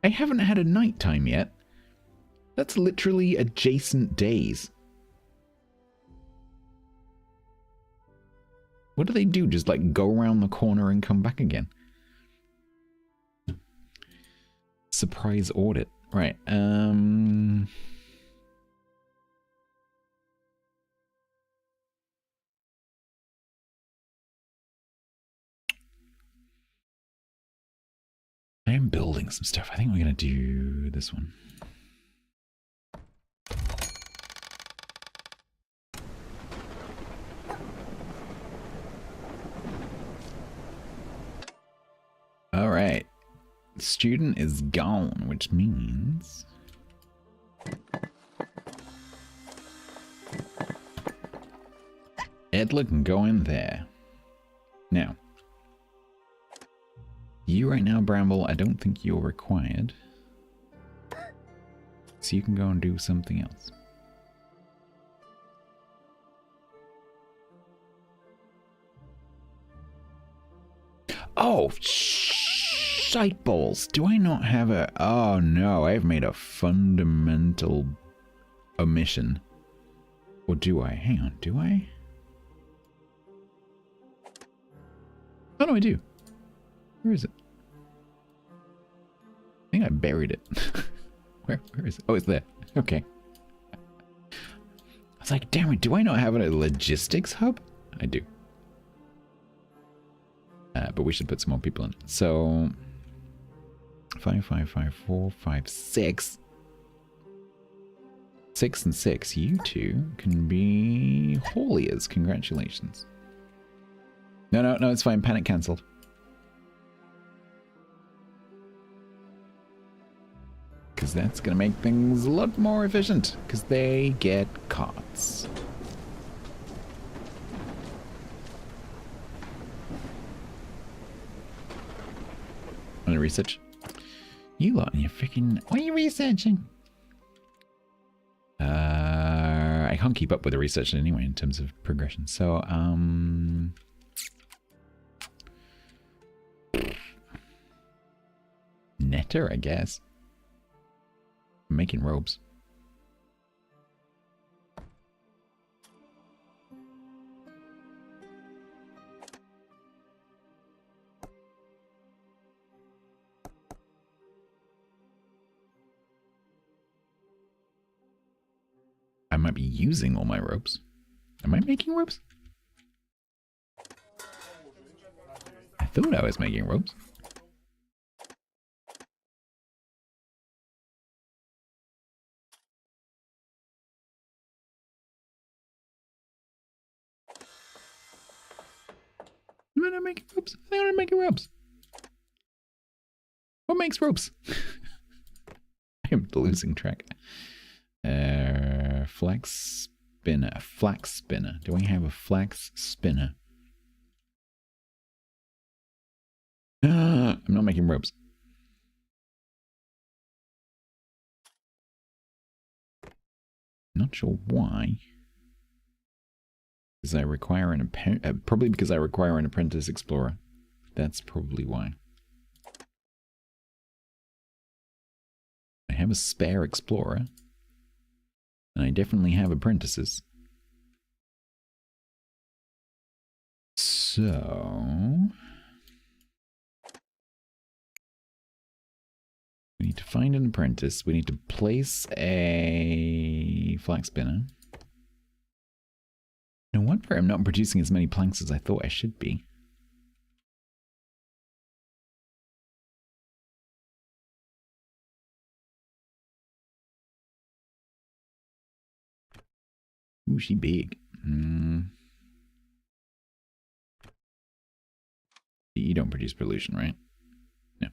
I haven't had a nighttime yet. That's literally adjacent days. What do they do? Just like go around the corner and come back again? Surprise audit. Right. I am building some stuff. I think we're going to do this one. All right. Student is gone, which means Edler can go in there. Now, you right now, Bramble, I don't think you're required. So you can go and do something else. Oh, shite balls. Do I not have a... Oh no, I've made a fundamental omission. Or do I? Hang on, do I? Oh no, I do. Where is it? I think I buried it. Where is it? Oh, it's there. Okay. I was like, damn it, do I not have a logistics hub? I do. But we should put some more people in. So 5, 5, 5, 4, 5, 6. 6 and 6. You two can be hauliers. Congratulations. No, it's fine. Panic cancelled. Because that's going to make things a lot more efficient. Because they get carts. Want to research? You lot and your freaking... What are you researching? I can't keep up with the research anyway in terms of progression. So, Netter, I guess. I'm making robes. I might be using all my ropes. Am I making ropes? I thought I was making ropes. Am I not making ropes? I think I'm making ropes. What makes ropes? I am losing track. Flax spinner. Do we have a flax spinner? I'm not making ropes. Not sure why. Because I require an probably because I require an apprentice explorer. That's probably why. I have a spare explorer. And I definitely have apprentices. So we need to find an apprentice. We need to place a flax spinner. No wonder I'm not producing as many planks as I thought I should be. Ooh, she big. You don't produce pollution, right? No.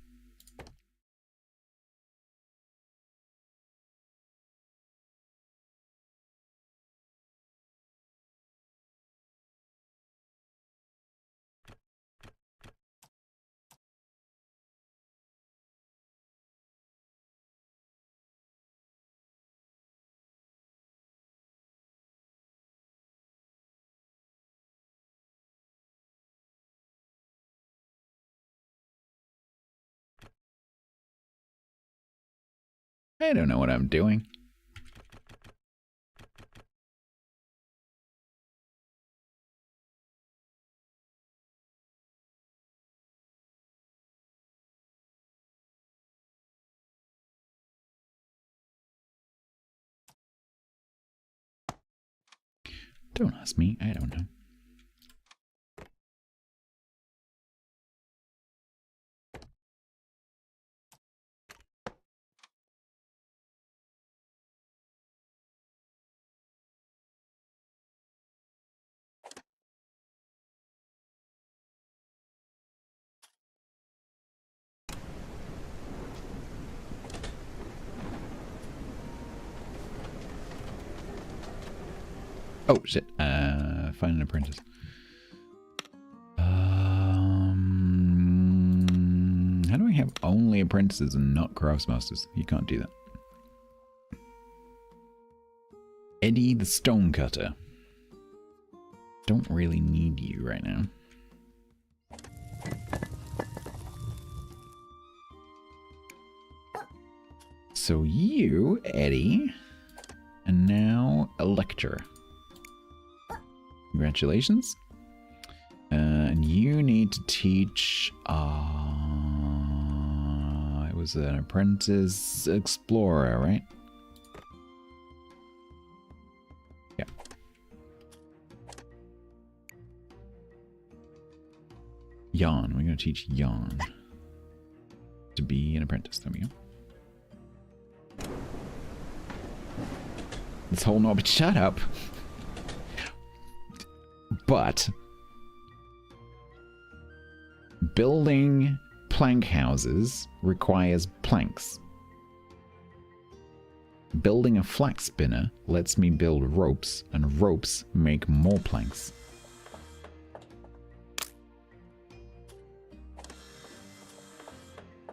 I don't know what I'm doing. Don't ask me, I don't know. Oh shit, find an apprentice. How do I have only apprentices and not craftsmasters? You can't do that. Eddie the Stonecutter. Don't really need you right now. So you, Eddie, and now a lecturer. Congratulations. And you need to teach, it was an apprentice explorer, right? Yeah. Jan, we're going to teach Jan to be an apprentice. There we go. This whole knob, shut up. But building plank houses requires planks. Building a flax spinner lets me build ropes, and ropes make more planks.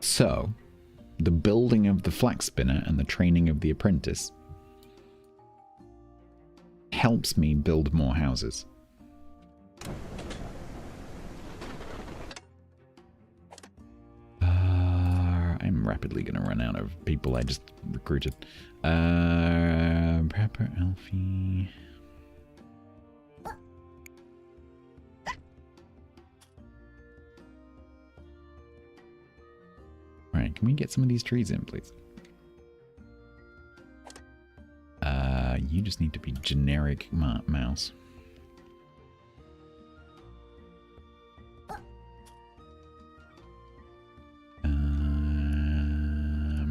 So, the building of the flax spinner and the training of the apprentice helps me build more houses. I'm rapidly going to run out of people I just recruited. Prepper, Alfie. Alright, can we get some of these trees in, please? You just need to be generic mouse.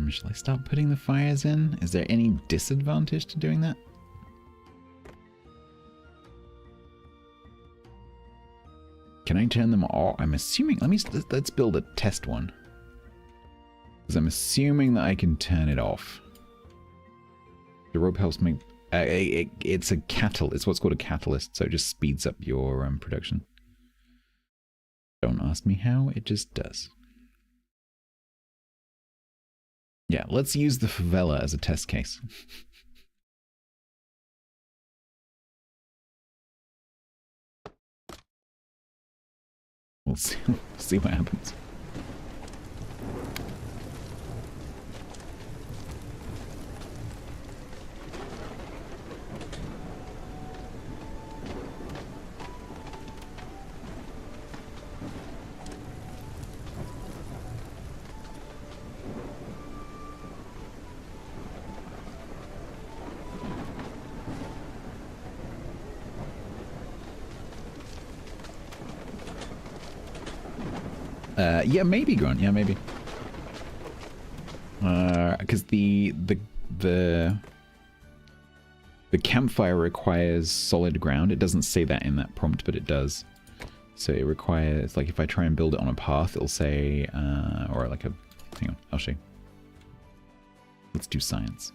Shall I start putting the fires in? Is there any disadvantage to doing that? Can I turn them off? I'm assuming. Let's build a test one. Because I'm assuming that I can turn it off. The rope helps make. It's a catalyst. It's what's called a catalyst, so it just speeds up your production. Don't ask me how. It just does. Yeah, let's use the favela as a test case. We'll see what happens. Yeah, maybe, Grant. Yeah, maybe. Because the campfire requires solid ground. It doesn't say that in that prompt, but it does. So it requires, like, if I try and build it on a path, it'll say, or like a, hang on, I'll show you. Let's do science.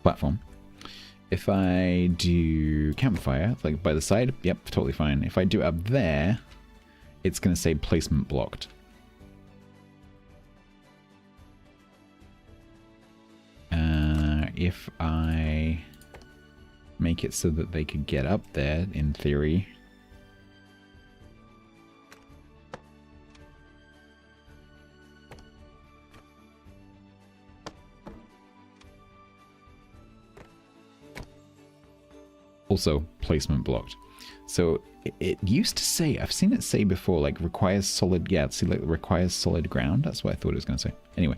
Platform. If I do campfire, like by the side, yep, totally fine. If I do it up there, it's going to say placement blocked. If I make it so that they could get up there, in theory, also placement blocked. So it used to say, I've seen it say before, like requires solid, yeah, see, like requires solid ground. That's what I thought it was going to say. Anyway,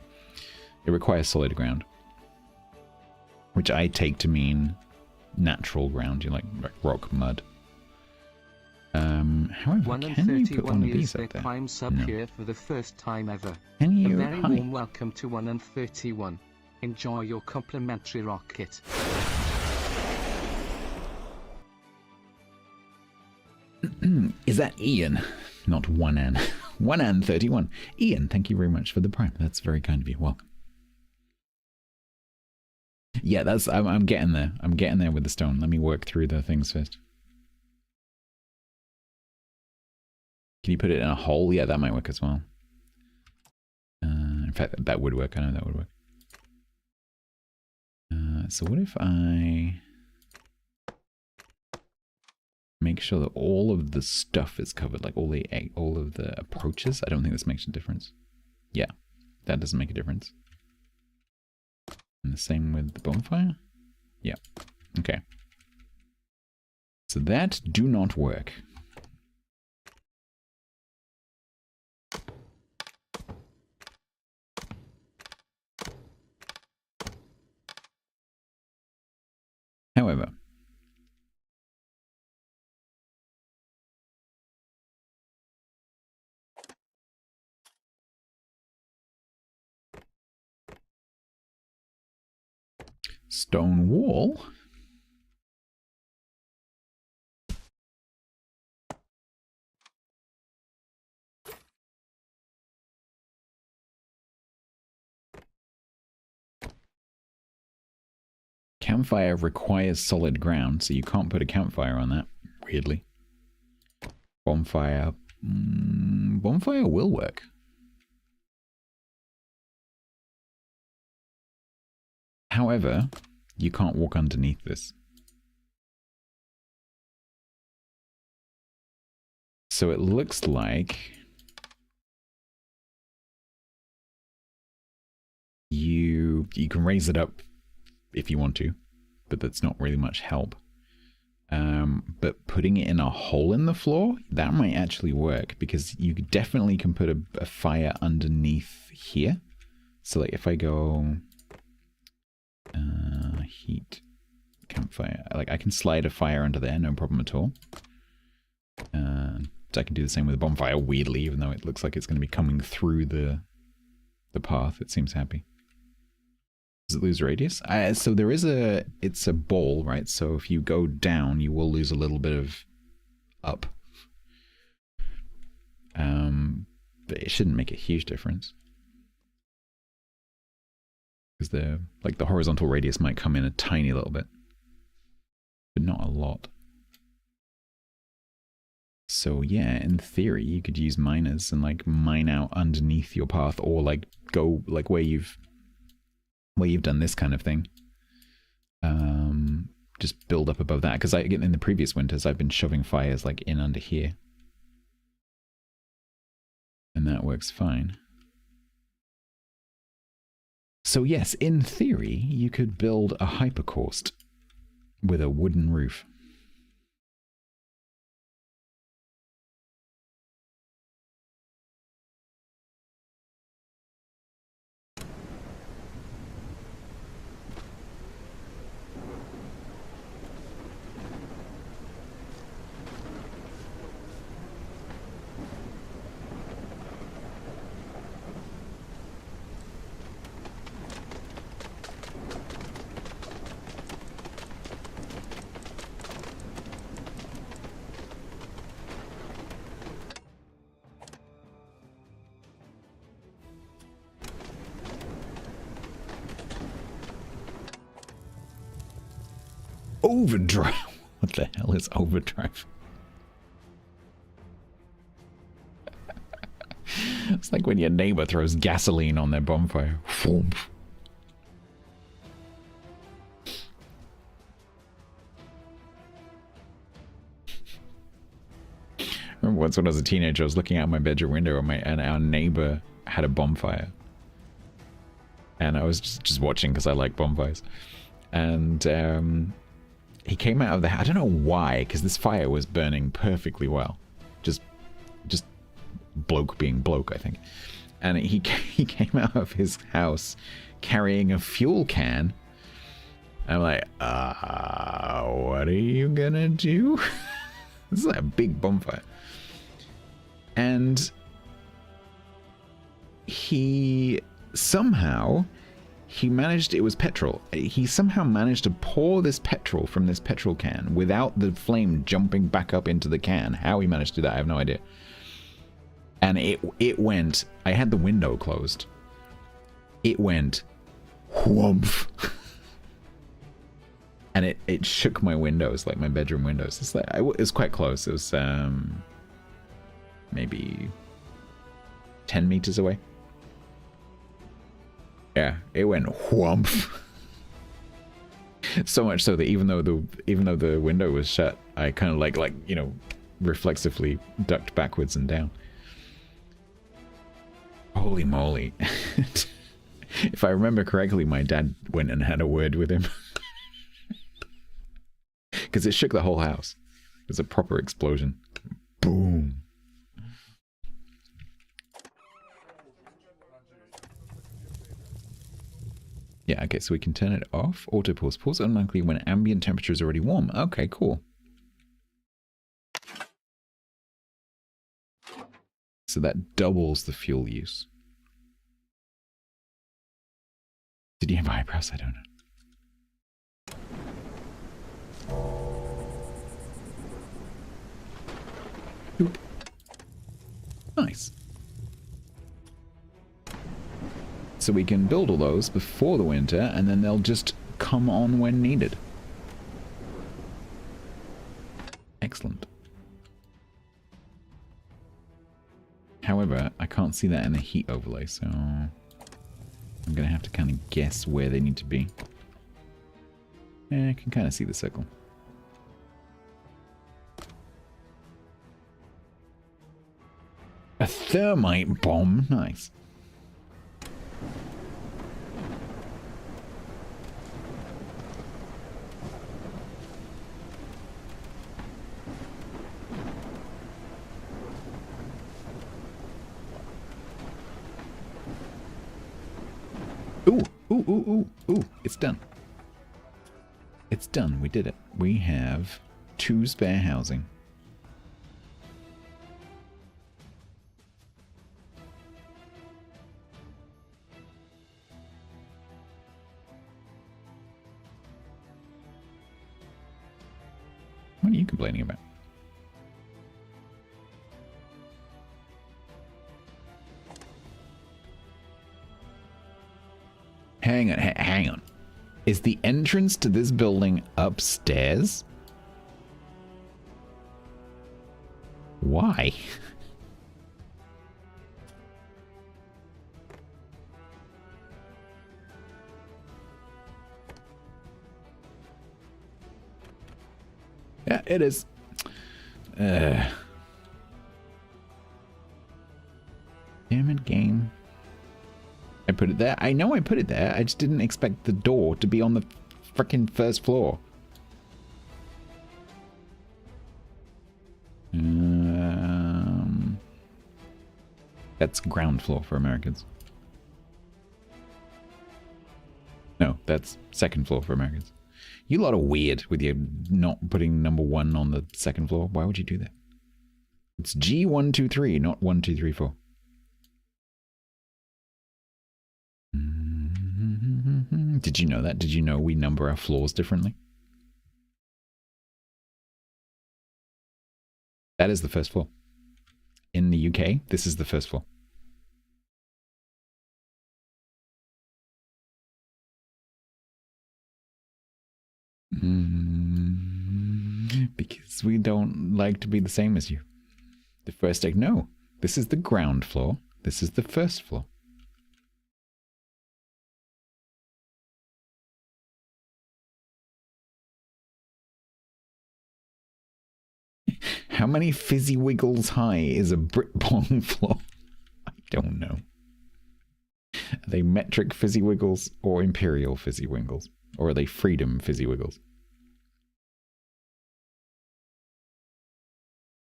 it requires solid ground, which I take to mean natural ground, you like rock, mud. However, can you put one of these up there?
Prime sub here for the first time ever.
Can you?
A very warm welcome to 1 and 31. Enjoy your complimentary rocket.
Is that Ian? Not 1N. 1N 31. Ian, thank you very much for the prime. That's very kind of you. Welcome. Yeah, that's I'm getting there. I'm getting there with the stone. Let me work through the things first. Can you put it in a hole? Yeah, that might work as well. In fact, that would work. I know that would work. So what if I make sure that all of the stuff is covered, like all of the approaches? I don't think this makes a difference. Yeah, that doesn't make a difference. And the same with the bonfire? Yeah. Okay. So that do not work. However, stone wall. Campfire requires solid ground, so you can't put a campfire on that, weirdly. Bonfire. Bonfire will work. However, you can't walk underneath this. So it looks like you can raise it up if you want to, but that's not really much help. But putting it in a hole in the floor, that might actually work, because you definitely can put a fire underneath here. So like if I go heat campfire, like I can slide a fire under there, no problem at all. So I can do the same with a bonfire, weirdly, even though it looks like it's going to be coming through the path. It seems happy. Does it lose radius? So there is it's a ball, right? So if you go down, you will lose a little bit of up. But it shouldn't make a huge difference. Because the horizontal radius might come in a tiny little bit. But not a lot. So yeah, in theory, you could use miners and like mine out underneath your path, or like go like where you've done this kind of thing. Just build up above that, because in the previous winters I've been shoving fires like in under here, and that works fine. So yes, in theory, you could build a hypercaust with a wooden roof. Overdrive. What the hell is overdrive? It's like when your neighbor throws gasoline on their bonfire. I remember once when I was a teenager, I was looking out my bedroom window and our neighbor had a bonfire. And I was just watching because I like bonfires. And he came out of the house. I don't know why, because this fire was burning perfectly well. Just bloke being bloke, I think. And he came out of his house carrying a fuel can. I'm like, what are you gonna do? This is like a big bonfire. And he managed, it was petrol. He somehow managed to pour this petrol from this petrol can without the flame jumping back up into the can. How he managed to do that, I have no idea. And it went, I had the window closed. It went whoomph. And it shook my windows, like my bedroom windows. It's like, it was quite close. It was maybe 10 meters away. Yeah, it went whoomph. So much so that even though the window was shut, I kind of like you know, reflexively ducked backwards and down. Holy moly. If I remember correctly, my dad went and had a word with him. Because it shook the whole house. It was a proper explosion. Boom. Yeah, okay, so we can turn it off. Auto pause. Pause automatically when ambient temperature is already warm. Okay, cool. So that doubles the fuel use. Did you have eyebrows? I don't know. Oop. Nice. So we can build all those before the winter, and then they'll just come on when needed. Excellent. However, I can't see that in the heat overlay, so I'm going to have to kind of guess where they need to be. Yeah, I can kind of see the circle. A thermite bomb? Nice. Ooh, it's done. It's done, we did it. We have 2 spare housing. What are you complaining about? Hang on. Is the entrance to this building upstairs? Why? Yeah, it is. Damn it, game. I put it there. I know I put it there. I just didn't expect the door to be on the frickin' first floor. That's ground floor for Americans. No, that's second floor for Americans. You lot are weird with your not putting number 1 on the second floor. Why would you do that? It's G123, not 1234. Did you know that? Did you know we number our floors differently? That is the first floor. In the UK, this is the first floor. Because we don't like to be the same as you. The first egg, no. This is the ground floor. This is the first floor. How many fizzy wiggles high is a brick pong floor? I don't know. Are they metric fizzy wiggles or imperial fizzy wiggles? Or are they freedom fizzy wiggles?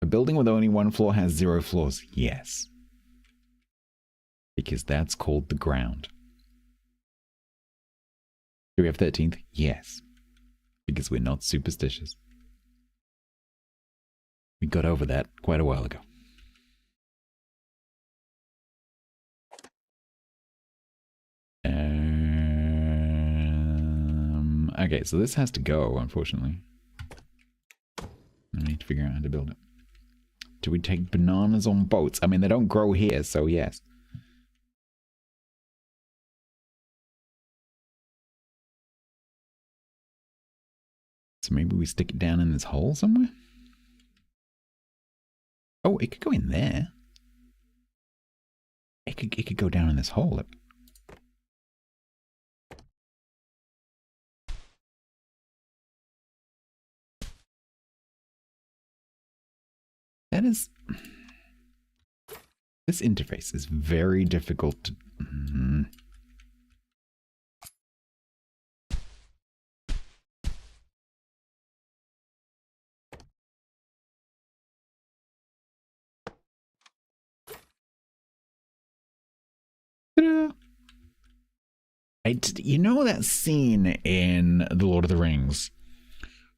A building with only one floor has 0 floors. Yes. Because that's called the ground. Do we have 13th? Yes. Because we're not superstitious. We got over that quite a while ago. Okay, so this has to go, unfortunately. I need to figure out how to build it. Do we take bananas on boats? I mean, they don't grow here, so yes. So maybe we stick it down in this hole somewhere? Oh, it could go in there. It could go down in this hole. That is... This interface is very difficult to... You know that scene in The Lord of the Rings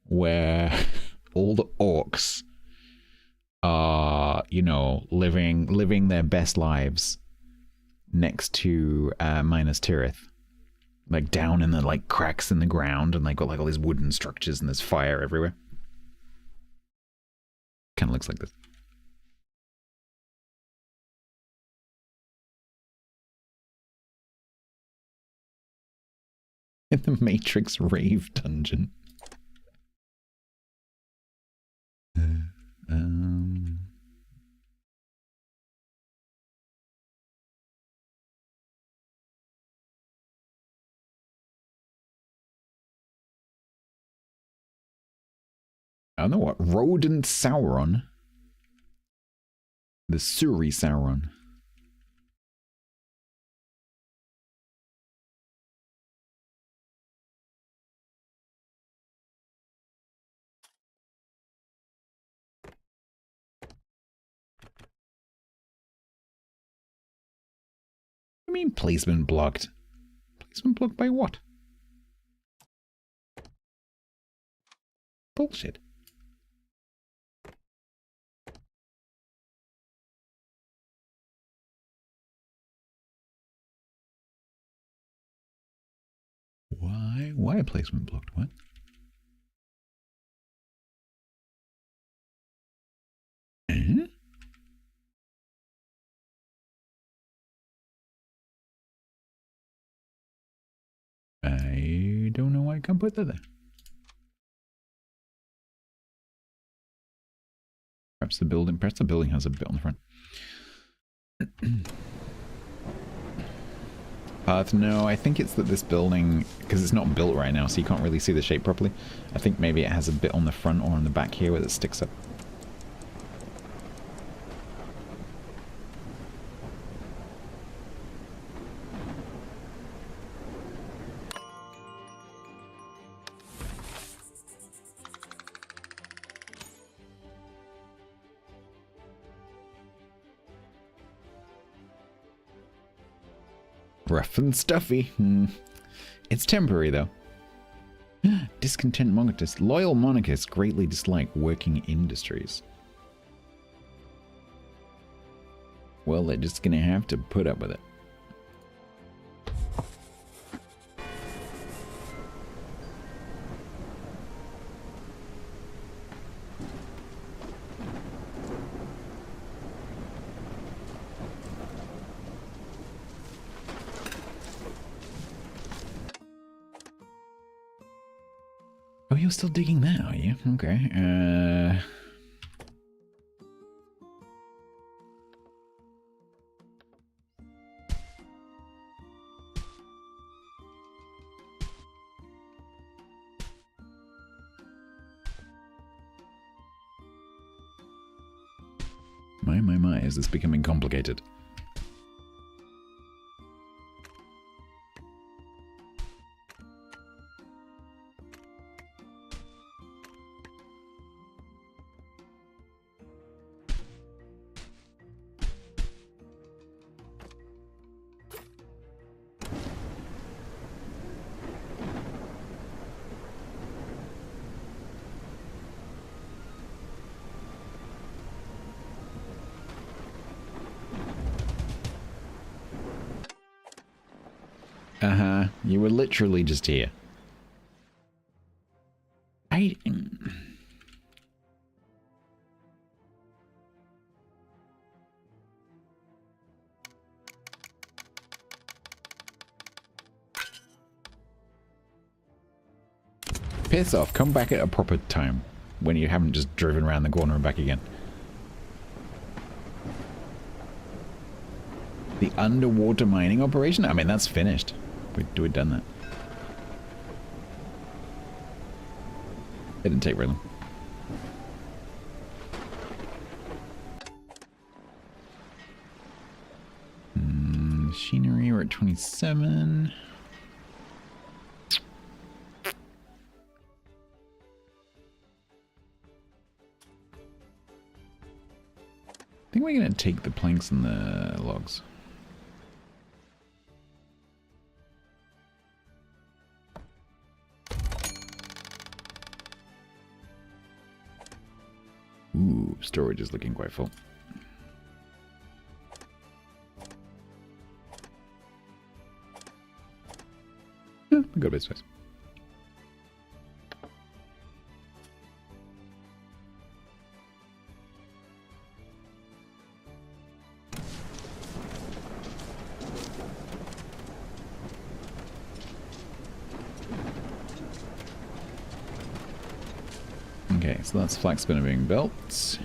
where all the orcs are, you know, living their best lives next to Minas Tirith, like down in the like cracks in the ground, and they got like all these wooden structures and there's fire everywhere. Kind of looks like this. In the Matrix Rave Dungeon. I don't know what. Rodent Sauron. The Suri Sauron. I mean placement blocked. Placement blocked by what? Bullshit. Why placement blocked? What? I don't know why I can't put that there. Perhaps the building has a bit on the front. Path, no, I think it's that this building, because it's not built right now, so you can't really see the shape properly. I think maybe it has a bit on the front or on the back here where it sticks up. Rough and stuffy. It's temporary, though. Discontent monarchists. Loyal monarchists greatly dislike working industries. Well, they're just gonna have to put up with it. Oh, you're still digging that, are you? Okay. My, is this becoming complicated? Uh-huh. You were literally just here. Piss off. Come back at a proper time when you haven't just driven around the corner and back again. The underwater mining operation? I mean, that's finished. We'd done that. It didn't take very long. Machinery, we're at 27. I think we're going to take the planks and the logs. Ooh, storage is looking quite full. Yeah, we got a bit of space. Okay, so that's flax spinner being built.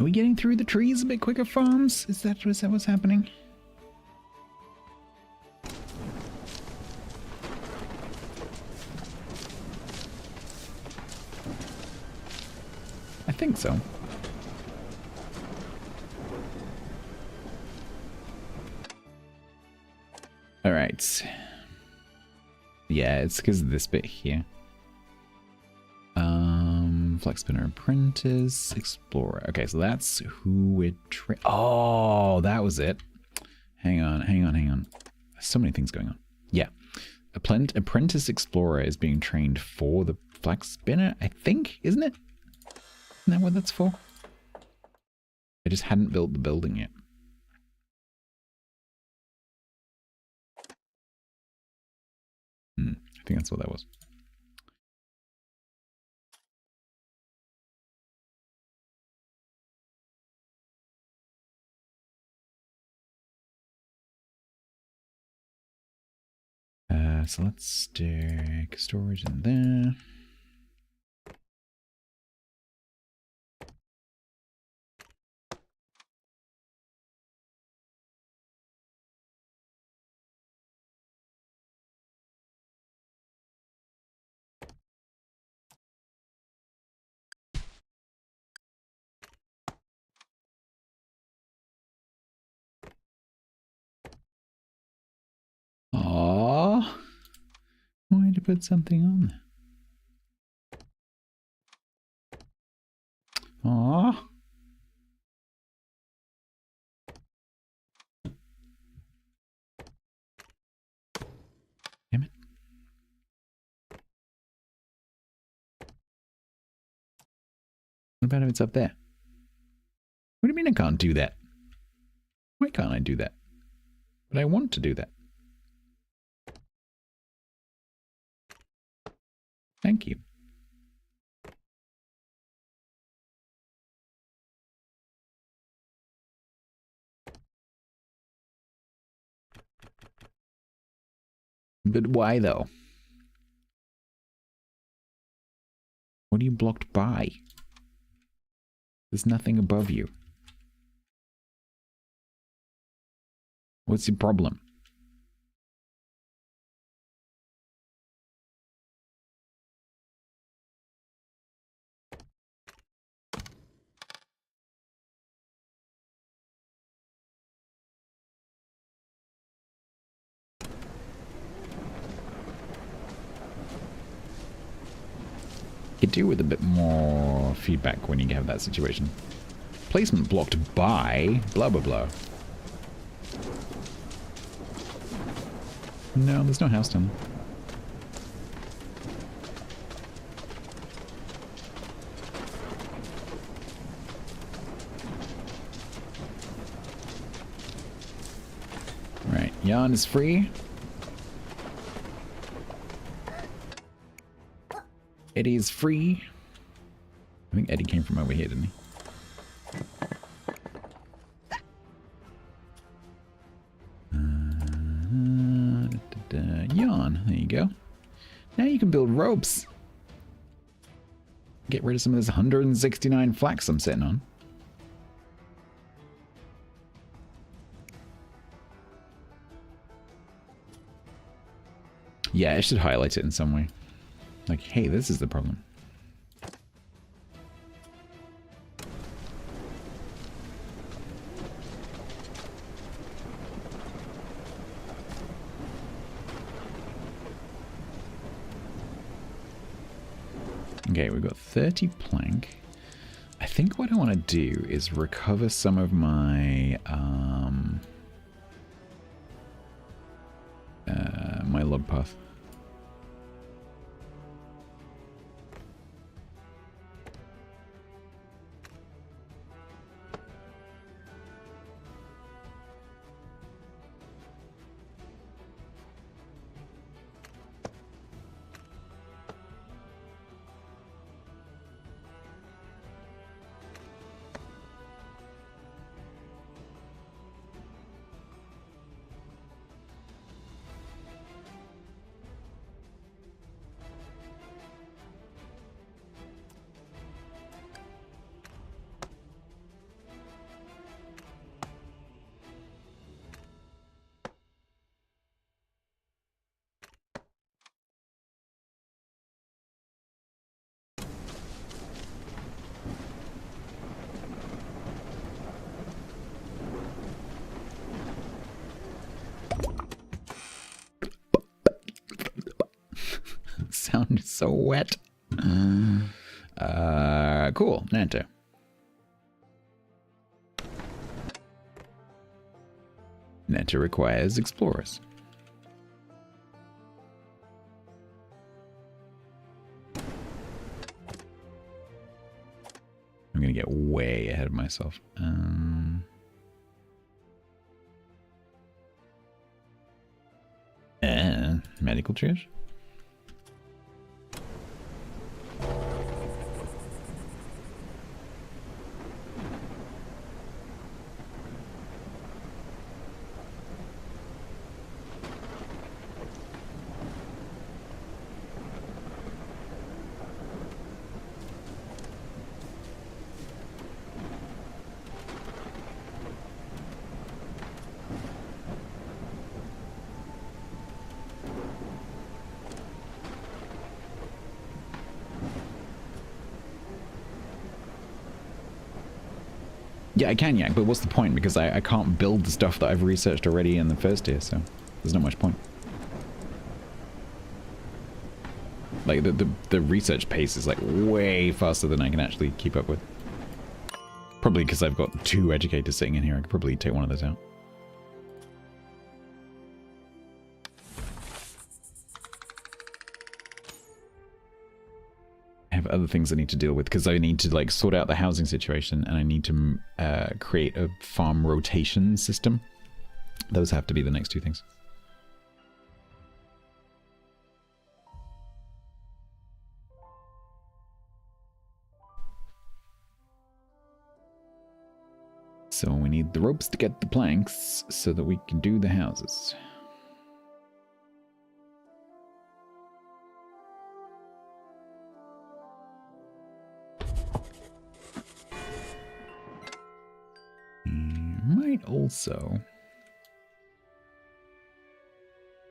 Are we getting through the trees a bit quicker, farms? Is that what's happening? I think so. Alright. Yeah, it's because of this bit here. Flex Spinner Apprentice, Explorer. Okay, so that's who we're oh, that was it. Hang on. There's so many things going on. Yeah. Apprentice Explorer is being trained for the Flex Spinner, I think, isn't it? Isn't that what that's for? I just hadn't built the building yet. I think that's what that was. So let's stick storage in there. Aww. Why to put something on there? Aww. Damn it. What about if it's up there? What do you mean I can't do that? Why can't I do that? But I want to do that. Thank you. But why though? What are you blocked by? There's nothing above you. What's your problem? Could do with a bit more feedback when you have that situation. Placement blocked by blah blah blah. No, there's no house down there. Right, yarn is free. Eddie is free. I think Eddie came from over here, didn't he? Yarn. There you go. Now you can build ropes. Get rid of some of this 169 flax I'm sitting on. Yeah, I should highlight it in some way. Like, hey, this is the problem. Okay, we've got 30 plank. I think what I want to do is recover some of my my log path. Sound so wet. Cool. Nanto. Nanto requires explorers. I'm gonna get way ahead of myself. Medical triage? Yeah, I can yak, but what's the point? Because I can't build the stuff that I've researched already in the first tier, so there's not much point. Like, the research pace is, like, way faster than I can actually keep up with. Probably because I've got 2 educators sitting in here. I could probably take one of those out. I have other things I need to deal with because I need to like sort out the housing situation and I need to create a farm rotation system. Those have to be the next 2 things. need the ropes to get the planks so that we can do the houses. Might also...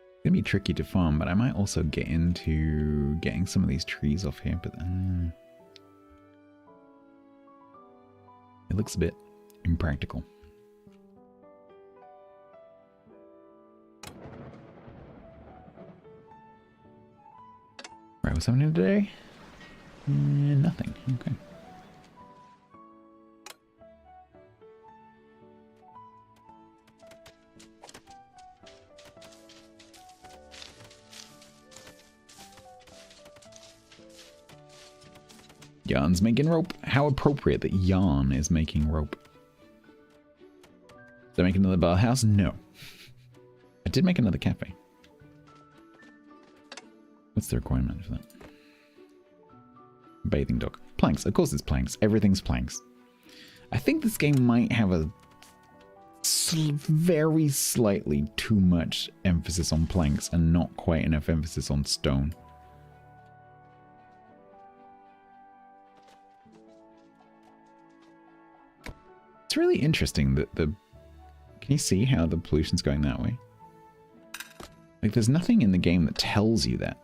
It's gonna be tricky to farm, but I might also get into getting some of these trees off here, but it looks a bit impractical. Right, what's happening today? Nothing. Okay. Yarn's making rope. How appropriate that Yarn is making rope. Did I make another bathhouse? No. I did make another cafe. What's the requirement for that? Bathing dock. Planks. Of course it's planks. Everything's planks. I think this game might have a very slightly too much emphasis on planks and not quite enough emphasis on stone. It's really interesting that the... Can you see how the pollution's going that way? Like, there's nothing in the game that tells you that.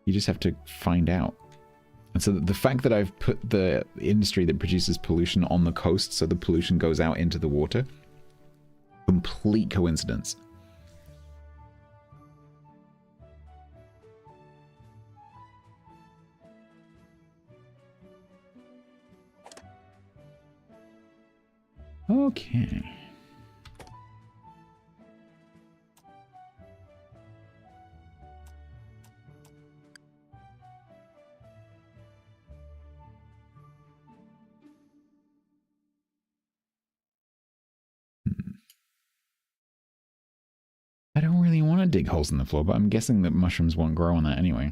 You just have to find out. And so the fact that I've put the industry that produces pollution on the coast so the pollution goes out into the water, complete coincidence. Okay. I don't really want to dig holes in the floor, but I'm guessing that mushrooms won't grow on that anyway.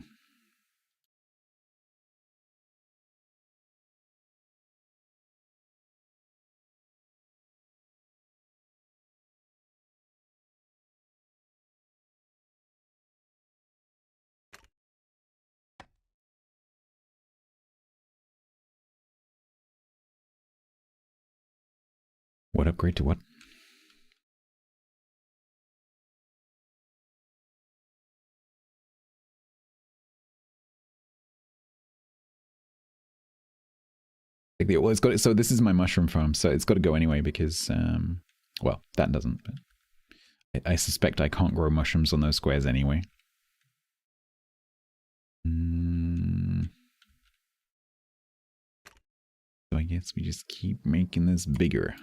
What upgrade to what? Well, it's got so this is my mushroom farm, so it's got to go anyway because well, that doesn't, but I suspect I can't grow mushrooms on those squares anyway. So I guess we just keep making this bigger.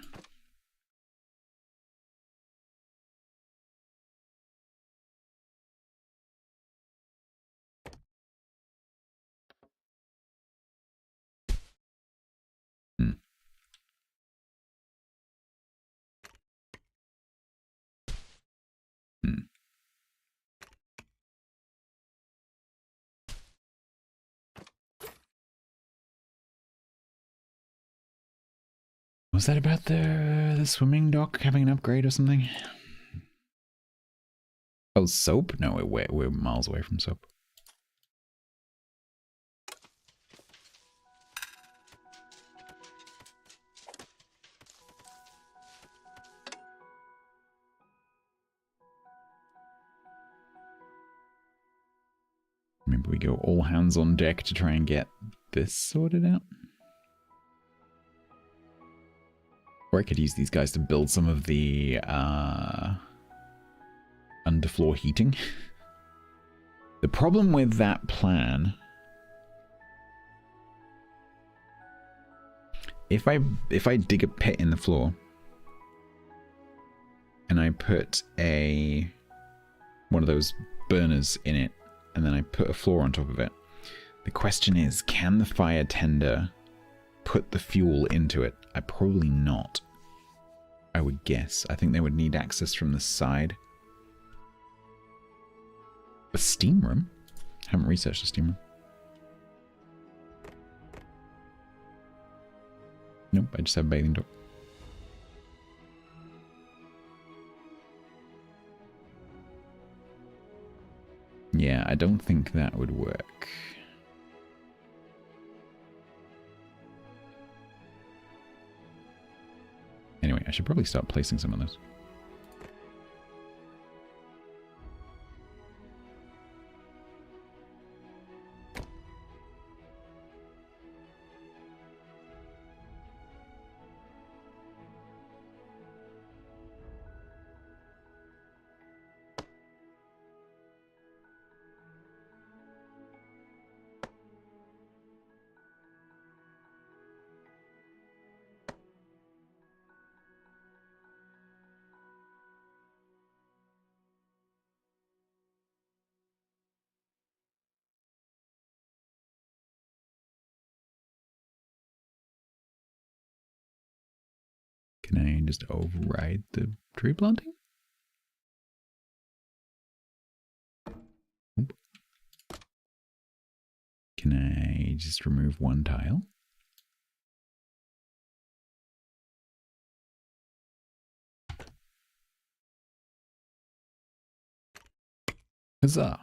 Was that about the swimming dock having an upgrade or something? Oh, soap? No, we're miles away from soap. Maybe we go all hands on deck to try and get this sorted out. Or I could use these guys to build some of the underfloor heating. The problem with that plan, if I dig a pit in the floor and I put one of those burners in it and then I put a floor on top of it, the question is, can the fire tender put the fuel into it? Probably not, I would guess. I think they would need access from the side. A steam room? Haven't researched a steam room. Nope, I just have a bathing dock. Yeah, I don't think that would work. Anyway, I should probably start placing some of those. Can I just override the tree planting? Oop. Can I just remove one tile? Huzzah!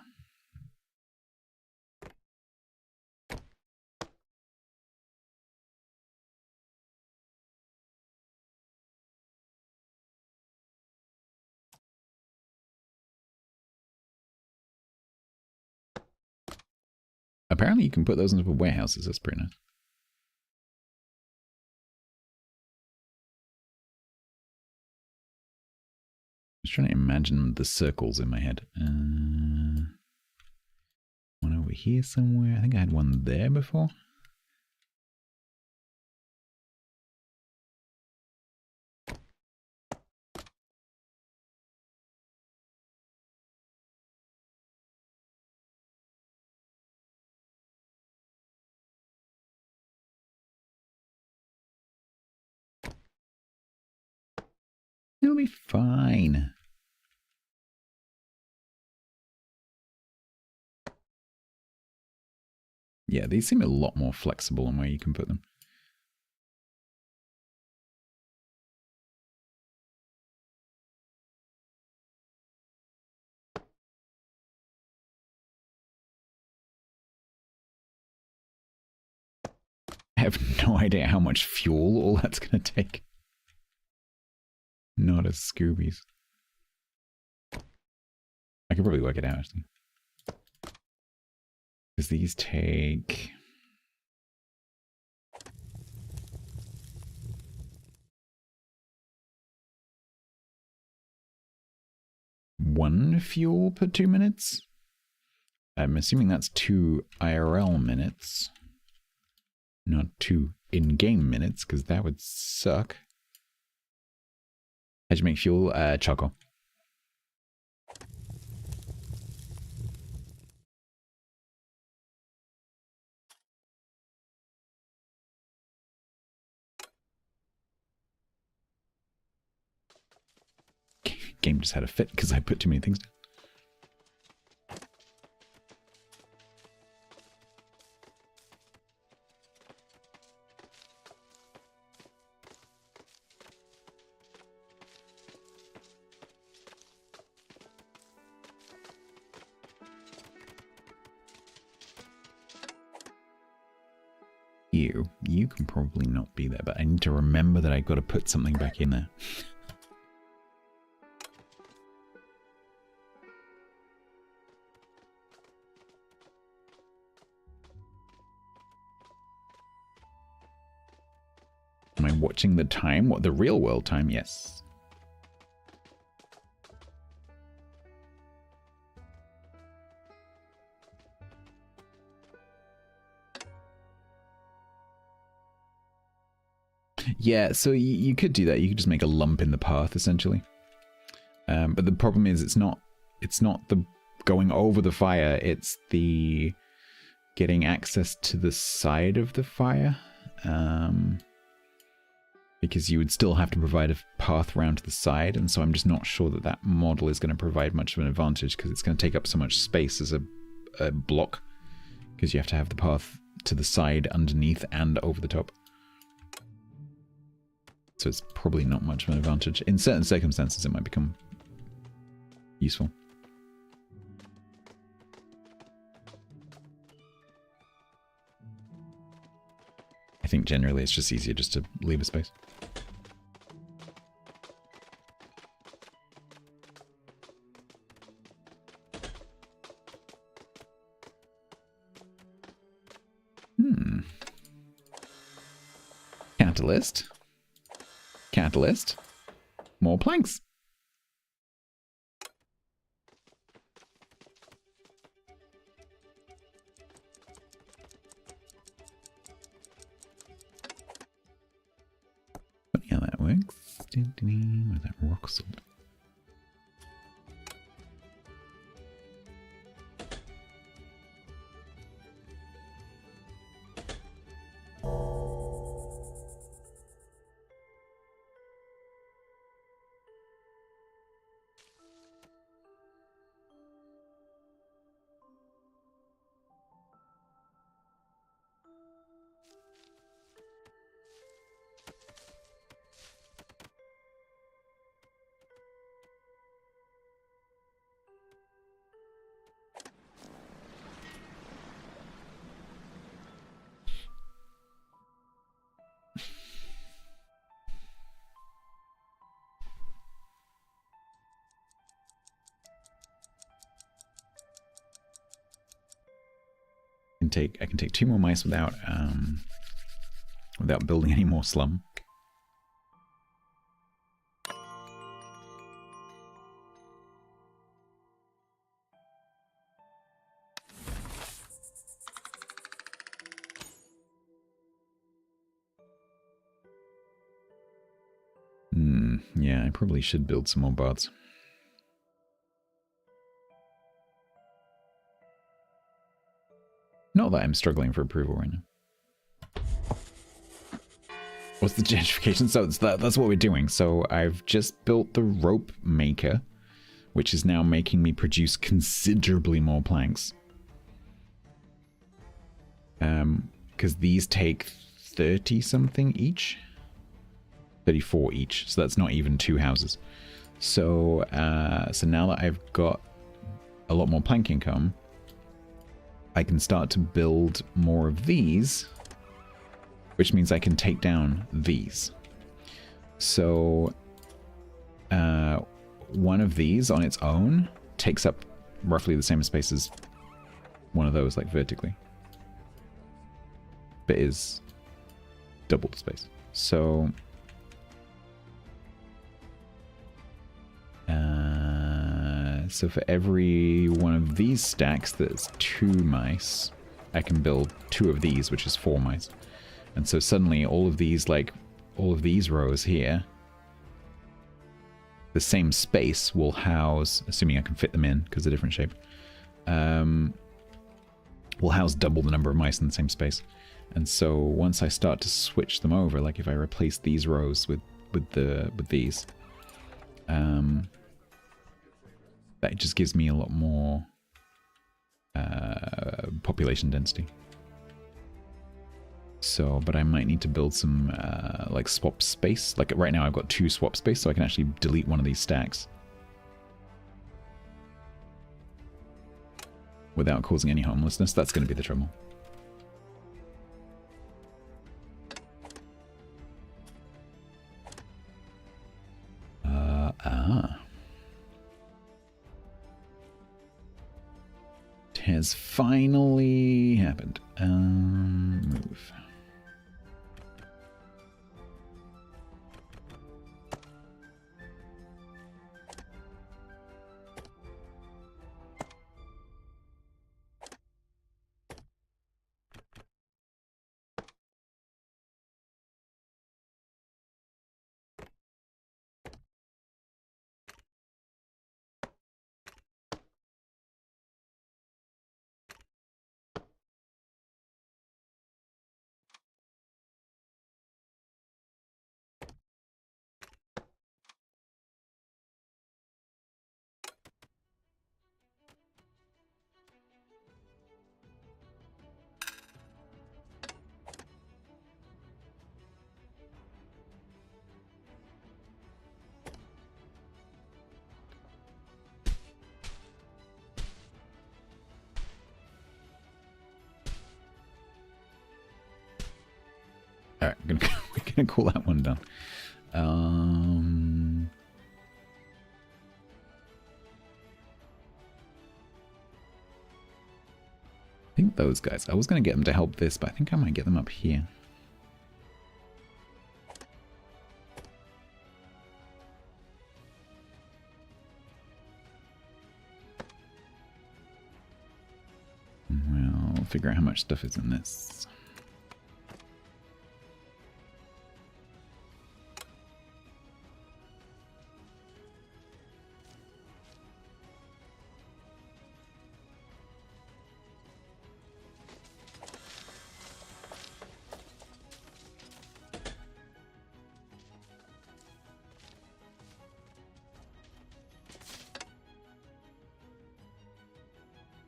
Apparently you can put those into warehouses, that's pretty nice. I was trying to imagine the circles in my head. One over here somewhere. I think I had one there before. It'll be fine. Yeah, these seem a lot more flexible in where you can put them. I have no idea how much fuel all that's going to take. Not as Scoobies. I could probably work it out, actually. Because these take... one fuel per 2 minutes? I'm assuming that's 2 IRL minutes. Not 2 in-game minutes, because that would suck. How'd you make fuel? Charcoal. Game just had a fit because I put too many things down. You can probably not be there, but I need to remember that I've got to put something back in there. Am I watching the time? What, the real world time? Yes. Yeah, so you could do that. You could just make a lump in the path, essentially. But the problem is it's not the going over the fire, it's the getting access to the side of the fire. Because you would still have to provide a path around to the side, and so I'm just not sure that that model is going to provide much of an advantage, because it's going to take up so much space as a block, because you have to have the path to the side, underneath, and over the top. So it's probably not much of an advantage. In certain circumstances, it might become useful. think generally it's just easier just to leave a space. Catalyst. Catalyst. More planks. Funny how that works. Where's that rock salt? I can take 2 more mice without building any more slum. Yeah, I probably should build some more bots. Not that I'm struggling for approval right now. What's the gentrification? So that's what we're doing. So I've just built the rope maker, which is now making me produce considerably more planks. Because these take 30 something each. 34 each. So that's not even 2 houses. So so now that I've got a lot more plank income, I can start to build more of these, which means I can take down these. So one of these on its own takes up roughly the same space as one of those, like vertically, but is double the space. So so for every one of these stacks that's 2 mice, I can build 2 of these, which is 4 mice. And so suddenly all of these, like, all of these rows here, the same space will house, assuming I can fit them in because they're different shape, will house double the number of mice in the same space. And so once I start to switch them over, like if I replace these rows with these, that just gives me a lot more population density. So, but I might need to build some like swap space. Like right now I've got 2 swap space, so I can actually delete one of these stacks without causing any homelessness. That's going to be the trouble. It has finally happened. Move. there. We're gonna cool that one down. I think those guys. I was gonna get them to help this, but I think I might get them up here. We'll figure out how much stuff is in this.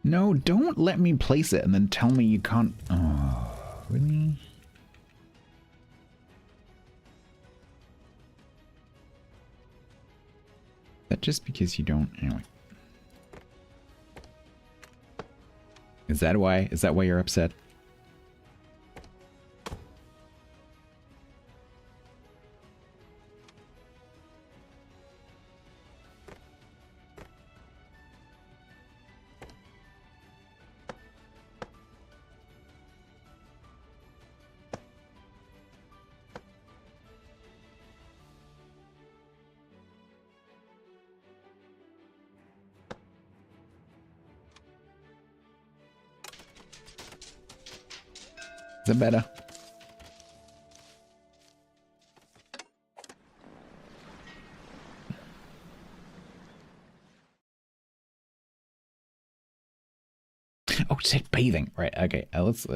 No, don't let me place it and then tell me you can't. Oh, really? Is that just because you don't? Anyway. Is that why? Is that why you're upset? Is that better? Oh, it said bathing. Right, okay. Let's...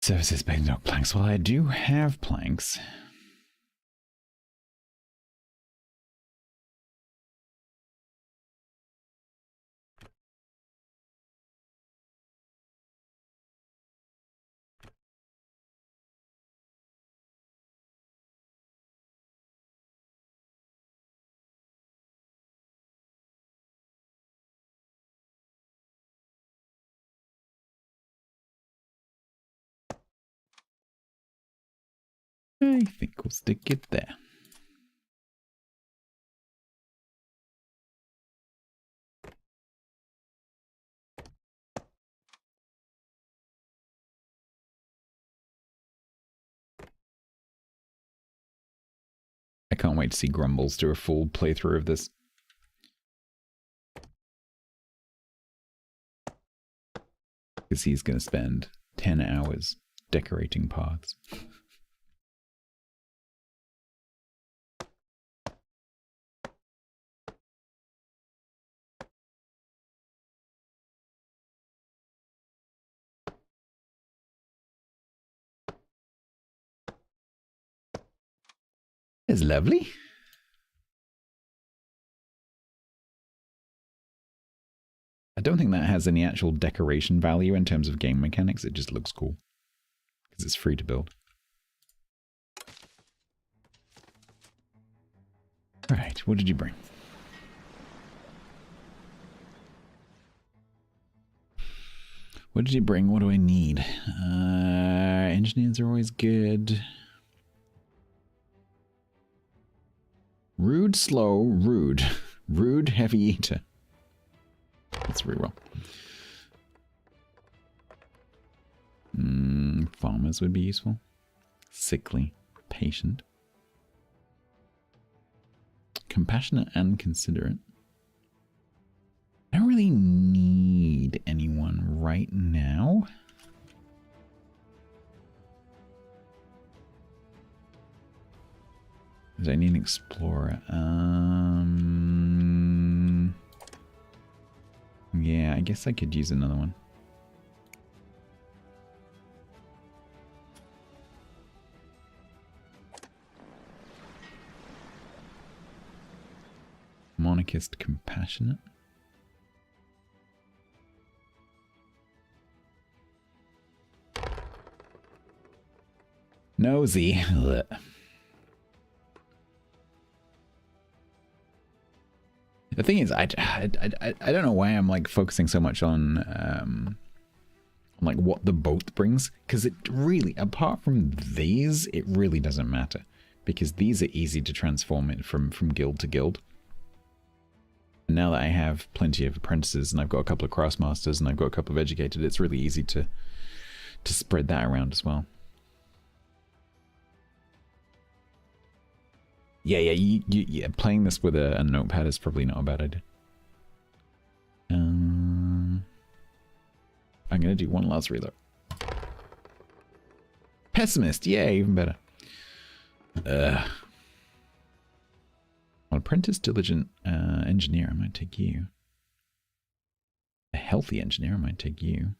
Services bathing dog planks. Well, I do have planks. I think we'll stick it there. I can't wait to see Grumbles do a full playthrough of this. Because he's going to spend 10 hours decorating paths. It's lovely. I don't think that has any actual decoration value in terms of game mechanics. It just looks cool because it's free to build. All right, what did you bring? What did you bring? What do I need? Engineers are always good. Rude, slow, rude. Rude, heavy eater. That's very well. Farmers would be useful. Sickly, patient. Compassionate and considerate. I don't really need anyone right now. Because I need an explorer. Yeah, I guess I could use another one. Monarchist compassionate. Nosy. Ugh. The thing is, I don't know why I'm like focusing so much on on like what the boat brings, because it really, apart from these, it really doesn't matter, because these are easy to transform it from guild to guild. And now that I have plenty of apprentices and I've got a couple of craftsmasters and I've got a couple of educated, it's really easy to spread that around as well. Yeah, playing this with a notepad is probably not a bad idea. I'm gonna do one last reload. Pessimist, yeah, even better. An apprentice, diligent engineer, I might take you. A healthy engineer, I might take you.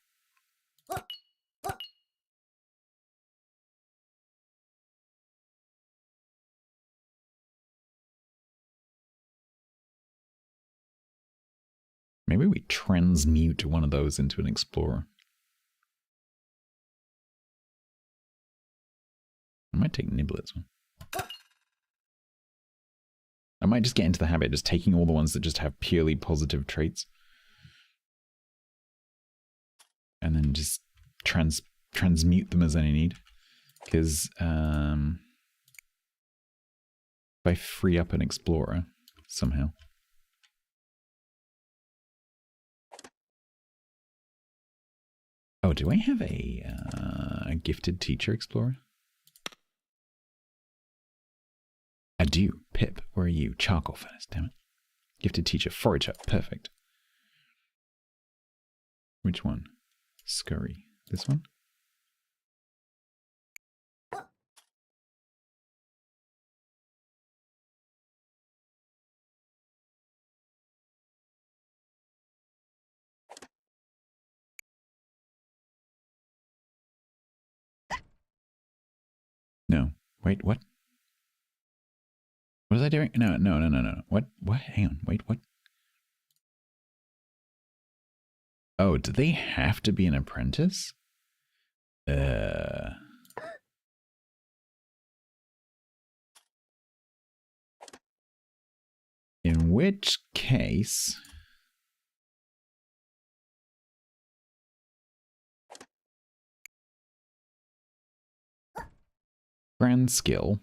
Maybe we transmute one of those into an explorer. I might take Niblet's one. I might just get into the habit of just taking all the ones that just have purely positive traits. And then just transmute them as I need. Because if I free up an explorer somehow. Oh, do I have a gifted teacher explorer? I do. Pip, where are you? Charcoal furnace, damn it. Gifted teacher, forager, perfect. Which one? Scurry. This one? No. Wait, what? What was I doing? No. What? Hang on. Wait, what? Oh, do they have to be an apprentice? In which case... Grand skill.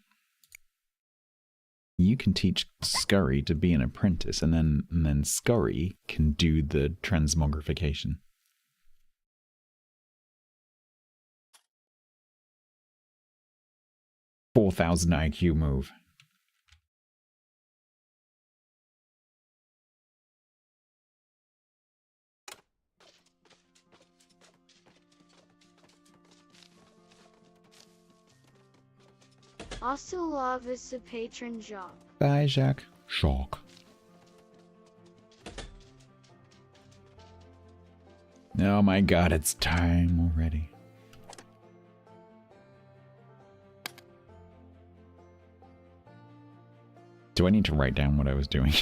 You can teach Scurry to be an apprentice, and then Scurry can do the transmogrification. $4,000 IQ move.
Also love is the patron Jacques.
Bye, Jacques. Jacques. Oh my god, it's time already. Do I need to write down what I was doing?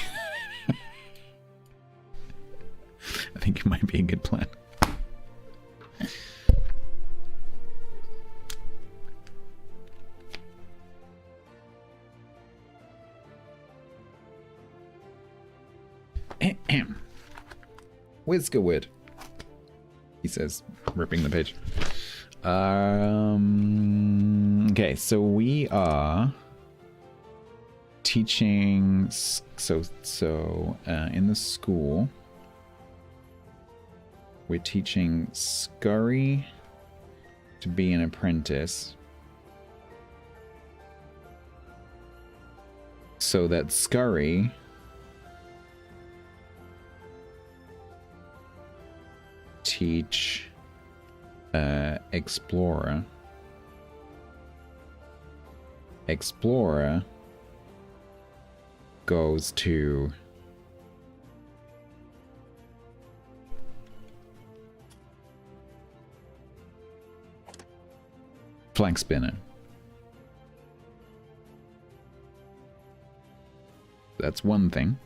I think it might be a good plan. Whiskerwood, he says, ripping the page. Okay, so we are teaching. So in the school, we're teaching Scurry to be an apprentice, so that Scurry teach Explorer. Explorer goes to Flag Spinner. That's one thing.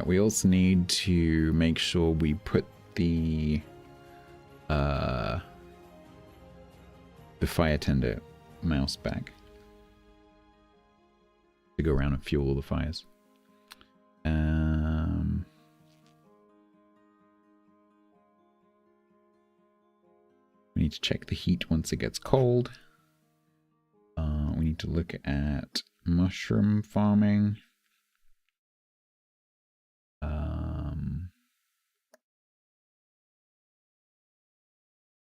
We also need to make sure we put the fire tender mouse back to go around and fuel all the fires. need to check the heat once it gets cold. We need to look at mushroom farming.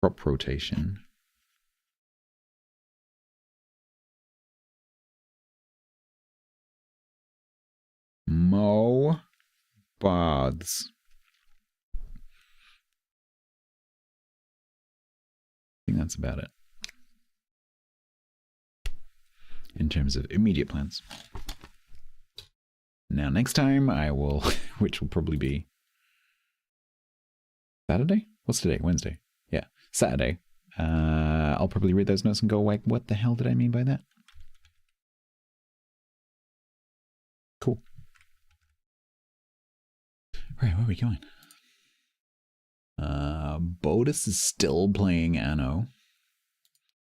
Crop rotation. Mow baths. I think that's about it in terms of immediate plans. Now next time I will, which will probably be Saturday? What's today? Wednesday. Yeah, Saturday. I'll probably read those notes and go like, what the hell did I mean by that? Cool. Right, where are we going? Bodus is still playing Anno.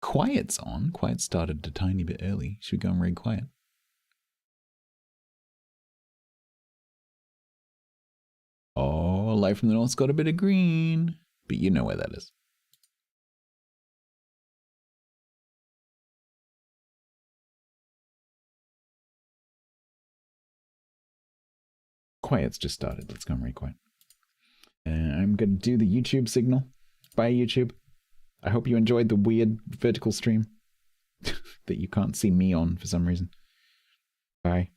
Quiet's on. Quiet started a tiny bit early. Should we go and raid Quiet? Oh, Light from the North's got a bit of green. But you know where that is. Quiet's just started. Let's go and raid Quiet. I'm going to do the YouTube signal. Bye, YouTube. I hope you enjoyed the weird vertical stream that you can't see me on for some reason. Bye.